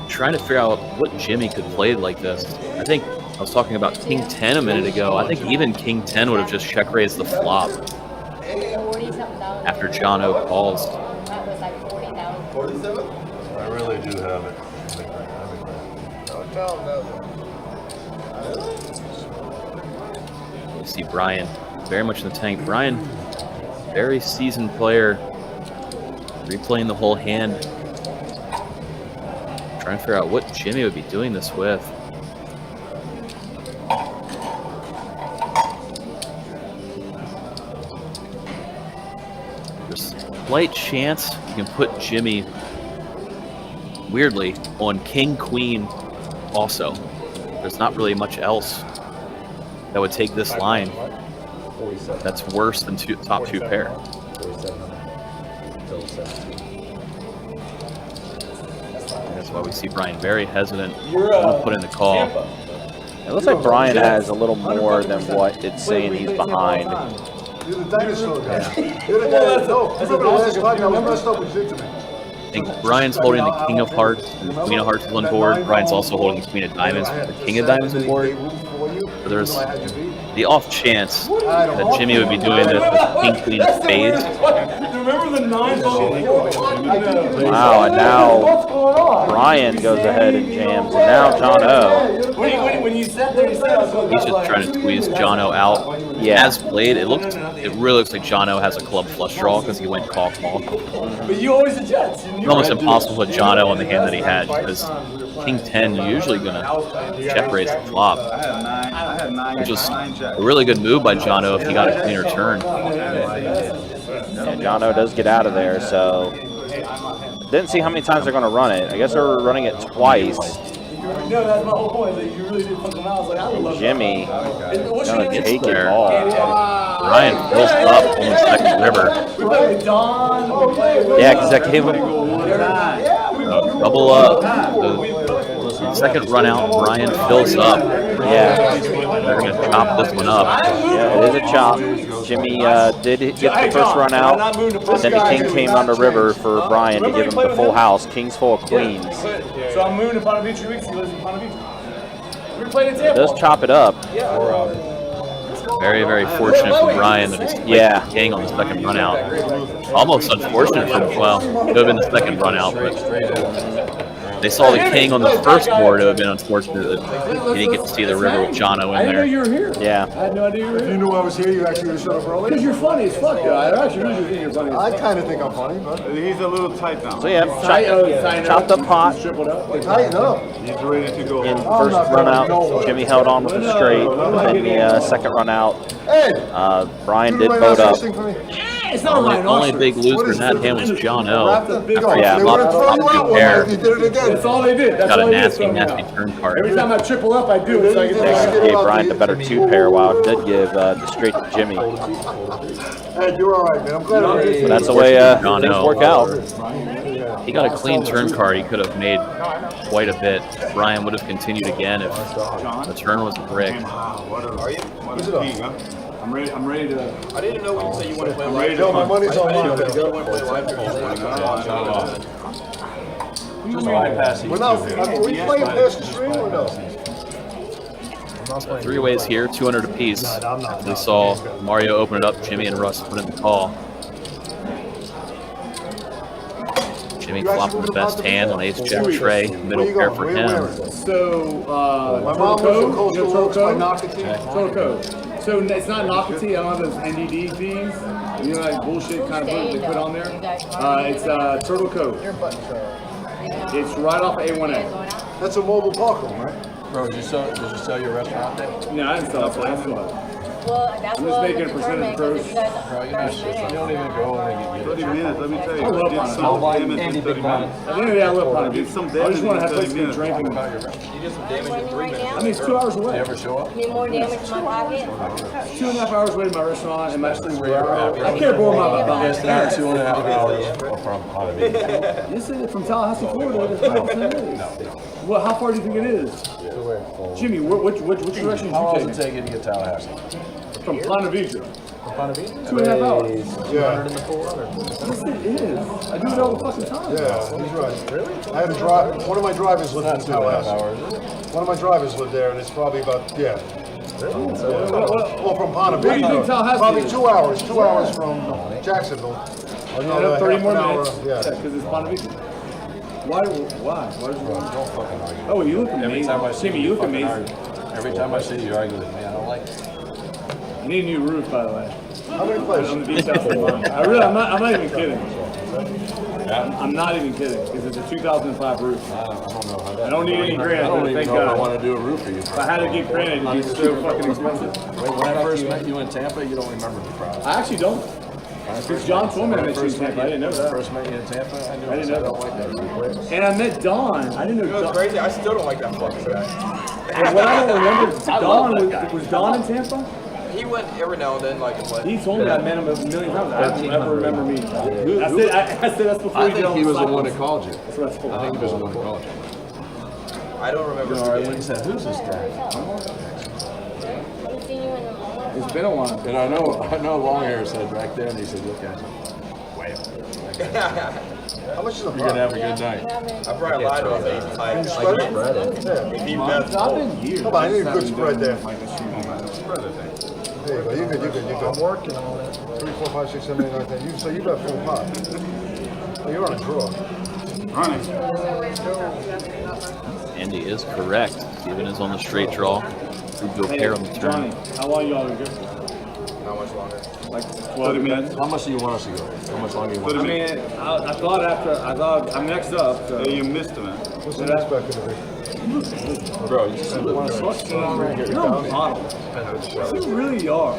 trying to figure out what Jimmy could play like this. I think I was talking about king 10 a minute ago. I think even king 10 would have just check raised the flop after Jono calls. I really do have it. Don't tell him nothing. You see Brian very much in the tank. Brian, very seasoned player, replaying the whole hand. Trying to figure out what Jimmy would be doing this with. There's a slight chance you can put Jimmy, weirdly, on king queen also. There's not really much else that would take this line. That's worse than top two pair. 4,700 till 17. That's why we see Brian very hesitant to put in the call. It looks like Brian has a little more than what it's saying he's behind. You're the dinosaur guy. You're the guy that, no, remember the last time I was messed up with Zigzag? I think Brian's holding the King of Hearts, and the Queen of Hearts is on board. Brian's also holding the Queen of Diamonds, the King of Diamonds on board. But there's the off chance that Jimmy would be doing this with King, Queen of Spades. Remember the 9 Wow, and now Brian goes ahead and jams, and now John O. When you said that, He's just trying to squeeze John O out. Yeah. As played, it really looks like John O has a club flush draw because he went call. but you always adjust. It's almost impossible to put John O on the hand that he had because King 10 you're usually going to check raise the flop. Which was a really good move by John O if he got a cleaner turn. And John O does get out of there, so didn't see how many times they're going to run it. I guess they're running it twice. No, that's my whole point. Like, you really did fuck them out. I was like, I would love Jimmy What's gonna gets take there. it all. Ryan fills up on the second river. We play with Don. We play with Yeah, because that gave him. Double up. The second run out, Brian fills up. Yeah, They're going to chop this one up. yeah, it is a chop. Jimmy did get the first run out, but then the king came on the river for Brian to give him the full house. King's full of queens. So I'm moving to Ponte Beach 3 weeks. He lives in Ponte Beach. We played in Tampa. Does chop it up. Very, very fortunate for Brian that he's played the king on the second run out. Almost unfortunate for him. Well, it would have been the second run out, but they saw the king on the first board. It would have been unfortunate that he didn't get to see the river with John O I in didn't know there. you were here. Yeah. I had no idea you were If here. you knew I was here, you actually would have shut up early. Because you're funny as fuck, though. I actually really do think you're funny as fuck. I kind of think I'm funny, but He's a little tight now. So yeah, chopped up pot. Tripled up. tighten up. He's ready to go. In first run out, Jimmy held on with the straight. And then the second run out, Hey, Brian you did do vote up. thing for me? It's not Only big loser in that hand was John O. Yeah, they lot- would have thrown you lot out of one pair. night. You did it again. That's all they did. That's Got a all they did. nasty, So, nasty turn card. every time I triple up, I do it. So I get Actually gave Brian the better two pair, while it did give the straight to Jimmy. Hey, you're all right, man. I'm glad I'm here. But that's the way John things O. work out. He got a clean turn card. He could have made quite a bit. Brian would have continued again if the turn was a brick. I'm ready to. I didn't know when you said you want to play I'm ready live. to Yo, my money's on You line. want to play live. Just bypassing. We're not, are we playing past the stream or no? Three ways here, 200 apiece. We saw Mario open it up. Jimmy and Russ put in the call. Jimmy flopping the best hand on ace jack tray, middle pair for him. So, My mom was from Coastal Oaks by Nocatee. Total code. So it's not Nocatee. I don't have those NDD fees. You know, like bullshit kind of book they put on there. It's Turtle Cove. It's right off of A1A. That's a mobile park room, right? Bro, did you sell your restaurant there? No, I didn't sell it. I still have it. Well, that's I'm just making a percentage gross. Bro, you're not shit. You don't even go in and get 30 minutes, let me tell you. I love did Ponte some damage in 30 minutes. At the end of the day, I love Ponte Beach. Did some I just damage want to have in a place 30 to minutes. drink. You did some damage in 3 minutes. I mean, it's 2 hours away. You ever show up? Need more damage in my pocket? 2.5 hours away to my restaurant and my I can't bore my Yes, they're 2.5 hours from Ponte Beach. This is from Tallahassee, Florida. That's not what it is. Well, how far do you think it is? Jimmy, which direction How long did does you it take you to get Tallahassee? take? From Ponte Vedra. 2.5 hours. Yeah. Yes, it is. I do it all the fucking time. Yeah, he's right. Really? I had a drive. One of my drivers lived in Tallahassee. One of my drivers lived there, and it's probably about well, from Ponte Where do Beach. you think Tallahassee Probably is? 2 hours. 2 hours from Jacksonville. Another 30 more half an hour, minutes. yeah. Because it's Ponte Vedra. Why? Why did you Don't fucking argue. Oh, you look Every amazing. time I see Jimmy, you look fucking amazing. argue. Every time I see you argue with me, I don't like it. You need a new roof, by the way. How many plays? On the beach house. I'm not even kidding. I'm not even kidding, because it's a 2005 roof. I don't know how that. I don't need any I granite, don't even thank know if I God. want to do a roof for you. If I had to get granite, it'd be so fucking expensive. When I first met you in Tampa, you don't remember me, probably. I actually don't. Because John told me I met you in Tampa. I didn't know that. First met you in Tampa, I knew I didn't know I don't that. like that roof. And I met Don. I didn't know You know what's Don. crazy? I still don't like that fucking guy. And what I don't remember, Don was Don in Tampa? He went every now and then, like and what? He told me that man a million times. I don't ever remember me. I said that's before I you did think all he the was the one cycles. that called you. That's what it's for. I think he was the one that called you. I don't remember. All right, when he said, "Who's this guy?" It's been a while. And I know Longhair said back then, he said, look at him. How much is a You're going to have a good night. I probably lied to him. He's like, Spread it? he best. Come on, I need a good spread there. Spread it, There you go, you're good. I'm working on it. 3, 4, 5, 6, 7, 8, 9, 10. So you got full pot. Oh, you're on a draw. Andy is correct. Steven is on the straight draw. We go pair on the Johnny, turn. how long y'all been good? How much longer? Like 12 minutes. How much do you want us to go? How much longer do you want I us to mean, I thought I'm next up. So. you missed him, man. go? What's the next back going to be? Bro, you just Want to switch? You're a model. You really are.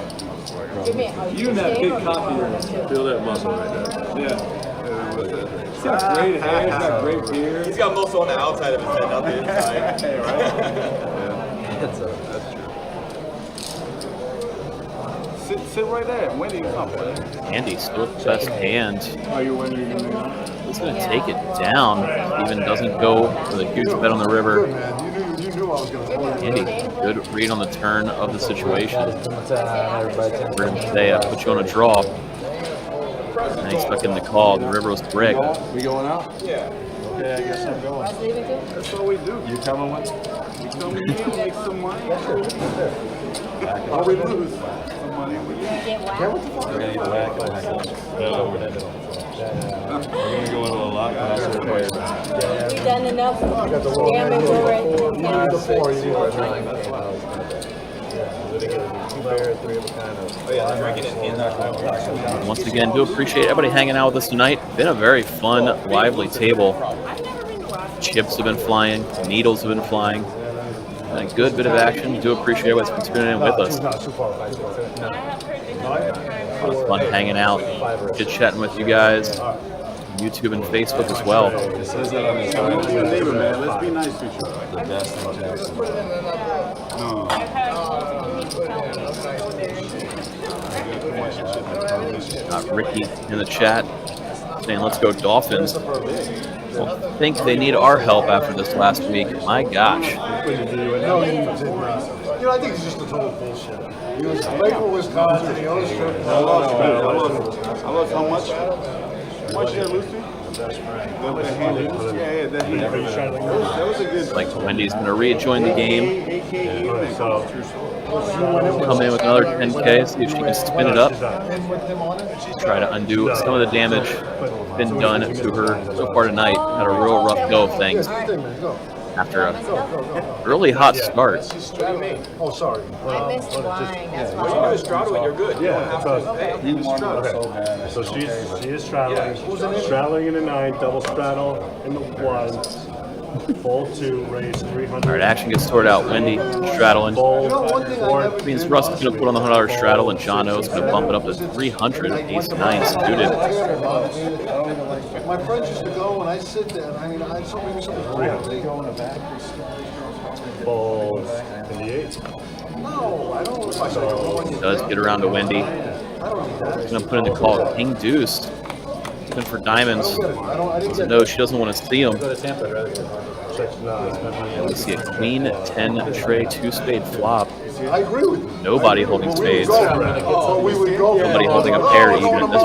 You and that big copy. feel that muscle right there. Yeah. He's got great hair. He's got great beard. He's got muscle on the outside of his head, not the inside. That's true. Sit right there. Wendy, come on, buddy. Andy still with the best hand. Are you winning? He's going to take it down. Steven doesn't go with a huge bet on the river. Good, man. You knew I was going to call you. Andy, good read on the turn of the situation. Everybody We're going to say, put you on a draw. And expecting the call. The river was brick. We going out? Yeah. Okay, I guess I'm going. That's what we do. You coming with? You coming in, make some money. Or we lose. Some money with you. We're gonna eat whack. We're gonna go into a lot. We've done enough You got the little damage already. You need the 4, you need the 9. Once again, do appreciate everybody hanging out with us tonight. Been a very fun, lively table. Chips have been flying, needles have been flying. And a good bit of action. Do appreciate everybody's been tuning in with us. Not too far. A lot of fun hanging out, chit chatting with you guys. YouTube and Facebook as well. It says that on the side. Be a neighbor, man. Let's be nice to each other. The best in Jackson. No. Ricky in the chat saying, let's go Dolphins. Well, I think they need our help after this last week. My gosh. No, he did not. You know, I think it's just a total bullshit. He was playing for Wisconsin. He owns strip. I lost how much? How much did I lose to? The hand. Yeah, that he. That was a good. Like Wendy's going to rejoin the game. So, Come in with another 10K, see if she can spin it up. Try to undo some of the damage been done to her so far tonight. Had a real rough go of things after a really hot start. Oh, sorry. I missed wine. That's Well, you why. guys straddle it, you're good. You yeah, don't have so to pay. He wanted it so bad. so she is straddling. Straddling in the 9, double straddle in the 1, full 2, raise 300. All right, action gets sorted out. Wendy straddling. Fold, Means Russ is going to put on the $100 straddle, and John O is going to bump it up to 300. Ace 9 suited. My friends used to go and I sit there. I mean, I saw maybe something go in the back. fold in the 8. No, I don't know if I should go in. Does get around to Wendy. He's going to put in the call. King Deuce. Looking for diamonds. No, she doesn't want to see them. We see a Queen 10 tray 2 spade flop. I agree with you. Nobody holding spades. Oh, we would go. Nobody holding a pair even at this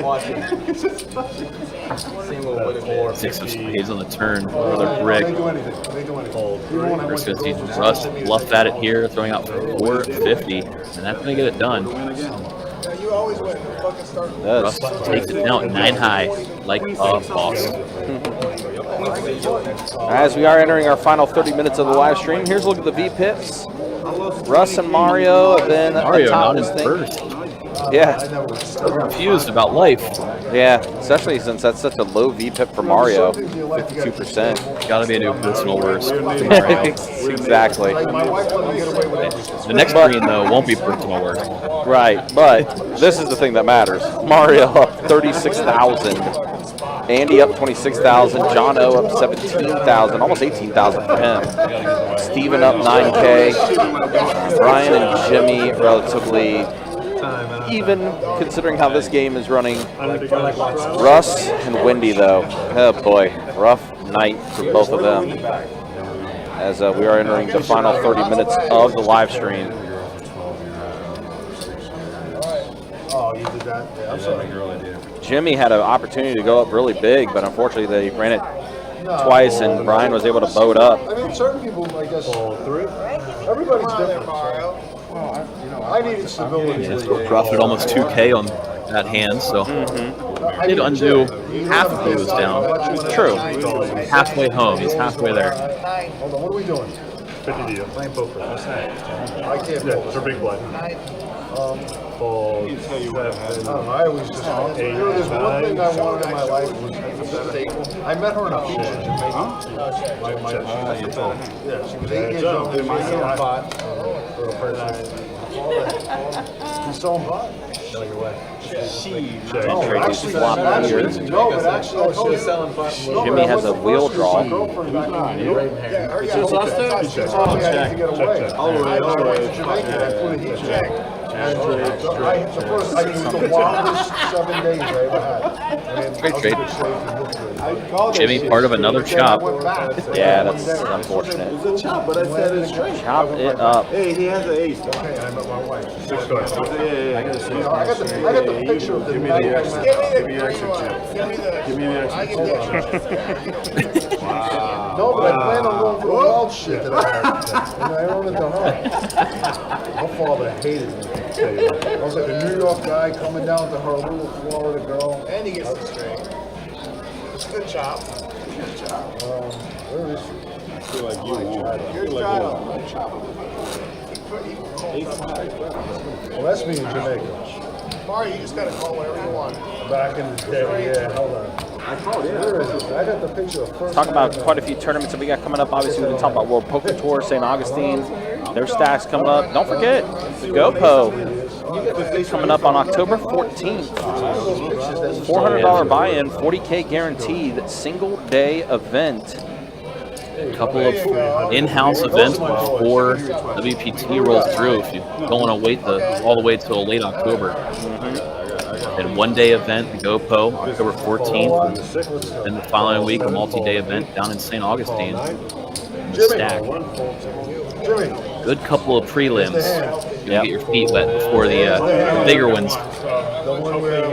point. 6 of spades on the turn. Another brick. They do anything. They do anything. First going to see Russ bluff at it here, throwing out for 450, and that's going to get it done. You always win. Fucking start. Russ takes it down at 9 high, like a boss. As we are entering our final 30 minutes of the live stream, here's a look at the V-Pips. Russ and Mario have been Mario atop not in this thing. first. Yeah. Still confused about life. Yeah, especially since that's such a low V-Pip for Mario, 52%. Gotta be a new personal worst. Exactly. The next green, though, won't be personal worst. Right, but this is the thing that matters. Mario up 36,000 Andy up 26,000. John O up 17,000, almost 18,000 for him. Steven up 9K. Brian and Jimmy relatively even, considering how this game is running. Russ and Wendy, though, oh boy, rough night for both of them. As we are entering the final 30 minutes of the live stream. Oh, you did that? Yeah, I'm sorry. Jimmy had an opportunity to go up really big, but unfortunately they ran it twice, and Brian was able to bow it up. I mean, certain people, I guess, everybody's different. I needed stability. Yeah, so profited almost 2K on that hand, so he did undo half of what was down. True. Halfway home, he's halfway there. Hold on, what are we doing? 50 deal. Playing poker. What's that? I can't Yeah, fold. it's a big blind. Fold. I don't know, I always just, there's one thing I wanted in my life was I met her in a beach in Jamaica. Yeah, she was 8 years old, she was selling pot for a person. She's selling pot? No, your wife. Jimmy has a wheel draw. Great trade. Jimmy, part of another chop. Yeah, that's unfortunate. It's a chop, but I said it's straight. Chop it up. Hey, he has an ace. Okay, I met my wife. 6 cards. Yeah. I got the picture of the night I met her. Give me the extra chip. Give me the extra. No, but I plan on going for the wild shit that I had. And I own it to her. Her father hated me. I was like a New York guy coming down to her little Florida girl. And he gets it straight. It's a good chop. Good chop. Where is she? I feel like you Your child. Well, that's me in Jamaica. Mario, you just gotta call whatever you want. Back in the day, yeah, hold on. Where is it? I got the picture of first. Talk about quite a few tournaments that we got coming up. Obviously, we can talk about World Poker Tour, St. Augustine. Their stacks coming up. Don't forget, GoPo coming up on October 14th. $400 buy-in, 40K guaranteed, single-day event. A couple of in-house events before WPT rolls through if you don't want to wait all the way till late October. And one-day event, the GoPo, October 14th. And the following week, a multi-day event down in St. Augustine. Stack. Good couple of prelims. You get your feet wet before the bigger ones. The one where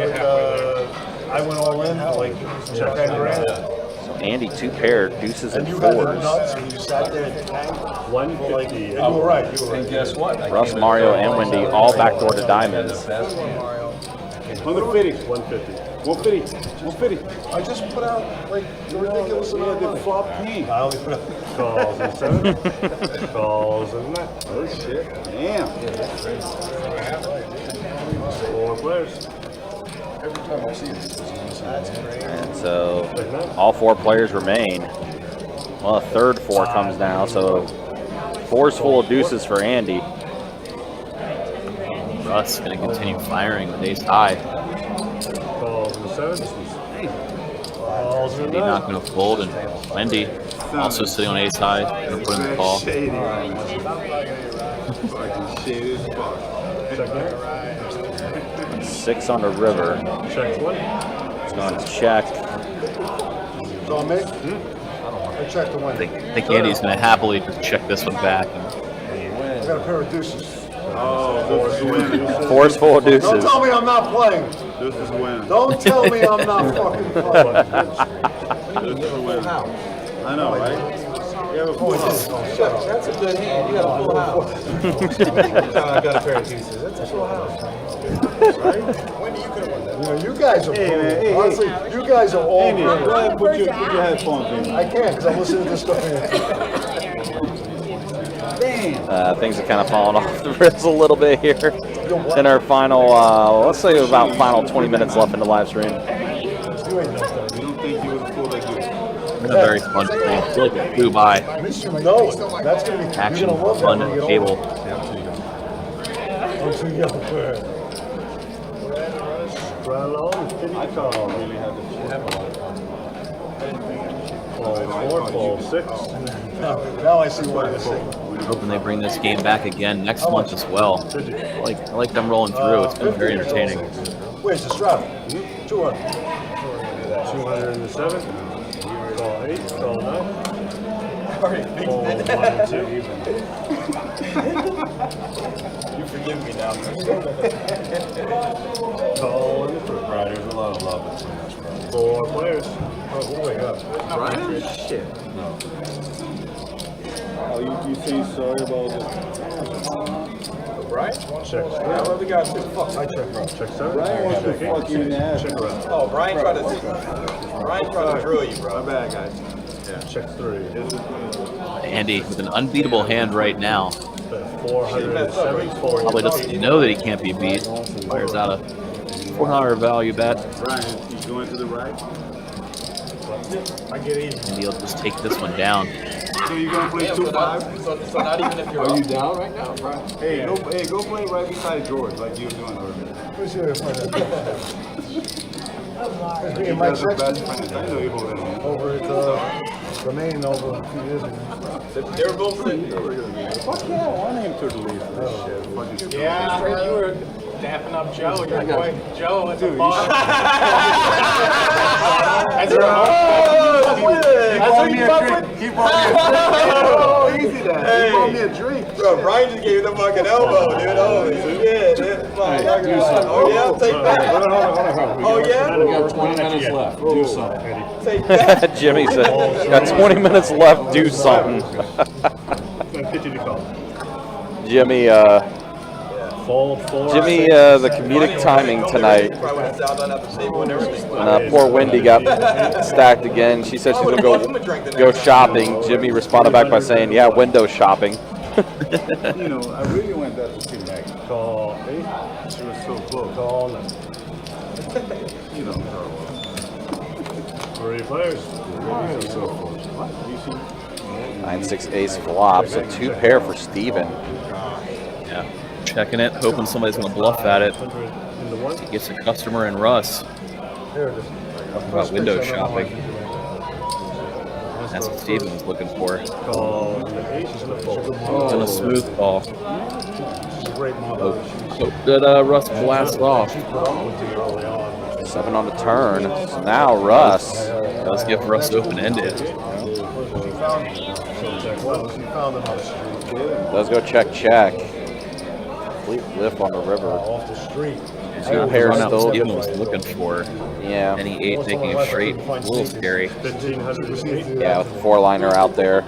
I went all in, like, check that grand. So Andy, 2 pair, deuces and You had the 4s. nuts and you sat there and tanked. 150. You were right, you were right. And guess what? Russ, Mario, and Wendy all backdoor to diamonds. 150. 150. 150. 150. I just put out, like, the ridiculous amount of money. Flop king. I only put out. Calls and 7. Calls and 9. Oh shit. Damn. 4 players. And so all 4 players remain. Well, a third 4 comes now, so 4's full of deuces for Andy. Russ going to continue firing with ace high. Calls and 7. Calls and Andy 9. not going to fold, and Wendy also sitting on ace high, going to put in the call. Shady. Fucking shady as fuck. And 6 on the river. Check 1. It's going to check. So I made, I checked the I win. think Andy's going to happily just check this one back. I got a pair of deuces. Oh, this is a win. 4's full of Don't deuces. tell me I'm not playing. This is a win. Don't tell me I'm not fucking playing. This is a win. I know, right? You have a full house. That's a good hand. You got a full house. I got a pair of deuces. That's a full house. When do you could have won that? You know, you guys are hey, honestly, you guys are all Andy, go good. ahead and put your headphones in. I can't because I'm listening to this stuff. Damn. Things are kind of falling off the rails a little bit here in our final, let's say about final 20 minutes left in the live stream. You ain't nothing. You don't think you would have pulled that good? It's a very fun game. I feel like it flew by. No, that's gonna be Action, you're gonna love fun, that when you get cable. older. I'm too young for it. Straddle on, 50 call. Really have to have a lot of fun. Fold 4, fold 6. Now I see why this thing. Hoping they bring this game back again next month as well. I like them rolling through. It's been very entertaining. Where's the straddle? 200. 207. Call 8, call 9. Fold 1 and 2. You forgive me now. Call and 3. Right, there's a lot of love between us, bro. 4 players. Oh, what do I got? Brian? Shit. No. Oh, you say sorry about the... Brian? Check. Yeah, I love the guy too. Fuck. I check, bro. Check 7. Brian wants to fuck you in the ass. Check around. Oh, Brian tried to drill you, bro. My bad, guys. Check 3. Andy with an unbeatable hand right now. 407. Probably doesn't know that he can't be beat. Fires out a $400 value bet. Brian, you going to the right? I get even. Andy will just take this one down. So you gonna play 2-5? So not even if you're Are you up. down right now, Brian? Hey, go play right beside George like you were doing earlier. Who's here? Me You and Mike guys are best Sexton friends. I know you're holding on. over at the main over a few years ago. They were both sitting. Fuck yeah, I want him to the lead for this shit. Fucking stupid. Yeah, I heard you were dapping up Joe, your boy Joe at the bar. That's your That's what you fuck with? He bought me a drink. Oh, easy that. He bought me a drink. Bro, Brian just gave you the fucking elbow, dude. Holy shit, dude. Oh yeah, take that. Oh yeah? We got 20 minutes left. Do something. Take that. Jimmy said, got 20 minutes left, do something. 50 to call. Jimmy, Fold 4. Jimmy, the comedic timing tonight. Probably went south on after stable and everything. Poor Wendy got stacked again. She said she's gonna go shopping. Jimmy responded back by saying, "Yeah, window shopping." You know, I really want that to see Meg. Call 8. She was so close. Call 9. You know, 3 players. so close. What? You see? 9-6 ace flop, so 2 pair for Steven. Yeah. Checking it, hoping somebody's going to bluff at it. 100 in the 1. He gets a customer in Russ. Here it is. Talking about window shopping. That's what Steven was looking for. Call and 8 is the fold. It's in a smooth ball. She's a great model. So did Russ blast off? 7 on the turn. So now Russ. Does give Russ open-ended. She found them on the street. Does go check. Complete lift on the river. Off the street. 2 pairs Run out still. Steven was looking for. Yeah. Any 8 taking a straight. A little scary. 1500 is 8. Yeah, with the 4-liner out there.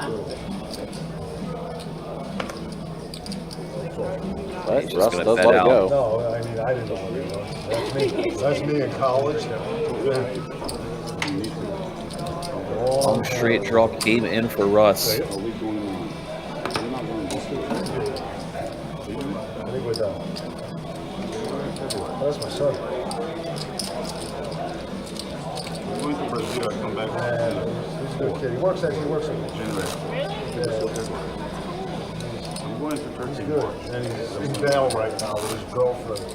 But He's Russ just does gonna let bet it out. go. No, I mean, I didn't know what it was. That's me in college. Long straight draw came in for Russ. Are we going on? We're not going this way. I think we're done. That's my son. We're going to Brazil. I come back. He's a good kid. He works at January. I'm going to Turkey. He's good. And he's in Vail right now with his girlfriend.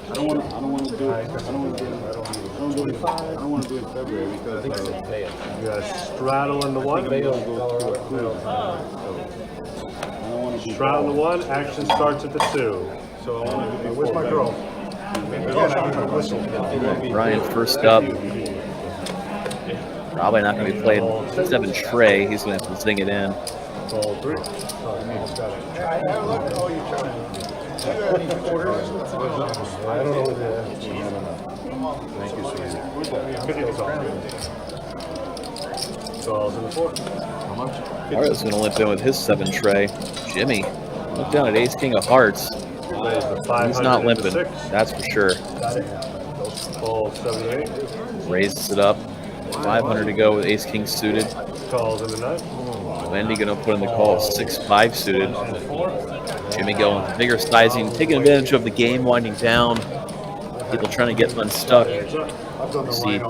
I don't want to do it. I don't want to do it in February because You got straddle in the 1. Straddle in the 1. Action starts at the 2. so I want to do Where's my girl? Again, I need a whistle. Brian first up. Probably not going to be playing 7 tray. He's going to have to zing it in. Call 3. I don't know what it is. Thank you, sir. 50 to call. Calls in the 4. How much? Mario's going to limp in with his 7 tray. Jimmy, look down at Ace King of Hearts. He's not limping, that's for sure. Call 78. Raises it up. 500 to go with Ace King suited. Calls in the 9. Wendy going to put in the call 6-5 suited. Jimmy going with bigger sizing, taking advantage of the game winding down. People trying to get unstuck. See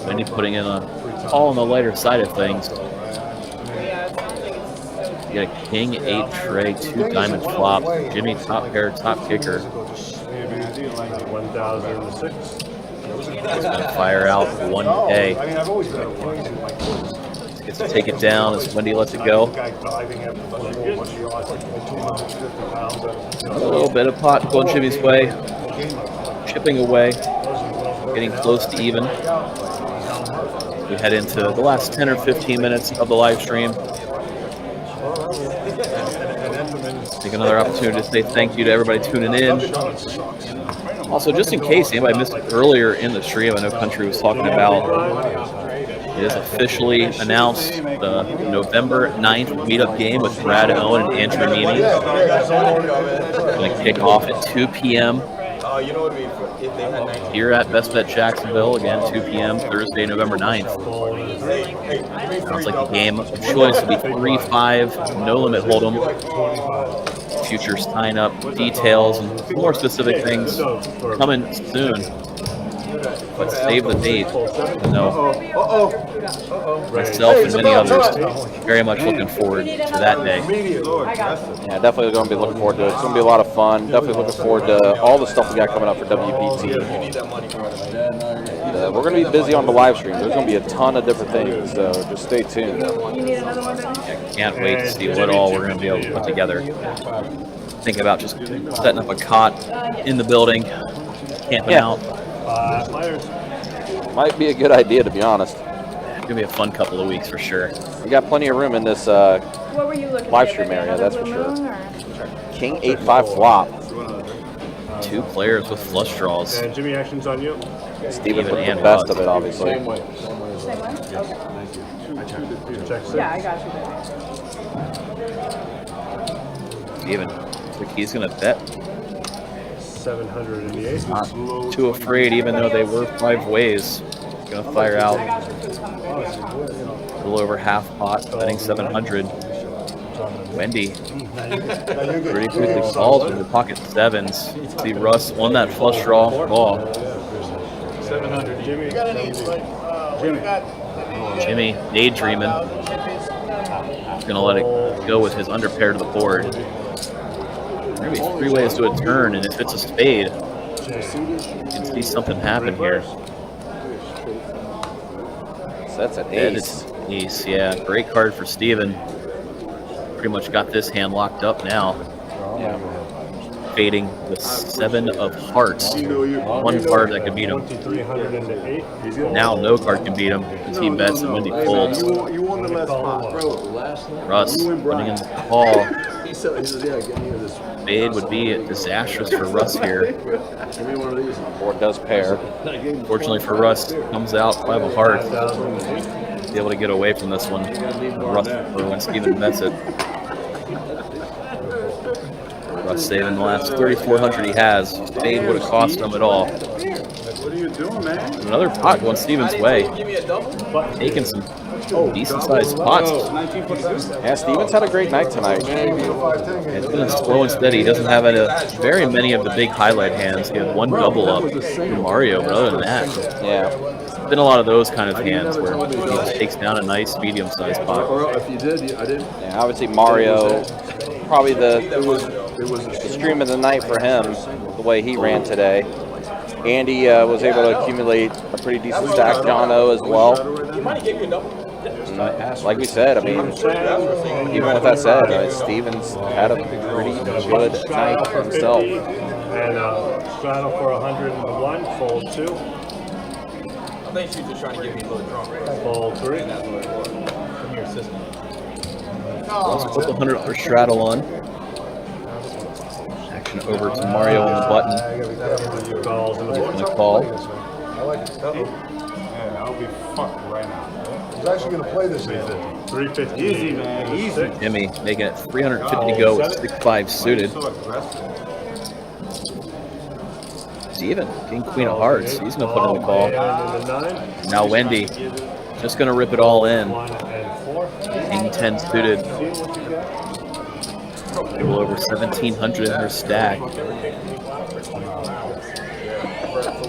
Wendy putting in a call on the lighter side of things. You got a king 8 tray, 2 diamond flop. Jimmy top pair, top kicker. 1,000 2006. He's gonna fire out 1K. I mean, I've always been crazy with my kids. Gets to take it down as Wendy lets it go. Guy diving after the football, bunch of yards, like 250 pounds. A little bit of pot going Jimmy's way. Chipping away. Getting close to even. We head into the last 10 or 15 minutes of the live stream. Take another opportunity to say thank you to everybody tuning in. Also, just in case anybody missed it earlier in the stream, I know Country was talking about it is officially announced the November 9th meetup game with Brad Owen and Andrew Nemi. Going to kick off at 2 p.m. here at Best Bet Jacksonville. Again, 2 p.m. Thursday, November 9th. Sounds like the game of choice will be 3-5, no limit hold'em. Future sign-up details and more specific things coming soon. But save the date. I know myself and many others very much looking forward to that day. Yeah, definitely going to be looking forward to it. It's going to be a lot of fun. Definitely looking forward to all the stuff we got coming up for WPT. We're going to be busy on the live stream. There's going to be a ton of different things, so just stay tuned. Can't wait to see what all we're going to be able to put together. Thinking about just setting up a cot in the building, camping out. Might be a good idea, to be honest. It's going to be a fun couple of weeks for sure. We got plenty of room in this live stream area, that's for sure. King 8-5 flop. 2 players with flush draws. And Jimmy, action's on you. Steven with the best of it, obviously. Same way? Okay. Check 6. Yeah, I got you. Steven, looks like he's going to bet. 700 in the 8. Not too afraid, even though they were 5 ways. Going to fire out a little over half pot, betting 700. Wendy pretty quickly falls with the pocket 7s. See Russ on that flush draw ball. 700. Jimmy. You got any? Jimmy daydreaming. He's going to let it go with his underpair to the board. Maybe 3 ways to a turn, and if it's a spade, you can see something happen here. So that's an ace. Ace, yeah. Great card for Steven. Pretty much got this hand locked up now. Yeah. Fading the 7 of hearts. One card that could beat him. Now no card can beat him because he bets and Wendy folds. You won the last spot, bro. Russ running in the call. He said, yeah, get me this. Spade would be disastrous for Russ here. Give me one of these. Board does pair. Fortunately for Russ, comes out 5 of hearts. Be able to get away from this one. Russ, or when Steven bets it. Russ saving the last 3,400 he has. Spade would have cost him at all. What are you doing, man? Another pot going Steven's way. Taking some decent sized pots. Yeah, Steven's had a great night tonight. It's been slow and steady. He doesn't have very many of the big highlight hands. He had 1 double up from Mario, but other than that, yeah, it's been a lot of those kind of hands where he just takes down a nice medium sized pot. If you did, I didn't. Yeah, obviously Mario, probably the stream of the night for him, the way he ran today. Andy was able to accumulate a pretty decent stack. John O as well. Like we said, I mean, even with that said, Steven's had a pretty good night for himself. And straddle for 101, fold 2. I think she's just trying to give me a little drunk. Fold 3. From your system. Let's put the 100 for straddle on. Action over to Mario on the button. Calls in the board. Gonna call. I like it. Yeah, I'll be fucked right now. He's actually going to play this hand. 350. Easy, man. Easy. Jimmy making it 350 to go with 6-5 suited. So aggressive. Steven, King Queen of Hearts. He's gonna put in the call. Now Wendy, just gonna rip it all in. King 10 suited. A little over 1,700 in her stack. For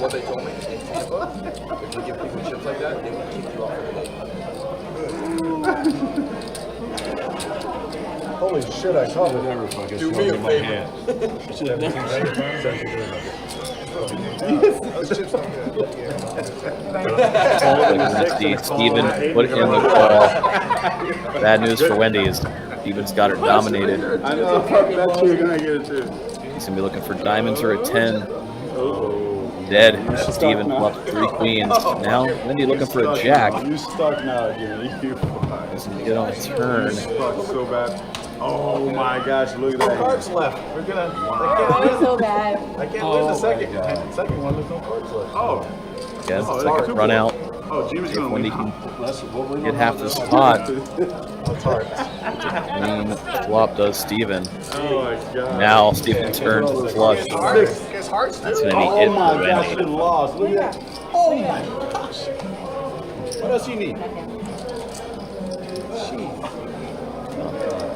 what they told me, if you give people chips like that, they will kick you off of the day. Holy shit, I caught it. Do me a favor. Those chips don't good. We're gonna see Steven put in the call. Bad news for Wendy's. Steven's got her dominated. I know. That's you're gonna get it too. He's gonna be looking for diamonds or a 10. Dead. Steven left 3 queens. Now Wendy looking for a jack. You stuck now, Jimmy. He's gonna get on a turn. Stuck so bad. Oh my gosh, look at that. Cards left. We're gonna. It's so bad. I can't lose the second one. There's no cards left. Oh. Again, Oh, that's a run out. Oh, Jimmy's gonna Wendy win. can get half the spot. And flop does Steven. Oh my god. Now Steven turns the flush. His heart's That's gonna be it Oh for my gosh, Wendy. you lost. Look at that. Oh my gosh. What else you need?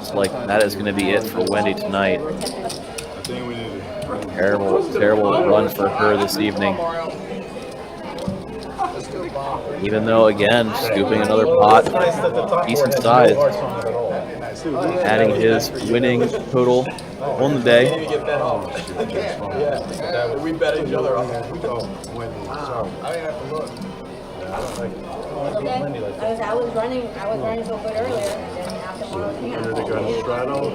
It's like that is going to be it for Wendy tonight. I think we need to. Terrible run for her this evening. Even though, again, scooping another pot, decent size, adding his winning total on the day. Yeah, we bet each other on that. I didn't have to look. Okay. I was running so good earlier, and then after Marlo's hand. Under the gun straddle.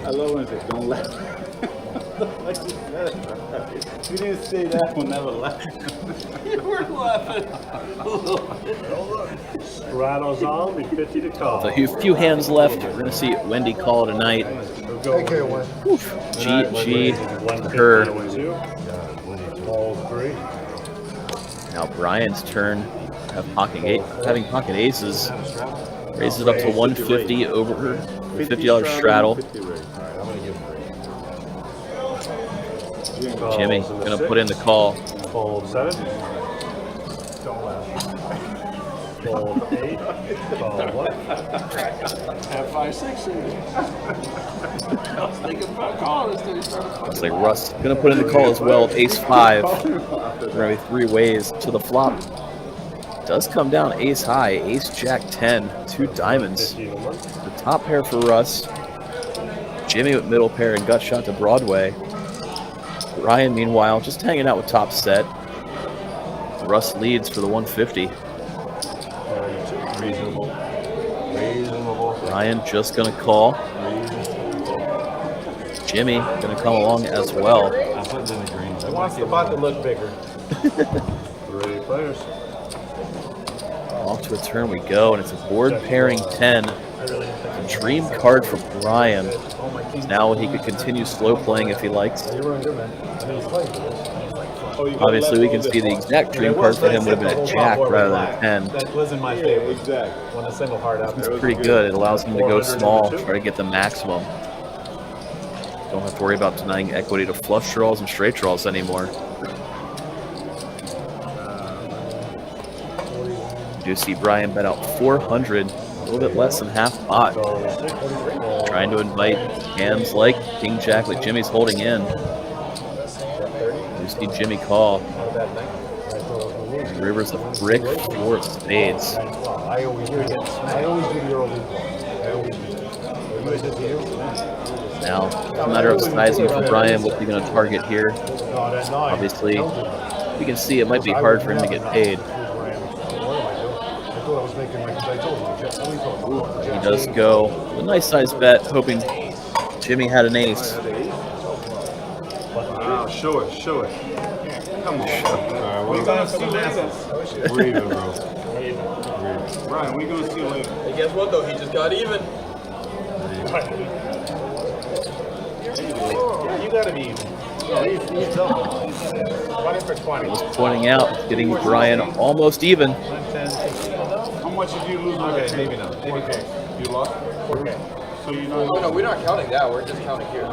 I love when they don't laugh. Like you said. You didn't say that one, never laugh. You were laughing. Straddles on, be 50 to call. So a few hands left. We're going to see Wendy call tonight. Take care, Wayne. She, her. All 3. Now Brian's turn. Having pocket aces. Raises it up to 150 over her. $50 straddle. Jimmy gonna put in the call. Fold 7. Fold 8. Call 1. Have 5, 6 in it. I was thinking about calling this thing. Looks like Russ gonna put in the call as well with ace 5. There are gonna be 3 ways to the flop. Does come down ace high, ace jack 10, 2 diamonds. The top pair for Russ. Jimmy with middle pair and gut shot to Broadway. Ryan, meanwhile, just hanging out with top set. Russ leads for the 150. Reasonable. Ryan just gonna call. Jimmy gonna come along as well. He wants the pot to look bigger. 3 players. Off to a turn we go, and it's a board pairing 10. A dream card for Brian. Now he could continue slow playing if he likes. Obviously, we can see the exact dream card for him would have been a jack rather than a 10. That wasn't my favorite. Exactly. When a single heart out It's there. pretty good. It allows him to go small, try to get the maximum. Don't have to worry about denying equity to flush draws and straight draws anymore. You see Brian bet out 400, a little bit less than half pot. Trying to invite hands like King Jack that Jimmy's holding in. You see Jimmy call. Rivers a brick, 4 of spades. I always do the early Now, it's a matter of sizing for Brian. What's he going to target here? Obviously, we can see it might be hard for him to get paid. He does go a nice size bet, hoping Jimmy had an ace. Wow, show it. Come on. We're gonna see later. We're even, bro. Ryan, we're gonna see later. Hey, guess what though? He just got even. Yeah, you gotta be even. He's double. 20 for 20. Just pointing out, getting Brian almost even. How much did you lose? Okay, maybe not. Maybe pay. You lost? Okay. So you Oh know. no, we're not counting that. We're just counting here.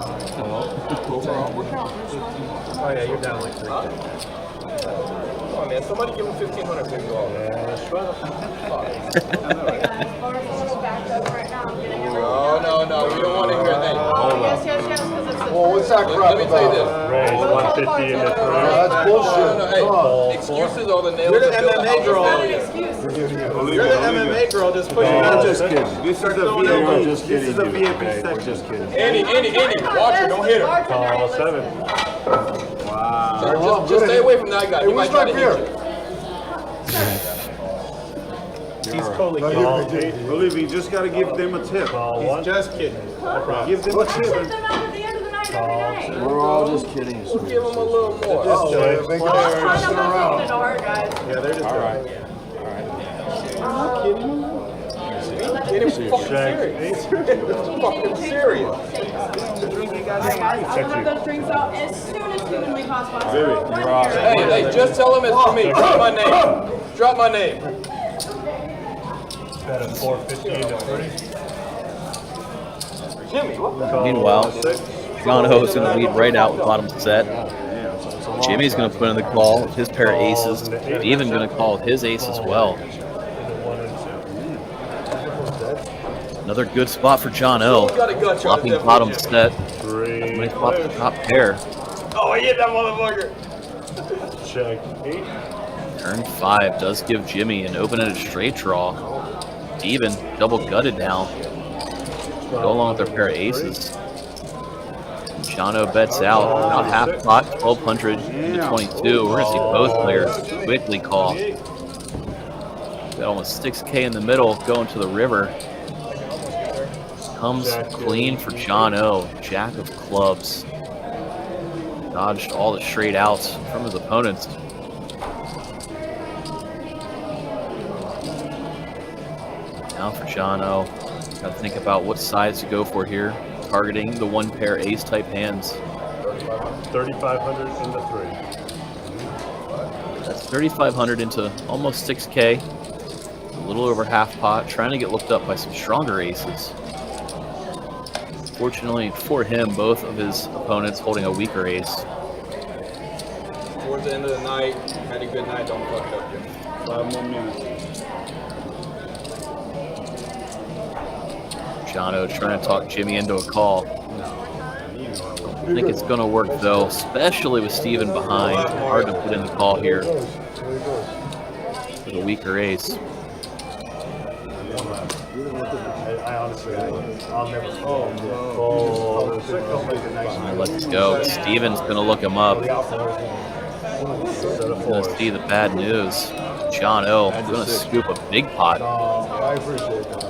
Oh yeah, you're down like 3. Come on, man. Somebody give him 1,500 to go. Mario's a little backed up right now. I'm getting it. No. We don't want to hear that. Yes, because it's the Well, what's that crap Let me tell you about? this. Raise 150 in the No, 3. that's bullshit. Hey, Come on. excuses are the nails. You're the that build MMA girl. house. You're the MMA girl just pushing I'm out. just kidding. This is the VIP. just This is the kidding, VIP okay? section. Just kidding. Andy, watch her, don't hit her. Call 7. Just stay away from that guy. Hey, He might where's try my to hit beer? you. He's totally No, kidding. Call you- 8. Olivia, you just gotta give them a tip. Call He's 1. just kidding. Give them a What's tip. this? Them out at the end of the night every night. We're all just kidding. Give him a little more. Oh, yeah, big I'm guys not sitting taking around. it to heart, guys. Yeah, they're just Get him fucking Check. serious. Fucking serious. Alright, guys, I'm gonna have those drinks out as soon as humanly possible. Hey, just tell him it's for me. Drop my name. Drop my name. Bet at 450 into 3. Jimmy, what the? Meanwhile, John O is going to lead right out with bottom set. Jimmy's going to put in the call with his pair of aces. Steven going to call with his ace as well. Another good spot for John O. Flopping bottom set. 3. Might flop the top pair. Oh, I hit that motherfucker. Check 8. Turn 5 does give Jimmy an open-ended straight draw. Steven double gutted now. Go along with their pair of aces. John O bets out. About half pot, 1,200 into 22. We're going to see both players quickly call. Got almost 6K in the middle going to the river. Comes clean for John O. Jack of clubs. Dodged all the straight outs from his opponents. Now for John O. Got to think about what size to go for here. Targeting the one pair ace type hands. 3,500 into 3. That's 3,500 into almost 6K. A little over half pot. Trying to get looked up by some stronger aces. Fortunately for him, both of his opponents holding a weaker ace. Towards the end of the night, had a good night, don't fuck up, Jim. 5 more minutes. John O trying to talk Jimmy into a call. I think it's going to work though, especially with Steven behind. Hard to put in the call here with a weaker ace. I honestly, I'll never. Let's go. Steven's going to look him up. Going to see the bad news. John O going to scoop a big pot. I appreciate that.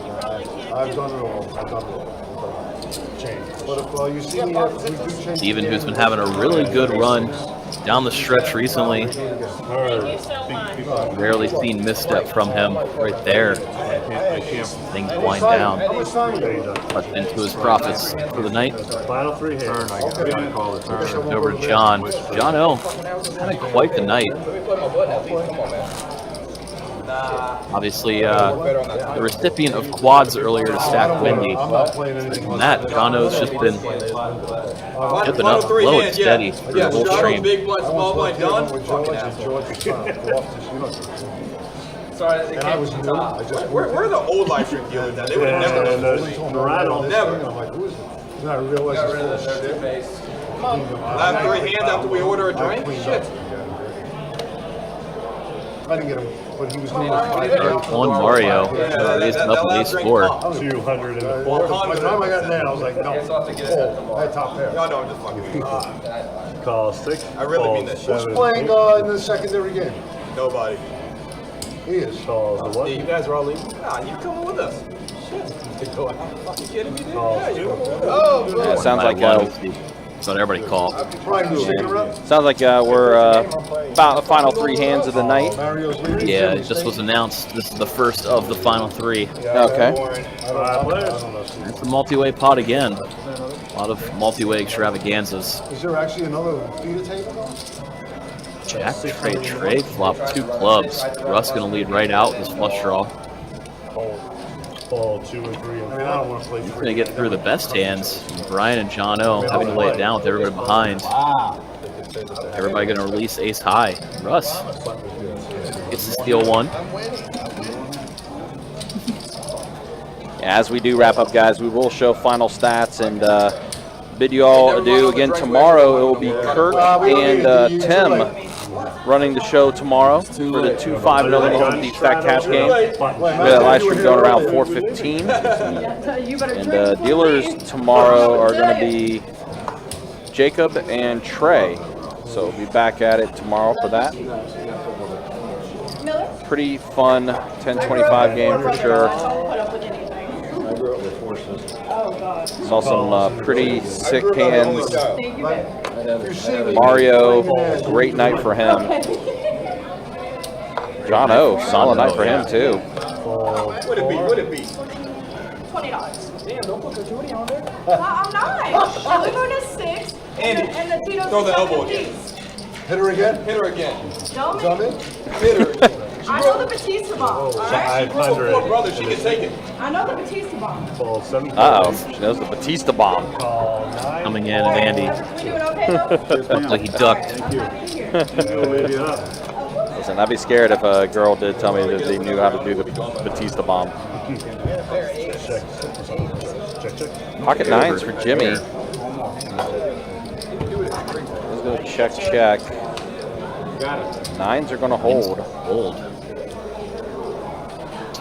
I've done it all. But if you see me, if we do change. Steven, who's been having a really good run down the stretch recently. Rarely seen misstep from him right there. Things wind down. Tucked into his profits for the night. Final 3 hands. Over to John. John O having quite the night. Obviously, the recipient of quads earlier to stack Wendy. And that, John O's just been dipping up low and steady through the whole stream. Big blind, small blind, done. Fucking asshole. Sorry, they can't be top. Where are the old live stream dealers at? They would never. Never. I'm like, who is it? And I realized Got rid of their face. Last 3 hands after we order a drink? Shit. I didn't get him, but he was doing On Mario, raised up at ace 4. 200 in the 4. By the time I got in there, I was like, no. Oh, I had top pair. No, I'm just fucking. Call 6. I really mean that shit. Who's playing in the secondary game? Nobody. He is. Calls the 1. You guys are all leaving? Nah, you coming with us. Shit. You kidding me, dude? Calls Yeah, you 2. coming with us. Oh, good. It sounds like So everybody call. Brian, you shaking her up? sounds like we're about the final 3 hands of the night. Mario's leaving. Yeah, it just was announced. This is the first of the final 3. Okay. 5 players. It's a multi-way pot again. A lot of multi-way extravaganzas. Is there actually another feeder table? Jack, trade, flop 2 clubs. Russ gonna lead right out with his flush draw. Fall 2 and 3 and I mean, 4. I don't want to play He's 3. gonna get through the best hands. Brian and John O having to lay it down with everybody behind. Everybody gonna release ace high. Russ gets to steal 1. As we do wrap up, guys, we will show final stats and bid you all adieu. Again, tomorrow it will be Kirk and Tim running the show tomorrow for the 2-5 million Deep Stack Cash game. We have live stream going around 4:15. And dealers tomorrow are going to be Jacob and Trey. So we'll be back at it tomorrow for that. Pretty fun 10-25 game for sure. Saw some pretty sick hands. Mario, great night for him. John O, solid night for him too. What it be? $20. Damn, don't put gratuity on there. I'm not. We're going to 6. And the Tito's Throw the elbow again. Hit her again? Hit her again. Don't Hit her again. I know the Batista bomb. Alright? Poor brother, she can take it. I know the Batista bomb. Uh-oh, she knows the Batista bomb. Coming in, and Andy. We doing okay though? Looks like he ducked. Listen, I'd be scared if a girl did tell me that they knew how to do the Batista bomb. Pocket nines for Jimmy. Let's go check. Nines are going to hold.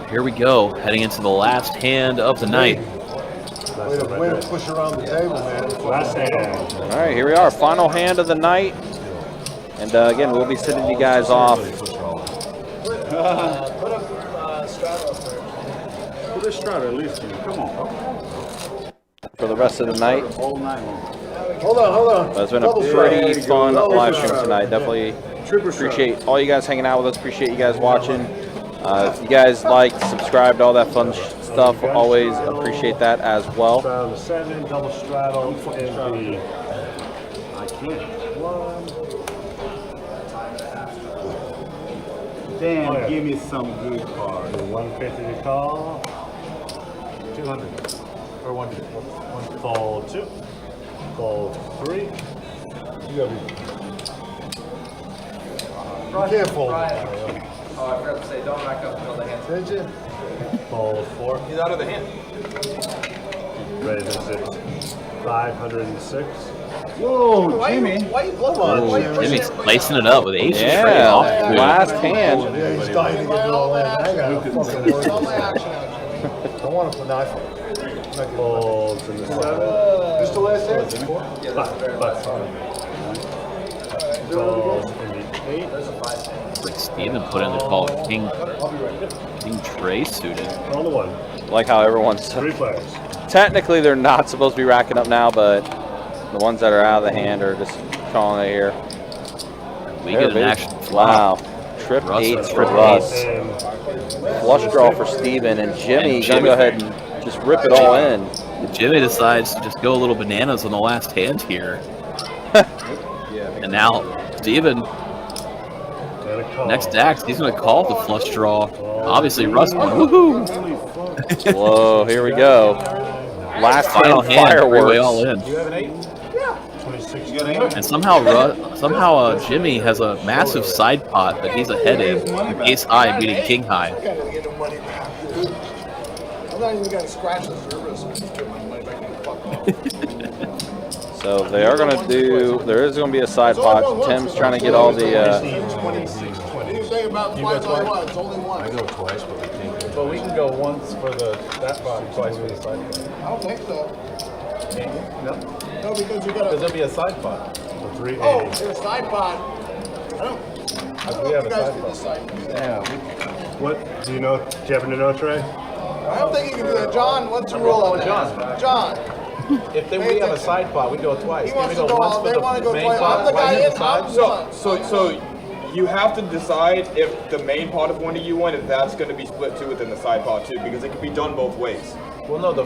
Here we go, heading into the last hand of the night. Way to push around the table, man. Last hand. All right, here we are, final hand of the night. And again, we'll be sending you guys off. Put a Strata at least. Come on. For the rest of the night. Hold on. It's been a pretty fun live stream tonight. Definitely appreciate all you guys hanging out with us. Appreciate you guys watching. If you guys liked, subscribed, all that fun stuff, always appreciate that as well. Straddle 7, double straddle, and the I can't. 1. Damn, give me some good cards. 150 to call. 200. Or 1 call 2. Call 3. You can't fold. Oh, I forgot to say, don't rack up until the hand. Did you? Call 4. He's out of the hand. Raise it 506. Whoa, Jimmy. Why you blow on? Jimmy's placing it up with ace straight Yeah, off. last hand. Yeah, he's dying to get it all in. I got a fucking word. I want to put knife on it. Folds in the 7. This the last hand? Calls in the 8. Like Steven put in the call King Trey suited. On the 1. Like how everyone's 3 players. technically they're not supposed to be racking up now, but the ones that are out of the hand are just calling it here. We get an action flop. Wow. Trip 8 for Russ. Flush draw for Steven, and Jimmy gonna go ahead and just rip it all in. Jimmy decides to just go a little bananas on the last hand here. And now Steven, next axe, he's going to call the flush draw. Obviously, Russ going, woohoo! Whoa, here we go. Last Final hand, fireworks. three-way all in. You have an 8? And somehow Jimmy has a massive side pot that he's ahead in. Ace high beating king high. I'm not even gonna scratch this wrist. Get my money back in the fuck. So they are going to do, there is going to be a side pot. Tim's trying to get all the, You say about twice all you want, it's only one. I go twice, but we can't go. But we can go once for that pot, twice for the side pot. I don't think so. No? No, because you gotta. Because there'll be a side pot. Oh, there's a side pot. I don't We know have if a you guys side can pot. decide. Yeah. What do you know? Do you happen to know, Trey? I don't think you can do that. John, what's the rule on that? John. If we have a side pot, we go twice. He wants to go all, they want to go twice. I'm the guy in, I'm one. So you have to decide if the main pot of one of you won, if that's going to be split too within the side pot too, because it can be done both ways. Well, no, the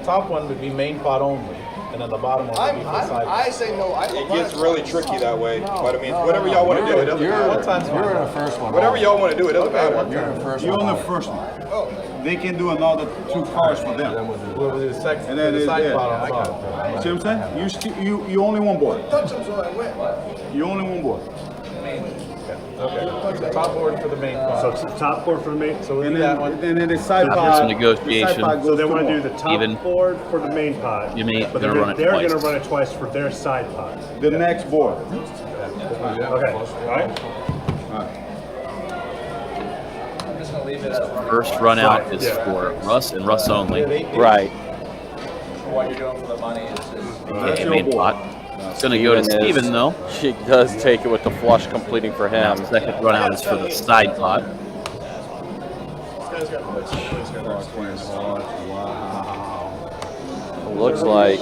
top one would be main pot only, and then the bottom one would be for side pot. I say no. It gets really tricky that way, but I mean, whatever y'all want to do, it doesn't matter. You're in the first one. Whatever y'all want to do, it doesn't matter. You're in the first one. You're on the first one. Oh. They can do another 2 cards for them. We'll do the second, And then the it's side there. pot on top. See what I'm saying? You only one board. Touch him so I win. You only one board. Okay. So top board for the main pot. So it's the top board for the main. So And then the side After pot. some negotiation. the side pot So goes they to want to more. do the top Even. board for the main pot. Jimmy, but gonna run it they're twice. going to run it twice for their side pot. The next board. Okay. All right. First run out is Yeah. for Russ and Russ only. Right. What you're doing for the money is Okay, main pot. It's going to go to Steven, though. She does take it with the flush completing for him. Second run out is for the side pot. Looks like.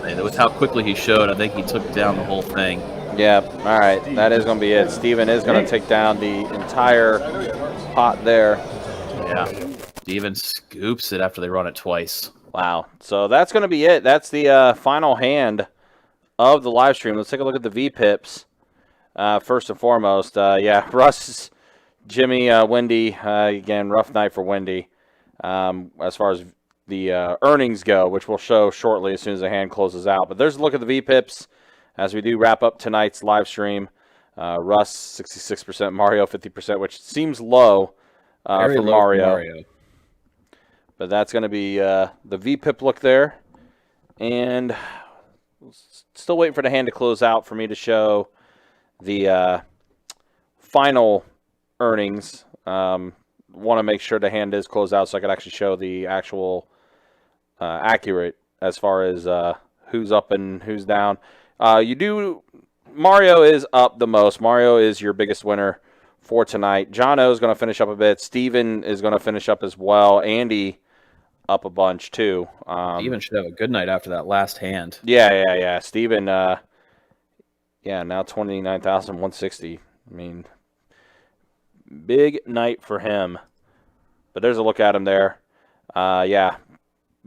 And with how quickly he showed, I think he took down the whole thing. Yeah, all right. That is going to be it. Steven is going to take down the entire pot there. Yeah. Steven scoops it after they run it twice. Wow. So that's going to be it. That's the final hand of the live stream. Let's take a look at the VPIPs. First and foremost, yeah, Russ, Jimmy, Wendy, again, rough night for Wendy as far as the earnings go, which we'll show shortly as soon as the hand closes out. But there's a look at the VPIPs as we do wrap up tonight's live stream. Russ, 66%, Mario, 50%, which seems low Very for low Mario. But that's going to be the VPIP look there. And still waiting for the hand to close out for me to show the final earnings. Want to make sure the hand is closed out so I can actually show the actual accurate as far as who's up and who's down. Mario is up the most. Mario is your biggest winner for tonight. John O is going to finish up a bit. Steven is going to finish up as well. Andy up a bunch too. Steven should have a good night after that last hand. Yeah. Steven, now 29,160. I mean, big night for him. But there's a look at him there.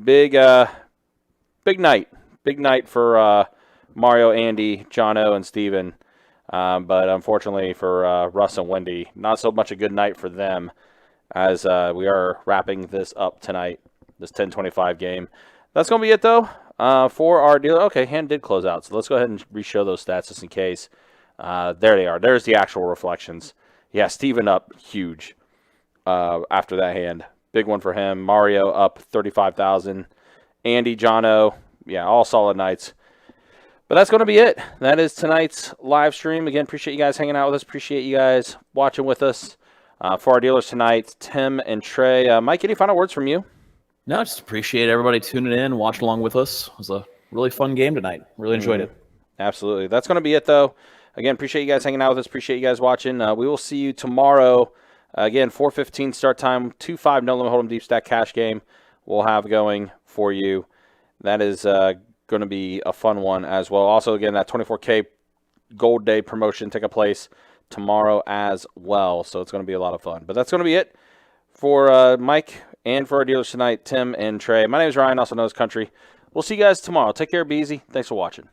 Big night. Big night for Mario, Andy, John O, and Steven. But unfortunately for Russ and Wendy, not so much a good night for them as we are wrapping this up tonight, this 1025 game. That's going to be it, though, for our dealer. Okay, hand did close out, so let's go ahead and re-show those stats just in case. There they are. There's the actual reflections. Yeah, Steven up huge after that hand. Big one for him. Mario up 35,000. Andy, Jono, yeah, all solid nights. But that's going to be it. That is tonight's live stream. Again, appreciate you guys hanging out with us. Appreciate you guys watching with us. For our dealers tonight, Tim and Trey. Mike, any final words from you? No, just appreciate everybody tuning in, watching along with us. It was a really fun game tonight. Really enjoyed it. Absolutely. That's going to be it, though. Again, appreciate you guys hanging out with us. Appreciate you guys watching. We will see you tomorrow. Again, 4:15 start time. 2-5 no limit hold'em deep stack cash game we'll have going for you. That is going to be a fun one as well. Also, again, that 24K Gold Day promotion taking place tomorrow as well. So it's going to be a lot of fun. But that's going to be it for Mike and for our dealers tonight, Tim and Trey. My name is Ryan, also known as Country. We'll see you guys tomorrow. Take care. Be easy. Thanks for watching.